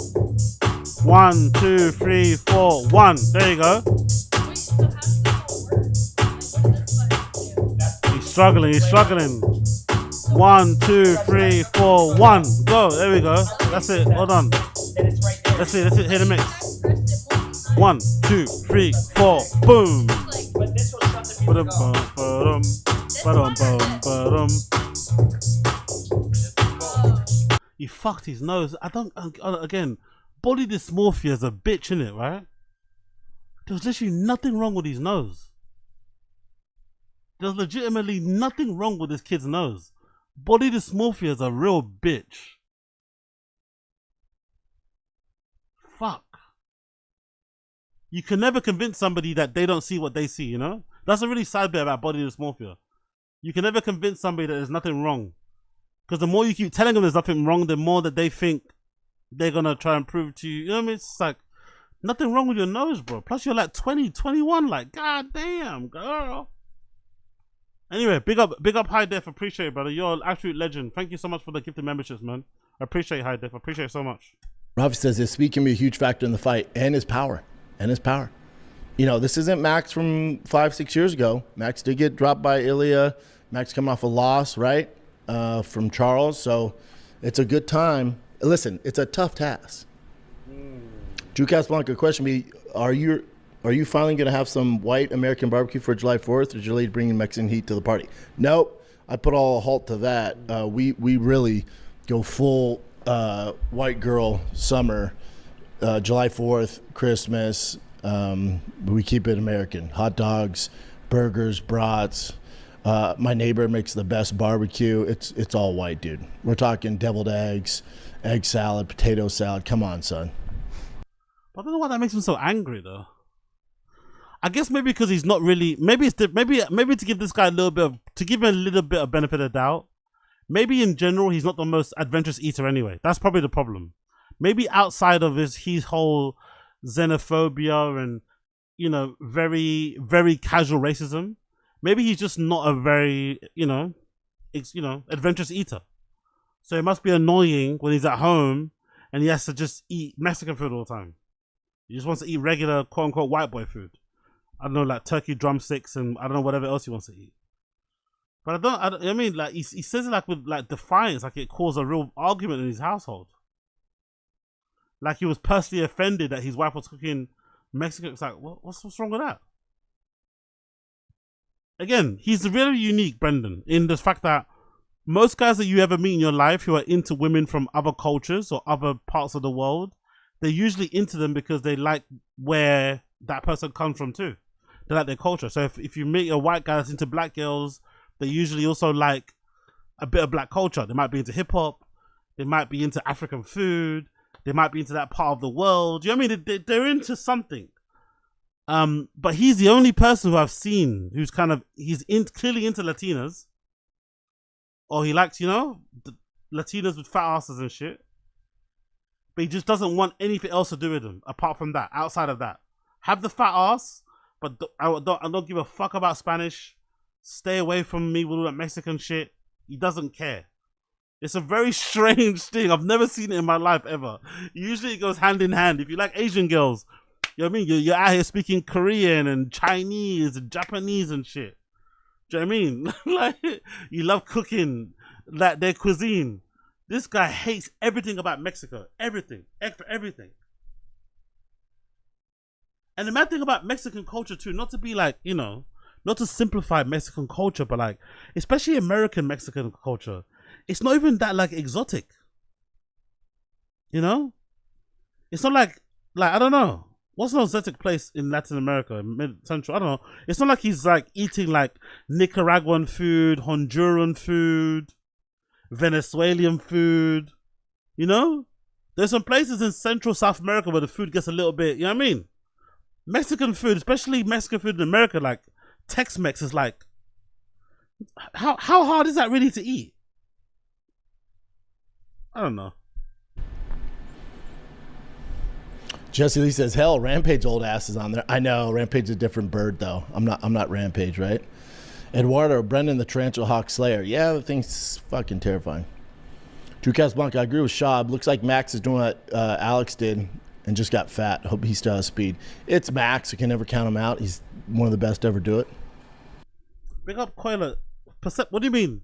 1, 2, 3, 4, 1. There you go. He's struggling. 1, 2, 3, 4, 1. Go. There we go. That's it. Hold on. That's it. Hit the mix. 1, 2, 3, 4, boom. He fucked his nose. Again, body dysmorphia is a bitch, innit, right? There's literally nothing wrong with his nose. There's legitimately nothing wrong with this kid's nose. Body dysmorphia is a real bitch. Fuck. You can never convince somebody that they don't see what they see, you know? That's a really sad bit about body dysmorphia. You can never convince somebody that there's nothing wrong Because the more you keep telling them there's nothing wrong, the more that they think they're going to try and prove to you. You know what I mean? It's like, nothing wrong with your nose, bro. Plus you're like 20, 21. Like, god damn, girl. Anyway, big up High Def. Appreciate it, brother. You're an absolute legend. Thank you so much for the gifted memberships, man. I appreciate High Def. I appreciate it so much. Rafi says his speed can be a huge factor in the fight, and his power. You know, this isn't Max from 5-6 years ago. Max did get dropped by Ilya. Max coming off a loss, right, from Charles. So it's a good time. Listen, it's a tough task. Drew Casablanca, question me: Are you finally going to have some white American barbecue for July 4th, or is your lady bringing Mexican heat to the party? Nope. I put all a halt to that. We really go full white girl summer, July 4th, Christmas. We keep it American. Hot dogs, burgers, brats. My neighbor makes the best barbecue. It's all white, dude. We're talking deviled eggs, egg salad, potato salad. Come on, son. I don't know why that makes him so angry, though. I guess maybe because he's not really. Maybe to give this guy a little bit to give him a little bit of benefit of doubt. Maybe in general he's not the most adventurous eater anyway. That's probably the problem. Maybe outside of his whole xenophobia and, you know, very, very casual racism, maybe he's just not a very, adventurous eater. So it must be annoying when he's at home and he has to just eat Mexican food all the time. He just wants to eat regular quote unquote white boy food. I don't know, like turkey drumsticks and I don't know, whatever else he wants to eat. But I mean, like he says it like with like defiance, like it caused a real argument in his household. Like he was personally offended that his wife was cooking Mexican. It's like, what's wrong with that? Again, he's really unique, Brendan, in the fact that most guys that you ever meet in your life who are into women from other cultures or other parts of the world, they're usually into them because they like where that person comes from too. They like their culture. So if you meet a white guy that's into black girls, they usually also like a bit of black culture. They might be into hip hop. They might be into African food. They might be into that part of the world. You know what I mean? They're into something. But he's the only person who I've seen who's clearly into Latinas. Or he likes, Latinas with fat asses and shit. But he just doesn't want anything else to do with them apart from that, outside of that. Have the fat ass, but I don't give a fuck about Spanish. Stay away from me with all that Mexican shit. He doesn't care. It's a very strange thing. I've never seen it in my life ever. Usually it goes hand in hand. If you like Asian girls, you know what I mean? You're out here speaking Korean and Chinese and Japanese and shit. Do you know what I mean? Like, you love cooking, like their cuisine. This guy hates everything about Mexico. Everything. Everything. And the mad thing about Mexican culture too, not to be like, not to simplify Mexican culture, but like, especially American Mexican culture, it's not even that like exotic. It's not like I don't know. What's an exotic place in Latin America, Mid-Central? I don't know. It's not like he's like eating like Nicaraguan food, Honduran food, Venezuelan food. There's some places in Central South America where the food gets a little bit, you know what I mean? Mexican food, especially Mexican food in America, like Tex-Mex is like, how hard is that really to eat? I don't know. Jesse Lee says, hell, Rampage old ass is on there. I know, Rampage is a different bird though. I'm not Rampage, right? Eduardo, Brendan the Tarantula Hawk Slayer. Yeah, the thing's fucking terrifying. Drew Casablanca, I agree with Schaub. Looks like Max is doing what Alex did and just got fat. Hope he still has speed. It's Max. I can never count him out. He's one of the best to ever do it. Big up Coiler. What do you mean?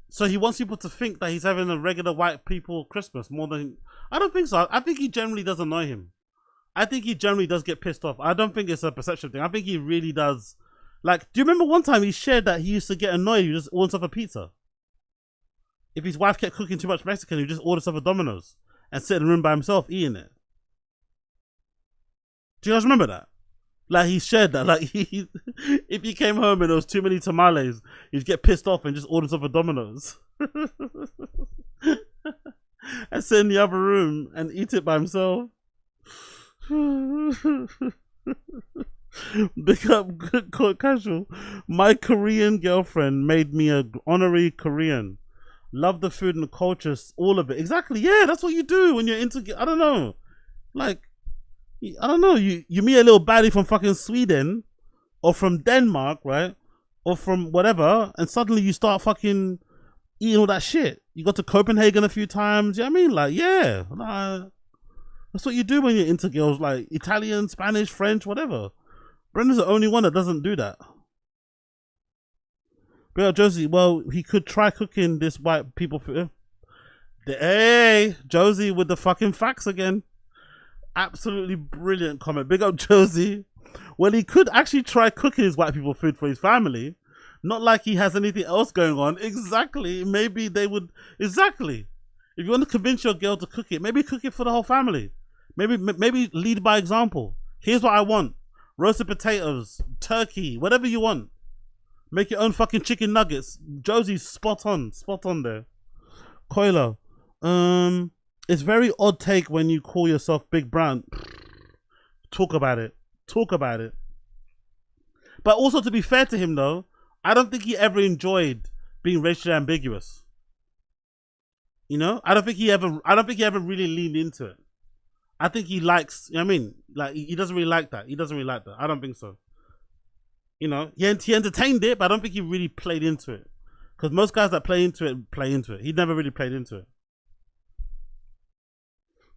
So he wants people to think that he's having a regular white people Christmas more than... I don't think so. I think he generally does annoy him. I think he generally does get pissed off. I don't think it's a perception thing. I think he really does. Like, do you remember one time he shared that he used to get annoyed? He just ordered himself a pizza. If his wife kept cooking too much Mexican, he would just order himself a Domino's and sit in the room by himself eating it. Do you guys remember that? Like, he shared that. Like, if he came home and there was too many tamales, he'd get pissed off and just order himself a Domino's. And sit in the other room and eat it by himself. Big up casual. My Korean girlfriend made me an honorary Korean. love the food and the culture, all of it. Exactly. Yeah, that's what you do when you're into. I don't know. Like, I don't know. You meet a little baddie from fucking Sweden, or from Denmark, right, or from whatever, and suddenly you start fucking eating all that shit. You go to Copenhagen a few times. You know what I mean? Like, yeah, that's what you do when you're into girls, like Italian, Spanish, French, whatever. Brendan's the only one that doesn't do that. But Josie, well, he could try cooking this white people food. Hey, Josie with the fucking facts again. Absolutely brilliant comment. Big up Josie. Well, he could actually try cooking his white people food for his family. Not like he has anything else going on. Exactly. Maybe they would. Exactly. If you want to convince your girl to cook it, maybe cook it for the whole family. Maybe lead by example. Here's what I want. Roasted potatoes, turkey, whatever you want. Make your own fucking chicken nuggets. Josie's spot on there. Coiler. It's very odd take when you call yourself Big Brown. Talk about it. But also, to be fair to him though, I don't think he ever enjoyed being racially ambiguous. You know? I don't think he ever really leaned into it. I think he likes, you know what I mean? Like, he doesn't really like that. I don't think so. You know, he entertained it, but I don't think he really played into it. Because most guys that play into it. He never really played into it.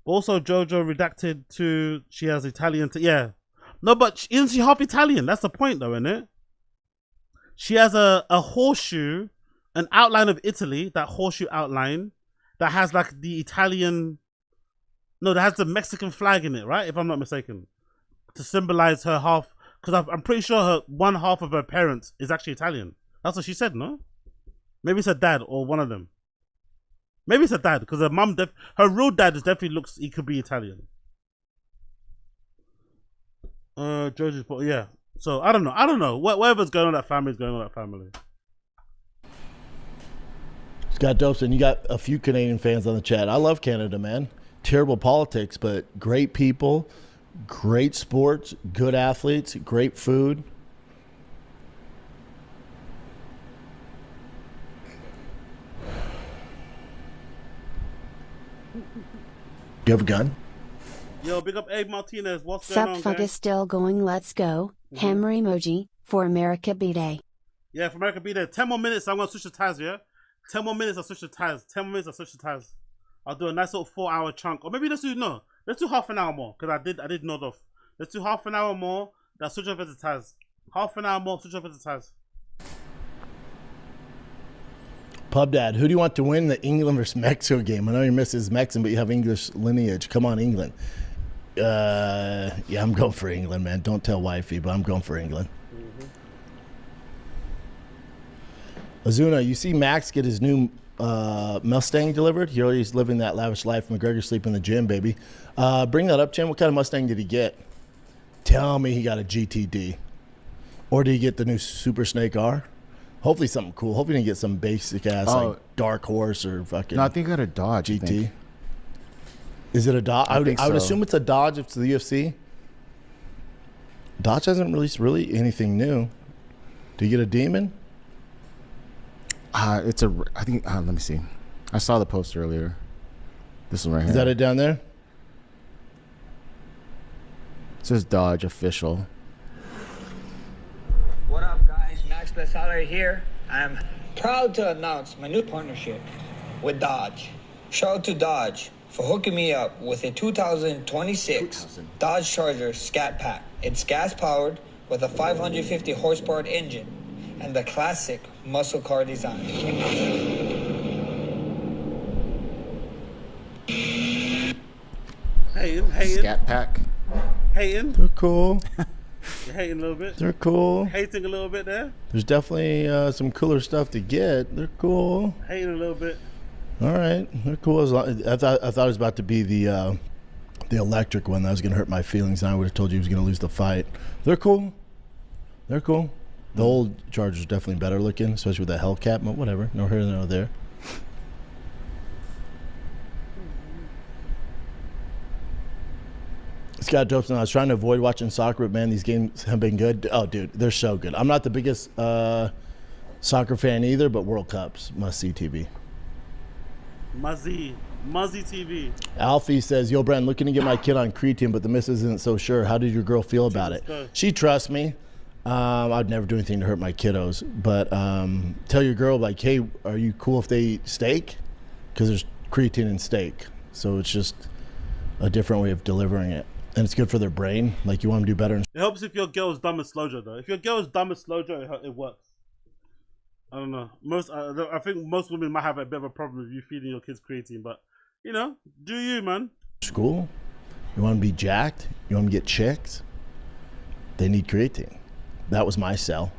Also, Jojo redacted to, she has Italian, yeah. No, but isn't she half Italian? That's the point though, isn't it? She has a horseshoe, an outline of Italy, that horseshoe outline, that has like the Italian, no, that has the Mexican flag in it, right? If I'm not mistaken. To symbolize her half, because I'm pretty sure her one half of her parents is actually Italian. That's what she said, no? Maybe it's her dad or one of them. Maybe it's her dad, because her mum, her real dad definitely looks, he could be Italian. George's, yeah. So I don't know. Whatever's going on in that family is going on in that family. Scott Dobson, you got a few Canadian fans on the chat. I love Canada, man. Terrible politics, but great people, great sports, good athletes, great food. You have a gun? Yo, big up Abe Martinez. What's going on, Tfatk is still going. Let's go. Hammer emoji for America B-Day. Yeah, for America B-Day. 10 more minutes, I'm going to switch the ties, yeah? 10 more minutes, I'll switch the ties. 10 more minutes, I'll switch the ties. I'll do a nice little 4-hour chunk. Or maybe let's do half an hour more, because I did nod off. Let's do half an hour more, then switch over the ties. Half an hour more, switch over the ties. Pub Dad, who do you want to win the England versus Mexico game? I know your missus is Mexican, but you have English lineage. Come on, England. Yeah, I'm going for England, man. Don't tell wifey, but I'm going for England. Azuna, you see Max get his new Mustang delivered? He's living that lavish life. McGregor sleep in the gym, baby. Bring that up, Jim. What kind of Mustang did he get? Tell me he got a GTD. Or did he get the new Super Snake R? Hopefully something cool. Hopefully he didn't get some basic ass like Dark Horse or fucking. No, I think I got a Dodge GT. Is it a Dodge? I would assume it's a Dodge if it's the UFC. Dodge hasn't released really anything new. Do you get a Demon? I think, let me see. I saw the post earlier. This one right here. Is that it down there? It says Dodge official. What up, guys? Max Besala here. I'm proud to announce my new partnership with Dodge. Shout out to Dodge for hooking me up with a 2026 Dodge Charger Scat Pack. It's gas-powered with a 550 horsepower engine and the classic muscle car design. Hating. Scat Pack. Hating. They're cool. You're hating a little bit. They're cool. Hating a little bit there. There's definitely some cooler stuff to get. They're cool. Hating a little bit. All right, they're cool. I thought it was about to be the electric one that was going to hurt my feelings, and I would have told you he was going to lose the fight. They're cool. They're cool. The old Charger's definitely better looking, especially with the Hellcat. But whatever, no here nor there. Scott Dobson, I was trying to avoid watching soccer, but man, these games have been good. Oh, dude, they're so good. I'm not the biggest soccer fan either, but World Cups must see TV. Muzzy TV. Alfie says, yo, Brent, looking to get my kid on creatine, but the missus isn't so sure. How did your girl feel about it? She trusts me. I'd never do anything to hurt my kiddos. But tell your girl, like, hey, are you cool if they eat steak? Because there's creatine in steak. So it's just a different way of delivering it. And it's good for their brain. Like, you want them to do better. It helps if your girl's dumb as Slojo, though. If your girl's dumb as Slojo, it works. I don't know. I think most women might have a bit of a problem with you feeding your kids creatine, but, you know, do you, man? School? You want to be jacked? You want to get chicks? They need creatine. That was my sell.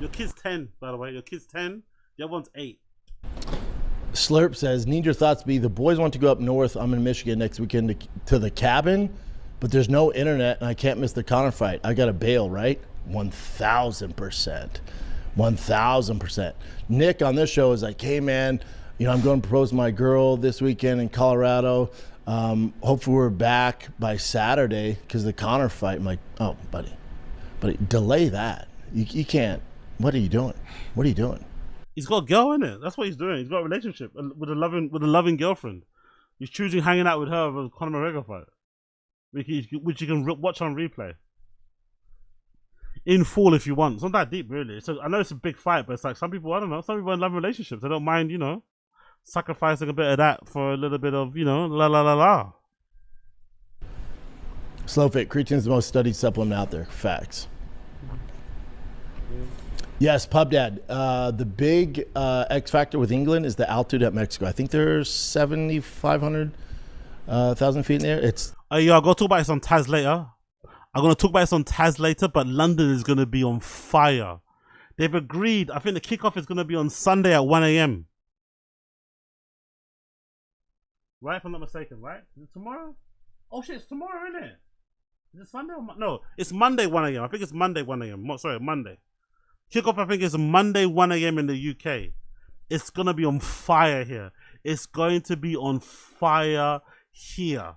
Your kid's 10, by the way. Your kid's 10. The other one's 8. Slurp says, need your thoughts be, the boys want to go up north. I'm in Michigan next weekend to the cabin, but there's no internet and I can't miss the Connor fight. I got to bail, right? 1,000%. 1,000%. Nick on this show is like, hey, man, you know, I'm going to propose to my girl this weekend in Colorado. Hopefully we're back by Saturday because of the Connor fight. I'm like, oh, buddy, delay that. You can't. What are you doing? What are you doing? He's got a girl in it. That's what he's doing. He's got a relationship with a loving girlfriend. He's choosing hanging out with her over the Conor McGregor fight, which you can watch on replay in full if you want. It's not that deep, really. So I know it's a big fight, but it's like some people, I don't know, some people in loving relationships, they don't mind, you know, sacrificing a bit of that for a little bit of, you know, la la la la. Slowfit, creatine's the most studied supplement out there. Facts. Yes, Pub Dad. The big X factor with England is the altitude at Mexico. I think there's 7,500 feet in there. It's. Yeah, I'll go talk about this on Taz later. I'm going to talk about this on Taz later, but London is going to be on fire. They've agreed. I think the kickoff is going to be on Sunday at 1 a.m. Right, if I'm not mistaken, right? Is it tomorrow? Oh shit, it's tomorrow, isn't it? Is it Sunday or no? It's Monday 1 a.m. I think it's Monday 1 a.m. Sorry, Monday. Kickoff, I think, is Monday 1 a.m. in the UK. It's going to be on fire here. It's going to be on fire here.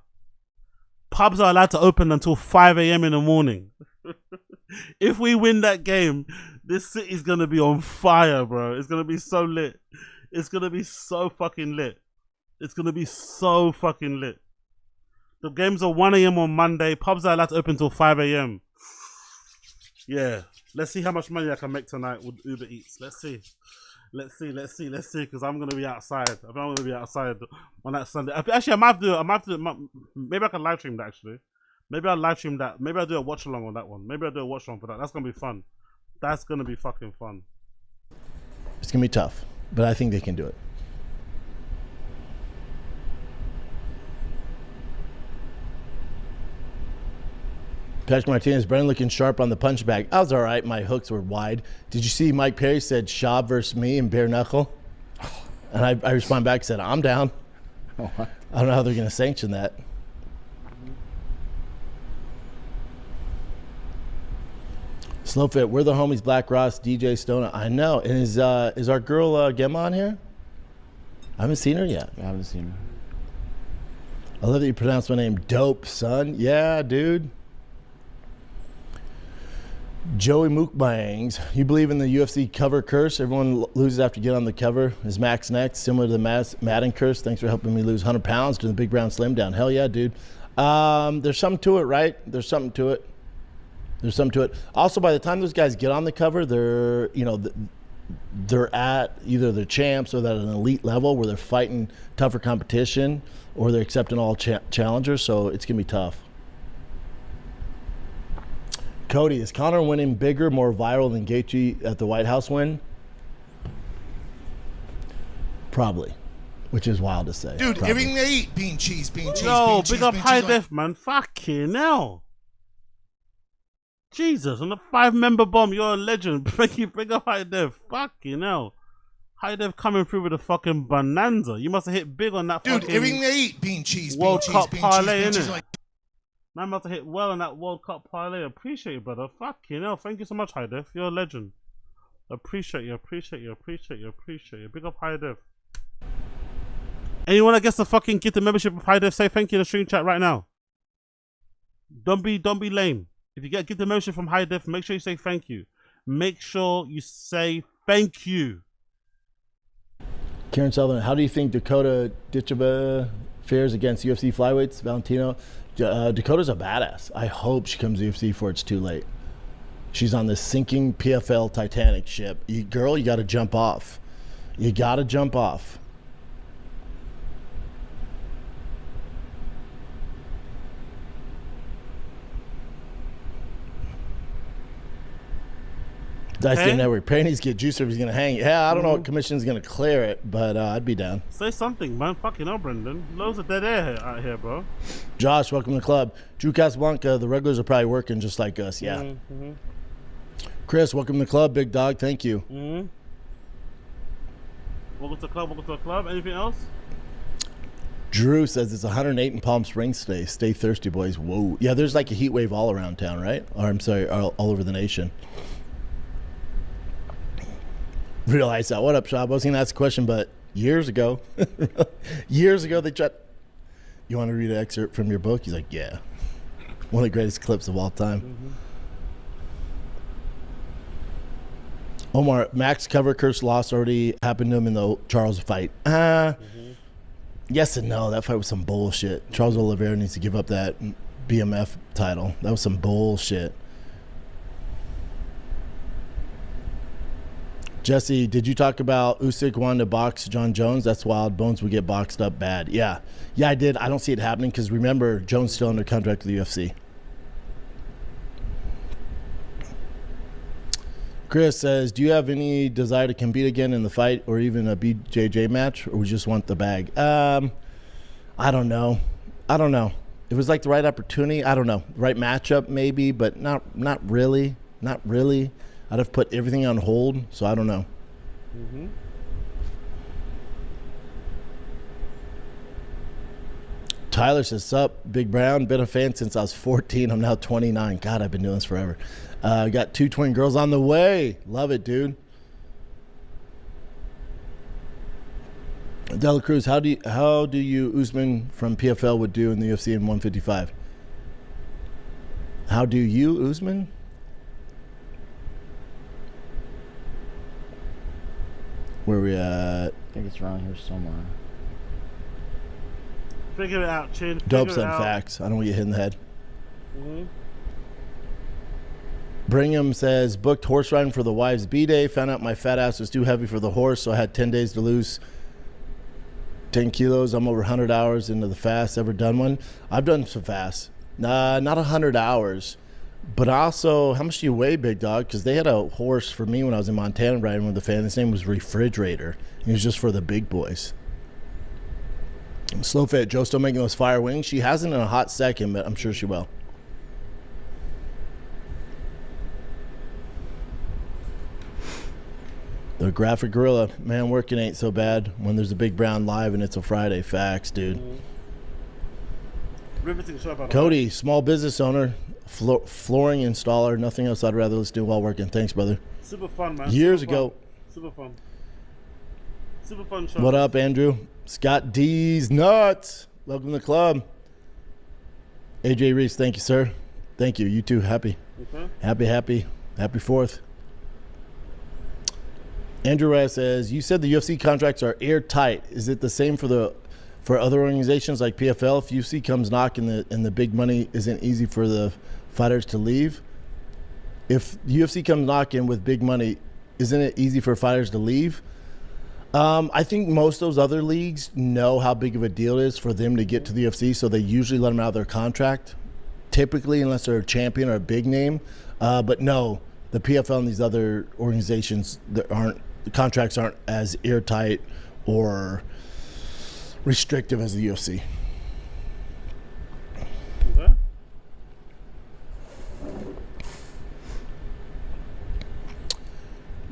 Pubs are allowed to open until 5 a.m. in the morning. If we win that game, this city's going to be on fire, bro. It's going to be so lit. It's going to be so fucking lit. It's going to be so fucking lit. The games are 1 a.m. on Monday. Pubs are allowed to open until 5 a.m. Yeah. Let's see how much money I can make tonight with Uber Eats. Let's see, because I'm going to be outside. I think I'm going to be outside on that Sunday. Actually, I might do it. Maybe I can live stream that, actually. Maybe I'll live stream that. Maybe I'll do a watch along on that one. Maybe I'll do a watch along for that. That's going to be fun. That's going to be fucking fun. It's going to be tough, but I think they can do it. Patrick Martinez, Brennan looking sharp on the punch bag. I was all right. My hooks were wide. Did you see Mike Perry said Schaub versus me in bare knuckle? And I respond back and said, I'm down. I don't know how they're going to sanction that. Slowfit, we're the homies, Black Ross, DJ Stona. I know. And is our girl Gemma on here? I haven't seen her yet. I haven't seen her. I love that you pronounce my name dope, son. Yeah, dude. Joey Mookbangs, you believe in the UFC cover curse? Everyone loses after you get on the cover. Is Max next? Similar to the Madden curse? Thanks for helping me lose 100 pounds to the Big Brown Slim Down. Hell yeah, dude. There's something to it, right? There's something to it. Also, by the time those guys get on the cover, they're at either the champs or at an elite level where they're fighting tougher competition or they're accepting all challengers, so it's going to be tough. Cody, is Conor winning bigger, more viral than Gaethje at the White House win? Probably, which is wild to say. Dude, probably. everything they eat, bean cheese. Yo, big up High Def, man. Fucking hell. Jesus, on the 5-member bomb, you're a legend. Big up High Def. Fucking hell. High Def coming through with a fucking bonanza. You must have hit big on that Dude, fucking everything they eat, bean cheese, World Cup parlay, innit? Like Man must have hit well on that World Cup parlay. Appreciate you, brother. Fucking hell. Thank you so much, High Def. You're a legend. Appreciate you. Big up High Def. Anyone that gets to fucking get the membership of High Def, say thank you in the stream chat right now. Don't be lame. If you get the membership from High Def, make sure you say thank you. make sure you say thank you. Karen Sullivan, how do you think Dakota Ditcheva fares against UFC flyweights? Valentino, Dakota's a badass. I hope she comes to UFC before it's too late. She's on this sinking PFL Titanic ship. Girl, you got to jump off. You got to jump off. Dice Game Network. Panties get juicer if he's going to hang. Yeah, I don't know what commission's going to clear it, but I'd be down. Say something, man. Fucking hell, Brendan. Loads of dead air out here, bro. Josh, welcome to the club. Drew Casablanca, the regulars are probably working just like us. Yeah. Mm-hmm. Chris, welcome to the club, big dog. Thank you. Mm-hmm. Welcome to the club. Welcome to the club. Anything else? Drew says it's 108 in Palm Springs today. Stay thirsty, boys. Whoa. Yeah, there's like a heat wave all around town, right? Or I'm sorry, all over the nation. Realize that. What up, Schaub? I was going to ask a question, but years ago, they tried. You want to read an excerpt from your book? He's like, yeah. One of the greatest clips of all time. Mm-hmm. Omar, Max cover curse loss already happened to him in the Charles fight. Yes and no. That fight was some bullshit. Charles Oliveira needs to give up that BMF title. That was some bullshit. Jesse, did you talk about Usyk wanting to box John Jones? That's wild. Bones would get boxed up bad. Yeah, I did. I don't see it happening because remember, Jones still under contract with the UFC. Chris says, do you have any desire to compete again in the fight or even a BJJ match, or we just want the bag? I don't know. It was like the right opportunity. I don't know. Right matchup maybe, but not really. Not really. I'd have put everything on hold, so I don't know. Mm-hmm. Tyler says, sup, Big Brown. Been a fan since I was 14. I'm now 29. God, I've been doing this forever. Got 2 twin girls on the way. Love it, dude. Dela Cruz, how do you Usman from PFL would do in the UFC in 155? How do you Usman? Where we at? I think it's around here somewhere. Figure it out, Chin. Dope said facts. I don't want you hit in the head. Mm-hmm. Brigham says, booked horse riding for the wives' B-day. Found out my fat ass was too heavy for the horse, so I had 10 days to lose 10 kilos. I'm over 100 hours into the fast. Ever done one? I've done some fasts. Not 100 hours. But also, how much do you weigh, big dog? Because they had a horse for me when I was in Montana riding with the fan. His name was Refrigerator. He was just for the big boys. Slow Fit, Joe still making those fire wings? She hasn't in a hot second, but I'm sure she will. The Graphic Gorilla, man, working ain't so bad when there's a Big Brown live and it's a Friday. Facts, dude. Cody, small business owner, flooring installer, nothing else I'd rather listen to while working. Thanks, brother. Super fun, man. Years Super ago. Fun. Super fun. Super fun show. What up, Andrew? Scott D's nuts. Welcome to the club. AJ Reese, thank you, sir. Thank you. You too. Happy. Okay. Happy 4th. Andrew Reyes says, you said the UFC contracts are airtight. Is it the same for other organizations like PFL? If UFC comes knocking and the big money isn't easy for the fighters to leave? If UFC comes knocking with big money, isn't it easy for fighters to leave? I think most of those other leagues know how big of a deal it is for them to get to the UFC, so they usually let them out of their contract, typically, unless they're a champion or a big name. But no, the PFL and these other organizations, the contracts aren't as airtight or restrictive as the UFC. Okay.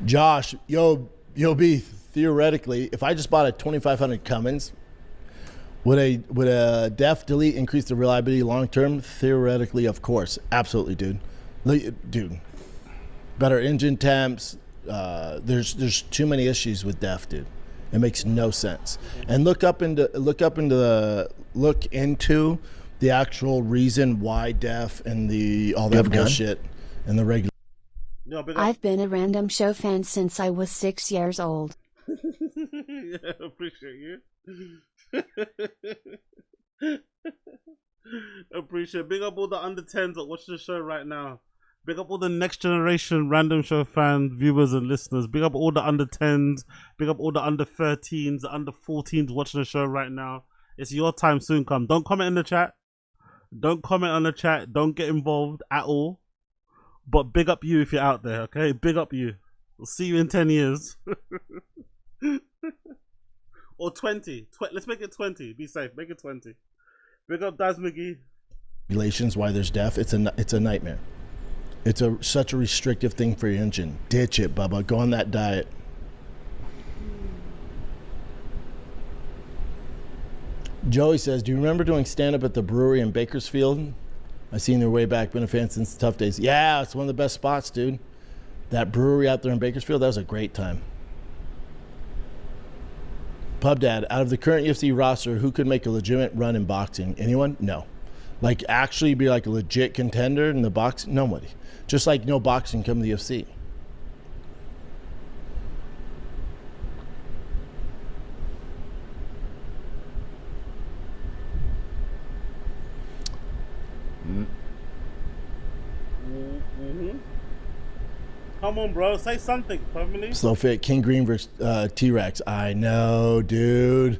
Josh, yo B, theoretically, if I just bought a 2500 Cummins, would a def delete increase the reliability long term? Theoretically, of course, absolutely, dude. Better engine temps. There's too many issues with def, dude. It makes no sense. And look into the actual reason why def and all that bullshit and the regular. Yo, big up. I've been a Random Show fan since I was 6 years old. Yeah, appreciate you. Appreciate. Big up all the under 10s that watch the show right now. Big up all the next generation Random Show fan viewers and listeners. Big up all the under 10s. Big up all the under 13s, the under 14s watching the show right now. It's your time soon come. Don't comment in the chat. Don't comment on the chat. Don't get involved at all. But big up you if you're out there, okay? Big up you. We'll see you in 10 years. Or 20. Let's make it 20. Be safe. Make it 20. Big up Daz McGee. Regulations why there's death. It's a nightmare. It's such a restrictive thing for your engine. Ditch it, Bubba. Go on that diet. Joey says, do you remember doing stand-up at the brewery in Bakersfield? I seen their way back. Been a fan since the tough days. Yeah, it's one of the best spots, dude. That brewery out there in Bakersfield, that was a great time. Pub Dad, out of the current UFC roster, who could make a legitimate run in boxing? Anyone? No. Like, actually be like a legit contender in the boxing? Nobody. Just like no boxing come to the UFC. Come on, bro. Say something, family. Slow fit, King Green versus T-Rex. I know, dude.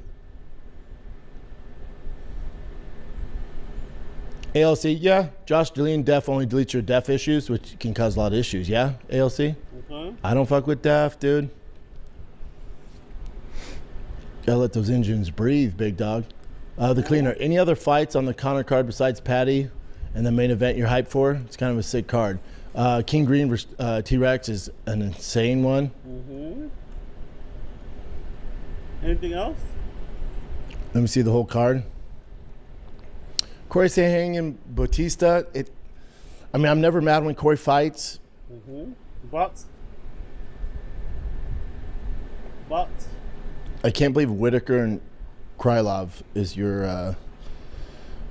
ALC, yeah. Josh deleting def only deletes your def issues, which can cause a lot of issues. Yeah, ALC? Okay. I don't fuck with def, dude. Gotta let those engines breathe, big dog. The cleaner. Any other fights on the Conor card besides Patty and the main event you're hyped for? It's kind of a sick card. King Green versus T-Rex is an insane one. Anything else? Let me see the whole card. Corey Sandhagen and Bautista. I'm never mad when Corey fights. But I can't believe Whitaker and Krylov is your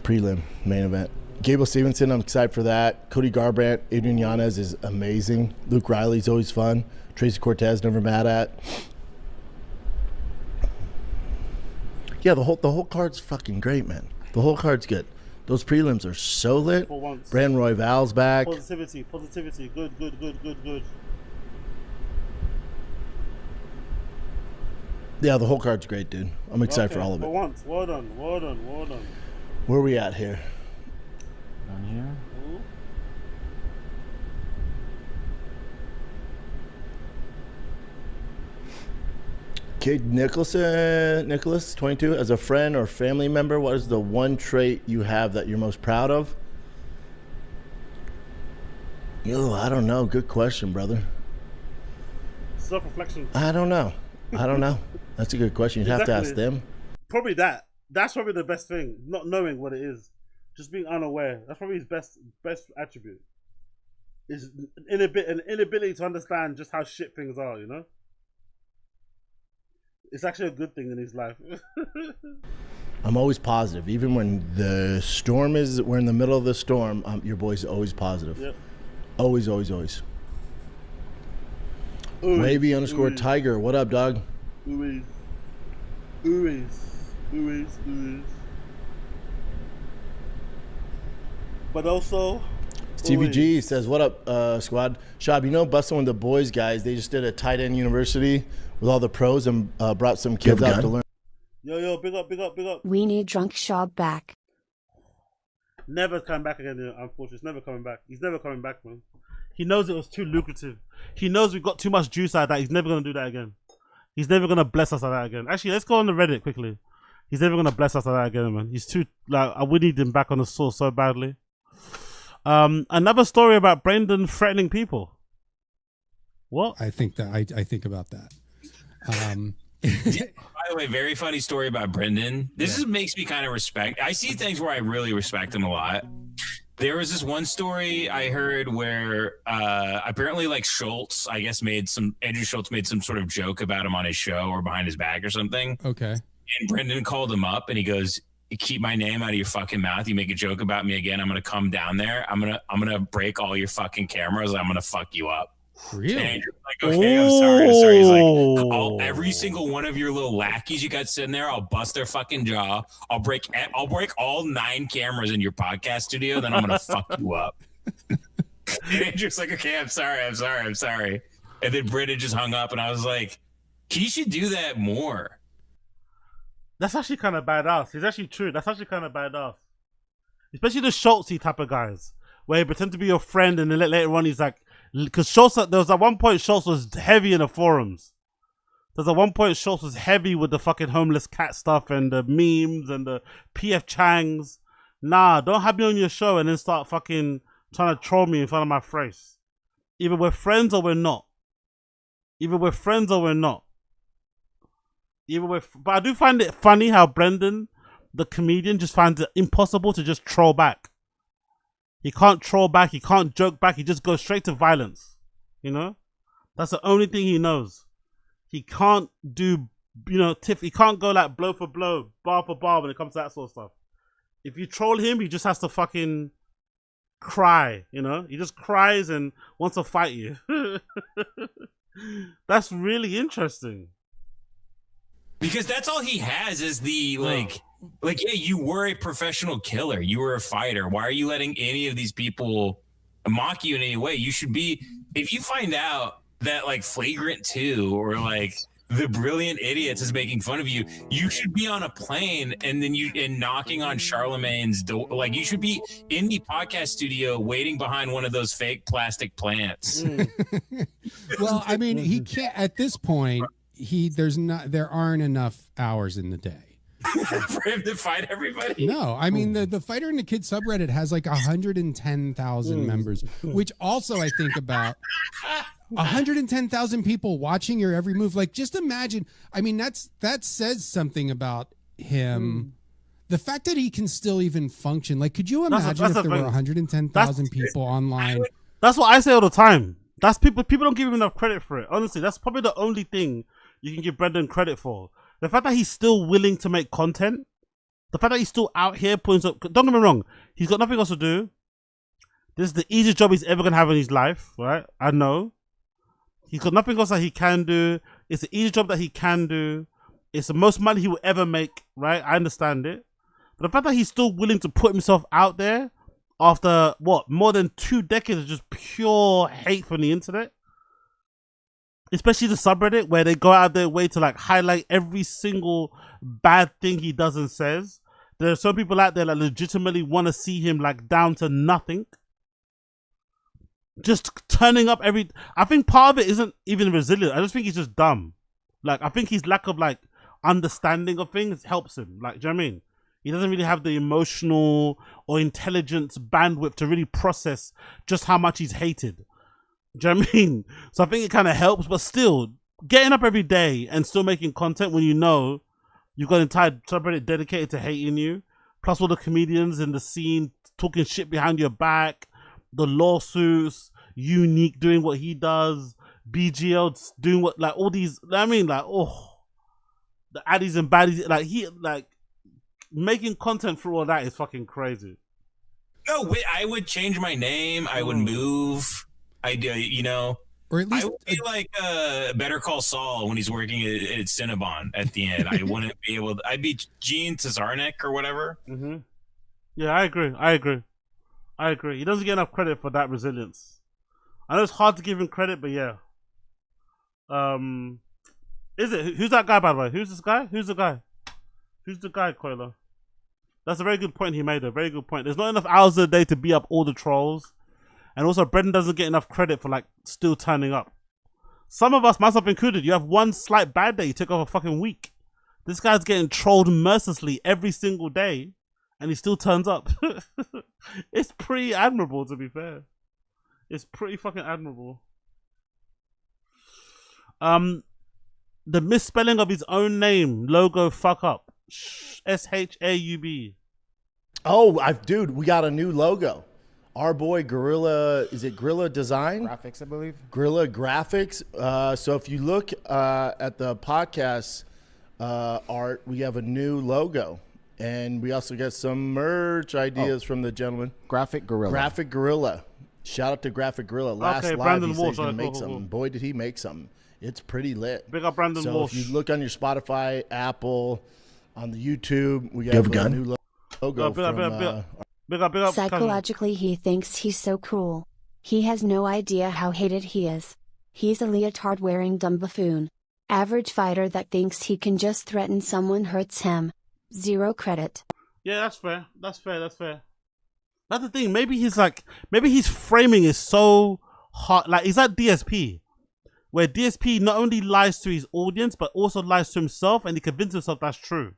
prelim main event. Gable Stevenson, I'm excited for that. Cody Garbrandt, Adrien Yanez is amazing. Luke Riley's always fun. Tracy Cortez, never mad at. Yeah, the whole card's fucking great, man. The whole card's good. Those prelims are so lit. For once. Brandon Royval's back. Positivity. Good. Yeah, the whole card's great, dude. I'm excited for all of it. For once. Well done. Where are we at here? Down here. Kate Nicholas, 22. As a friend or family member, what is the one trait you have that you're most proud of? I don't know. Good question, brother. Self-reflection. I don't know. That's a good question. You'd have to ask them. Probably that. That's probably the best thing. Not knowing what it is. Just being unaware. That's probably his best attribute. Is an inability to understand just how shit things are, you know? It's actually a good thing in his life. I'm always positive. Even when the storm we're in the middle of the storm, your boy's always positive. Yep. Always. Wavy_Tiger. What up, dog? Ooh. But also, Stevie G says, what up, squad? Schaub, busting with the boys guys, they just did a tight end university with all the pros and brought some kids out to learn. Yo, big up. We need Drunk Schaub back. Never come back again, unfortunately. It's never coming back. He's never coming back, man. He knows it was too lucrative. He knows we got too much juice out of that. He's never going to do that again. He's never going to bless us like that again. Actually, let's go on the Reddit quickly. He's never going to bless us like that again, man. He's too, we need him back on the source so badly. Another story about Brendan threatening people. What? I think about that. By the way, very funny story about Brendan. This makes me kind of respect. I see things where I really respect him a lot. There was this one story I heard where apparently Schultz, I guess Andrew Schultz made some sort of joke about him on his show or behind his back or something. Okay. And Brendan called him up and he goes, "Keep my name out of your fucking mouth. You make a joke about me again, I'm gonna come down there. I'm gonna break all your fucking cameras. I'm gonna fuck you up." Really? And Andrew's like, okay, I'm sorry. He's like, every single one of your little lackeys you got sitting there, I'll bust their fucking jaw. I'll break all 9 cameras in your podcast studio. Then I'm gonna fuck you up. And Andrew's like, okay, I'm sorry. And then Brendan just hung up, and I was like, he should do that more. That's actually kind of badass. It's actually true. That's actually kind of badass. Especially the Schultzy type of guys, where he pretend to be your friend, and then later on he's like, because Schultz, there was at one point Schultz was heavy in the forums. There's at one point Schultz was heavy with the fucking homeless cat stuff and the memes and the PF Changs. Nah, don't have me on your show and then start fucking trying to troll me in front of my face. Either we're friends or we're not. But I do find it funny how Brendan, the comedian, just finds it impossible to just troll back. He can't troll back, he can't joke back, he just goes straight to violence. You know? That's the only thing he knows. He can't do, he can't go like blow for blow, bar for bar when it comes to that sort of stuff. If you troll him, he just has to fucking cry, He just cries and wants to fight you. That's really interesting. Because that's all he has is the yeah, you were a professional killer. You were a fighter. Why are you letting any of these people mock you in any way? You should be, if you find out that like Flagrant 2 or like The Brilliant Idiots is making fun of you, you should be on a plane and knocking on Charlemagne's door. Like you should be in the podcast studio waiting behind one of those fake plastic plants. Well, I mean, he can't at this point. There aren't enough hours in the day for him to fight everybody. No, I mean the Fighter and the Kid subreddit has like 110,000 members, which also I think about 110,000 people watching your every move. Like, just imagine. I mean, that says something about him. The fact that he can still even function. Like, could you imagine if there were 110,000 people online? That's what I say all the time. That's people don't give him enough credit for it. Honestly, that's probably the only thing you can give Brendan credit for. The fact that he's still willing to make content. The fact that he's still out here putting up. Don't get me wrong. He's got nothing else to do. This is the easiest job he's ever going to have in his life, right? I know. He's got nothing else that he can do. It's the easiest job that he can do. It's the most money he will ever make, right? I understand it. But the fact that he's still willing to put himself out there after, more than 2 decades of just pure hate from the internet? Especially the subreddit, where they go out their way to like highlight every single bad thing he does and says. There are some people out there that legitimately want to see him like down to nothing. Just turning up I think part of it isn't even resilient. I just think he's just dumb. Like, I think his lack of like understanding of things helps him. Like, do you know what I mean? He doesn't really have the emotional or intelligence bandwidth to really process just how much he's hated. Do you know what I mean? So I think it kind of helps, but still, getting up every day and still making content when you know you've got an entire subreddit dedicated to hating you, plus all the comedians in the scene talking shit behind your back, the lawsuits, Unique doing what he does, BGL doing what, like all these, I mean, like, the addies and baddies, like making content for all that is fucking crazy. No, wait, I would change my name. I would move. Or at least I would be like Better Call Saul when he's working at Cinnabon at the end. I wouldn't be able to, I'd be Gene Tazarnik or whatever. Mm-hmm. Yeah, I agree. He doesn't get enough credit for that resilience. I know it's hard to give him credit, but yeah. Is it? Who's that guy, by the way? Who's this guy? Who's the guy, Coiler? That's a very good point he made, a very good point. There's not enough hours a day to beat up all the trolls. And also, Brendan doesn't get enough credit for, like, still turning up. Some of us, myself included, you have one slight bad day, you took off a fucking week. This guy's getting trolled mercilessly every single day, and he still turns up. It's pretty admirable, to be fair. It's pretty fucking admirable. The misspelling of his own name, logo, fuck up. SHAUB. Oh, dude, we got a new logo. Our boy Gorilla, is it Gorilla Design? Graphics, I believe. Gorilla Graphics. So if you look at the podcast art, we have a new logo. And we also got some merch ideas from the gentleman. Graphic Gorilla. Graphic Gorilla. Shout out to Graphic Gorilla. Last Okay, live, Brandon he said he's Walsh. gonna Alright, make cool, something. Boy, did he make something. It's pretty lit. Big up Brandon so Walsh. if you look on your Spotify, Apple, on the YouTube, we got You have a a gun? new logo Big up. Psychologically, he thinks he's so cool. He has no idea how hated he is. He's a leotard wearing dumb buffoon. Average fighter that thinks he can just threaten someone hurts him. Zero credit. Yeah, that's fair. That's the thing. Maybe his framing is so hard. Like, he's like DSP, where DSP not only lies to his audience, but also lies to himself, and he convinces himself that's true.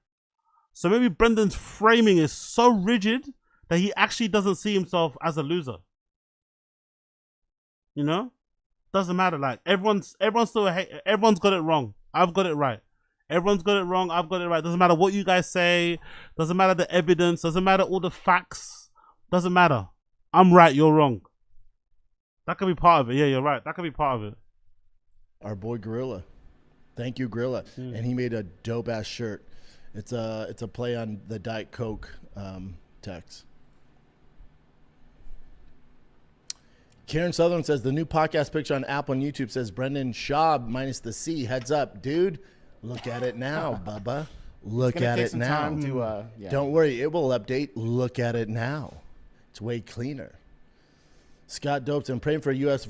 So maybe Brendan's framing is so rigid that he actually doesn't see himself as a loser. You know? Doesn't matter. Like, everyone's got it wrong. I've got it right. Everyone's got it wrong. I've got it right. Doesn't matter what you guys say. Doesn't matter the evidence. Doesn't matter all the facts. Doesn't matter. I'm right. You're wrong. That could be part of it. Yeah, you're right. That could be part of it. Our boy Gorilla. Thank you, Gorilla. And he made a dope ass shirt. It's a play on the Diet Coke text. Karen Sutherland says the new podcast picture on Apple and YouTube says Brendan Schaub minus the C. Heads up, dude. Look at it now, Bubba. Look at it now. Don't worry, it will update. Look at it now. It's way cleaner. Scott Dopes, I'm praying for a U.S.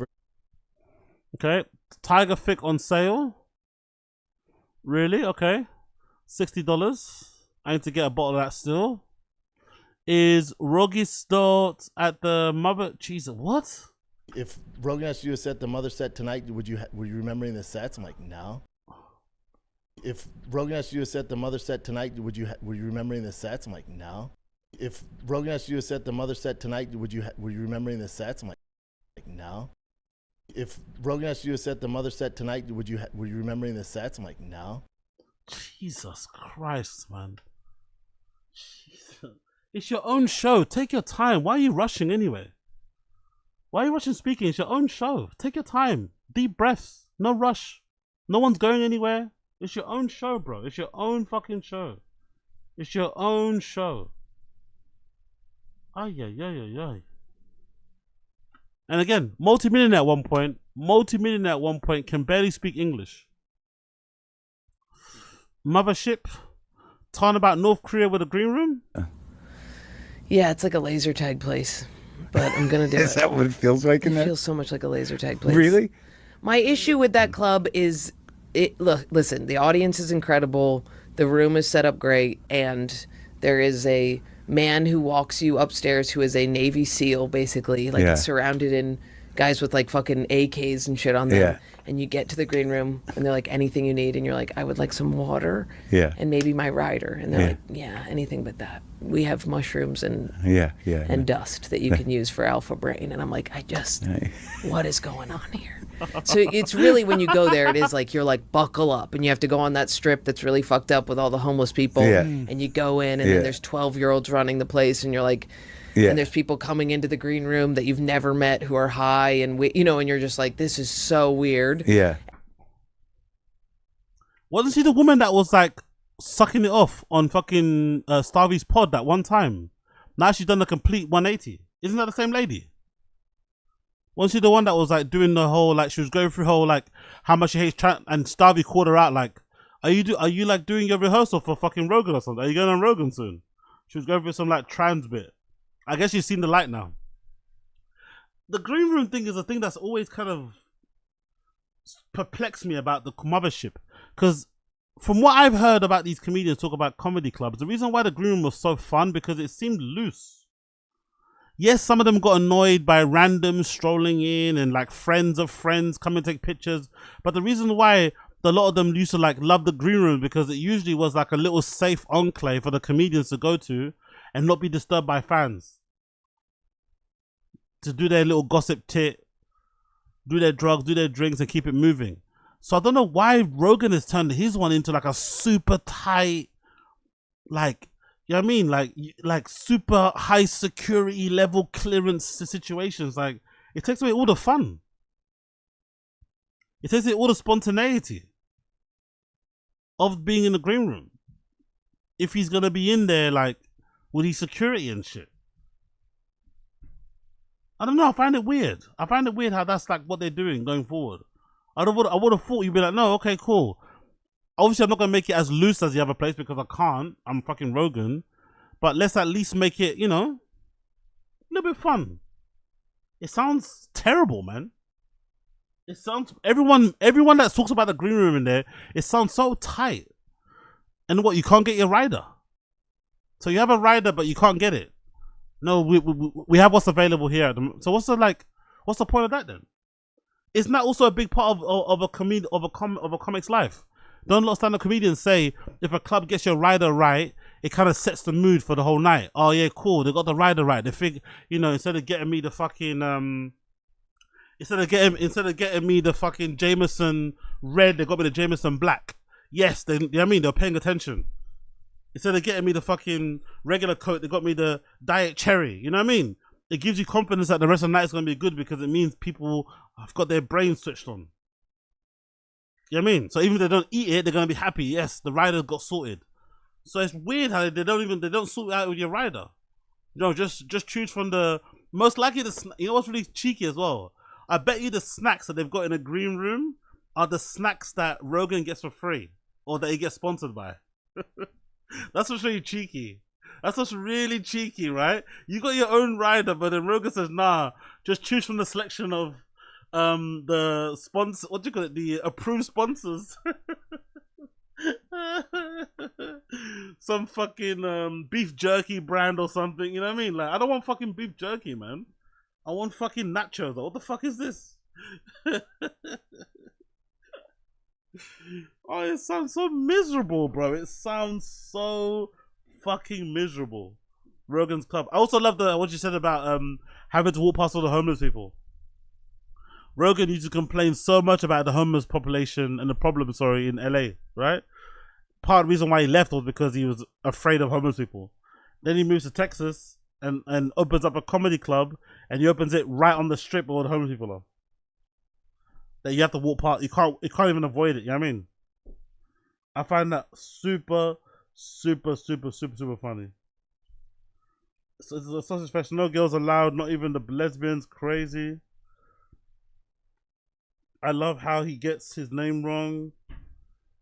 Okay. Tiger Thick on sale. Really? Okay. $60. I need to get a bottle of that still. Is Rogi start at the mother? Jesus, what? If Rogan asked you to set the mother set tonight, were you remembering the sets? I'm like, no. If Rogan asked you to set the mother set tonight, were you remembering the sets? I'm like, no. If Rogan asked you to set the mother set tonight, were you remembering the sets? I'm like, no. If Rogan asked you to set the mother set tonight, were you remembering the sets? I'm like, no. Jesus Christ, man. Jesus. It's your own show. Take your time. Why are you rushing anyway? Why are you rushing speaking? It's your own show. Take your time. Deep breaths. No rush. No one's going anywhere. It's your own show, bro. It's your own fucking show. It's your own show. Ay. And again, multi-millionaire at one point, can barely speak English. Mothership. Talking about North Korea with a green room? Yeah, it's like a laser tag place, but I'm gonna do it. Is that what it feels like in It there? feels so much like a laser tag place. Really? My issue with that club is, listen, the audience is incredible, the room is set up great, and there is a man who walks you upstairs who is a Navy SEAL, basically, like surrounded in guys with like fucking AKs and shit on them. Yeah. And you get to the green room and they're like, anything you need, and you're like, I would like some water. Yeah. And maybe my rider. And they're like, yeah, anything but that. We have mushrooms and and dust that you can use for alpha brain. And I'm like, what is going on here? So it's really, when you go there, it is like, you're like, buckle up, and you have to go on that strip that's really fucked up with all the homeless people. Yeah. And you go in, and then there's 12-year-olds running the place, and you're like, and there's people coming into the green room that you've never met who are high, and and you're just like, this is so weird. Yeah. Wasn't she the woman that was like sucking it off on fucking Starvy's pod that one time? Now she's done a complete 180. Isn't that the same lady? Wasn't she the one that was like doing the whole, like, she was going through whole like how much she hates and Starvy called her out like, are you like doing your rehearsal for fucking Rogan or something? Are you going on Rogan soon? She was going through some like trans bit. I guess she's seen the light now. The green room thing is a thing that's always kind of perplexed me about the mothership, because from what I've heard about these comedians talk about comedy clubs, the reason why the green room was so fun because it seemed loose. Yes, some of them got annoyed by randoms strolling in and like friends of friends come and take pictures, but the reason why a lot of them used to like love the green room because it usually was like a little safe enclave for the comedians to go to and not be disturbed by fans, to do their little gossip tit, do their drugs, do their drinks, and keep it moving. So I don't know why Rogan has turned his one into like a super tight, like, you know what I mean? Like super high security level clearance situations. Like, it takes away all the fun. It takes away all the spontaneity of being in the green room. If he's going to be in there, like, with his security and shit. I don't know. I find it weird. I find it weird how that's like what they're doing going forward. I would have thought you'd be like, no, okay, cool. Obviously, I'm not gonna make it as loose as the other place because I can't. I'm fucking Rogan. But let's at least make it, you know, a little bit fun. It sounds terrible, man. It sounds everyone that talks about the green room in there, it sounds so tight. And what, you can't get your rider. So you have a rider, but you can't get it. No, we have what's available here. So what's the point of that then? Isn't that also a big part of a comic's life? Don't a lot of stand-up comedians say if a club gets your rider right, it kind of sets the mood for the whole night. Oh yeah, cool. They got the rider right. They think, you know, instead of getting me the fucking instead of getting me the fucking Jameson red, they got me the Jameson black. Yes, you know what I mean? They're paying attention. Instead of getting me the fucking regular Coke, they got me the diet cherry. You know what I mean? It gives you confidence that the rest of the night is going to be good because it means people have got their brain switched on. You know what I mean? So even if they don't eat it, they're going to be happy. Yes, the rider got sorted. So it's weird how they don't sort it out with your rider. You know, just choose from the most likely you know what's really cheeky as well? I bet you the snacks that they've got in a green room are the snacks that Rogan gets for free or that he gets sponsored by. That's what's really cheeky. That's what's really cheeky, right? You got your own rider, but then Rogan says, nah, just choose from the selection of the sponsor, what do you call it? The approved sponsors. Some fucking beef jerky brand or something, you know what I mean? Like, I don't want fucking beef jerky, man. I want fucking nachos. What the fuck is this? Oh, it sounds so miserable, bro. It sounds so fucking miserable. Rogan's Club. I also love what you said about having to walk past all the homeless people. Rogan used to complain so much about the homeless population and the problem, in LA, right? Part of the reason why he left was because he was afraid of homeless people. Then he moves to Texas and opens up a comedy club, and he opens it right on the strip where all the homeless people are. That you have to walk past. You can't even avoid it. You know what I mean? I find that super, super, super, super, super funny. So it's a sausage fest. No girls allowed. Not even the lesbians. Crazy. I love how he gets his name wrong.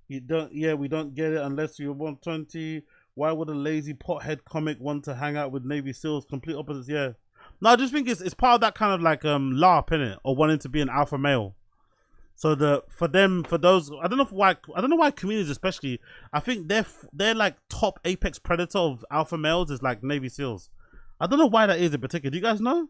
We don't get it unless you're 120. Why would a lazy pothead comic want to hang out with Navy SEALs? Complete opposites. Yeah. No, I just think it's part of that kind of like LARP, innit? Or wanting to be an alpha male. So for those, I don't know why comedians especially, I think they're like top apex predator of alpha males is like Navy SEALs. I don't know why that is in particular. Do you guys know?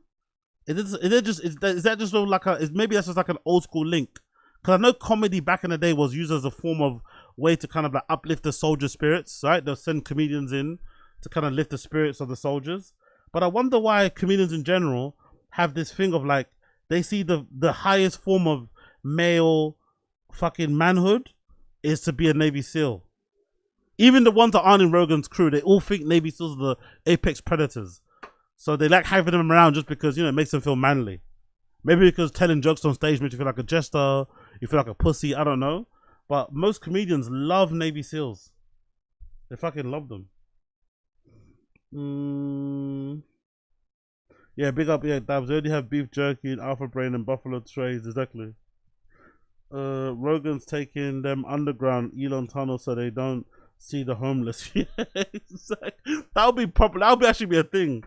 Is that just like maybe that's just like an old school link? Because I know comedy back in the day was used as a form of way to kind of like uplift the soldier spirits, right? They'll send comedians in to kind of lift the spirits of the soldiers. But I wonder why comedians in general have this thing of like, they see the highest form of male fucking manhood is to be a Navy SEAL. Even the ones that aren't in Rogan's crew, they all think Navy SEALs are the apex predators. So they like having them around just because, you know, it makes them feel manly. Maybe because telling jokes on stage makes you feel like a jester, you feel like a pussy, I don't know. But most comedians love Navy SEALs. They fucking love them. Yeah, big up, yeah, Dabs. They already have beef jerky and alpha brain and buffalo trays, exactly. Rogan's taking them underground Elon tunnel so they don't see the homeless. Yeah, exactly. That would be proper. That would actually be a thing.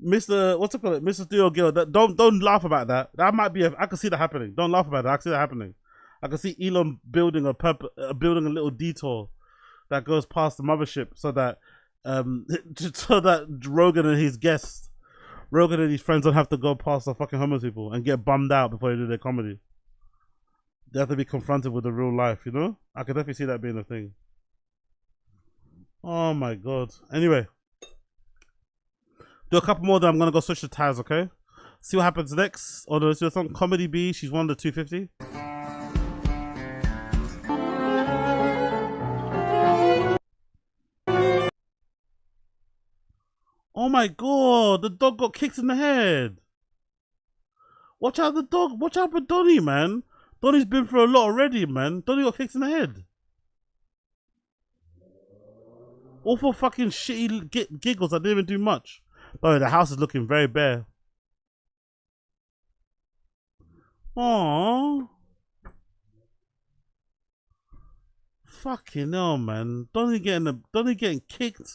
Mr. What's it called? Mr. Steel Girl. Don't laugh about that. That might be. I can see that happening. Don't laugh about that. I can see that happening. I can see Elon building a little detour that goes past the mothership so that Rogan and his guests, Rogan and his friends don't have to go past the fucking homeless people and get bummed out before they do their comedy. They have to be confronted with the real life, you know? I could definitely see that being a thing. Oh my god. Anyway. Do a couple more, then I'm gonna go switch to Taz, okay? See what happens next. Or there's some Comedy B, she's won the 250. Oh my god, the dog got kicked in the head. Watch out the dog, watch out for Donnie, man. Donnie's been through a lot already, man. Donnie got kicked in the head. Awful fucking shitty giggles that didn't even do much. Oh, the house is looking very bare. Aww. Fucking hell, man. Donnie getting kicked,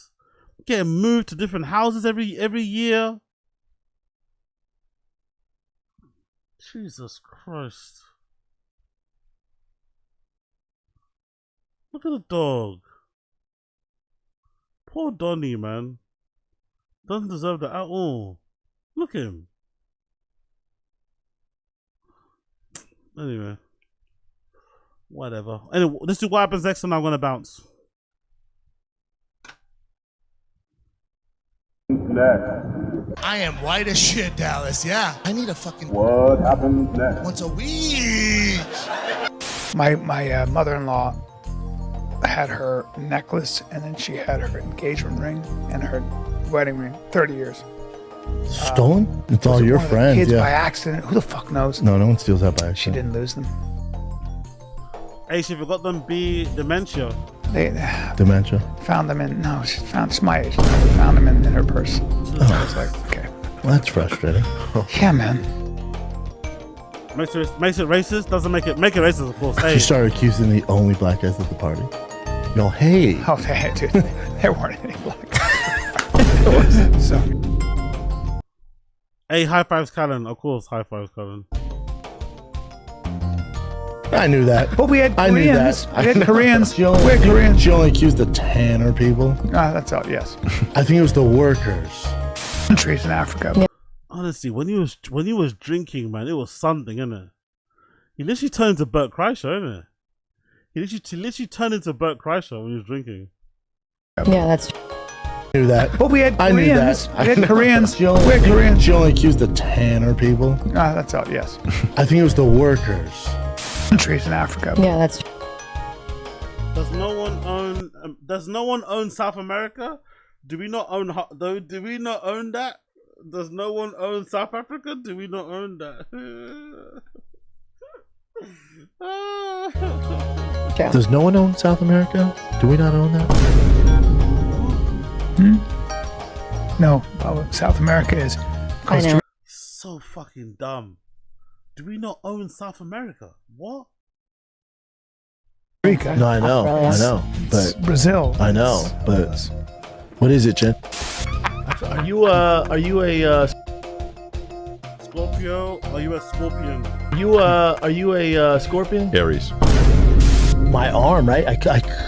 getting moved to different houses every year. Jesus Christ. Look at the dog. Poor Donnie, man. Doesn't deserve that at all. Look at him. Anyway. Whatever. Anyway, let's do what happens next and I'm gonna bounce. Next. I am white as shit, Dallas. Yeah. I need a fucking. What happens next? Once a week. My mother-in-law had her necklace, and then she had her engagement ring and her wedding ring. 30 years. Stolen? It's all your One of the friends. kids Yeah. by accident. Who the fuck knows? No one steals that by accident. She didn't lose them. Hey, she forgot them be dementia. They Dementia. found them in. No, she's my age. They found them in her purse. Oh. So I was like, okay. Well, that's frustrating. Yeah, man. Makes it racist? Doesn't make it racist, of course. Hey. She started accusing the only black guys at the party. Yo, hey. Oh, dude, there weren't any black guys. So. Hey, high fives, Callan. Of course, high fives, Callan. I knew that. But we had I knew Koreans. that. We had Koreans. She only, We had Koreans. She only accused the tanner people. That's all. Yes. I think it was the workers. Countries in Africa. Honestly, when he was drinking, man, it was something, innit? He literally turned into Bert Kreischer, innit? He literally turned into Bert Kreischer when he was drinking. Yeah, that's. I knew that. But we had I knew Koreans. that. We had Koreans. She only, We had Koreans. She only accused the tanner people. That's all. Yes. I think it was the workers. Countries in Africa. Yeah, that's. Does no one own South America? Do we not own though? Do we not own that? Does no one own South Africa? Do we not own that? Does no one own South America? Do we not own that? No, South America is. Costa So fucking dumb. Do we not own South America? What? Rica. No, I know. Australia. I know. But Brazil. I know. But what is it, Jen? Are you a Scorpio? Are you a scorpion? are you a scorpion? Aries. My arm, right? I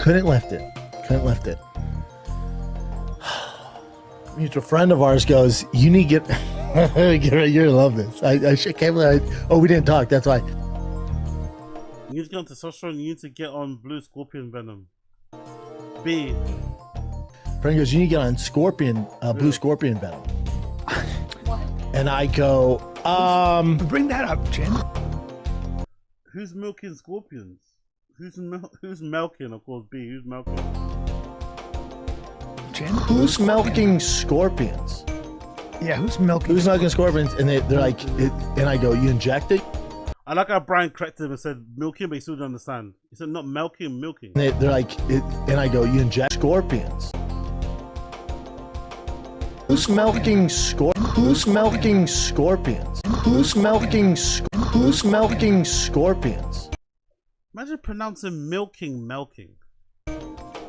couldn't lift it. Mutual friend of ours goes, you need to get you're gonna love this. I can't believe we didn't talk, that's why. You need to get on testosterone, you need to get on blue scorpion venom. B. Friend goes, you need to get on scorpion, blue scorpion venom. And I go, Bring that up, Jen. Who's milking scorpions? Who's milking? Of course, B. Who's milking? Jen? Who's milking scorpions? Yeah, who's milking? Who's milking scorpions? And they're like, and I go, you inject it? I like how Brian corrected him and said milking, but he still didn't understand. He said not milking, milking. And they're like, and I go, you inject scorpions? Who's milking scorpions? Who's milking scorpions? Who's milking scorpions? Imagine pronouncing milking.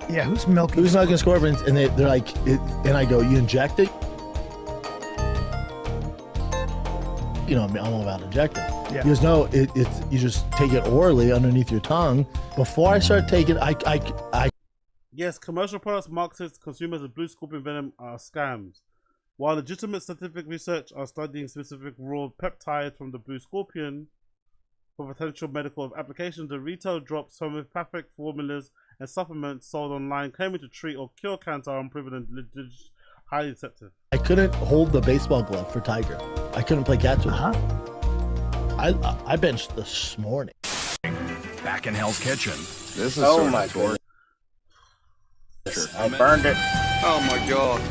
Yeah, who's milking? Who's milking scorpions? And they're like, and I go, you inject it? You know, I'm all about injecting. Yeah. He goes, no, it's you just take it orally underneath your tongue. Before I start taking, I Yes, commercial products marketed to consumers of blue scorpion venom are scams. While legitimate scientific research are studying specific raw peptides from the blue scorpion for potential medical applications, the retail drops homeopathic formulas and supplements sold online claiming to treat or cure cancer are unproven and highly deceptive. I couldn't hold the baseball glove for Tiger. I couldn't play catch with him. I benched this morning. Back in Hell's Kitchen. This is oh sort of my torture. I burned it. Oh my god.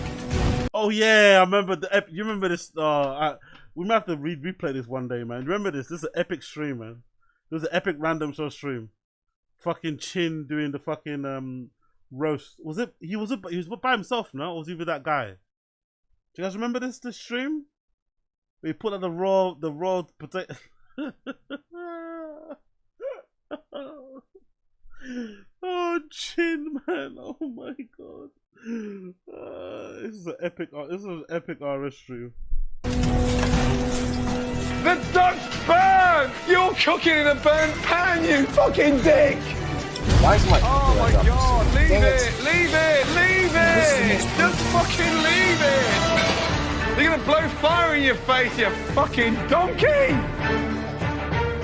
Oh yeah, I remember you remember this? We might have to replay this one day, man. Remember this? This is an epic stream, man. It was an epic random show stream. Fucking Chin doing the fucking roast. Was it? He was by himself, no? Or was he with that guy? Do you guys remember this stream? Where he put out the raw potato. chin, man. Oh my god. This is an epic. This is an epic RS stream. The duck's burnt! You're cooking in a burnt pan, you fucking dick! Why is my... Oh my god, leave it! Leave it! Leave it! Just fucking leave it! You're gonna blow fire in your face, you fucking donkey!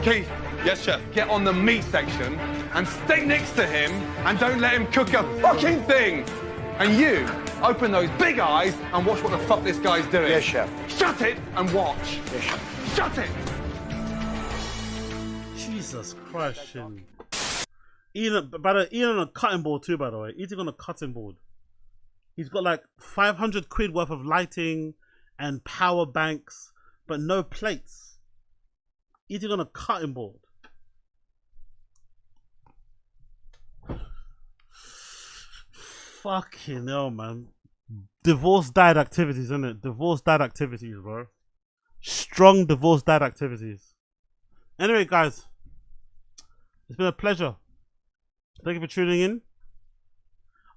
Keith, yes chef, get on the meat section and stay next to him and don't let him cook a fucking thing! And you, open those big eyes and watch what the fuck this guy's doing. Yes, chef. Shut it and watch. Yes, chef. Shut it! Jesus Christ, Shin. Eating on a cutting board too, by the way. Eating on a cutting board. He's got like 500 quid worth of lighting and power banks, but no plates. Eating on a cutting board. Fucking hell, man. Divorce dad activities, isn't it? Divorce dad activities, bro. Strong divorce dad activities. Anyway, guys, it's been a pleasure. Thank you for tuning in.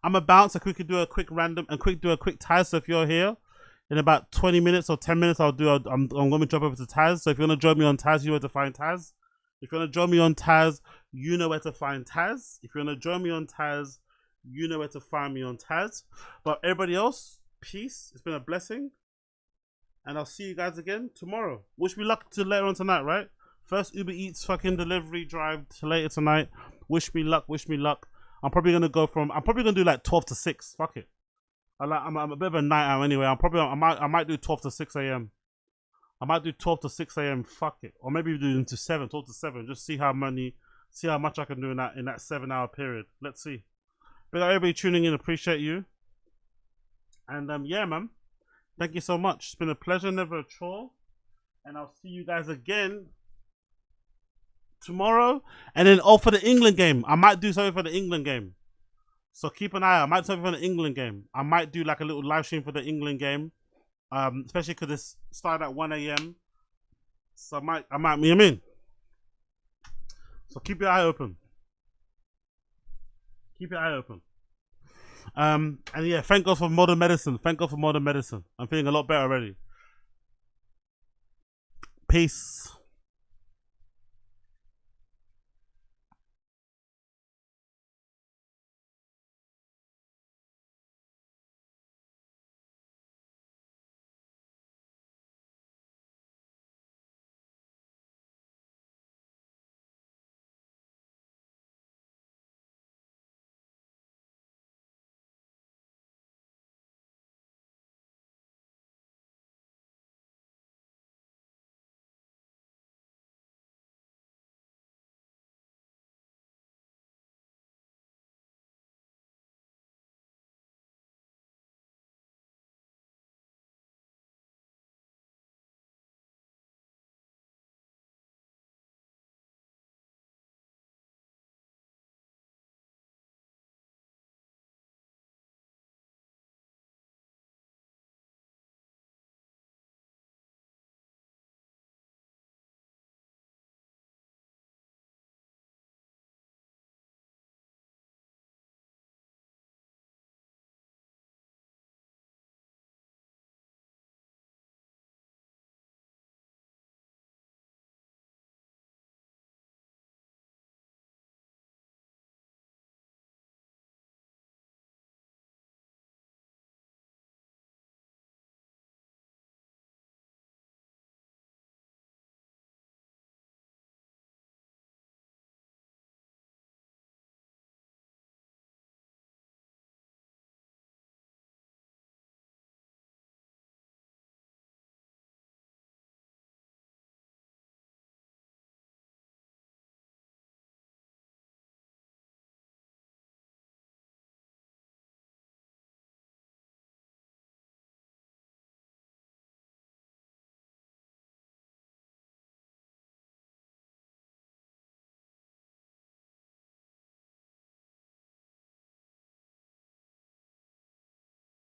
I'm about to quickly do a quick Taz. So if you're here in about 20 minutes or 10 minutes, I'm going to drop over to Taz. So if you want to join me on Taz, you know where to find Taz. If you want to join me on Taz, you know where to find Taz. If you want to join me on Taz, you know where to find me on Taz. But everybody else, peace. It's been a blessing. And I'll see you guys again tomorrow. Wish me luck to later on tonight, right? First Uber Eats fucking delivery drive to later tonight. Wish me luck, wish me luck. I'm probably gonna do like 12 to 6. Fuck it. I'm a bit of a night owl anyway. I might do 12 to 6 a.m. I might do 12 to 6 a.m. Fuck it. Or maybe do into 12 to 7. Just see how much I can do in that 7-hour period. Let's see. But everybody tuning in, appreciate you. And yeah, man. Thank you so much. It's been a pleasure, never a chore. And I'll see you guys again tomorrow. And then for the England game, I might do something for the England game. So keep an eye out. I might do something for the England game. I might do like a little live stream for the England game. Especially because it's started at 1 a.m. So I might, you know what I mean? So keep your eye open. Keep your eye open. And yeah, thank God for modern medicine. Thank God for modern medicine. I'm feeling a lot better already. Peace.